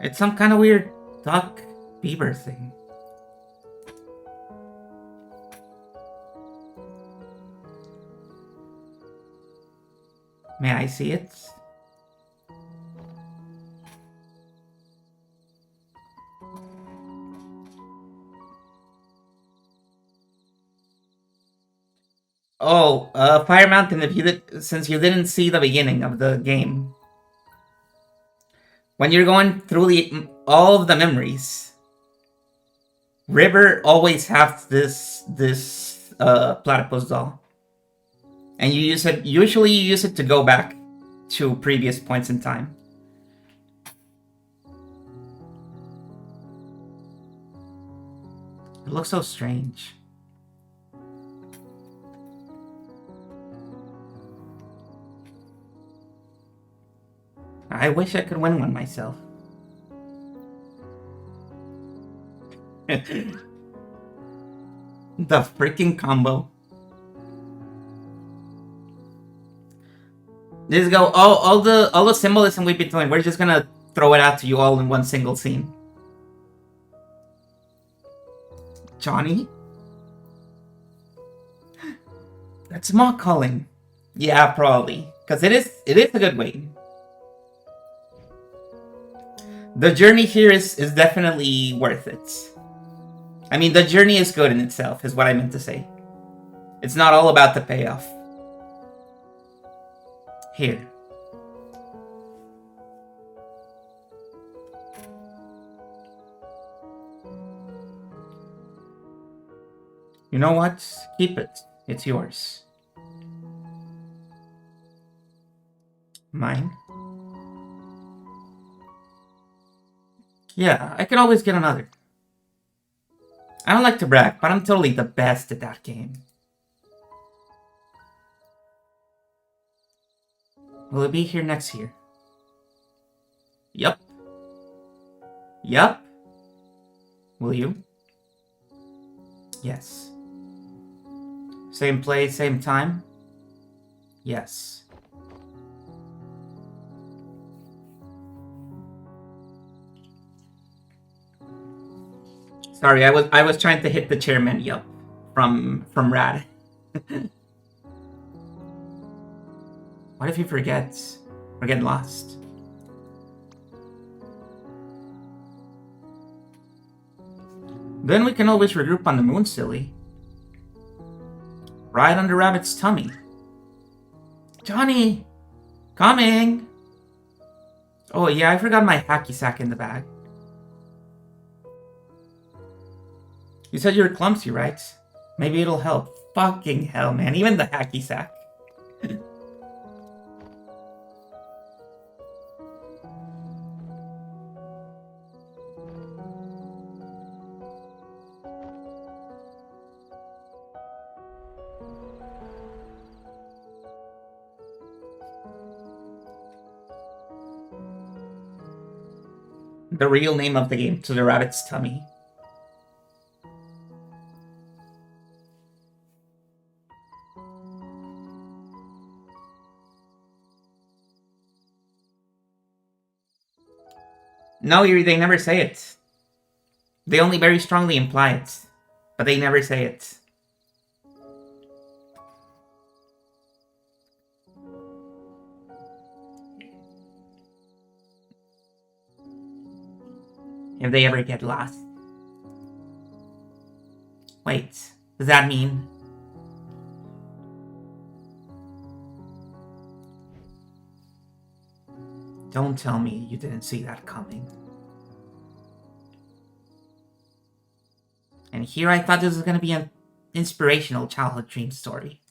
It's some kind of weird duck beaver thing. May I see it? Oh, Fire Mountain, since you didn't see the beginning of the game, when you're going through all of the memories, River always has this platypus doll, and you use it. Usually, you use it to go back to previous points in time. It looks so strange. I wish I could win one myself. The freaking combo. Just go all the symbolism we've been doing. We're just gonna throw it out to you all in one single scene. Johnny? That's mock calling. Yeah, probably. Because it is a good way. The journey here is definitely worth it. I mean, the journey is good in itself, is what I meant to say. It's not all about the payoff. Here. You know what? Keep it. It's yours. Mine? Yeah, I could always get another. I don't like to brag, but I'm totally the best at that game. Will it be here next year? Yup. Yup. Will you? Yes. Same place, same time? Yes. Sorry, I was trying to hit the chairman yup from Rad. What if he forgets? We're getting lost. Then we can always regroup on the moon, silly. Right under Rabbit's tummy. Johnny! Coming! Oh yeah, I forgot my hacky sack in the bag. You said you were clumsy, right? Maybe it'll help. Fucking hell, man. Even the hacky sack. The real name of the game, To the Rabbit's Tummy. No, they never say it. They only very strongly imply it, but they never say it. If they ever get lost. Wait, does that mean... Don't tell me you didn't see that coming. And here I thought this was going to be an inspirational childhood dream story.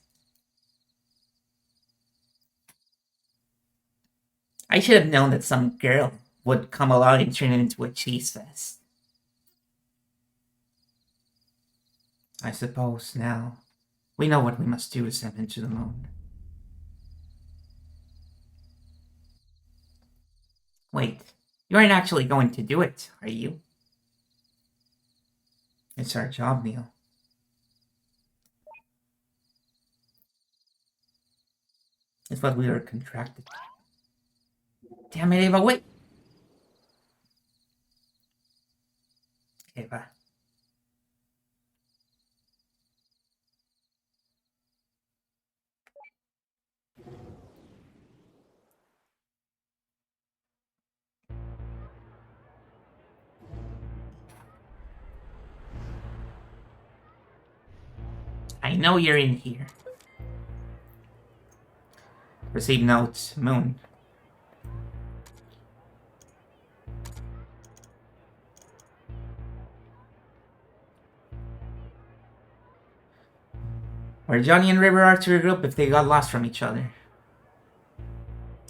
I should have known that some girl would come along and turn it into a cheese fest. I suppose now we know what we must do to send him to the moon. Wait, you aren't actually going to do it, are you? It's our job, Neil. It's what we were contracted to. Damn it, Ava, wait! Ava. I know you're in here. Receive notes, Moon. Where Johnny and River are to regroup if they got lost from each other.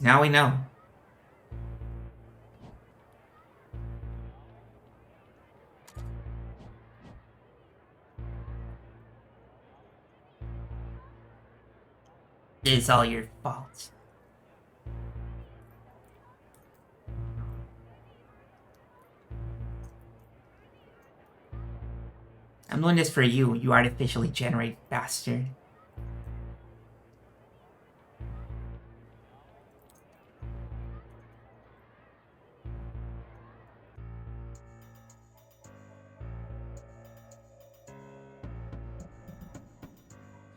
Now we know. It's all your fault. I'm doing this for you, you artificially generated bastard.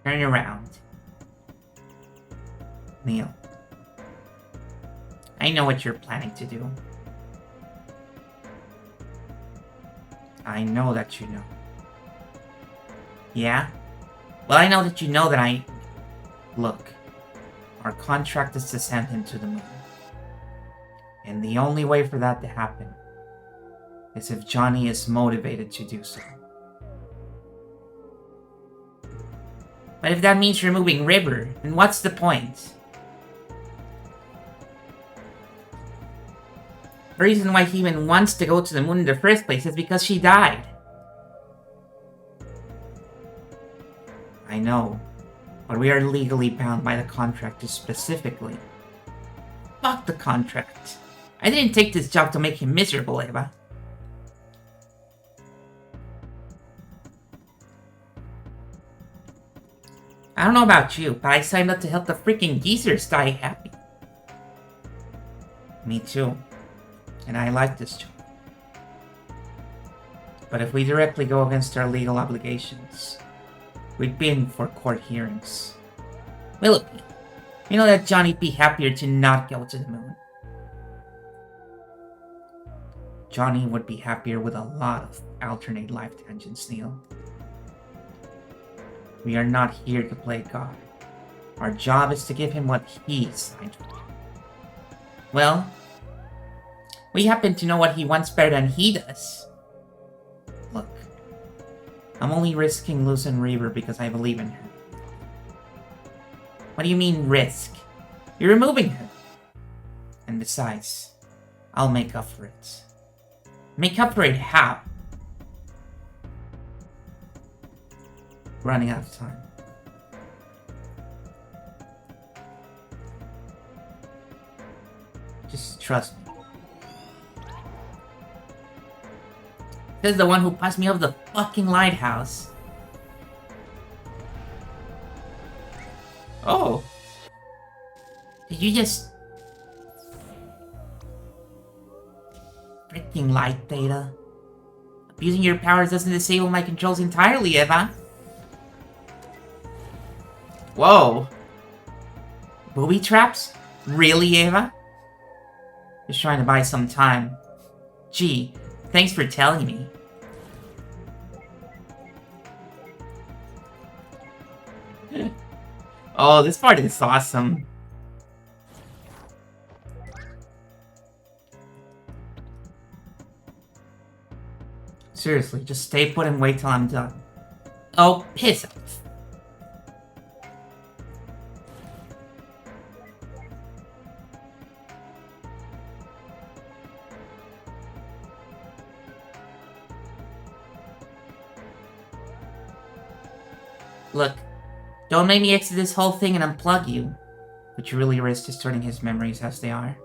Turn around. Neil. I know what you're planning to do. I know that you know. Yeah? Well, I know that you know that I... Look. Our contract is to send him to the moon. And the only way for that to happen is if Johnny is motivated to do so. But if that means removing River, then what's the point? The reason why he even wants to go to the moon in the first place is because she died. I know, but we are legally bound by the contract to specifically. Fuck the contract. I didn't take this job to make him miserable, Eva. I don't know about you, but I signed up to help the freaking geezers die happy. Me too. And I like this job. But if we directly go against our legal obligations, we'd be in for court hearings. Will it be? You know that Johnny'd be happier to not go to the moon. Johnny would be happier with a lot of alternate life tangents, Neil. We are not here to play God. Our job is to give him what he signed for. Well, we happen to know what he wants better than he does. Look, I'm only risking losing Reaver because I believe in her. What do you mean, risk? You're removing her. And besides, I'll make up for it. Make up for it how? Running out of time. Just trust me. This is the one who passed me off the fucking lighthouse. Oh. Did you just... Freaking light data? Abusing your powers doesn't disable my controls entirely, Eva. Whoa. Booby traps? Really, Eva? Just trying to buy some time. Gee, thanks for telling me. Oh, this part is awesome. Seriously, just stay put and wait till I'm done. Oh, piss off. Look, don't make me exit this whole thing and unplug you. But you really risk distorting his memories as they are.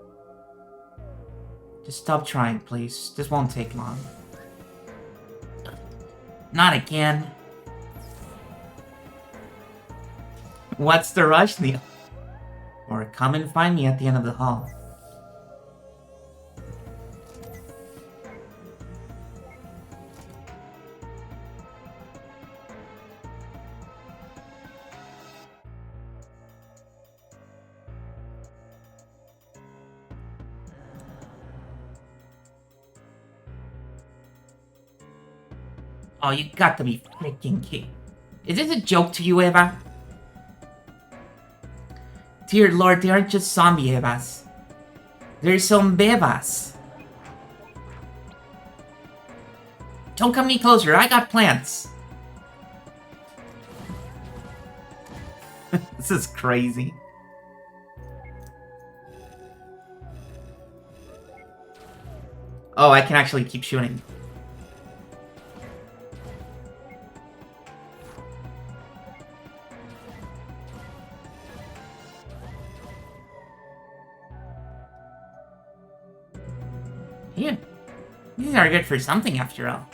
Just stop trying, please. This won't take long. Not again. What's the rush, Neil? Or come and find me at the end of the hall. Oh, you got to be freaking kidding. Is this a joke to you, Eva? Dear Lord, they aren't just zombie Evas. They're some bebas. Don't come any closer, I got plans. This is crazy. Oh, I can actually keep shooting. Yeah, these are good for something after all.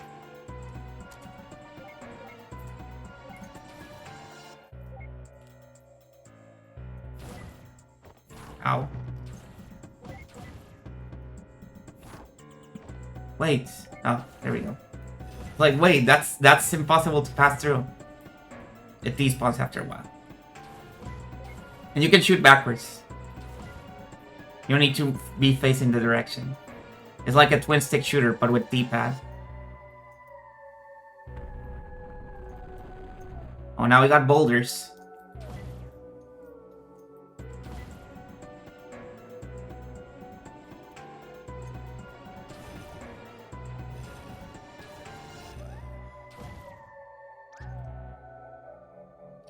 Ow. Wait. Oh, there we go. Like, wait, that's impossible to pass through. It despawns after a while. And you can shoot backwards. You don't need to be facing the direction. It's like a twin-stick shooter, but with D-pad. Oh, now we got boulders.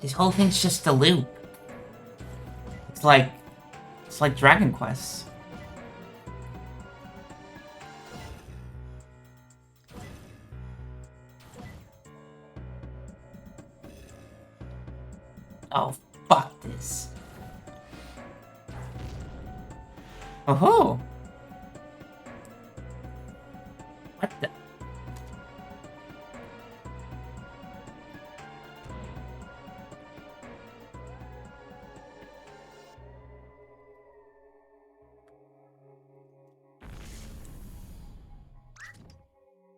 This whole thing's just a loop. It's like Dragon Quest. Oh, fuck this. Oh-ho! What the?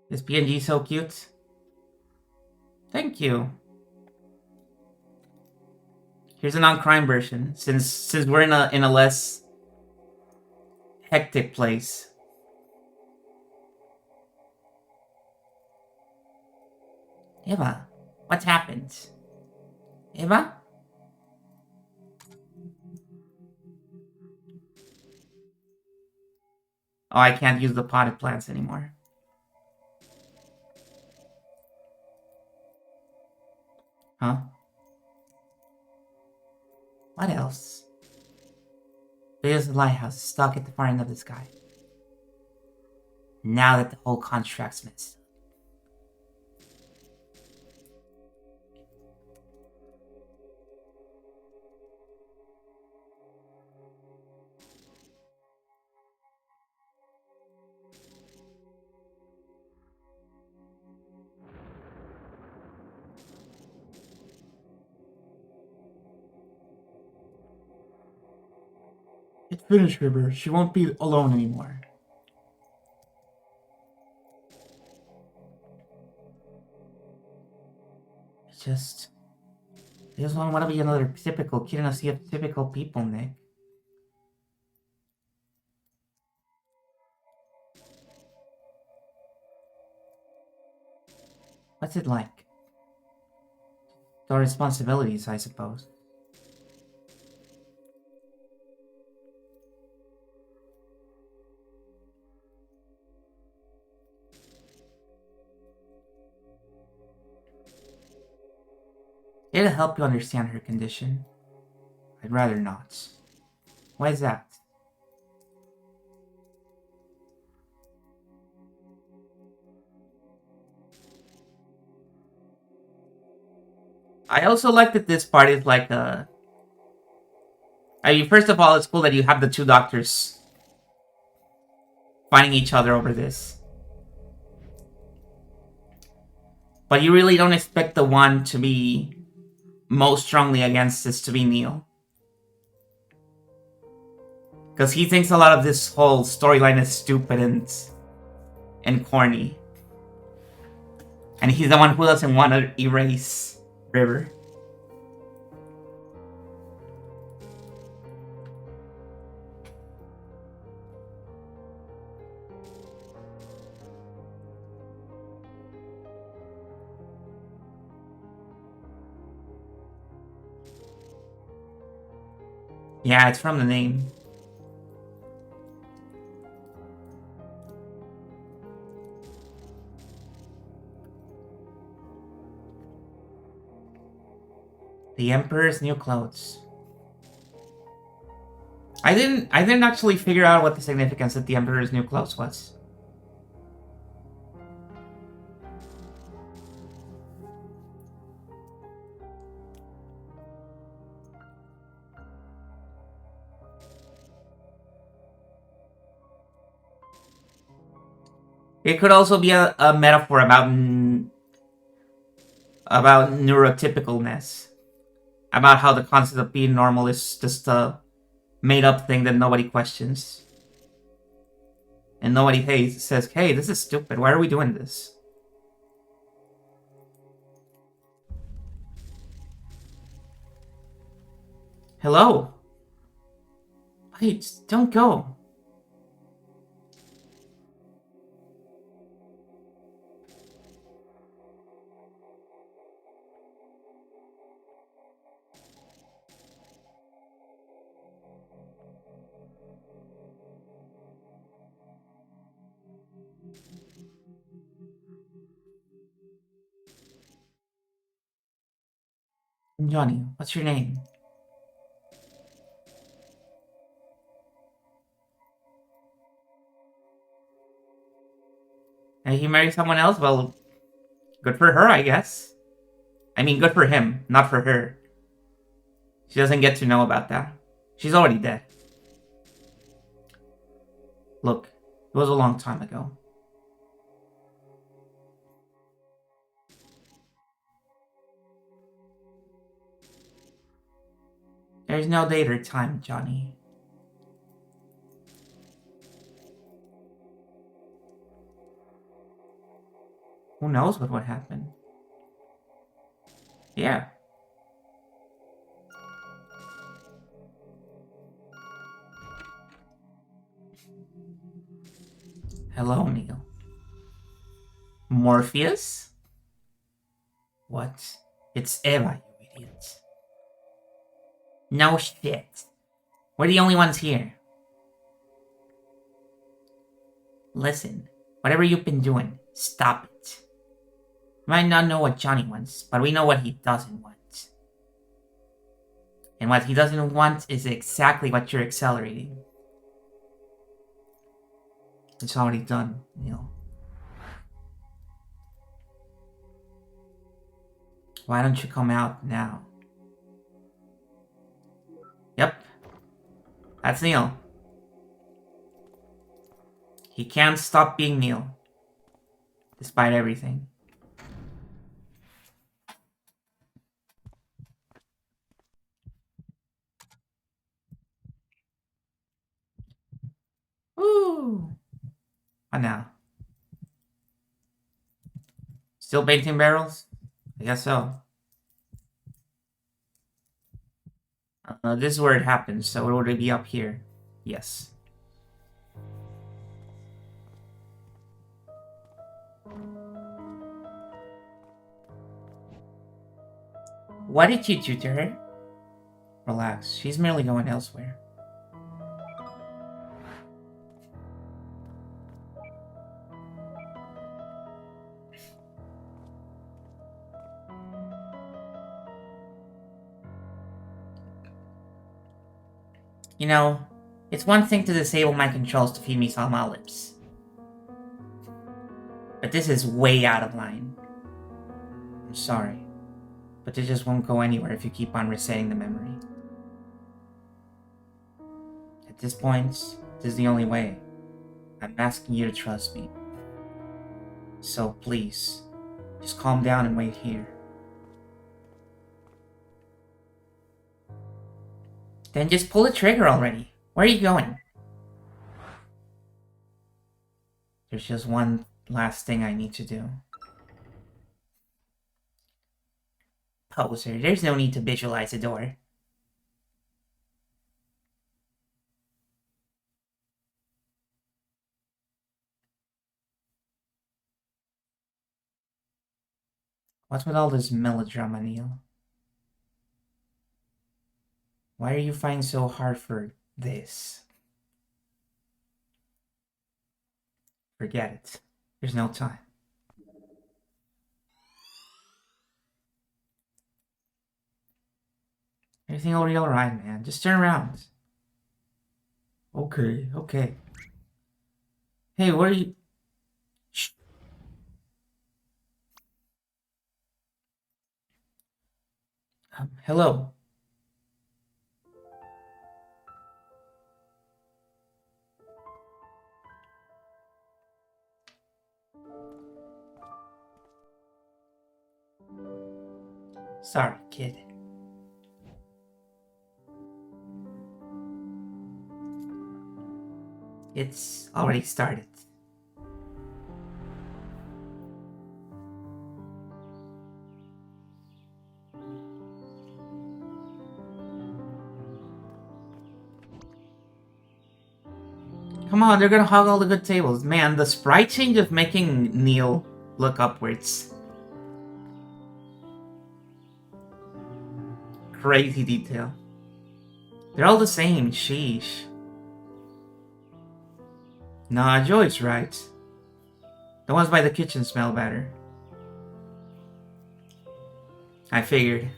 This PNG is so cute. Thank you. Here's a non-crime version, since we're in a less hectic place. Eva, what happened? Eva? Oh, I can't use the potted plants anymore. Huh? What else? There's a lighthouse stuck at the far end of the sky. Now that the whole contract's missed. It's finished, River. She won't be alone anymore. I just don't want to be another typical kid in a sea of typical people, Nick. What's it like? Your responsibilities, I suppose. It'll help you understand her condition. I'd rather not. Why is that? I also like that this part is like a... I mean, first of all, it's cool that you have the two doctors fighting each other over this. But you really don't expect the one to be most strongly against this to be Neil. Because he thinks a lot of this whole storyline is stupid and corny. And he's the one who doesn't want to erase River. Yeah, it's from the name. The Emperor's new clothes. I didn't actually figure out what the significance of the Emperor's new clothes was. It could also be a metaphor about neurotypicalness. About how the concept of being normal is just a made-up thing that nobody questions. And nobody says, hey, this is stupid, why are we doing this? Hello? Wait, don't go. Johnny, what's your name? And he married someone else? Well, good for her, I guess. I mean, good for him, not for her. She doesn't get to know about that. She's already dead. Look, it was a long time ago. There's no date or time, Johnny. Who knows what would happen? Yeah. Hello, Neil. Morpheus? What? It's Eva, you idiot. No shit. We're the only ones here. Listen, whatever you've been doing, stop it. You might not know what Johnny wants, but we know what he doesn't want. And what he doesn't want is exactly what you're accelerating. It's already done, Neil. Why don't you come out now? Yep. That's Neil. He can't stop being Neil. Despite everything. Woo! What now? Still painting barrels? I guess so. This is where it happens, so it would be up here. Yes. What did you do to her? Relax, she's merely going elsewhere. You know, it's one thing to disable my controls to feed me some olives. But this is way out of line. I'm sorry. But it just won't go anywhere if you keep on resetting the memory. At this point, this is the only way. I'm asking you to trust me. So please, just calm down and wait here. Then just pull the trigger already. Where are you going? There's just one last thing I need to do. Poser, there's no need to visualize the door. What's with all this melodrama, Neil? Why are you fighting so hard for this? Forget it. There's no time. Everything will be alright, man. Just turn around. Okay, okay. Hey, where are you? Shh. Hello. Sorry, kid. It's already started. Come on, they're gonna hog all the good tables. Man, the sprite change of making Neil look upwards. Crazy detail. They're all the same, sheesh. Nah, Joy's right. The ones by the kitchen smell better. I figured.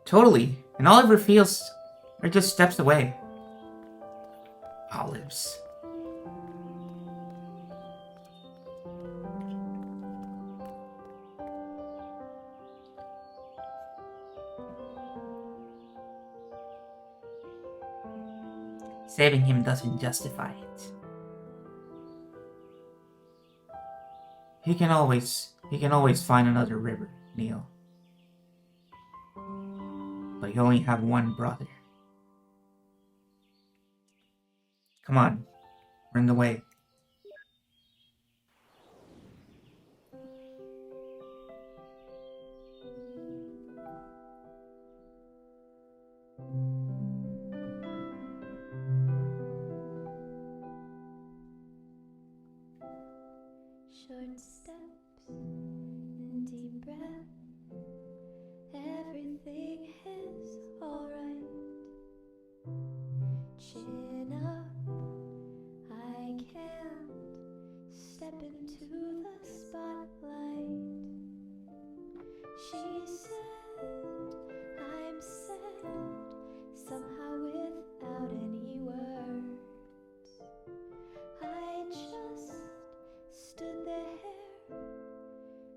Totally. And Oliver feels are just steps away. Olives. Saving him doesn't justify it. He can always find another river, Neil. But you only have one brother. Come on, we're in the way. Short steps and deep breath. Everything is alright. Chin up, I can't step into the spotlight. She said, I'm sad, somehow without any words. I just stood there,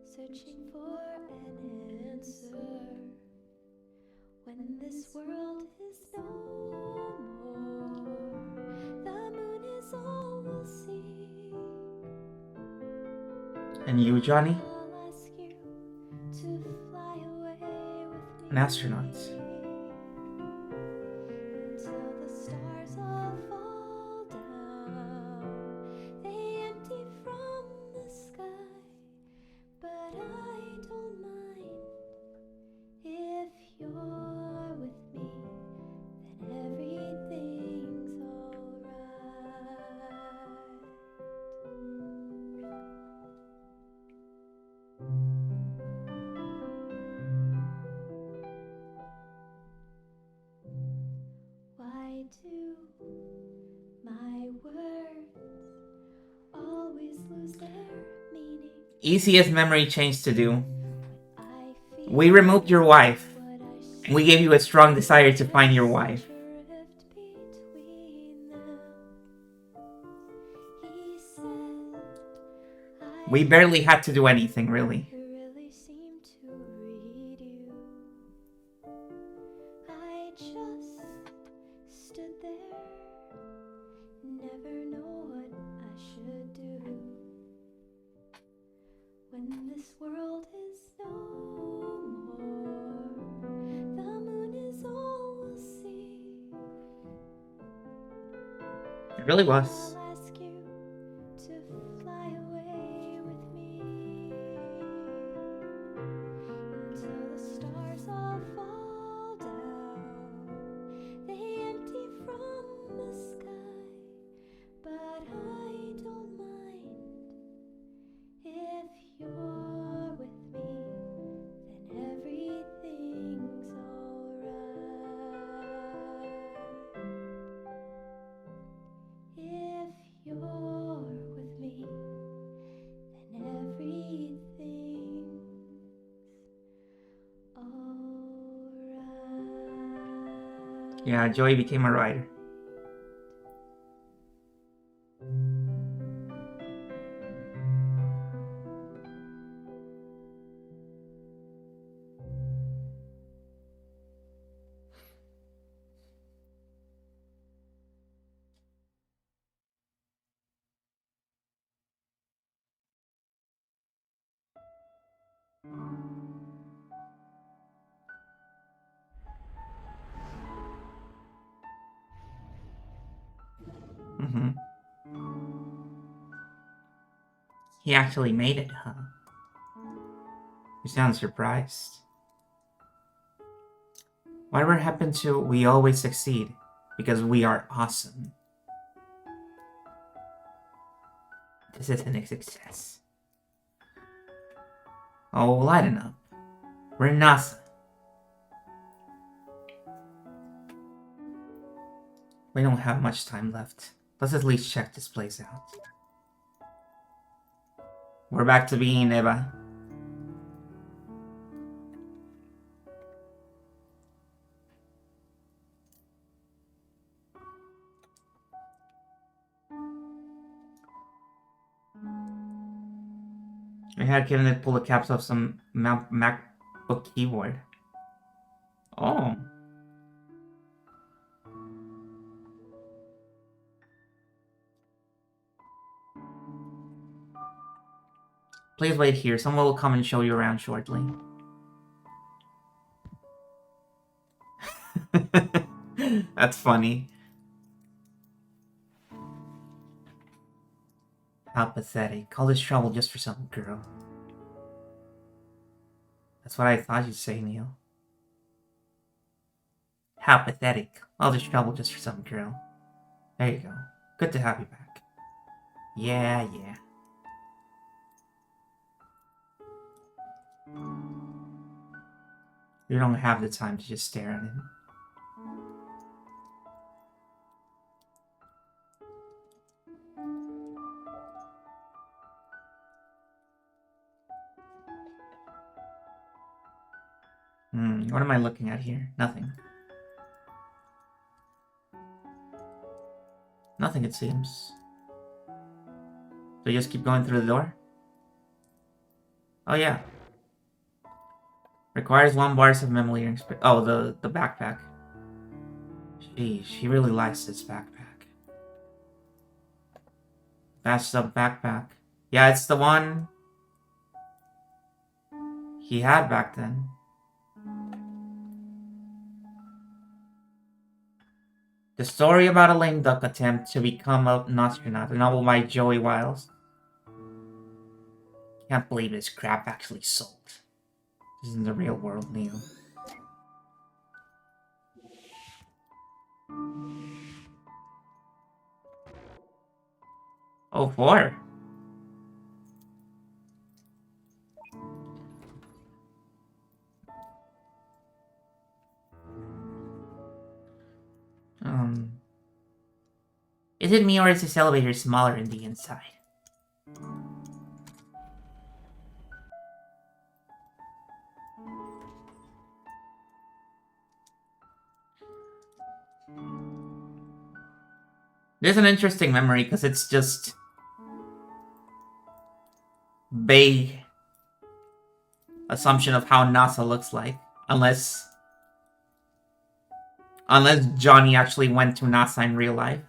searching for an answer. When this world is no more, the moon is all we'll see. And you, Johnny? I'll ask you to fly away with me. An astronaut. Until the stars all fall down. They empty from the sky. But I don't mind if you're with me, then everything's alright. Why do my words always lose their meaning? Easiest memory change to do. I feel We removed your wife. what I And we gave you a strong desire to find your wife. drift between them. He said, We barely had to do anything, really. really Really was. I'll ask you to fly away with me until the stars all fall down. They empty from the sky, but I don't mind if you're with me. Then everything's alright. If you're with me, then everything's alright. Yeah, Joey became a writer. Mm-hmm. He actually made it, huh? You sound surprised. Whatever happened to we always succeed because we are awesome? This isn't a success. Oh, lighten up. We're NASA. We don't have much time left. Let's at least check this place out. We're back to being Eva. I had Kevin pull the caps off some MacBook keyboard. Oh. Please wait here. Someone will come and show you around shortly. That's funny. How pathetic. All this trouble just for some girl. That's what I thought you'd say, Neil. How pathetic. All this trouble just for some girl. There you go. Good to have you back. Yeah. You don't have the time to just stare at him. What am I looking at here? Nothing. Nothing, it seems. So you just keep going through the door? Oh, yeah. Requires 1 bars of memory and oh, the backpack. Sheesh, he really likes this backpack. Bashed up backpack. Yeah, it's the one he had back then. The story about a lame duck attempt to become an astronaut, a novel by Joey Wiles. Can't believe this crap actually sold. This isn't the real world, Neil. Oh, 4. Is it me or is this elevator smaller in the inside? There's an interesting memory because it's just vague assumption of how NASA looks like, unless Johnny actually went to NASA in real life,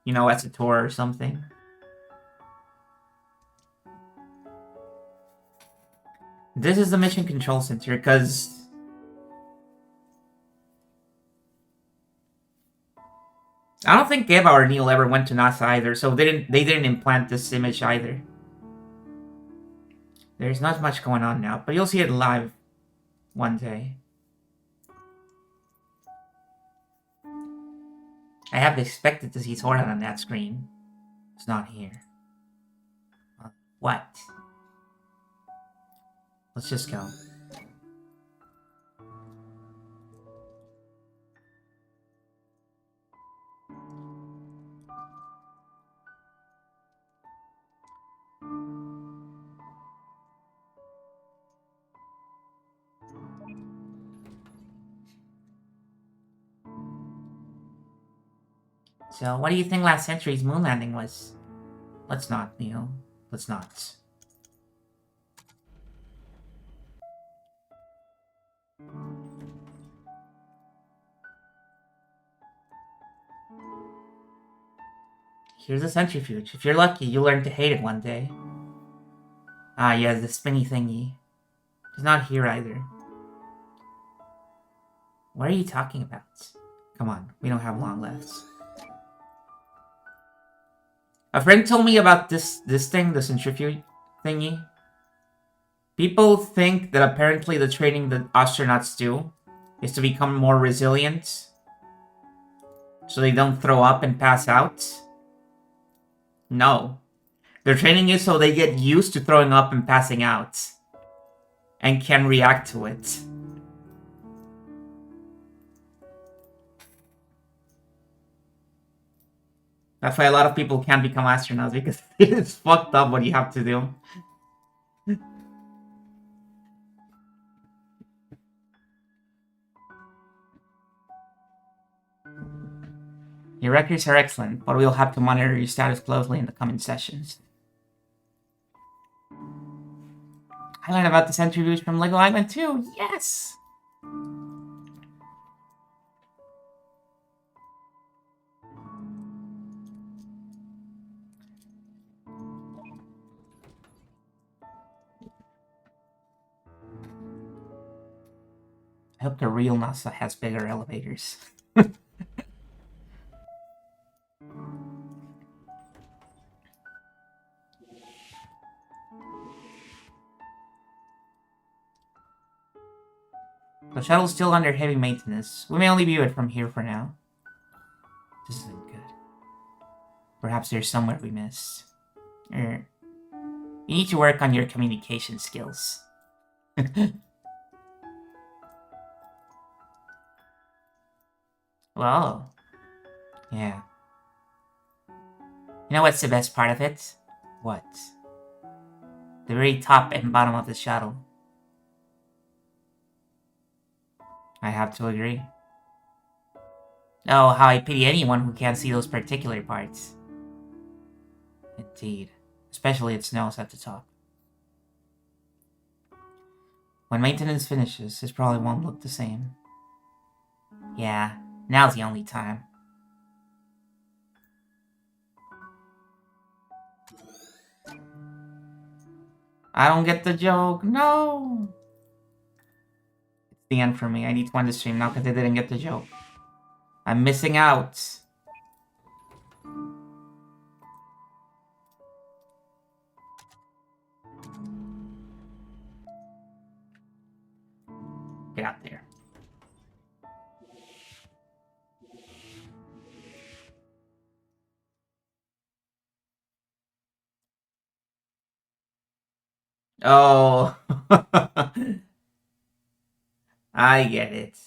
you know, as a tour or something. This is the mission control center because I don't think Eva or Neil ever went to NASA either, so they didn't implant this image either. There's not much going on now, but you'll see it live one day. I have expected to see Soren on that screen. It's not here. What? Let's just go. So, what do you think last century's moon landing was? Let's not, Neil. Let's not. Here's a centrifuge. If you're lucky, you'll learn to hate it one day. Ah, yes, the spinny thingy. It's not here either. What are you talking about? Come on, we don't have long left. A friend told me about this thing, the centrifuge thingy. People think that apparently the training that astronauts do is to become more resilient, so they don't throw up and pass out. No. Their training is so they get used to throwing up and passing out, and can react to it. That's why a lot of people can't become astronauts, because it's fucked up what you have to do. Your records are excellent, but we'll have to monitor your status closely in the coming sessions. I learned about the centrifuge from Lego Island too. Yes! I hope the real NASA has bigger elevators. The shuttle's still under heavy maintenance. We may only view it from here for now. This isn't good. Perhaps there's somewhere we missed. You need to work on your communication skills. Well, yeah. You know what's the best part of it? What? The very top and bottom of the shuttle. I have to agree. Oh, how I pity anyone who can't see those particular parts. Indeed. Especially its nose at the top. When maintenance finishes, it probably won't look the same. Yeah, now's the only time. I don't get the joke. No! It's the end for me. I need to end the stream now because I didn't get the joke. I'm missing out. Get out there. Oh. I get it.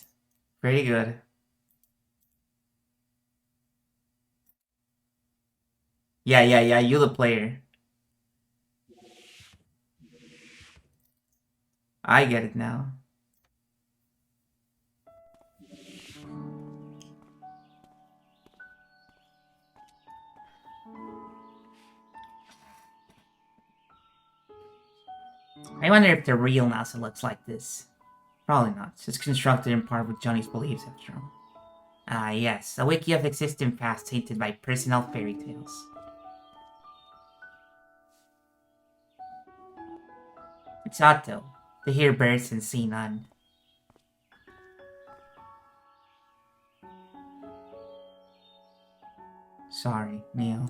Pretty good. Yeah, you the player. I get it now. I wonder if the real NASA looks like this. Probably not. It's constructed in part with Johnny's beliefs, after all. Ah, yes. A wiki of existing past tainted by personal fairy tales. It's odd, though, to hear birds and see none. sorry, Neil.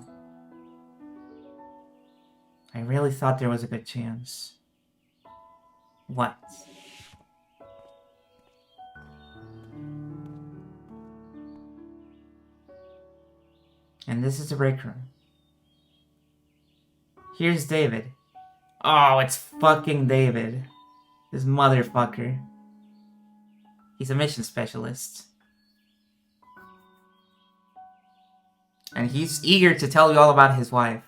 I really thought there was a good chance. What? And this is the break room. Here's David. Oh, it's fucking David. This motherfucker. He's a mission specialist. And he's eager to tell you all about his wife.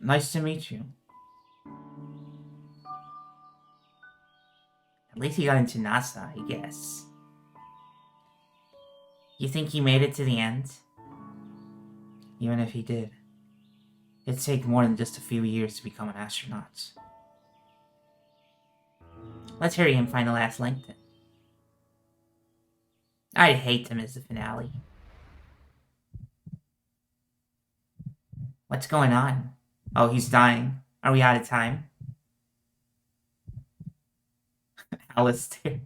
Nice to meet you. At least he got into NASA, I guess. You think he made it to the end? Even if he did, it'd take more than just a few years to become an astronaut. Let's hurry and find the last link then. I'd hate to miss the finale. What's going on? Oh, he's dying. Are we out of time? Alistair.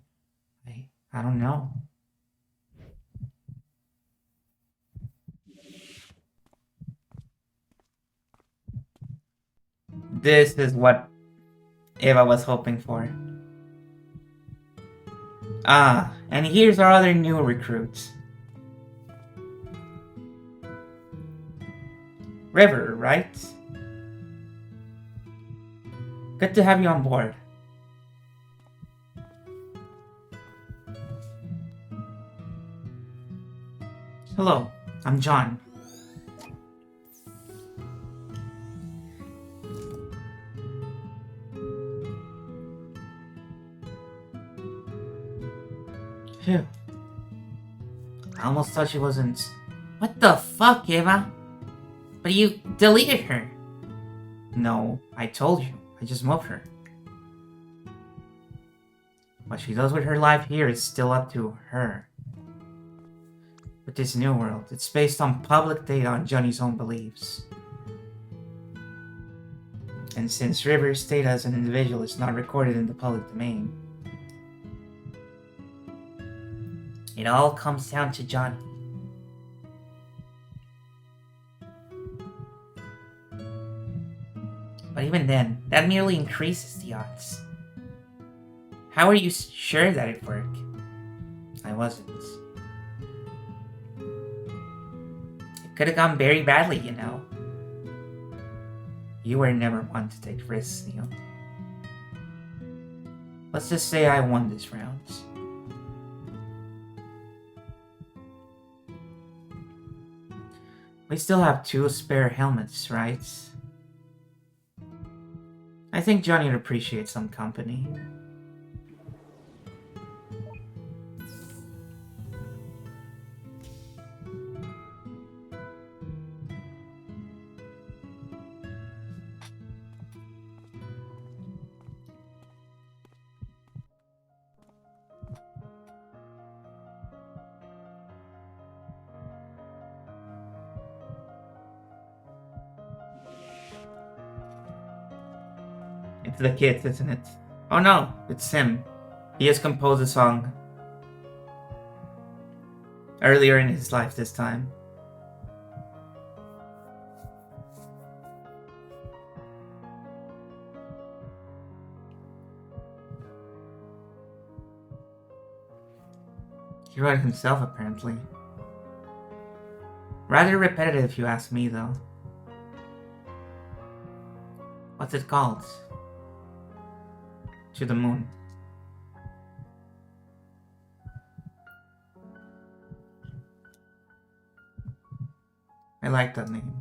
I don't know. This is what Eva was hoping for. Ah, and here's our other new recruits. River, right? Good to have you on board. Hello, I'm John. Phew. I almost thought she wasn't... What the fuck, Eva? But you deleted her. No, I told you. I just moved her. What she does with her life here is still up to her. With this new world, it's based on public data on Johnny's own beliefs. And since River's data as an individual is not recorded in the public domain, it all comes down to Johnny. But even then, that merely increases the odds. How are you sure that it'd work? I wasn't. It could have gone very badly, you know. You were never one to take risks, Neil. Let's just say I won this round. We still have 2 spare helmets, right? I think Johnny would appreciate some company. It's the kids, isn't it? Oh no, it's him. He has composed a song earlier in his life this time. He wrote it himself, apparently. Rather repetitive, if you ask me, though. What's it called? To the Moon. I like that name.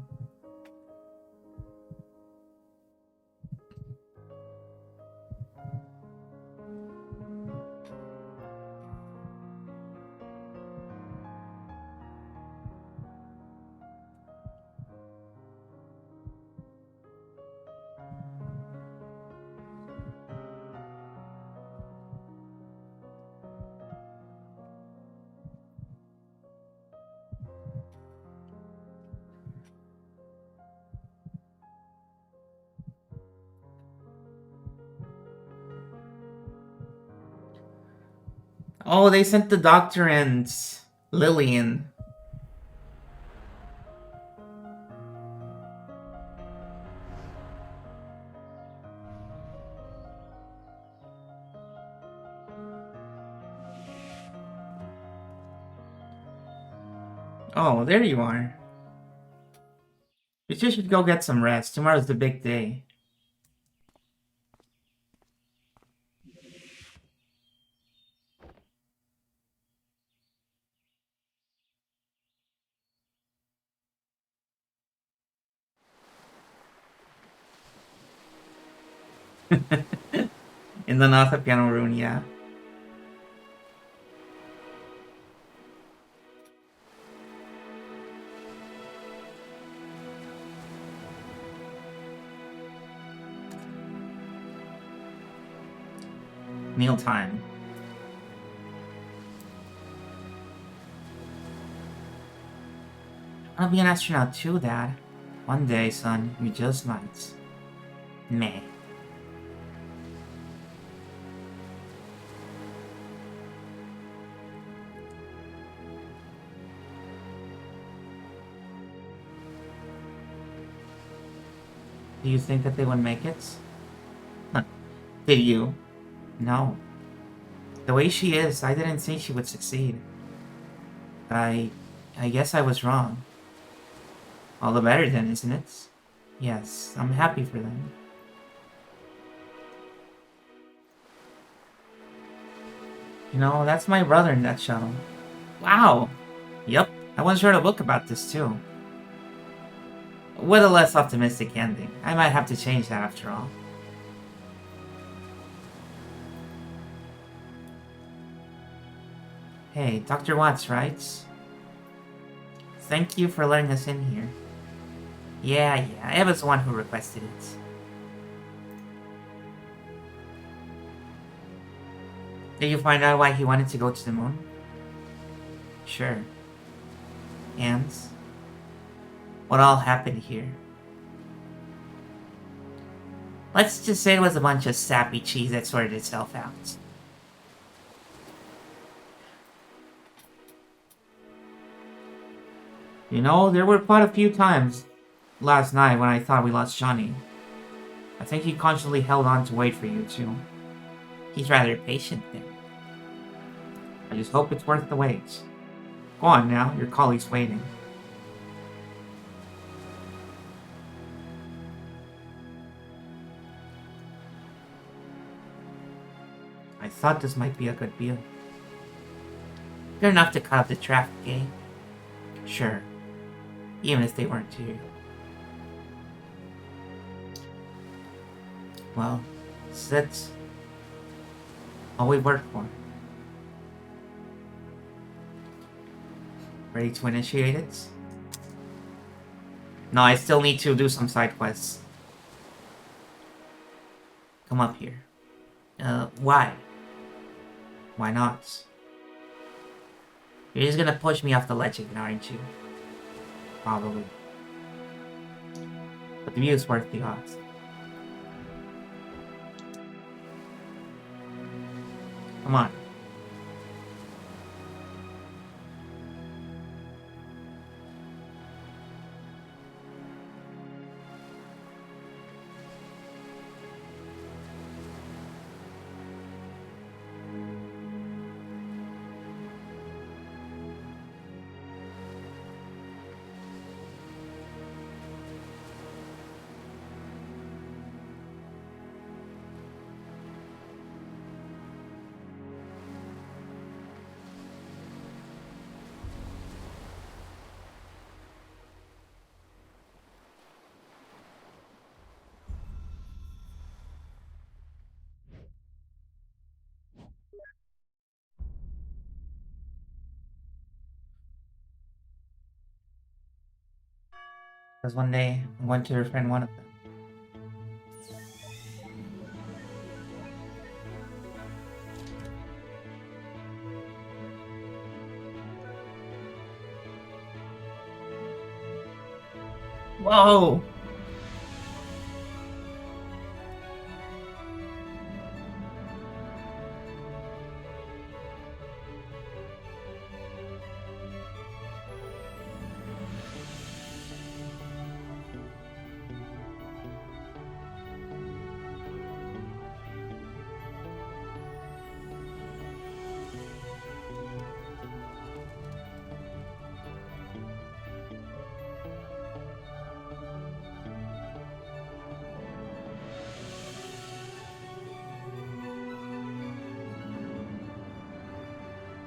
Oh, they sent the doctor and Lillian Oh, there you are. You should go get some rest. Tomorrow's the big day. In the Nasa piano room, yeah. Mealtime. I'll be an astronaut too, Dad. One day, son, you just might. Meh. Do you think that they would make it? Huh. Did you? No. The way she is, I didn't think she would succeed. I guess I was wrong. All the better then, isn't it? Yes, I'm happy for them. You know, that's my brother in that shuttle. Wow! Yep, I once read a book about this too. With a less optimistic ending. I might have to change that after all. Hey, Dr. Watts, right? Thank you for letting us in here. Yeah, I was the one who requested it. Did you find out why he wanted to go to the moon? Sure. And what all happened here? Let's just say it was a bunch of sappy cheese that sorted itself out. You know, there were quite a few times last night when I thought we lost Johnny. I think he constantly held on to wait for you too. He's rather patient then. I just hope it's worth the wait. Go on now, your colleague's waiting. I thought this might be a good deal. Good enough to cut up the traffic, eh? Sure. Even if they weren't here. Well, that's all we work for. Ready to initiate it? No, I still need to do some side quests. Come up here. Why? Why not? You're just gonna push me off the ledge again, aren't you? Probably. But the view is worth the odds. Come on. Because one day, I'm going to befriend one of them. Whoa!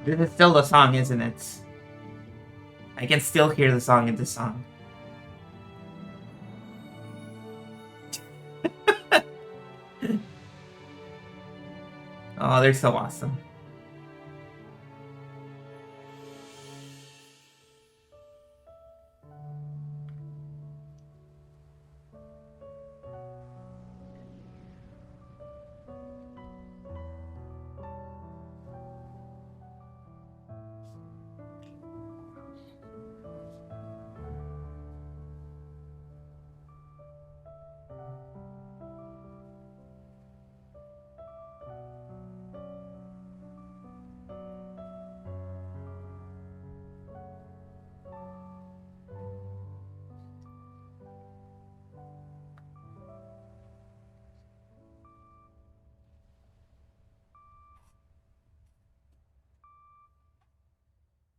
This is still the song, isn't it? I can still hear the song in this song. Oh, they're so awesome.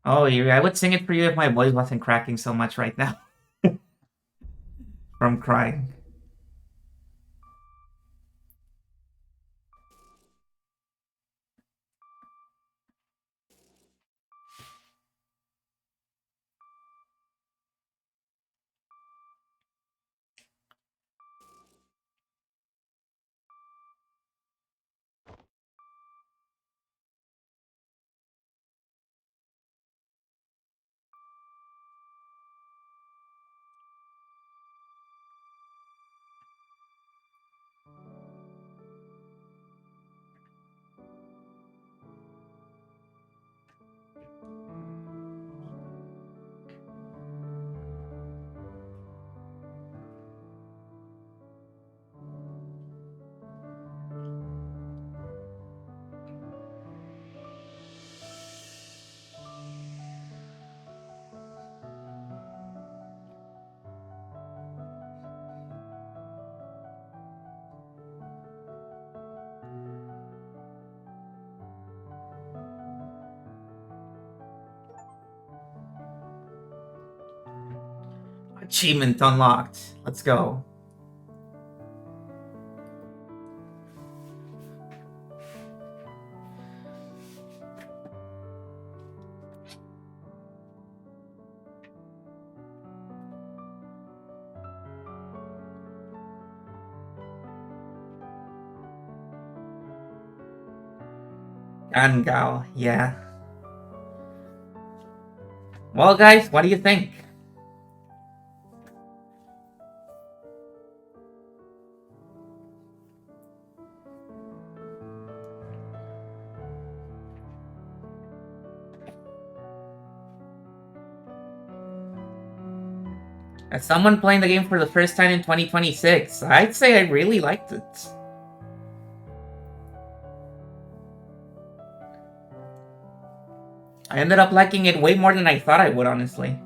Oh, Yuri, I would sing it for you if my voice wasn't cracking so much right now. From crying. Achievement unlocked. Let's go. Angao, yeah. Well, guys, what do you think? As someone playing the game for the first time in 2026, I'd say I really liked it. I ended up liking it way more than I thought I would, honestly.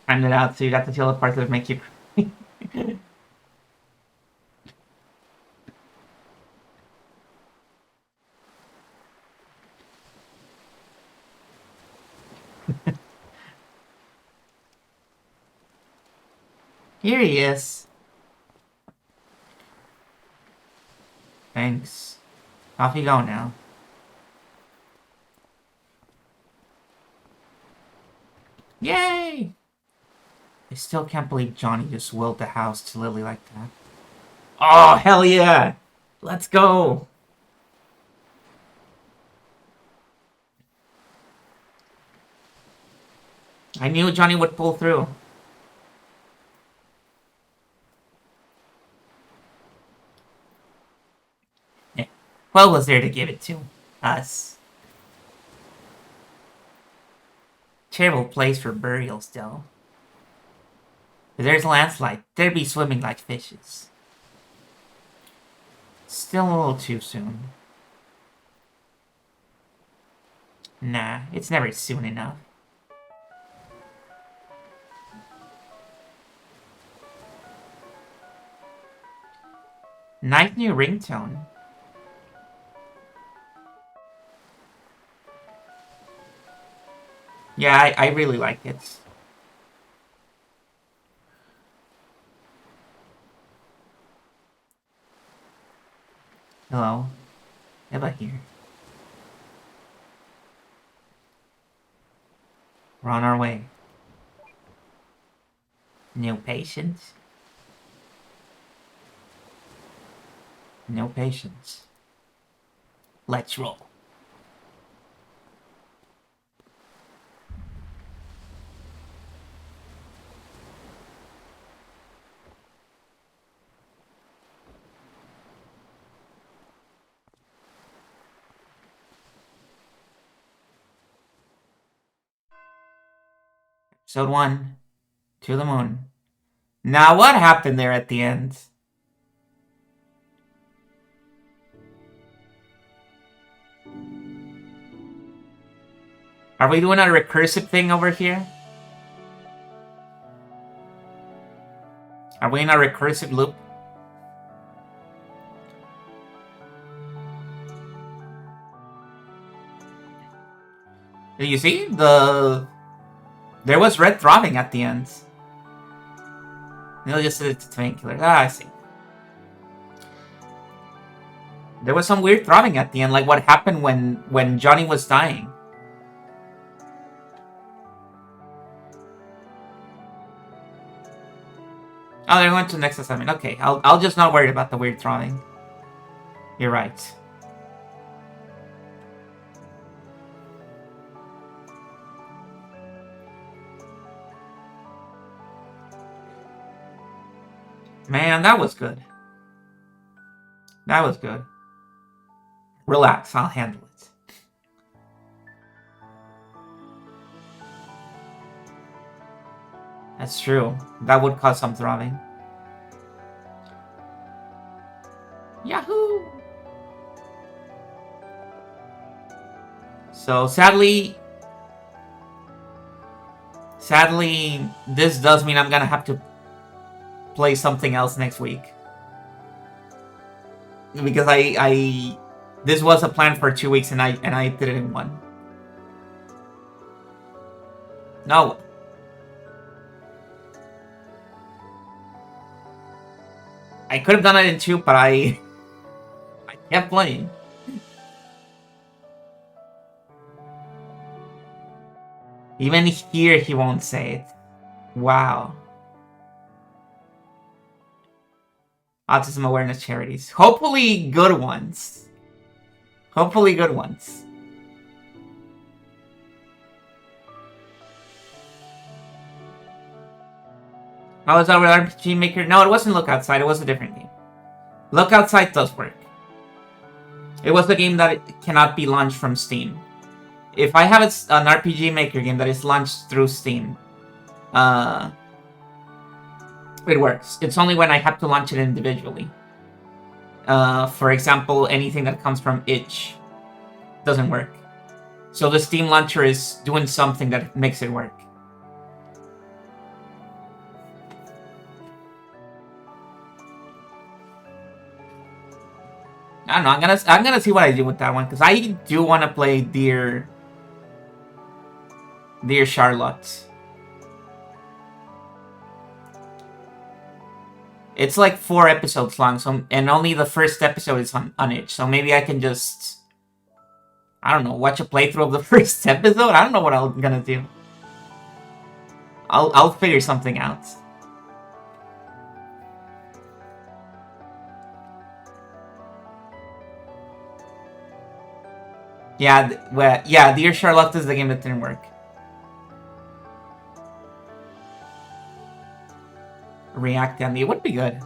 Timed it out so you got to tell the parts that make you. Here he is. Thanks. Off you go now. Yay! I still can't believe Johnny just willed the house to Lily like that. Oh, hell yeah! Let's go! I knew Johnny would pull through. Yeah. Well was there to give it to us. Terrible place for burials, though. If there's a landslide, they'd be swimming like fishes. Still a little too soon. Nah, it's never soon enough. Nice new ringtone. Yeah, I really like it. Hello. Eva here. We're on our way. No patience. No patience. Let's roll. Episode 1. To the moon. Now what happened there at the end? Are we doing a recursive thing over here? Are we in a recursive loop? You see? There was red throbbing at the end. Neil just said it's a painkiller. Ah, I see. There was some weird throbbing at the end, like what happened when Johnny was dying. Oh, they're going to the next assignment. Okay, I'll just not worry about the weird throbbing. You're right. Man, that was good. That was good. Relax, I'll handle it. That's true. That would cause some throbbing. Yahoo! So sadly, this does mean I'm gonna have to play something else next week. Because this was a plan for 2 weeks and I did it in one. No. I could have done it in 2, but I kept playing. Even here he won't say it. Wow. Autism awareness charities. Hopefully good ones. Hopefully good ones. How was that with rpgmaker? No, it wasn't Look Outside. It was a different game. Look Outside does work. It was a game that cannot be launched from Steam. If I have an rpgmaker game that is launched through Steam, it works. It's only when I have to launch it individually. For example, anything that comes from itch doesn't work. So the Steam launcher is doing something that makes it work. I don't know. I'm gonna see what I do with that one because I do want to play Dear Charlotte. It's like 4 episodes long, so and only the first episode is on itch. So maybe I can just, I don't know, watch a playthrough of the first episode. I don't know what I'm gonna do. I'll figure something out. Yeah, Dear Charlotte is the game that didn't work. React and it would be good.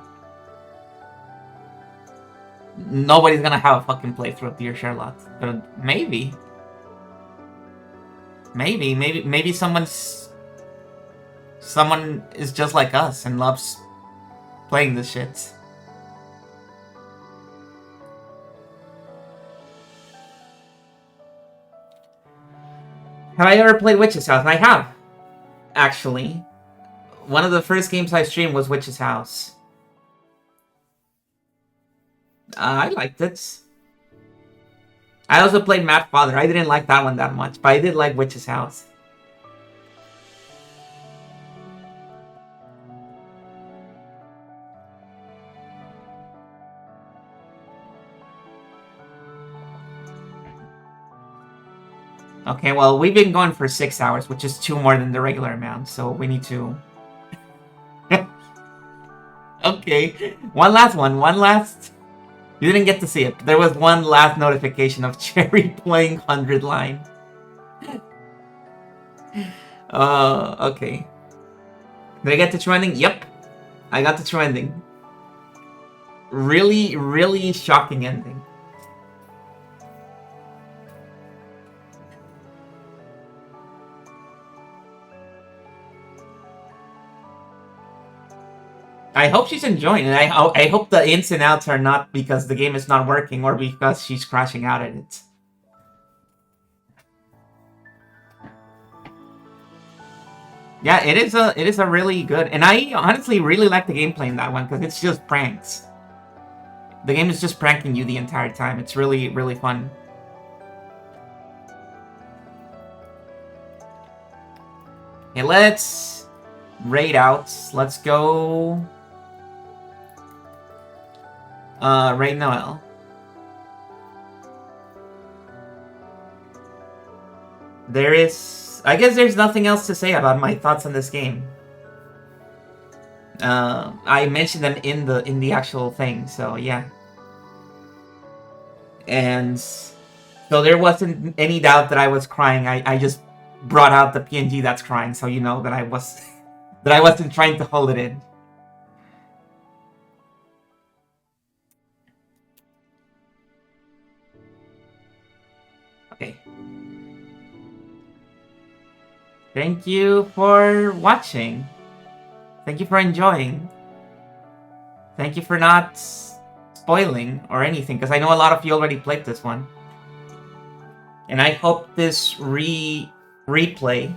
Nobody's gonna have a fucking playthrough of Dear Charlotte, but maybe someone is just like us and loves playing this shit. Have I ever played Witch's House? I have, actually. One of the first games I streamed was Witch's House. I liked it. I also played Mad Father. I didn't like that one that much, but I did like Witch's House. Okay, well, we've been going for 6 hours, which is 2 more than the regular amount, so we need to... Okay, one last... You didn't get to see it, but there was one last notification of Cherry playing 100 line. Okay. Did I get the true ending? Yep, I got the true ending. Really, really shocking ending. I hope she's enjoying it. I hope the ins and outs are not because the game is not working or because she's crashing out at it. Yeah, it is a really good, and I honestly really like the gameplay in that one because it's just pranks. The game is just pranking you the entire time. It's really, really fun. Okay, let's raid out. Let's go. Raid Noel. I guess there's nothing else to say about my thoughts on this game. I mentioned them in the actual thing, so yeah. And so there wasn't any doubt that I was crying. I just brought out the PNG that's crying, so you know that I wasn't trying to hold it in. Okay. Thank you for watching. Thank you for enjoying. Thank you for not spoiling or anything, because I know a lot of you already played this one. And I hope this replay,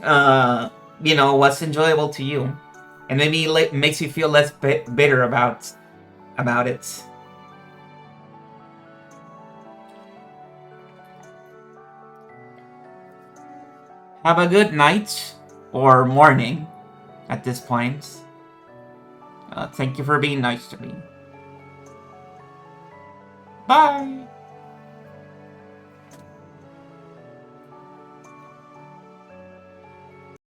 was enjoyable to you, and maybe makes you feel less bitter about it. Have a good night or morning at this point. Thank you for being nice to me. Bye!